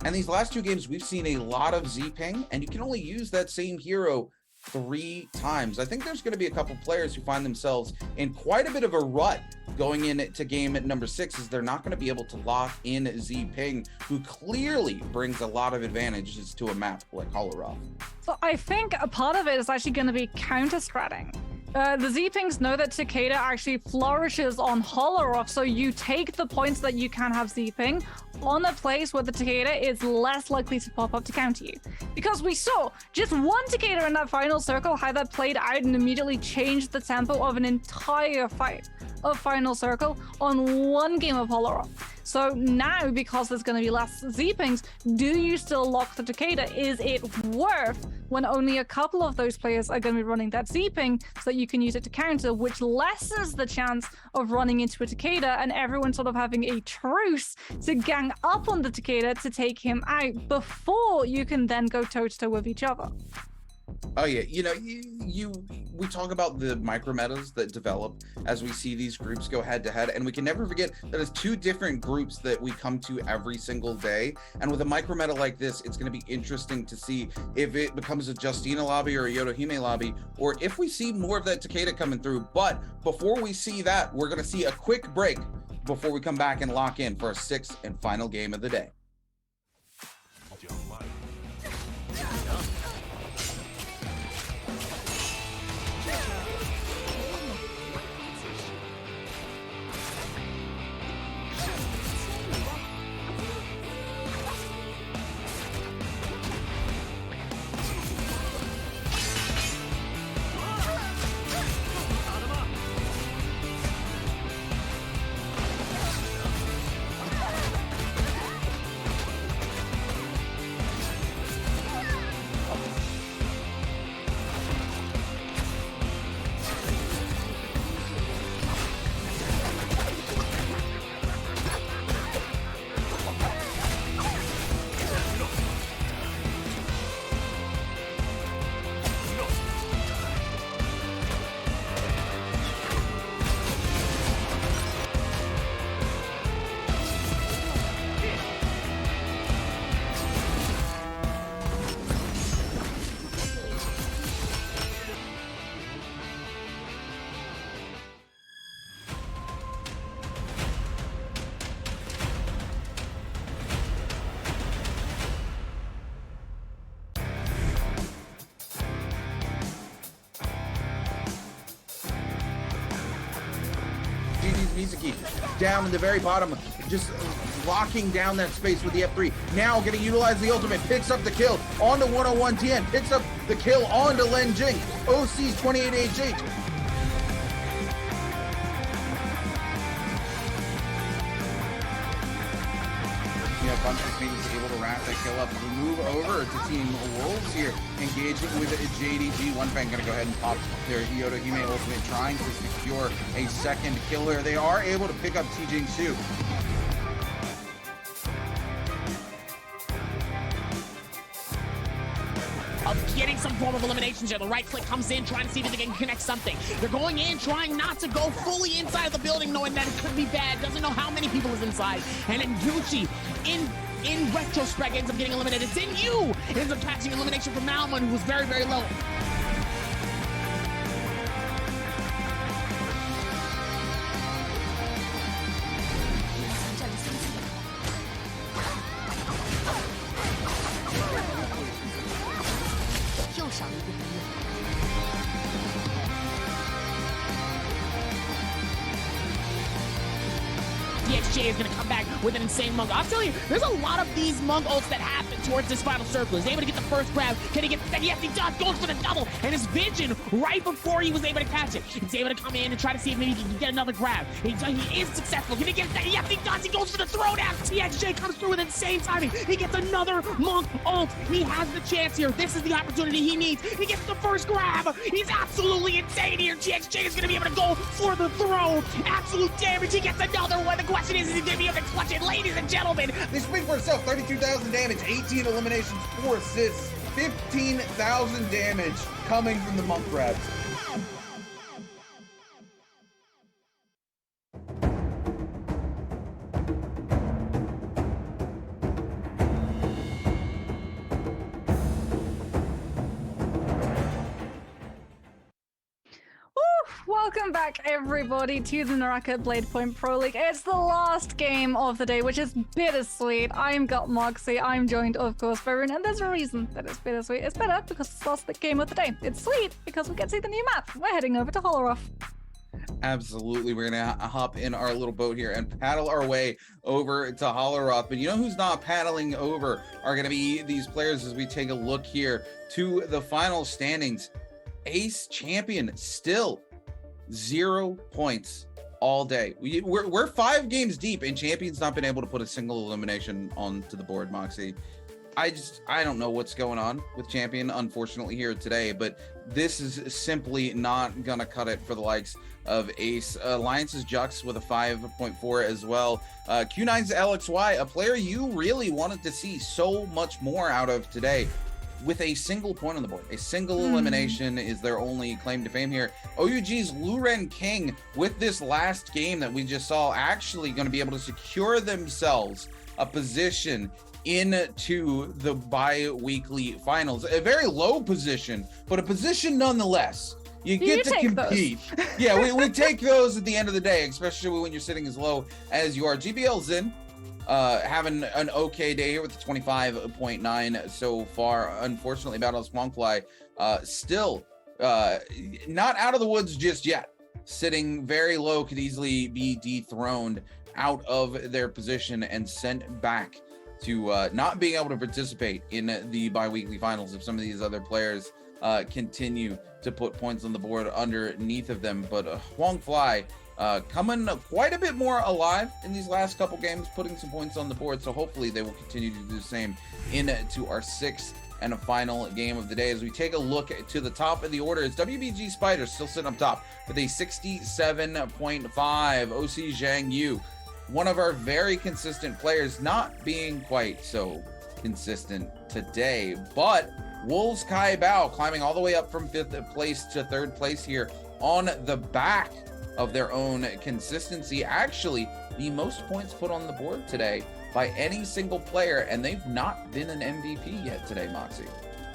And these last 2 games, we've seen a lot of Z-Ping, and you can only use that same hero 3 times. I think there's going to be a couple players who find themselves in quite a bit of a rut going into game at number 6, as they're not going to be able to lock in Z-Ping, who clearly brings a lot of advantages to a map like Holoroth. So I think a part of it is actually going to be counter-stratting. The Z-Pings know that Takeda actually flourishes on Holoroth, so you take the points that you can have Z-Ping, on a place where the Takeda is less likely to pop up to counter you. Because we saw just one Takeda in that final circle, how that played out and immediately changed the tempo of an entire fight of Final Circle on one game of Holorock. So now, because there's going to be less Z-pings, do you still lock the Takeda? Is it worth when only a couple of those players are going to be running that Z-ping so that you can use it to counter, which lessens the chance of running into a Takeda and everyone sort of having a truce to gang up on the Takeda to take him out before you can then go toe-to-toe with each other? Oh yeah, you know, we talk about the micro metas that develop as we see these groups go head to head, and we can never forget that it's two different groups that we come to every single day. And with a micro meta like this, it's going to be interesting to see if it becomes a Justina lobby or a Yodohime lobby, or if we see more of that Takeda coming through. But before we see that, we're going to see a quick break before we come back and lock in for our sixth and final game of the day. Mizuki down in the very bottom, just locking down that space with the F3. Now going to utilize the ultimate, picks up the kill onto 101 Tien, picks up the kill onto Len Jing. OC's 28HH. Bunches being able to wrap that kill up. We move over to Team Wolves here, engaging with JDG. One Fang going to go ahead and pop their Yodohime ultimate, trying to secure a second killer. They are able to pick up TJ Su. Of getting some form of elimination here. The right click comes in, trying to see if they can connect something. They're going in, trying not to go fully inside of the building, knowing that it could be bad. Doesn't know how many people is inside. And then Gucci, in retrospect, ends up getting eliminated. Then you ends up catching elimination from Malman, who was very, very low. DXJ is going to come back with an insane monk. I'll tell you, there's a lot of these monk ults that happen towards this final circle. He's able to get the first grab. Can he get the second? Yes, he does. Goes for the double. And his vision right before he was able to catch it. He's able to come in and try to see if maybe he can get another grab. He is successful. Can he get a second? Yes, he does. He goes for the throwdown. TXJ comes through with insane timing. He gets another monk ult. He has the chance here. This is the opportunity he needs. He gets the first grab. He's absolutely insane here. TXJ is going to be able to go for the throw. Absolute damage. He gets another one. The question is he going to be able to clutch it? Ladies and gentlemen, they speak for itself. 32,000 damage, 18 eliminations, 4 assists, 15,000 damage coming from the monk grabs. Welcome back, everybody, to the Naraka Bladepoint Pro League. It's the last game of the day, which is bittersweet. I'm Gut Moxie. I'm joined, of course, by Rune, and there's a reason that it's bittersweet. It's better because it's the last game of the day. It's sweet because we get to see the new map. We're heading over to Holoroth. Absolutely. We're going to hop in our little boat here and paddle our way over to Holoroth. But you know who's not paddling over are going to be these players as we take a look here to the final standings. Ace champion still 0 points all day. We're 5 games deep and champion's not been able to put a single elimination onto the board, Moxie. I don't know what's going on with champion, unfortunately, here today, but this is simply not gonna cut it for the likes of Ace. Alliance's Jux with a 5.4 as well. Q9's LXY, a player you really wanted to see so much more out of today, with a single point on the board. A single elimination is their only claim to fame here. OUG's Luren King, with this last game that we just saw, actually going to be able to secure themselves a position into the bi-weekly finals. A very low position, but a position nonetheless. You get to compete. Yeah, we take those at the end of the day, especially when you're sitting as low as you are. GBL's in, having an okay day here with the 25.9 so far. Unfortunately, Battle of Swampfly still not out of the woods just yet. Sitting very low, could easily be dethroned out of their position and sent back to not being able to participate in the bi-weekly finals if some of these other players continue to put points on the board underneath of them. But Huangfly coming quite a bit more alive in these last couple games, putting some points on the board, so hopefully they will continue to do the same into our 6th and a final game of the day. As we take a look to the top of the order, it's WBG Spider still sitting up top with a 67.5. OC Zhang Yu, one of our very consistent players, not being quite so consistent today, but Wolves Kai Bao climbing all the way up from 5th place to 3rd place here on the back of their own consistency. Actually, the most points put on the board today by any single player, and they've not been an MVP yet today, Moxie.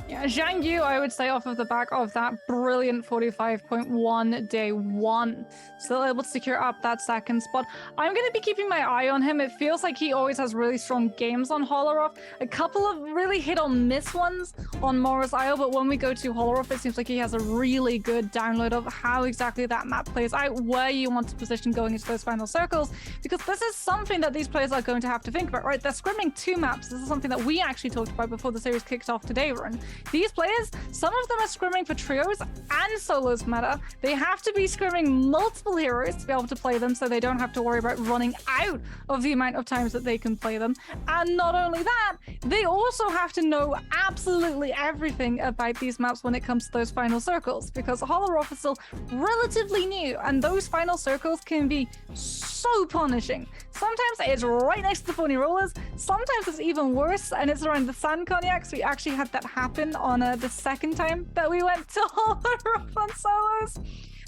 Yeah, Zhang Yu, I would say, off of the back of that brilliant 45.1 day 1, still able to secure up that 2nd spot. I'm going to be keeping my eye on him. It feels like he always has really strong games on Holoroth. A couple of really hit-or-miss ones on Morris Isle, but when we go to Holoroth, it seems like he has a really good download of how exactly that map plays out, where you want to position going into those final circles, because this is something that these players are going to have to think about, right? They're scrimming 2 maps. This is something that we actually talked about before the series kicked off today, Run. These players, some of them are scrimming for trios and solos meta. They have to be scrimming multiple heroes to be able to play them, so they don't have to worry about running out of the amount of times that they can play them. And not only that, they also have to know absolutely everything about these maps when it comes to those final circles, because Holoroth is still relatively new, and those final circles can be so punishing. Sometimes it's right next to the phony rollers, sometimes it's even worse, and it's around the sand cognacs. We actually had that happen on the 2nd time that we went to Holoroth on solos.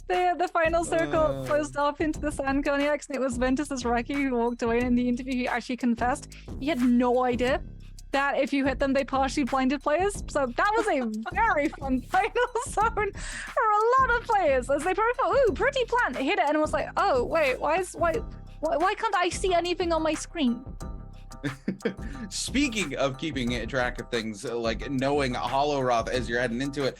The final circle closed off into the sand cognacs, and it was Ventus's Reki who walked away. In the interview, he actually confessed he had no idea that if you hit them, they partially blinded players. So that was a very fun final zone for a lot of players, as they probably thought, ooh, pretty plant, hit it, and was like, oh wait, why can't I see anything on my screen? Speaking of keeping track of things, like knowing Holoroth as you're heading into it,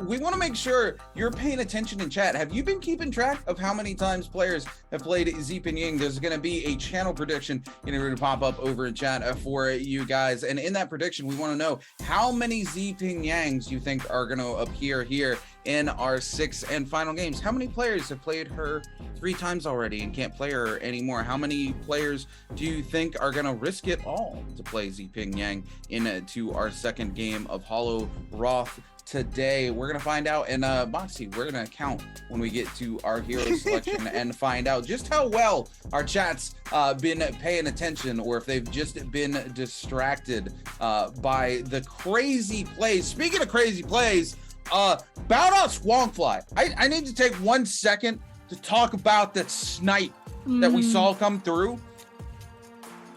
we want to make sure you're paying attention in chat. Have you been keeping track of how many times players have played Zipin Ying? There's going to be a channel prediction going to pop up over in chat for you guys, and in that prediction, we want to know how many Zipin Yangs you think are going to appear here in our 6th and final games. How many players have played her 3 times already and can't play her anymore? How many players do you think are going to risk it all to play Ziping Yang into our 2nd game of Holoroth today? We're going to find out, and Moxie, we're going to count when we get to our hero selection and find out just how well our chat's been paying attention, or if they've just been distracted by the crazy plays. Speaking of crazy plays, Bout out Swampfly. I need to take 1 second to talk about that snipe that we saw come through.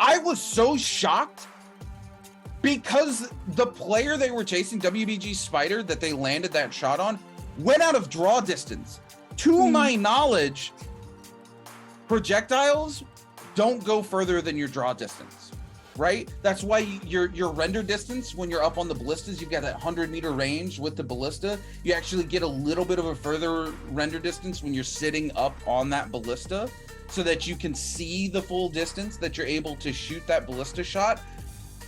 I was so shocked because the player they were chasing, WBG Spider, that they landed that shot on, went out of draw distance. To my knowledge, projectiles don't go further than your draw distance. right? That's why your render distance when you're up on the ballistas, you've got that 100-meter range with the ballista. You actually get a little bit of a further render distance when you're sitting up on that ballista, so that you can see the full distance that you're able to shoot that ballista shot.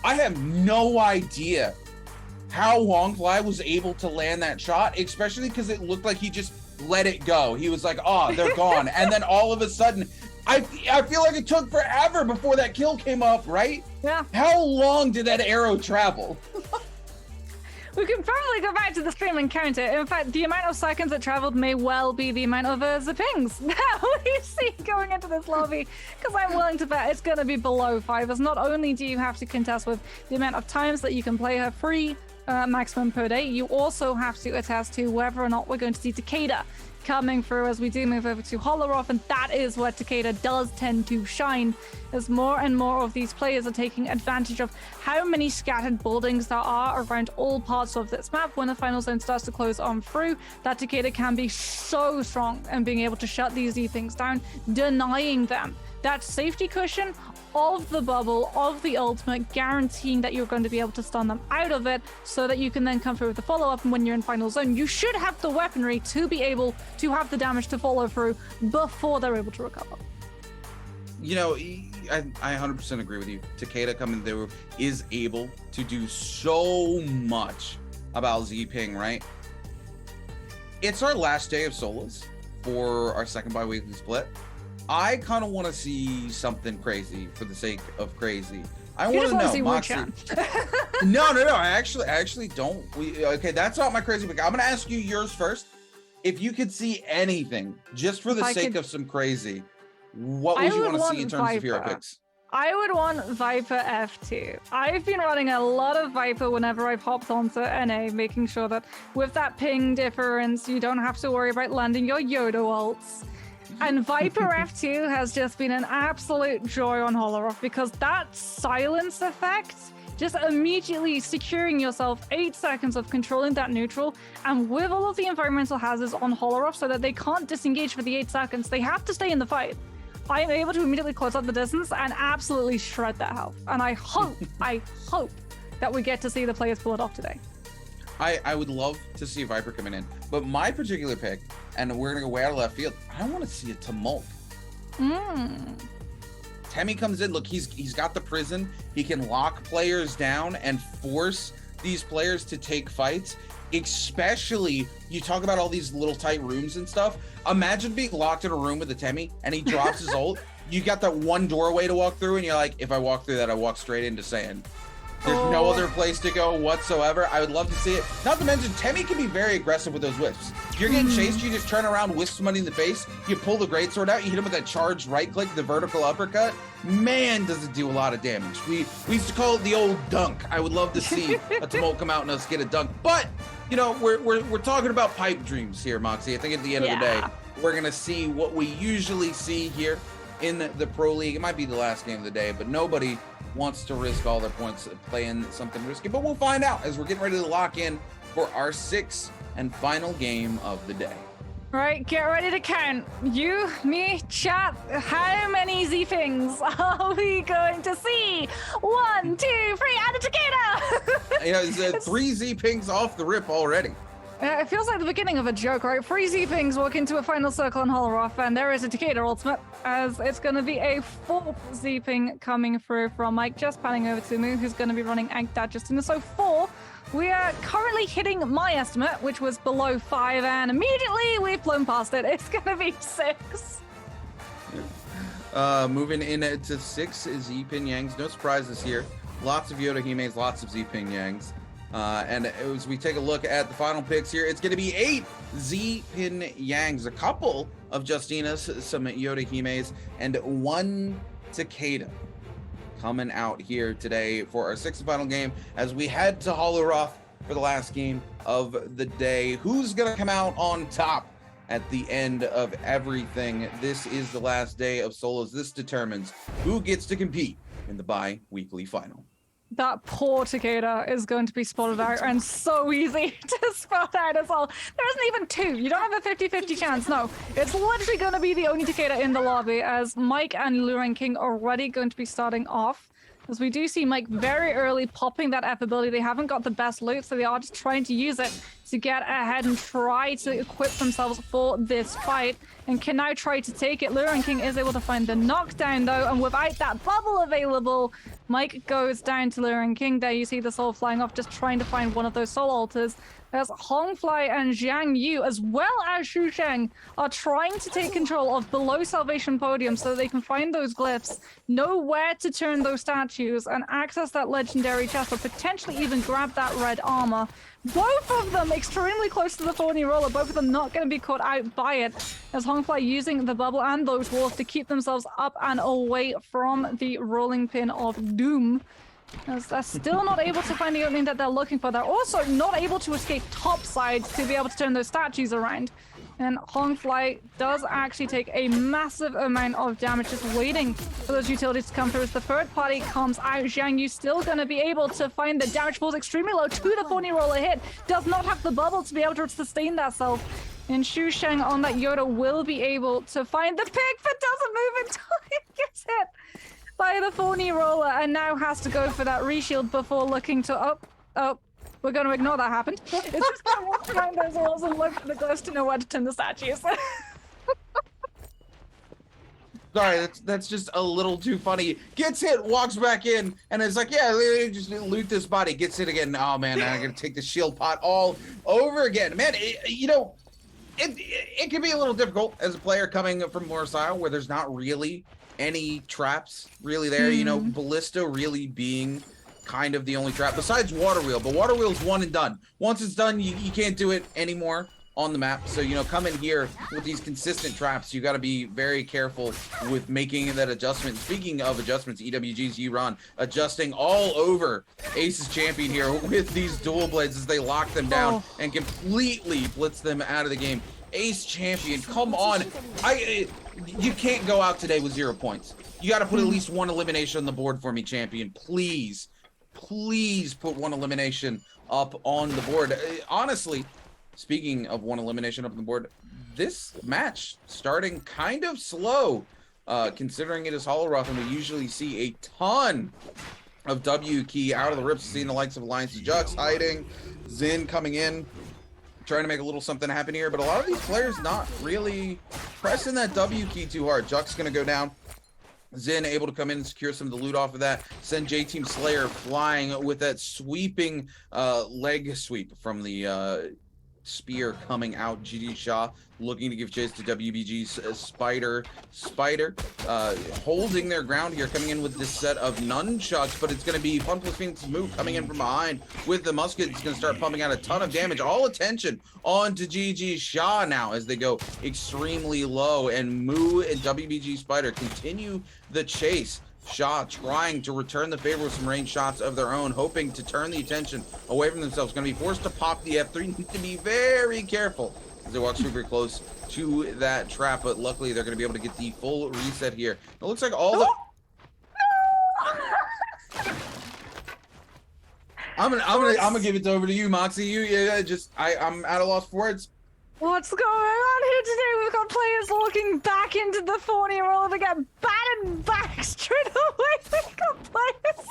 I have no idea how Longfly was able to land that shot, especially because it looked like he just let it go. He was like, oh, they're gone. And then all of a sudden, I feel like it took forever before that kill came up, right? Yeah. How long did that arrow travel? We can probably go back to the stream and count it. In fact, the amount of seconds it traveled may well be the amount of zappings that we see going into this lobby, because I'm willing to bet it's going to be below 5, as not only do you have to contest with the amount of times that you can play her free maximum per day, you also have to attest to whether or not we're going to see Takeda coming through as we do move over to Holoroth, and that is where Takeda does tend to shine, as more and more of these players are taking advantage of how many scattered buildings there are around all parts of this map. When the final zone starts to close on through, that Takeda can be so strong in being able to shut these things down, denying them that safety cushion of the bubble, of the ultimate, guaranteeing that you're going to be able to stun them out of it, so that you can then come through with the follow-up, and when you're in final zone, you should have the weaponry to be able to have the damage to follow through before they're able to recover. You know, I 100% agree with you. Takeda coming through is able to do so much about Z-Ping, right? It's our last day of solos for our second bi-weekly split. I kind of want to see something crazy for the sake of crazy. I want to know, Moxie. No. I actually don't. Okay, that's not my crazy pick. I'm gonna ask you yours first. If you could see anything, just for the sake of some crazy, what would you want to see in terms of hero picks? I would want Viper F2. I've been running a lot of Viper whenever I've hopped onto NA, making sure that with that ping difference, you don't have to worry about landing your Yoda ults. And Viper F2 has just been an absolute joy on Holoroth, because that silence effect, just immediately securing yourself 8 seconds of controlling that neutral, and with all of the environmental hazards on Holoroth so that they can't disengage for the 8 seconds, they have to stay in the fight. I am able to immediately close up the distance and absolutely shred that health. And I hope that we get to see the players pull it off today. I would love to see Viper coming in, but my particular pick, and we're gonna go way out of left field, I want to see a Tumult. Temmie comes in, look, he's got the prison, he can lock players down and force these players to take fights. Especially, you talk about all these little tight rooms and stuff. Imagine being locked in a room with a Temmie and he drops his ult. You got that one doorway to walk through, and you're like, if I walk through that, I walk straight into sand. There's no other place to go whatsoever. I would love to see it. Not to mention, Temmie can be very aggressive with those whiffs. If you're getting chased, you just turn around, whiff somebody in the face, you pull the greatsword out, you hit him with that charged right click, the vertical uppercut. Man, does it do a lot of damage. We used to call it the old dunk. I would love to see a Tumult come out and us get a dunk. But, you know, we're talking about pipe dreams here, Moxie. I think at the end of the day, we're going to see what we usually see here in the Pro League. It might be the last game of the day, but nobody wants to risk all their points playing something risky. But we'll find out as we're getting ready to lock in for our 6th and final game of the day. Right, get ready to count. You, me, chat. How many Z-Pings are we going to see? 1, 2, 3, and a Takeda! Yeah, it's 3 Z-Pings off the rip already. It feels like the beginning of a joke, right? 3 Z-Pings walk into a final circle on Holoroth, and there is a Takeda ultimate, as it's going to be a 4th Z-Ping coming through from Mike, just panning over to Moo, who's going to be running Ankdad Justina. So 4. We are currently hitting my estimate, which was below 5, and immediately we've blown past it. It's going to be 6. Moving in to 6 is Z-Ping Yangs. No surprises here. Lots of Yoda Himes, lots of Z-Ping Yangs. And as we take a look at the final picks here, it's going to be 8 Z-Ping Yangs, a couple of Justinas, some Yoda Himes, and 1 Takeda coming out here today for our 6th and final game as we head to Holoroth for the last game of the day. Who's going to come out on top at the end of everything? This is the last day of solos. This determines who gets to compete in the bi-weekly final. That poor Takeda is going to be spotted out, and so easy to spot out as well. There isn't even 2. You don't have a 50-50 chance. No, it's literally going to be the only Takeda in the lobby, as Mike and Luren King are already going to be starting off As we do see Mike very early popping that F ability. They haven't got the best loot, so they are just trying to use it to get ahead and try to equip themselves for this fight. And can now try to take it. Luren King is able to find the knockdown though, and without that bubble available, Mike goes down to Luren King. There you see the soul flying off, just trying to find one of those soul altars. As Hongfly and Zhang Yu, as well as Xu Sheng, are trying to take control of below Salvation Podium so they can find those glyphs, know where to turn those statues, and access that legendary chest, or potentially even grab that red armor. Both of them extremely close to the thorny roller, both of them not going to be caught out by it, as Hongfly using the bubble and those walls to keep themselves up and away from the rolling pin of doom. As they're still not able to find the opening that they're looking for. They're also not able to escape topside to be able to turn those statues around. And Hongfly does actually take a massive amount of damage just waiting for those utilities to come through. As the third party comes out, Zhang Yu still going to be able to find the damage falls extremely low to the thorny roller hit. Does not have the bubble to be able to sustain that self. And Xu Sheng on that Yoda will be able to find the pick, but doesn't move until it gets hit by the thorny roller, and now has to go for that reshield before looking to we're going to ignore that happened. It's just going to walk around those walls and look for the glyphs to know where to turn the statues. Sorry, that's just a little too funny. Gets hit, walks back in, and it's like, yeah, just loot this body. Gets hit again. Oh man, I'm gonna take the shield pot all over again. Man, it can be a little difficult as a player coming from Morrisile, where there's not really any traps really there. You know, Ballista really being kind of the only trap besides Water Wheel, but Water Wheel's one and done. Once it's done, you can't do it anymore on the map. So, you know, come in here with these consistent traps, you got to be very careful with making that adjustment. Speaking of adjustments, EWG's Euron adjusting all over Ace's champion here with these dual blades as they lock them down and completely blitz them out of the game. Ace champion, come on. You can't go out today with 0 points. You got to put at least one elimination on the board for me, champion. Please put one elimination up on the board. Honestly, speaking of one elimination up on the board, this match starting kind of slow, considering it is Holoroth, and we usually see a ton of W key out of the rips, seeing the likes of Alliance Jux hiding, Zin coming in, trying to make a little something happen here, but a lot of these players not really pressing that W key too hard. Jux gonna go down. Zin able to come in and secure some of the loot off of that. Send J-Team Slayer flying with that sweeping leg sweep from the spear coming out. GG Shaw looking to give chase to WBG's Spider holding their ground here, coming in with this set of nunchucks, but it's going to be Fun Plus Phoenix's move coming in from behind with the musket. It's going to start pumping out a ton of damage. All attention on to GG Shaw now as they go extremely low, and Moo and WBG Spider continue the chase. Shaw trying to return the favor with some range shots of their own, hoping to turn the attention away from themselves. Going to be forced to pop the F3. Need to be very careful as they walk super close to that trap, but luckily they're going to be able to get the full reset here. It looks like all the... I'm gonna give it over to you, Moxie. I'm at a loss for words. What's going on here today? We've got players walking back into the thorny roller to get battered back straight away. We've got players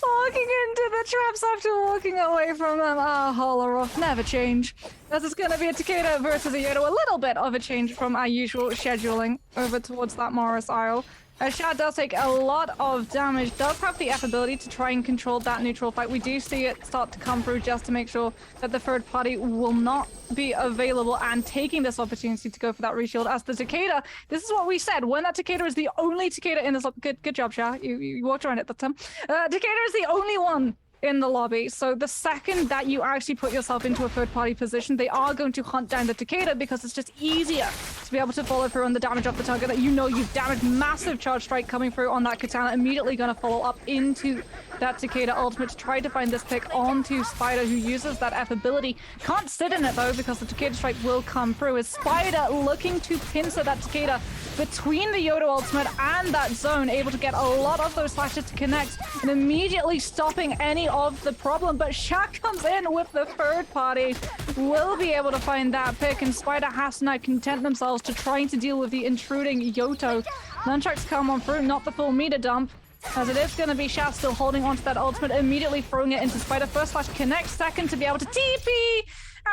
walking into the traps after walking away from them. Holoroth, never change. This is going to be a Takeda versus a Yoda. A little bit of a change from our usual scheduling over towards that Morris Isle. Shad does take a lot of damage, does have the F ability to try and control that neutral fight. We do see it start to come through just to make sure that the third party will not be available, and taking this opportunity to go for that reshield as the Takeda. This is what we said, when that Takeda is the only Takeda in this... Good job, Shah. You walked around it that time. Takeda is the only one in the lobby, so the second that you actually put yourself into a third-party position, they are going to hunt down the Takeda because it's just easier to be able to follow through on the damage off the target that you know you've damaged. Massive charge strike coming through on that Katana, immediately going to follow up into that Takeda ultimate to try to find this pick onto Spider, who uses that F ability. Can't sit in it though because the Takeda strike will come through, as Spider looking to pincer that Takeda between the Yoda ultimate and that zone, able to get a lot of those slashes to connect and immediately stopping any of the problem. But Shaq comes in with the third party, will be able to find that pick, and Spider has to now content themselves to trying to deal with the intruding Yoto. Nunchucks come on through, not the full meter dump. As it is going to be Sha still holding onto that ultimate, immediately throwing it into Spider. First slash connect, second to be able to TP!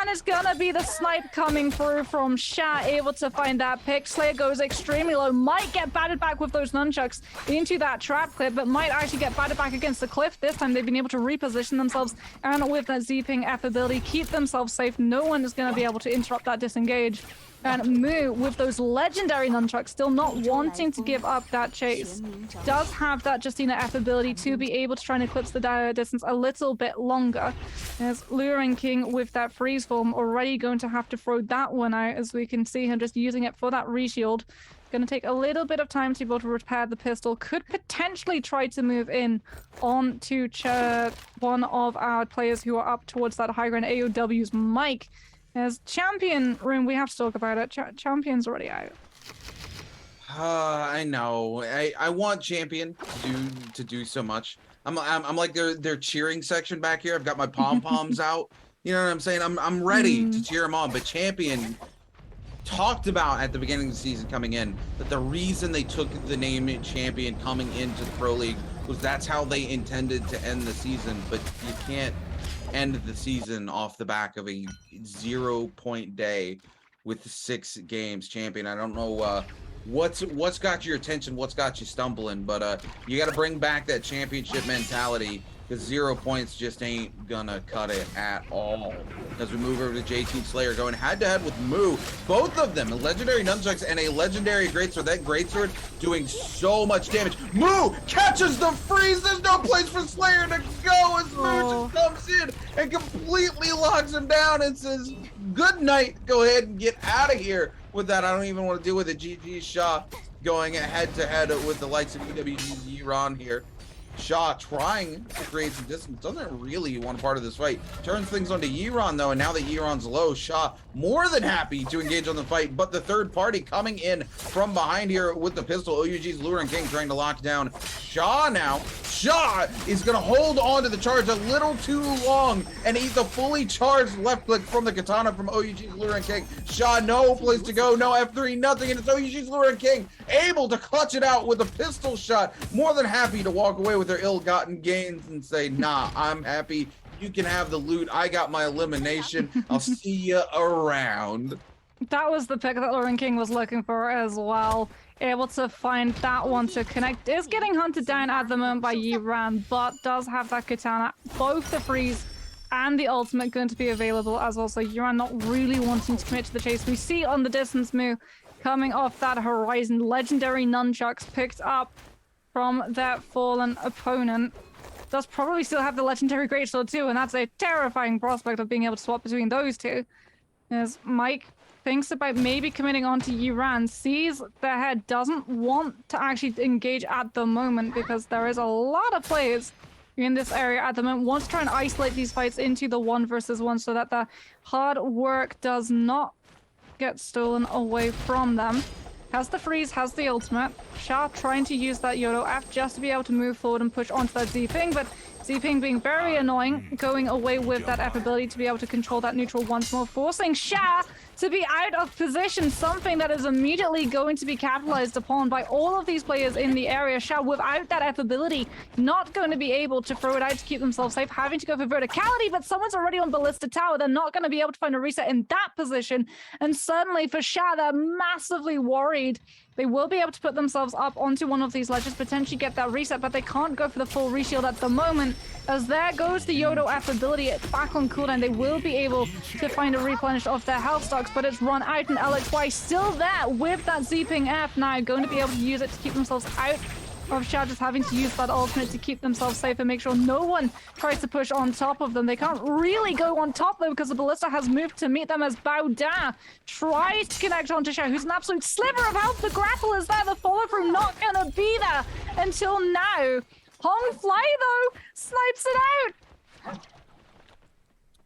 And it's gonna be the snipe coming through from Sha, able to find that pick. Slayer goes extremely low, might get battered back with those nunchucks into that trap clip, but might actually get battered back against the cliff. This time they've been able to reposition themselves, and with that Z-Ping F ability, keep themselves safe. No one is gonna be able to interrupt that disengage. And Moo, with those legendary nunchucks, still not wanting to give up that chase, does have that Justina F ability to be able to try and eclipse the distance a little bit longer. As Luring King with that freeze form already going to have to throw that one out, as we can see him just using it for that reshield. Going to take a little bit of time to be able to repair the pistol. Could potentially try to move in onto one of our players who are up towards that high ground. AOW's Mike. As champion room, we have to talk about it. Champion's already out. I know. I want champion to do so much. I'm like their cheering section back here. I've got my pom poms out. You know what I'm saying? I'm ready to cheer them on. But champion talked about at the beginning of the season coming in that the reason they took the name champion coming into the Pro League was that's how they intended to end the season. But you can't end the season off the back of a 0-point day with 6 games. Champion, I don't know what's got your attention, what's got you stumbling, but you got to bring back that championship mentality, because 0 points just ain't gonna cut it at all. As we move over to JT Slayer, going head-to-head with Moo. Both of them, a legendary nunchucks and a legendary greatsword. That greatsword doing so much damage. Moo catches the freeze. There's no place for Slayer to go as Moo just comes in and completely locks him down and says, good night, go ahead and get out of here. With that, I don't even want to deal with it. GG Shaw going head-to-head with the likes of EWG's Yiran here. Shaw trying to create some distance, doesn't really want a part of this fight. Turns things onto Yiran though, and now that Yiran's low, Shaw more than happy to engage on the fight, but the third party coming in from behind here with the pistol. OUG's Luring King trying to lock down Shaw now. Shaw is gonna hold on to the charge a little too long and eat the fully charged left click from the katana from OUG's Luring King. Shaw, no place to go, no F3, nothing, and it's OUG's Luring King able to clutch it out with a pistol shot. More than happy to walk away with their ill-gotten gains and say, nah, I'm happy. You can have the loot. I got my elimination. I'll see you around. That was the pick that Luring King was looking for as well. Able to find that one to connect. Is getting hunted down at the moment by Yiran, but does have that katana. Both the freeze and the ultimate going to be available as well. So Yiran not really wanting to commit to the chase. We see on the distance move coming off that horizon. Legendary nunchucks picked up from that fallen opponent. Does probably still have the legendary greatsword too, and that's a terrifying prospect of being able to swap between those two. As Mike thinks about maybe committing on to Yiran, sees their head, doesn't want to actually engage at the moment because there is a lot of players in this area at the moment. Wants to try and isolate these fights into the 1 versus 1 so that the hard work does not get stolen away from them. Has the freeze, has the ultimate. Sha trying to use that YOLO F just to be able to move forward and push onto that Z-Ping, but Z-Ping being very annoying, going away with that F ability to be able to control that neutral once more, forcing Sha to be out of position, something that is immediately going to be capitalized upon by all of these players in the area. Sha, without that F ability, not going to be able to throw it out to keep themselves safe, having to go for verticality, but someone's already on Ballista Tower. They're not going to be able to find a reset in that position, and certainly for Sha, they're massively worried. They will be able to put themselves up onto one of these ledges, potentially get that reset, but they can't go for the full reshield at the moment, as there goes the Yodo F ability back on cooldown. They will be able to find a replenish of their health stocks, but it's run out, and LXY still there with that Z-Ping F now, going to be able to use it to keep themselves out of Sha, just having to use that ultimate to keep themselves safe and make sure no one tries to push on top of them. They can't really go on top though because the Ballista has moved to meet them as Bao Da tries to connect onto Sha, who's an absolute sliver of health. The grapple is there, the follow through not gonna be there until now. Hong Fly though snipes it out.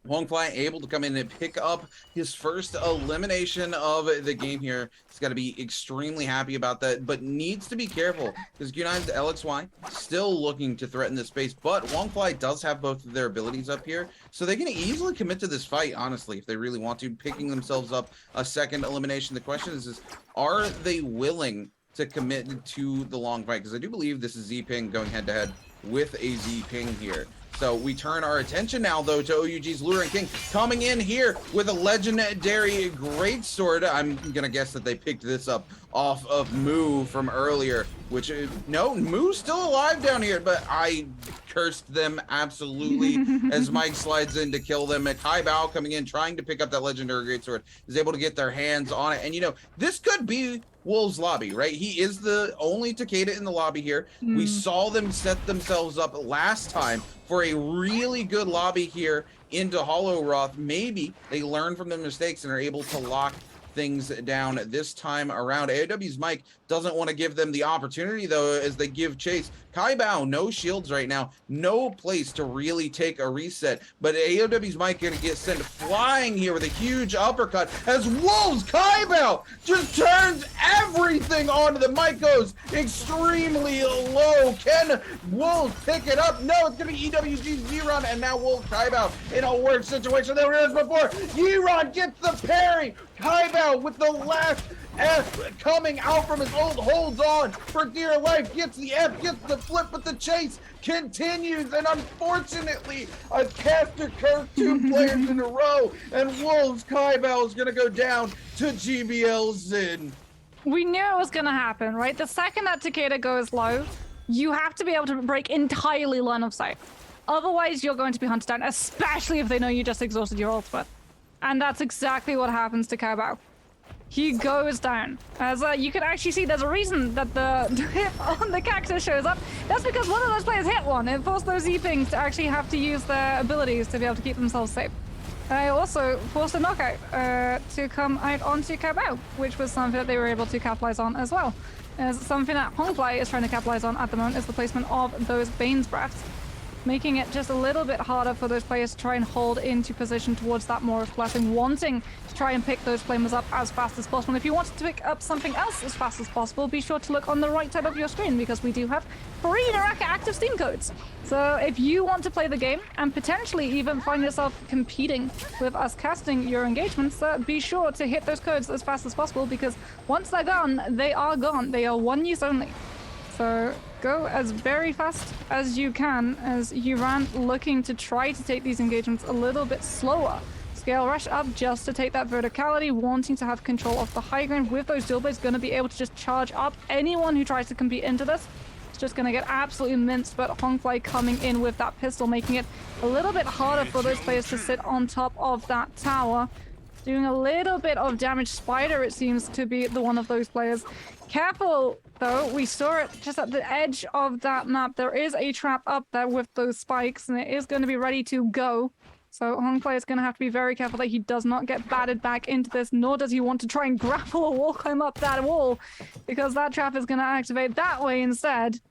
Hong Fly able to come in and pick up his first elimination of the game here. He's got to be extremely happy about that, but needs to be careful because Q9's LXY still looking to threaten this space, but Hong Fly does have both of their abilities up here, so they can easily commit to this fight, honestly, if they really want to, picking themselves up a second elimination. The question is are they willing to commit to the long fight, because I do believe this is Z-Ping going head-to-head with a Z-Ping here. So we turn our attention now, though, to OUG's Luring King coming in here with a legendary greatsword. I'm gonna guess that they picked this up off of Moo from earlier, which, no, Moo's still alive down here, but I cursed them absolutely as Mike slides in to kill them. And Kai Bao coming in, trying to pick up that legendary greatsword, is able to get their hands on it. And, you know, this could be Wolves' lobby, right? He is the only Takeda in the lobby here. We saw them set themselves up last time for a really good lobby here into Hollow Roth. Maybe they learn from their mistakes and are able to lock things down this time around. AOW's Mike doesn't want to give them the opportunity, though, as they give chase. Kai Bao, no shields right now, no place to really take a reset, but AOW's Mike gonna get sent flying here with a huge uppercut as Wolves Kai Bao just turns everything onto the Mike, goes extremely low. Can Wolves pick it up? No, it's gonna be EWG's Yiron, and now Wolves Kai Bao in a worse situation than it was before. Yiron gets the parry. Kai Bao with the last F coming out from his ult, holds on for dear life, gets the F, gets the flip, but the chase continues, and unfortunately, a caster curve 2 players in a row, and Wolves Kai Bao is gonna go down to GBL Zin. We knew it was gonna happen, right? The second that Takeda goes low, you have to be able to break entirely line of sight. Otherwise, you're going to be hunted down, especially if they know you just exhausted your ultimate. And that's exactly what happens to Kai Bao. He goes down. As you can actually see, there's a reason that the hit on the cactus shows up. That's because one of those players hit one. It forced those Z-Pings to actually have to use their abilities to be able to keep themselves safe. I also forced a knockout to come out onto Kai Bao, which was something that they were able to capitalize on as well. As something that Hongfly is trying to capitalize on at the moment is the placement of those Bane's Breaths, making it just a little bit harder for those players to try and hold into position towards that Morris Blessing, wanting to try and pick those flamers up as fast as possible. And if you wanted to pick up something else as fast as possible, be sure to look on the right side of your screen, because we do have 3 Naraka active Steam codes. So if you want to play the game and potentially even find yourself competing with us casting your engagements, be sure to hit those codes as fast as possible, because once they're gone, they are gone. They are 1 use only. So go as very fast as you can, as you ran looking to try to take these engagements a little bit slower. Scale rush up just to take that verticality, wanting to have control of the high ground with those dual blades, going to be able to just charge up. Anyone who tries to compete into this is just going to get absolutely minced, but Hongfly coming in with that pistol, making it a little bit harder for those players to sit on top of that tower. Doing a little bit of damage. Spider, it seems to be the one of those players. Careful, though. We saw it just at the edge of that map. There is a trap up there with those spikes, and it is going to be ready to go. So Hongfly is going to have to be very careful that he does not get battered back into this, nor does he want to try and grapple or wall climb up that wall, because that trap is going to activate that way instead.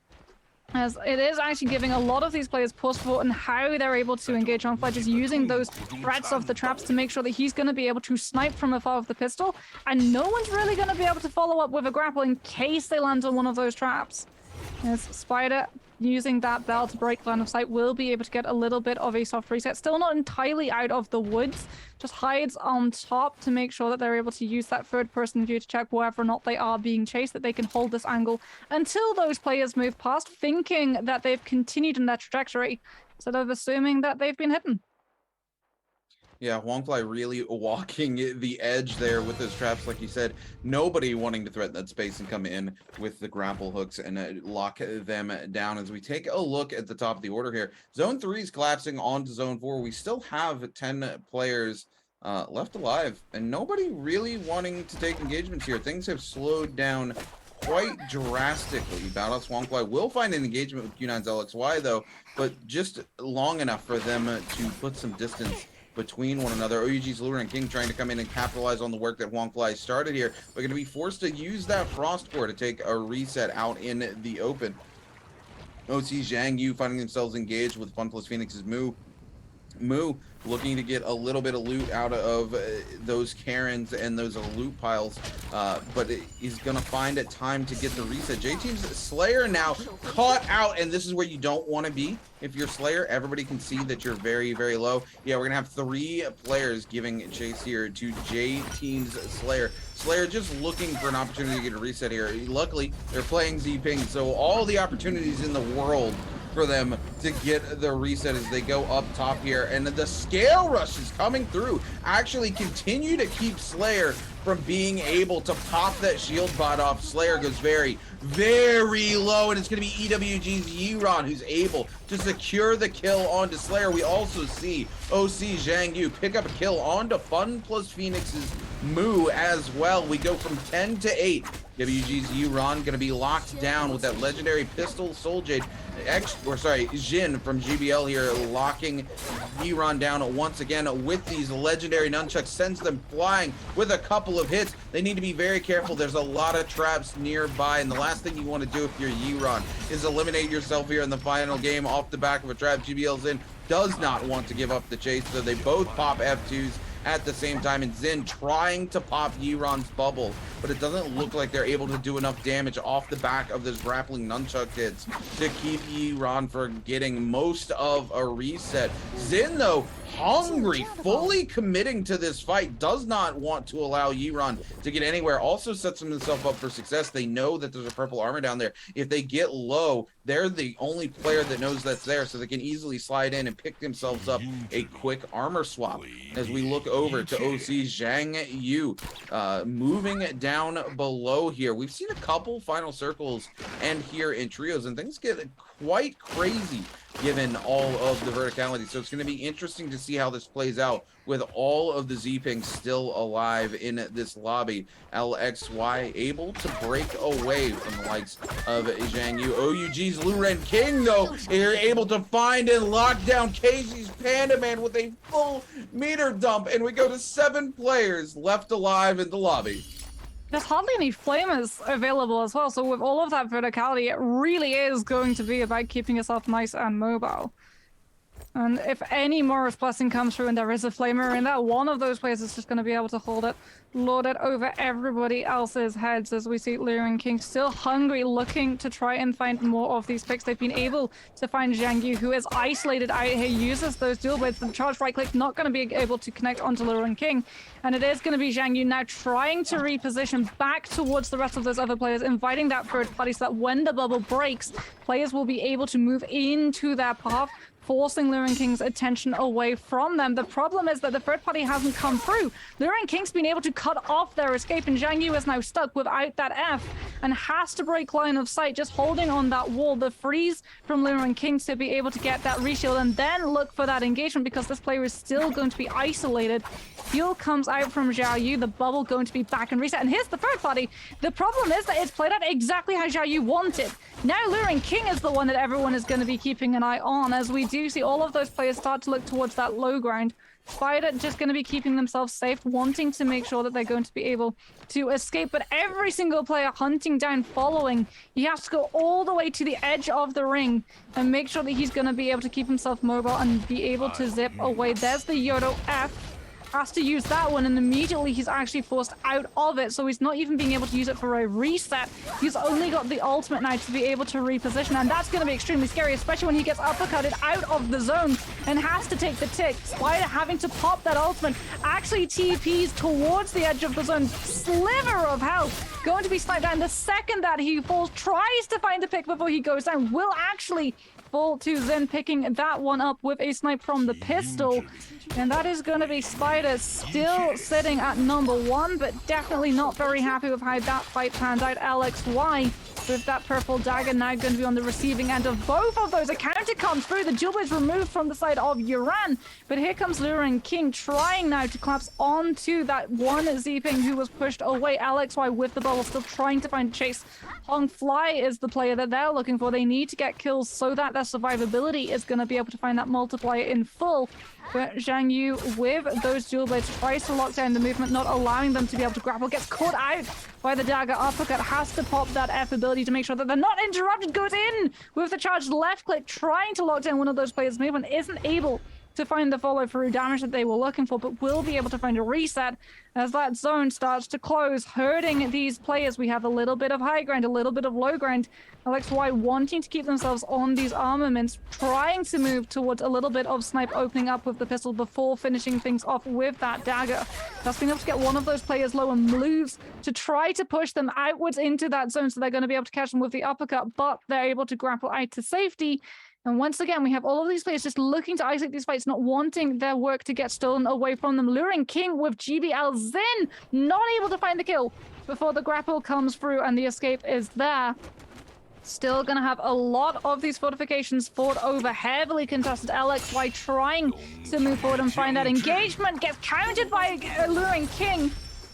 As it is actually giving a lot of these players pause for and how they're able to engage Hongfly, just using those threats of the traps to make sure that he's going to be able to snipe from afar with the pistol, and no one's really going to be able to follow up with a grapple in case they land on one of those traps. As Spider, using that bell to break line of sight, will be able to get a little bit of a soft reset. Still not entirely out of the woods, just hides on top to make sure that they're able to use that third-person view to check whether or not they are being chased, that they can hold this angle until those players move past, thinking that they've continued in their trajectory instead of assuming that they've been hidden. Yeah, Hongfly really walking the edge there with those traps, like you said. Nobody wanting to threaten that space and come in with the grapple hooks and lock them down. As we take a look at the top of the order here, Zone 3 is collapsing onto Zone 4. We still have 10 players left alive, and nobody really wanting to take engagements here. Things have slowed down quite drastically. Battlehouse Hongfly will find an engagement with Q9's LXY, though, but just long enough for them to put some distance between one another. OUG's Luring King trying to come in and capitalize on the work that Hongfly started here. We're going to be forced to use that Frost Core to take a reset out in the open. OC Zhang Yu finding themselves engaged with Fun Plus Phoenix's Moo. Moo looking to get a little bit of loot out of those Karens and those loot piles, but he's gonna find it time to get the reset. J-Team's Slayer now caught out, and this is where you don't want to be. If you're Slayer, everybody can see that you're very, very low. Yeah, we're gonna have 3 players giving chase here to J-Team's Slayer. Slayer just looking for an opportunity to get a reset here. Luckily, they're playing Z-Ping, so all the opportunities in the world for them to get the reset as they go up top here, and the scale rush is coming through. Actually continue to keep Slayer from being able to pop that shield bot off. Slayer goes very, very low, and it's going to be EWG's Yiran who's able to secure the kill onto Slayer. We also see OC Zhang Yu pick up a kill onto Fun plus Phoenix's Moo as well. We go from 10 to 8. WG's Yiran gonna be locked down with that legendary pistol. Soul Jade, Jin from GBL here locking Yiran down once again with these legendary nunchucks, sends them flying with a couple of hits. They need to be very careful. There's a lot of traps nearby, and the last thing you want to do if you're Yiran is eliminate yourself here in the final game off the back of a trap. GBL's in does not want to give up the chase, so they both pop F2s at the same time, and Zen trying to pop Yiran's bubble, but it doesn't look like they're able to do enough damage off the back of those grappling nunchuck hits to keep Yiran from getting most of a reset. Zen, though, hungry, fully committing to this fight, does not want to allow Yiran to get anywhere. Also sets himself up for success. They know that there's a purple armor down there. If they get low, they're the only player that knows that's there, so they can easily slide in and pick themselves up a quick armor swap. As we look over to OC Zhang Yu, moving down below here. We've seen a couple final circles end here in trios, and things get quite crazy given all of the verticality. So it's going to be interesting to see how this plays out with all of the Z-Pings still alive in this lobby. LXY able to break away from the likes of Zhang Yu. OUG's Luren King, though, are able to find and lock down Casey's Panda Man with a full meter dump, and we go to 7 players left alive in the lobby. There's hardly any flamers available as well, so with all of that verticality, it really is going to be about keeping yourself nice and mobile. And if any Morris Blessing comes through and there is a flamer in there, one of those players is just going to be able to hold it, lord it over everybody else's heads, as we see Luren King still hungry, looking to try and find more of these picks. They've been able to find Zhang Yu, who is isolated out here, uses those dual blades. The charge right click not going to be able to connect onto Luren King, and it is going to be Zhang Yu now trying to reposition back towards the rest of those other players, inviting that third party so that when the bubble breaks, players will be able to move into their path, forcing Luren King's attention away from them. The problem is that the third party hasn't come through. Luren King's been able to cut off their escape, and Zhang Yu is now stuck without that F and has to break line of sight, just holding on that wall. The freeze from Luren King to be able to get that reshield and then look for that engagement, because this player is still going to be isolated. Heal comes out from Zhao Yu, the bubble going to be back and reset. And here's the third party. The problem is that it's played out exactly how Zhao Yu wanted. Now Luren King is the one that everyone is going to be keeping an eye on, as we do see all of those players start to look towards that low ground. Spider just going to be keeping themselves safe, wanting to make sure that they're going to be able to escape. But every single player hunting down, following, he has to go all the way to the edge of the ring and make sure that he's going to be able to keep himself mobile and be able to zip away. There's the Yodo F. Has to use that one, and immediately he's actually forced out of it, so he's not even being able to use it for a reset. He's only got the ultimate now to be able to reposition, and that's going to be extremely scary, especially when he gets uppercutted out of the zone and has to take the tick. Spider having to pop that ultimate, actually TPs towards the edge of the zone. Sliver of health, going to be sniped down the second that he falls, tries to find the pick before he goes down, will actually fall to Zen, picking that one up with a snipe from the pistol. And that is going to be Spider still sitting at #1, but definitely not very happy with how that fight panned out. LXY with that purple dagger now going to be on the receiving end of both of those. A counter comes through. The jewel is removed from the side of Yuran, but here comes Luren King trying now to collapse onto that one Z-Ping who was pushed away. LXY with the bubble, still trying to find chase. Hong Fly is the player that they're looking for. They need to get kills so that their survivability is going to be able to find that multiplier in full. But Zhang Yu with those dual blades tries to lock down the movement, not allowing them to be able to grapple. Gets caught out by the dagger uppercut, has to pop that F ability to make sure that they're not interrupted. Goes in with the charged left click, trying to lock down one of those players' movement, isn't able to find the follow-through damage that they were looking for, but will be able to find a reset as that zone starts to close, hurting these players. We have a little bit of high ground, a little bit of low ground. LXY wanting to keep themselves on these armaments, trying to move towards a little bit of snipe opening up with the pistol before finishing things off with that dagger. That's being able to get one of those players low and moves to try to push them outwards into that zone, so they're going to be able to catch them with the uppercut, but they're able to grapple out to safety. And once again, we have all of these players just looking to isolate these fights, not wanting their work to get stolen away from them. Luring King with GBL Zin, not able to find the kill before the grapple comes through and the escape is there. Still going to have a lot of these fortifications fought over, heavily contested. LXY trying to move forward and find that engagement, gets countered by Luring King.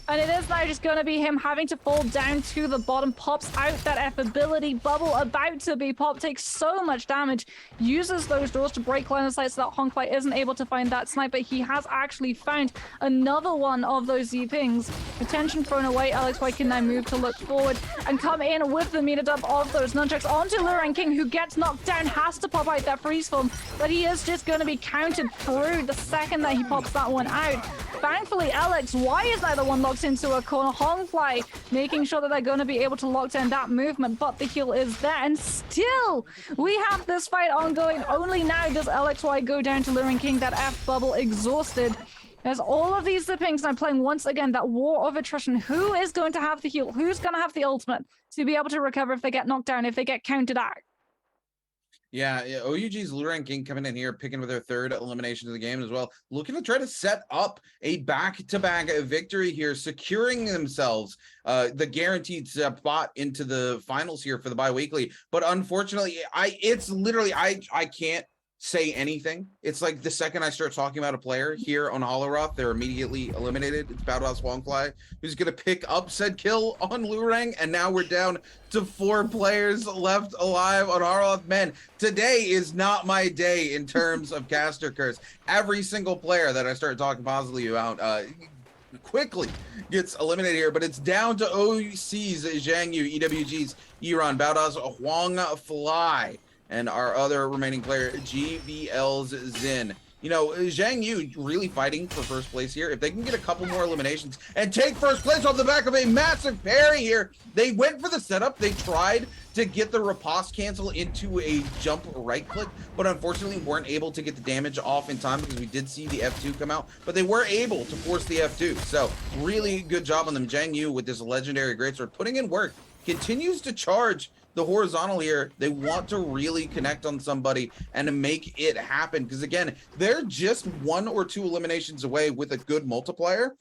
And it is now just going to be him having to fall down to the bottom. Pops out that F ability. Bubble about to be popped. Takes so much damage. Uses those doors to break line of sight so that Honkai isn't able to find that sniper. He has actually found another one of those Z-pings. Attention thrown away. LXY can now move to look forward and come in with the meter dump of those nunchucks onto Luring King, who gets knocked down. Has to pop out that freeze form, but he is just going to be countered through the second that he pops that one out. Thankfully, LXY is now the one locked into a corner. Honkai making sure that they're going to be able to lock down that movement, but the heal is there, and still we have this fight ongoing. Only now does LXY go down to Luring King, that F bubble exhausted. There's all of these zippings now playing once again that war of attrition. Who is going to have the heal? Who's going to have the ultimate to be able to recover if they get knocked down, if they get counted out? Yeah, OUG's Luring King coming in here, picking with their third elimination of the game as well. Looking to try to set up a back-to-back victory here, securing themselves the guaranteed spot into the finals here for the bi-weekly. But unfortunately, it's literally, I can't say anything. It's like the second I start talking about a player here on Holoroth, they're immediately eliminated. It's BIWEEKLY2 Swangfly who's going to pick up said kill on Lurang, and now we're down to 4 players left alive on Holoroth. Man, today is not my day in terms of caster curse. Every single player that I start talking positively about quickly gets eliminated here, but it's down to OC's Zhang Yu, EWG's Iran, BIWEEKLY's Huangfly, and our other remaining player, GBL's Zin. You know, Zhang Yu really fighting for first place here. If they can get a couple more eliminations and take first place off the back of a massive parry here, they went for the setup. They tried to get the riposte cancel into a jump right click, but unfortunately weren't able to get the damage off in time because we did see the F2 come out, but they were able to force the F2. So really good job on them. Zhang Yu with this legendary greatsword putting in work, continues to charge the horizontal here. They want to really connect on somebody and to make it happen, because again, they're just 1 or 2 eliminations away with a good multiplier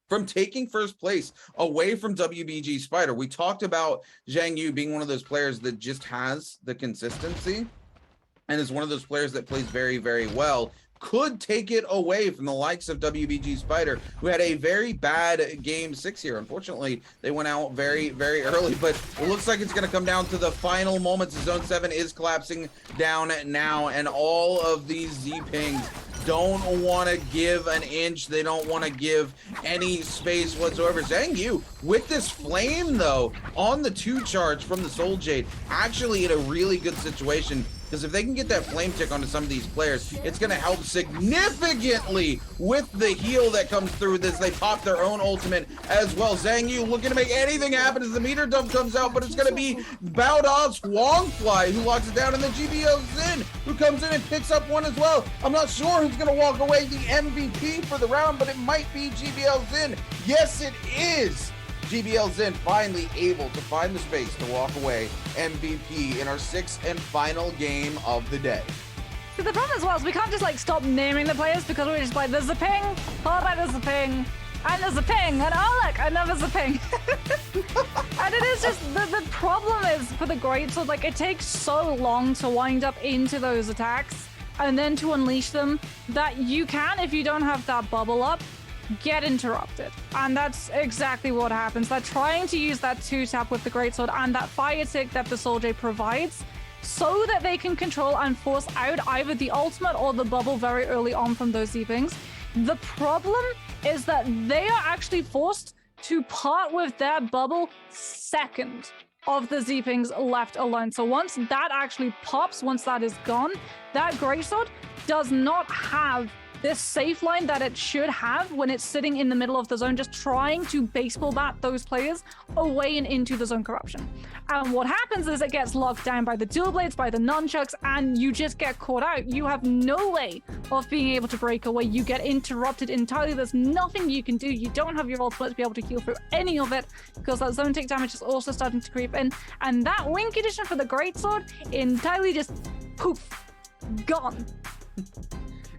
from taking first place away from WBG Spider. We talked about Zhang Yu being one of those players that just has the consistency and is one of those players that plays very, very well. Could take it away from the likes of WBG Spider, who had a very bad game 6 here. Unfortunately, they went out very, very early, but it looks like it's going to come down to the final moments. Zone 7 is collapsing down now, and all of these Z-pings don't want to give an inch. They don't want to give any space whatsoever. Zhang Yu with this flame, though, on the 2 charge from the Soul Jade, actually in a really good situation, because if they can get that flame tick onto some of these players, it's going to help significantly with the heal that comes through this. They pop their own ultimate as well. Zhang Yu looking to make anything happen as the meter dump comes out, but it's going to be BIWEEKLY2 Swangfly who locks it down, and then GBL Zin who comes in and picks up one as well. I'm not sure who's going to walk away the MVP for the round, but it might be GBL Zin. Yes, it is. GBL Zin finally able to find the space to walk away MVP in our 6th and final game of the day. So the problem as well is we can't just like stop naming the players, because we're just like, there's a ping, oh, there's a ping, and there's a ping, and oh look, another's a ping. And it is just, the problem is for the greatsword, like it takes so long to wind up into those attacks and then to unleash them that you can, if you don't have that bubble up, get interrupted. And that's exactly what happens. They're trying to use that 2-tap with the greatsword and that fire tick that the Soul Jade provides so that they can control and force out either the ultimate or the bubble very early on from those Z-pings. The problem is that they are actually forced to part with their bubble second of the Zpings left alone. So once that actually pops, once that is gone, that Greatsword does not have this safe line that it should have when it's sitting in the middle of the zone, just trying to baseball bat those players away and into the zone corruption. And what happens is it gets locked down by the dual blades, by the nunchucks, and you just get caught out. You have no way of being able to break away. You get interrupted entirely. There's nothing you can do. You don't have your ultimate to be able to heal through any of it, because that zone take damage is also starting to creep in. And that wing condition for the Greatsword entirely just poof, gone.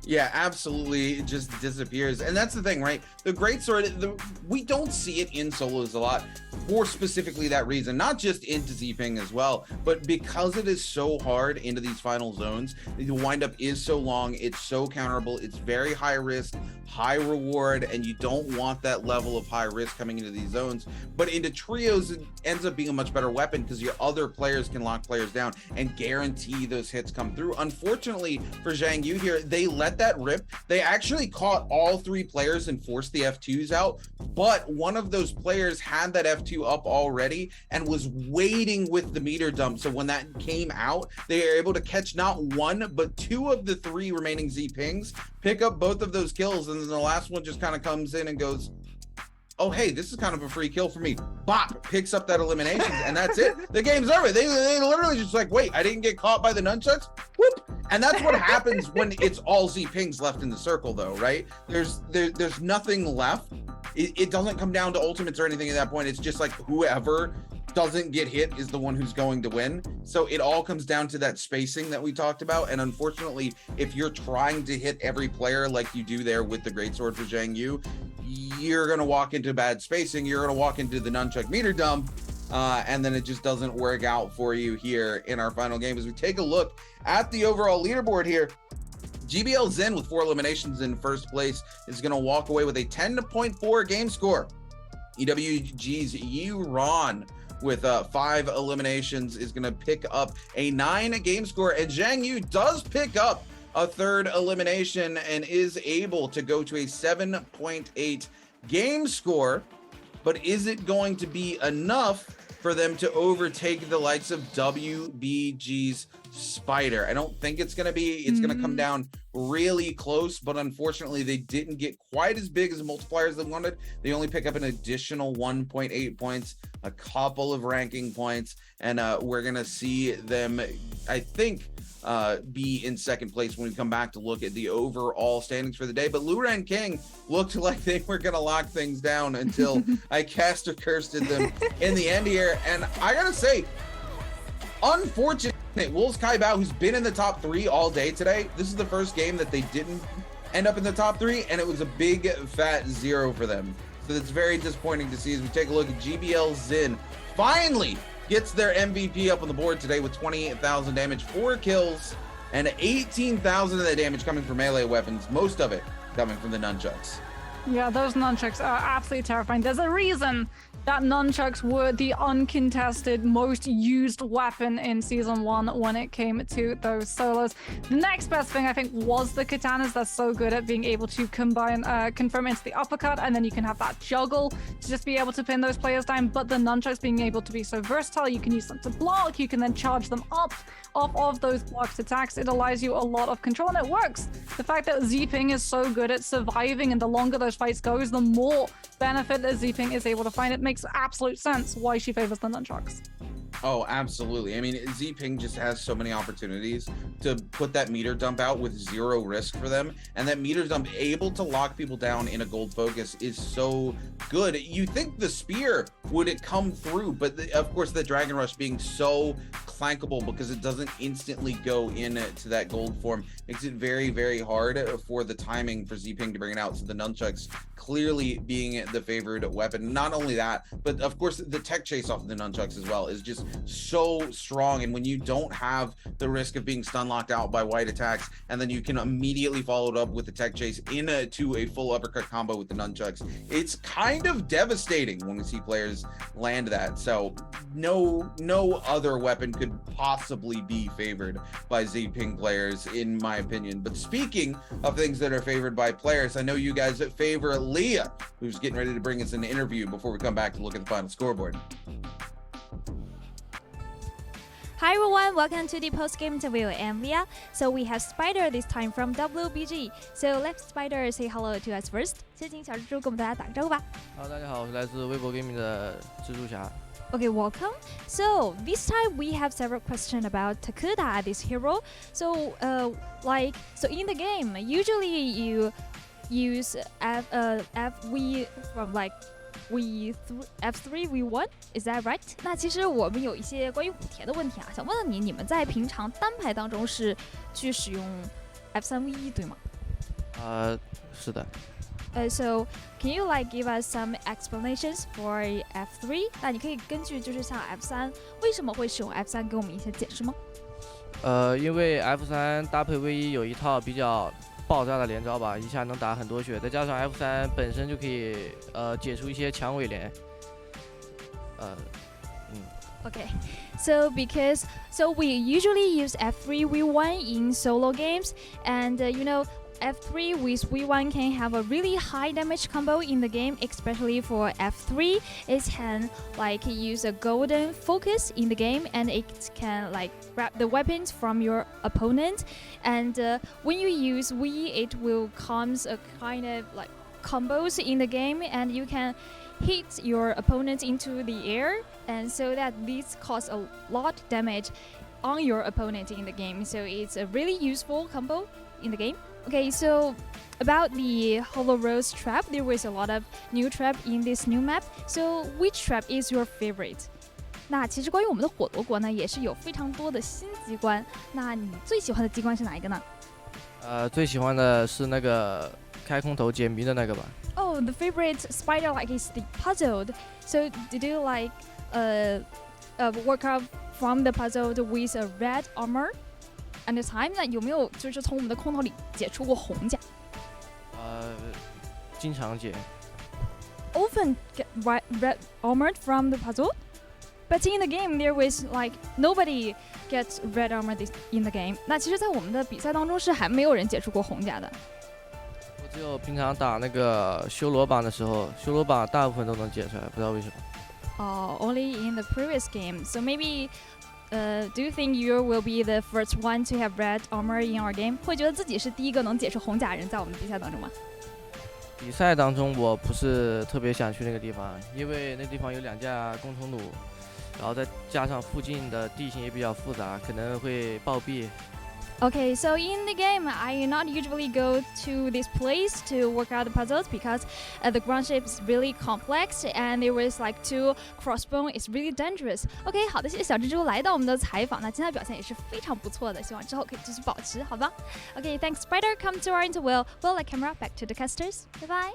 Yeah, absolutely. It just disappears. And that's the thing, right? The Greatsword, we don't see it in solos a lot for specifically that reason, not just into Zping as well, but because it is so hard into these final zones, the windup is so long, it's so counterable, it's very high risk, high reward, and you don't want that level of high risk coming into these zones. But into trios, it ends up being a much better weapon because your other players can lock players down and guarantee those hits come through. Unfortunately for Zhang Yu here, they let that rip. They actually caught all 3 players and forced the F2s out, but one of those players had that F2 up already and was waiting with the meter dump. So when that came out, they were able to catch not 1, but 2 of the 3 remaining Zpings, pick up both of those kills, and then the last one just kind of comes in and goes, oh, hey, this is kind of a free kill for me. Bop, picks up that elimination, and that's it. The game's over. They literally just like, wait, I didn't get caught by the nunchucks? Whoop. And that's what happens when it's all Zpings left in the circle, though, right? There's nothing left. It doesn't come down to ultimates or anything at that point. It's just like whoever doesn't get hit is the one who's going to win. So it all comes down to that spacing that we talked about. And unfortunately, if you're trying to hit every player like you do there with the Greatsword for Zhang Yu, you're going to walk into bad spacing. You're going to walk into the nunchuck meter dump. And then it just doesn't work out for you here in our final game. As we take a look at the overall leaderboard here, GBL Zen with 4 eliminations in first place is going to walk away with a 10.4 game score. EWG's Yu Ron with 5 eliminations is going to pick up a 9 game score, and Zhang Yu does pick up a 3rd elimination and is able to go to a 7.8 game score. But is it going to be enough for them to overtake the likes of WBG's Spider? I don't think it's going to be. It's going to come down really close, but unfortunately they didn't get quite as big as multipliers they wanted. They only pick up an additional 1.8 points, a couple of ranking points, and we're going to see them, I think, be in 2nd place when we come back to look at the overall standings for the day. But Luren King looked like they were going to lock things down until I caster cursed at them in the end here. And I gotta say, unfortunate, Wolves Kai Bao, who's been in the top 3 all day today, this is the first game that they didn't end up in the top 3, and it was a big fat 0 for them. So it's very disappointing to see as we take a look at GBL Zin finally gets their MVP up on the board today with 28,000 damage, 4 kills, and 18,000 of that damage coming from melee weapons, most of it coming from the nunchucks. Yeah, those nunchucks are absolutely terrifying. There's a reason that nunchucks were the uncontested most used weapon in Season 1 when it came to those solos. The next best thing, I think, was the katanas. That's so good at being able to combine, confirm into the uppercut, and then you can have that juggle to just be able to pin those players down. But the nunchucks being able to be so versatile, you can use them to block, you can then charge them up off of those blocked attacks. It allows you a lot of control, and it works. The fact that Zping is so good at surviving, and the longer those fights goes, the more benefit that Zping is able to find. It makes absolute sense why she favors the nunchucks. Oh, absolutely. I mean, Zping just has so many opportunities to put that meter dump out with 0 risk for them, and that meter dump able to lock people down in a gold focus is so good. You think the spear would come through, but of course the Dragon Rush being so clankable because it doesn't instantly go into that gold form makes it very, very hard for the timing for Zping to bring it out. So the nunchucks clearly being the favored weapon. Not only that, but of course the tech chase off of the nunchucks as well is just so strong. And when you don't have the risk of being stun locked out by white attacks, and then you can immediately follow it up with the tech chase into a full uppercut combo with the nunchucks, it's kind of devastating when we see players land that. So no other weapon could possibly be favored by Zping players, in my opinion. But speaking of things that are favored by players, I know you guys favor Leah, who's getting ready to bring us an interview before we come back to look at the final scoreboard. Hi everyone, welcome to the post-game interview. I'm Leah. So we have Spider this time from WBG. So let Spider say hello to us first. 先请小蜘蛛跟我们大家打个招呼吧。大家好，我是来自微博 gaming 的蜘蛛侠。Okay, welcome. So this time we have several questions about Takuda, this hero. So in the game, usually you use F3 from like F3 V1, is that right? 那其实我们有一些关于补贴的问题啊，想问问你们在平常单排当中是去使用 F3 V1 对吗？是的。So can you like give us some explanations for F3? 那你可以根据就是像 F3 为什么会使用 F3 给我们一些解释吗？因为 F3 搭配 V1 有一套比较爆炸的连招吧，一下能打很多血，再加上 F3 本身就可以解除一些强尾连。Okay, so we usually use F3 V1 in solo games, and F3 with V1 can have a really high damage combo in the game, especially for F3. It can like use a golden focus in the game, and it can like grab the weapons from your opponent. And when you use V, it will comes a kind of like combos in the game, and you can hit your opponent into the air, and so that this cause a lot damage on your opponent in the game. So it's a really useful combo in the game. Okay, so about the Hollow Rose trap, there was a lot of new trap in this new map. So which trap is your favorite? 那其实关于我们的火罗国呢，也是有非常多的新机关。那你最喜欢的机关是哪一个呢？最喜欢的是那个开空头解谜的那个吧。Oh, the favorite spider like is the puzzled. So did you like work out from the puzzle with a red armor? And the time 那有没有就是从我们的空投里解出过红甲？经常解。Often get red armored from the puzzle, but in the game there was like nobody gets red armor in the game. 那其实，在我们的比赛当中是还没有人解出过红甲的。我只有平常打那个修罗榜的时候，修罗榜大部分都能解出来，不知道为什么。Only in the previous game. So maybe. Do you think you will be the first one to have red armor in our game? 会觉得自己是第一个能解出红甲人在我们的比赛当中吗？比赛当中我不是特别想去那个地方，因为那地方有2架工程弩，然后再加上附近的地形也比较复杂，可能会暴毙。Okay, so in the game, I not usually go to this place to work out the puzzles because the ground shape is really complex and there was like 2 crossbow. It's really dangerous. Okay, 好的，谢谢小蜘蛛来到我们的采访。那今天的表现也是非常不错的，希望之后可以继续保持，好吧 ？Okay, thanks, Spider. Come to our interview. We'll let camera back to the casters. Bye bye.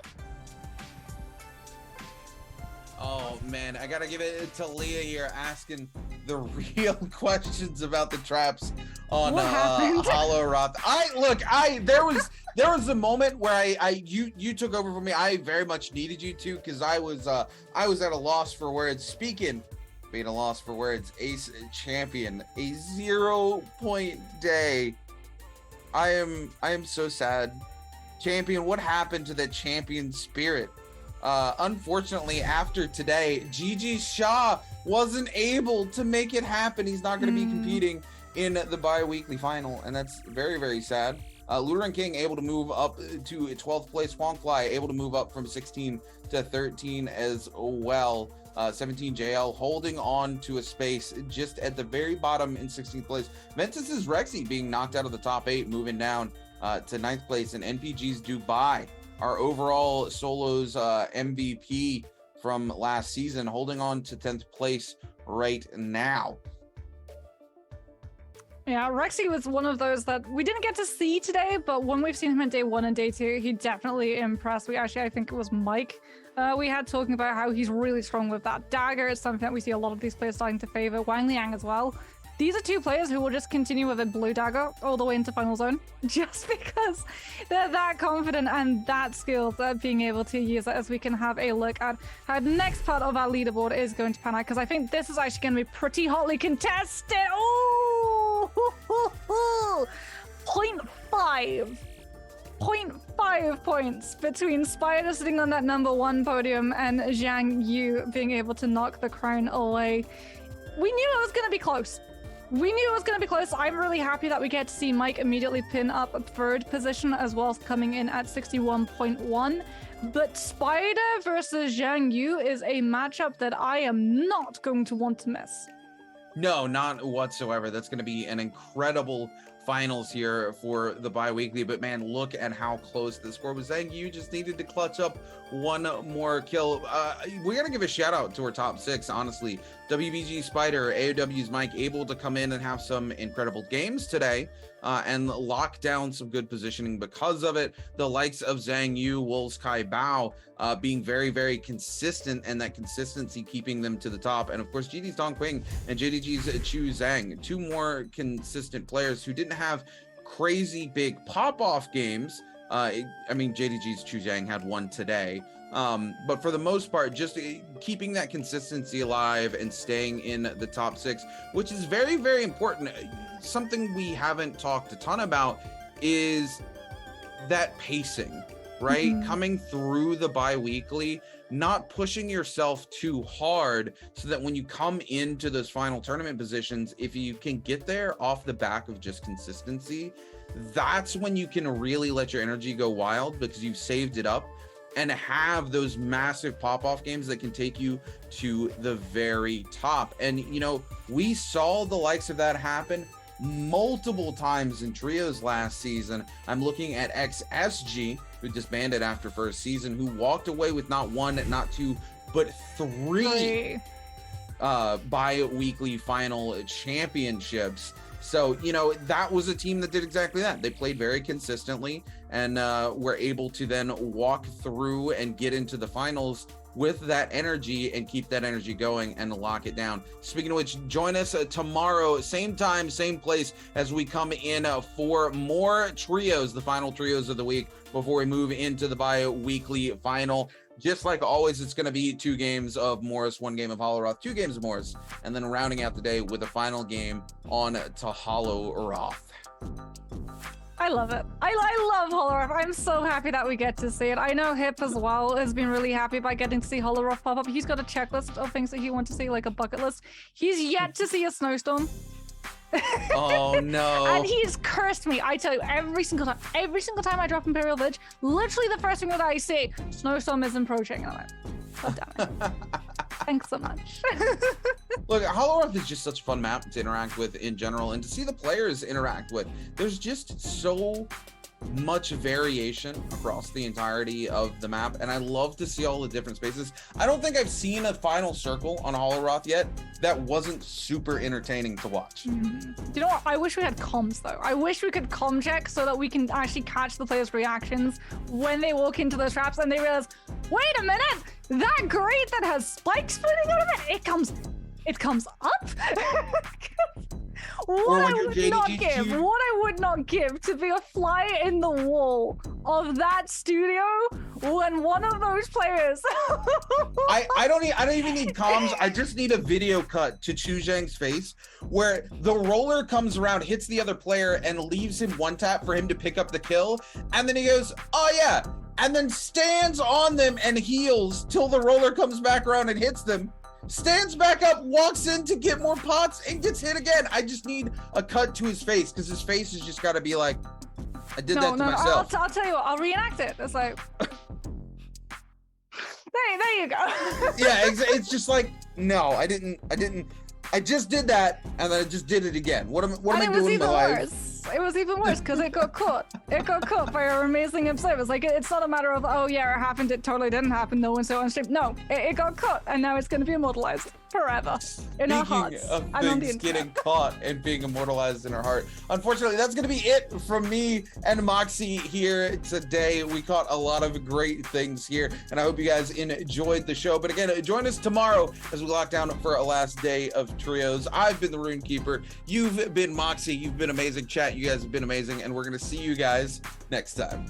Oh man, I gotta give it to Leah here asking the real questions about the traps on Hollow Roth. There was a moment where you took over for me. I very much needed you to because I was at a loss for words. Being a loss for words, Ace Champion, a 0-point day. I am so sad. Champion, what happened to that champion spirit? Unfortunately, after today, Gigi Shaw wasn't able to make it happen. He's not going to be competing in the bi-weekly final, and that's very, very sad. Luran King able to move up to 12th place. Huangfly able to move up from 16 to 13 as well. 17 JL holding on to a space just at the very bottom in 16th place. Ventus's Rexy being knocked out of the top 8, moving down to 9th place, and NPG's Dubai, our overall solos MVP from last season, holding on to 10th place right now. Yeah, Rexy was one of those that we didn't get to see today, but when we've seen him in day 1 and day 2, he definitely impressed. I think it was Mike we had talking about how he's really strong with that dagger. It's something that we see a lot of these players starting to favor. Wang Liang as well. These are 2 players who will just continue with a blue dagger all the way into final zone, just because they're that confident and that skilled at being able to use it, as we can have a look at how the next part of our leaderboard is going to pan out, because I think this is actually going to be pretty hotly contested. Oh, 0.5 points between Spider sitting on that number 1 podium and Zhang Yu being able to knock the crown away. We knew it was going to be close. We knew it was going to be close. I'm really happy that we get to see Mike immediately pin up a third position as well as coming in at 61.1. But Spider versus Zhang Yu is a matchup that I am not going to want to miss. No, not whatsoever. That's going to be an incredible finals here for the bi-weekly, but man, look at how close the score was. Zhang Yu just needed to clutch up one more kill. We're gonna give a shout out to our top 6, honestly. WBG Spider, AOW's Mike, able to come in and have some incredible games today and lock down some good positioning because of it. The likes of Zhang Yu, Wolves Kai Bao being very, very consistent, and that consistency keeping them to the top. And of course, GD's Dong Qing and JDG's Chu Zhang, 2 more consistent players who didn't have crazy big pop-off games. I mean, JDG's Chu Zhang had one today. But for the most part, just keeping that consistency alive and staying in the top 6, which is very, very important. Something we haven't talked a ton about is that pacing, right? Coming through the bi-weekly, not pushing yourself too hard so that when you come into those final tournament positions, if you can get there off the back of just consistency, that's when you can really let your energy go wild because you've saved it up and have those massive pop-off games that can take you to the very top. And, you know, we saw the likes of that happen multiple times in trios last season. I'm looking at XSG, who disbanded after first season, who walked away with not 1, not 2, but 3 bi-weekly final championships. So, you know, that was a team that did exactly that. They played very consistently and were able to then walk through and get into the finals with that energy and keep that energy going and lock it down. Speaking of which, join us tomorrow, same time, same place, as we come in for more trios, the final trios of the week, before we move into the bi-weekly final. Just like always, it's going to be 2 games of Morris, 1 game of Holoroth, 2 games of Morris, and then rounding out the day with a final game on to Holoroth. I love it. I love Holoroth. I'm so happy that we get to see it. I know Hip as well has been really happy by getting to see Holoroth pop up. He's got a checklist of things that he wants to see, like a bucket list. He's yet to see a snowstorm. Oh no. And he's cursed me. I tell you, every single time I drop Imperial Village, literally the first thing that I say, snowstorm is approaching. And I'm like, God damn it. Thanks so much. Look, Holoroth is just such a fun map to interact with in general, and to see the players interact with. There's just so much variation across the entirety of the map, and I love to see all the different spaces. I don't think I've seen a final circle on Holoroth yet that wasn't super entertaining to watch. Do you know what? I wish we had comms though. I wish we could comm check so that we can actually catch the players' reactions when they walk into those traps and they realize, wait a minute, that grate that has spikes spinning out of it, it comes up? What I would not give to be a fly in the wall of that studio when one of those players I don't even need comms. I just need a video cut to Chu Zhang's face where the roller comes around, hits the other player, and leaves him 1 tap for him to pick up the kill, and then he goes, oh yeah, and then stands on them and heals till the roller comes back around and hits them, stands back up, walks in to get more pots, and gets hit again. I just need a cut to his face, because his face has just got to be like, I did that to myself. I'll tell you what, I'll reenact it. It's like, there you go. Yeah, it's just like, no, I didn't. I just did that, and then I just did it again. What am I doing in my life? It was even worse because it got caught. It got caught by our amazing observers. Like, it's not a matter of, oh yeah, it happened, it totally didn't happen, no one saw it on stream. No, it got caught, and now it's going to be immortalized forever in our hearts. Speaking of things getting caught and being immortalized in our heart, unfortunately, that's going to be it from me and Moxie here today. We caught a lot of great things here, and I hope you guys enjoyed the show. But again, join us tomorrow as we lock down for a last day of trios. I've been the Rune Keeper. You've been Moxie. You've been amazing. Chat, you guys have been amazing, and we're going to see you guys next time.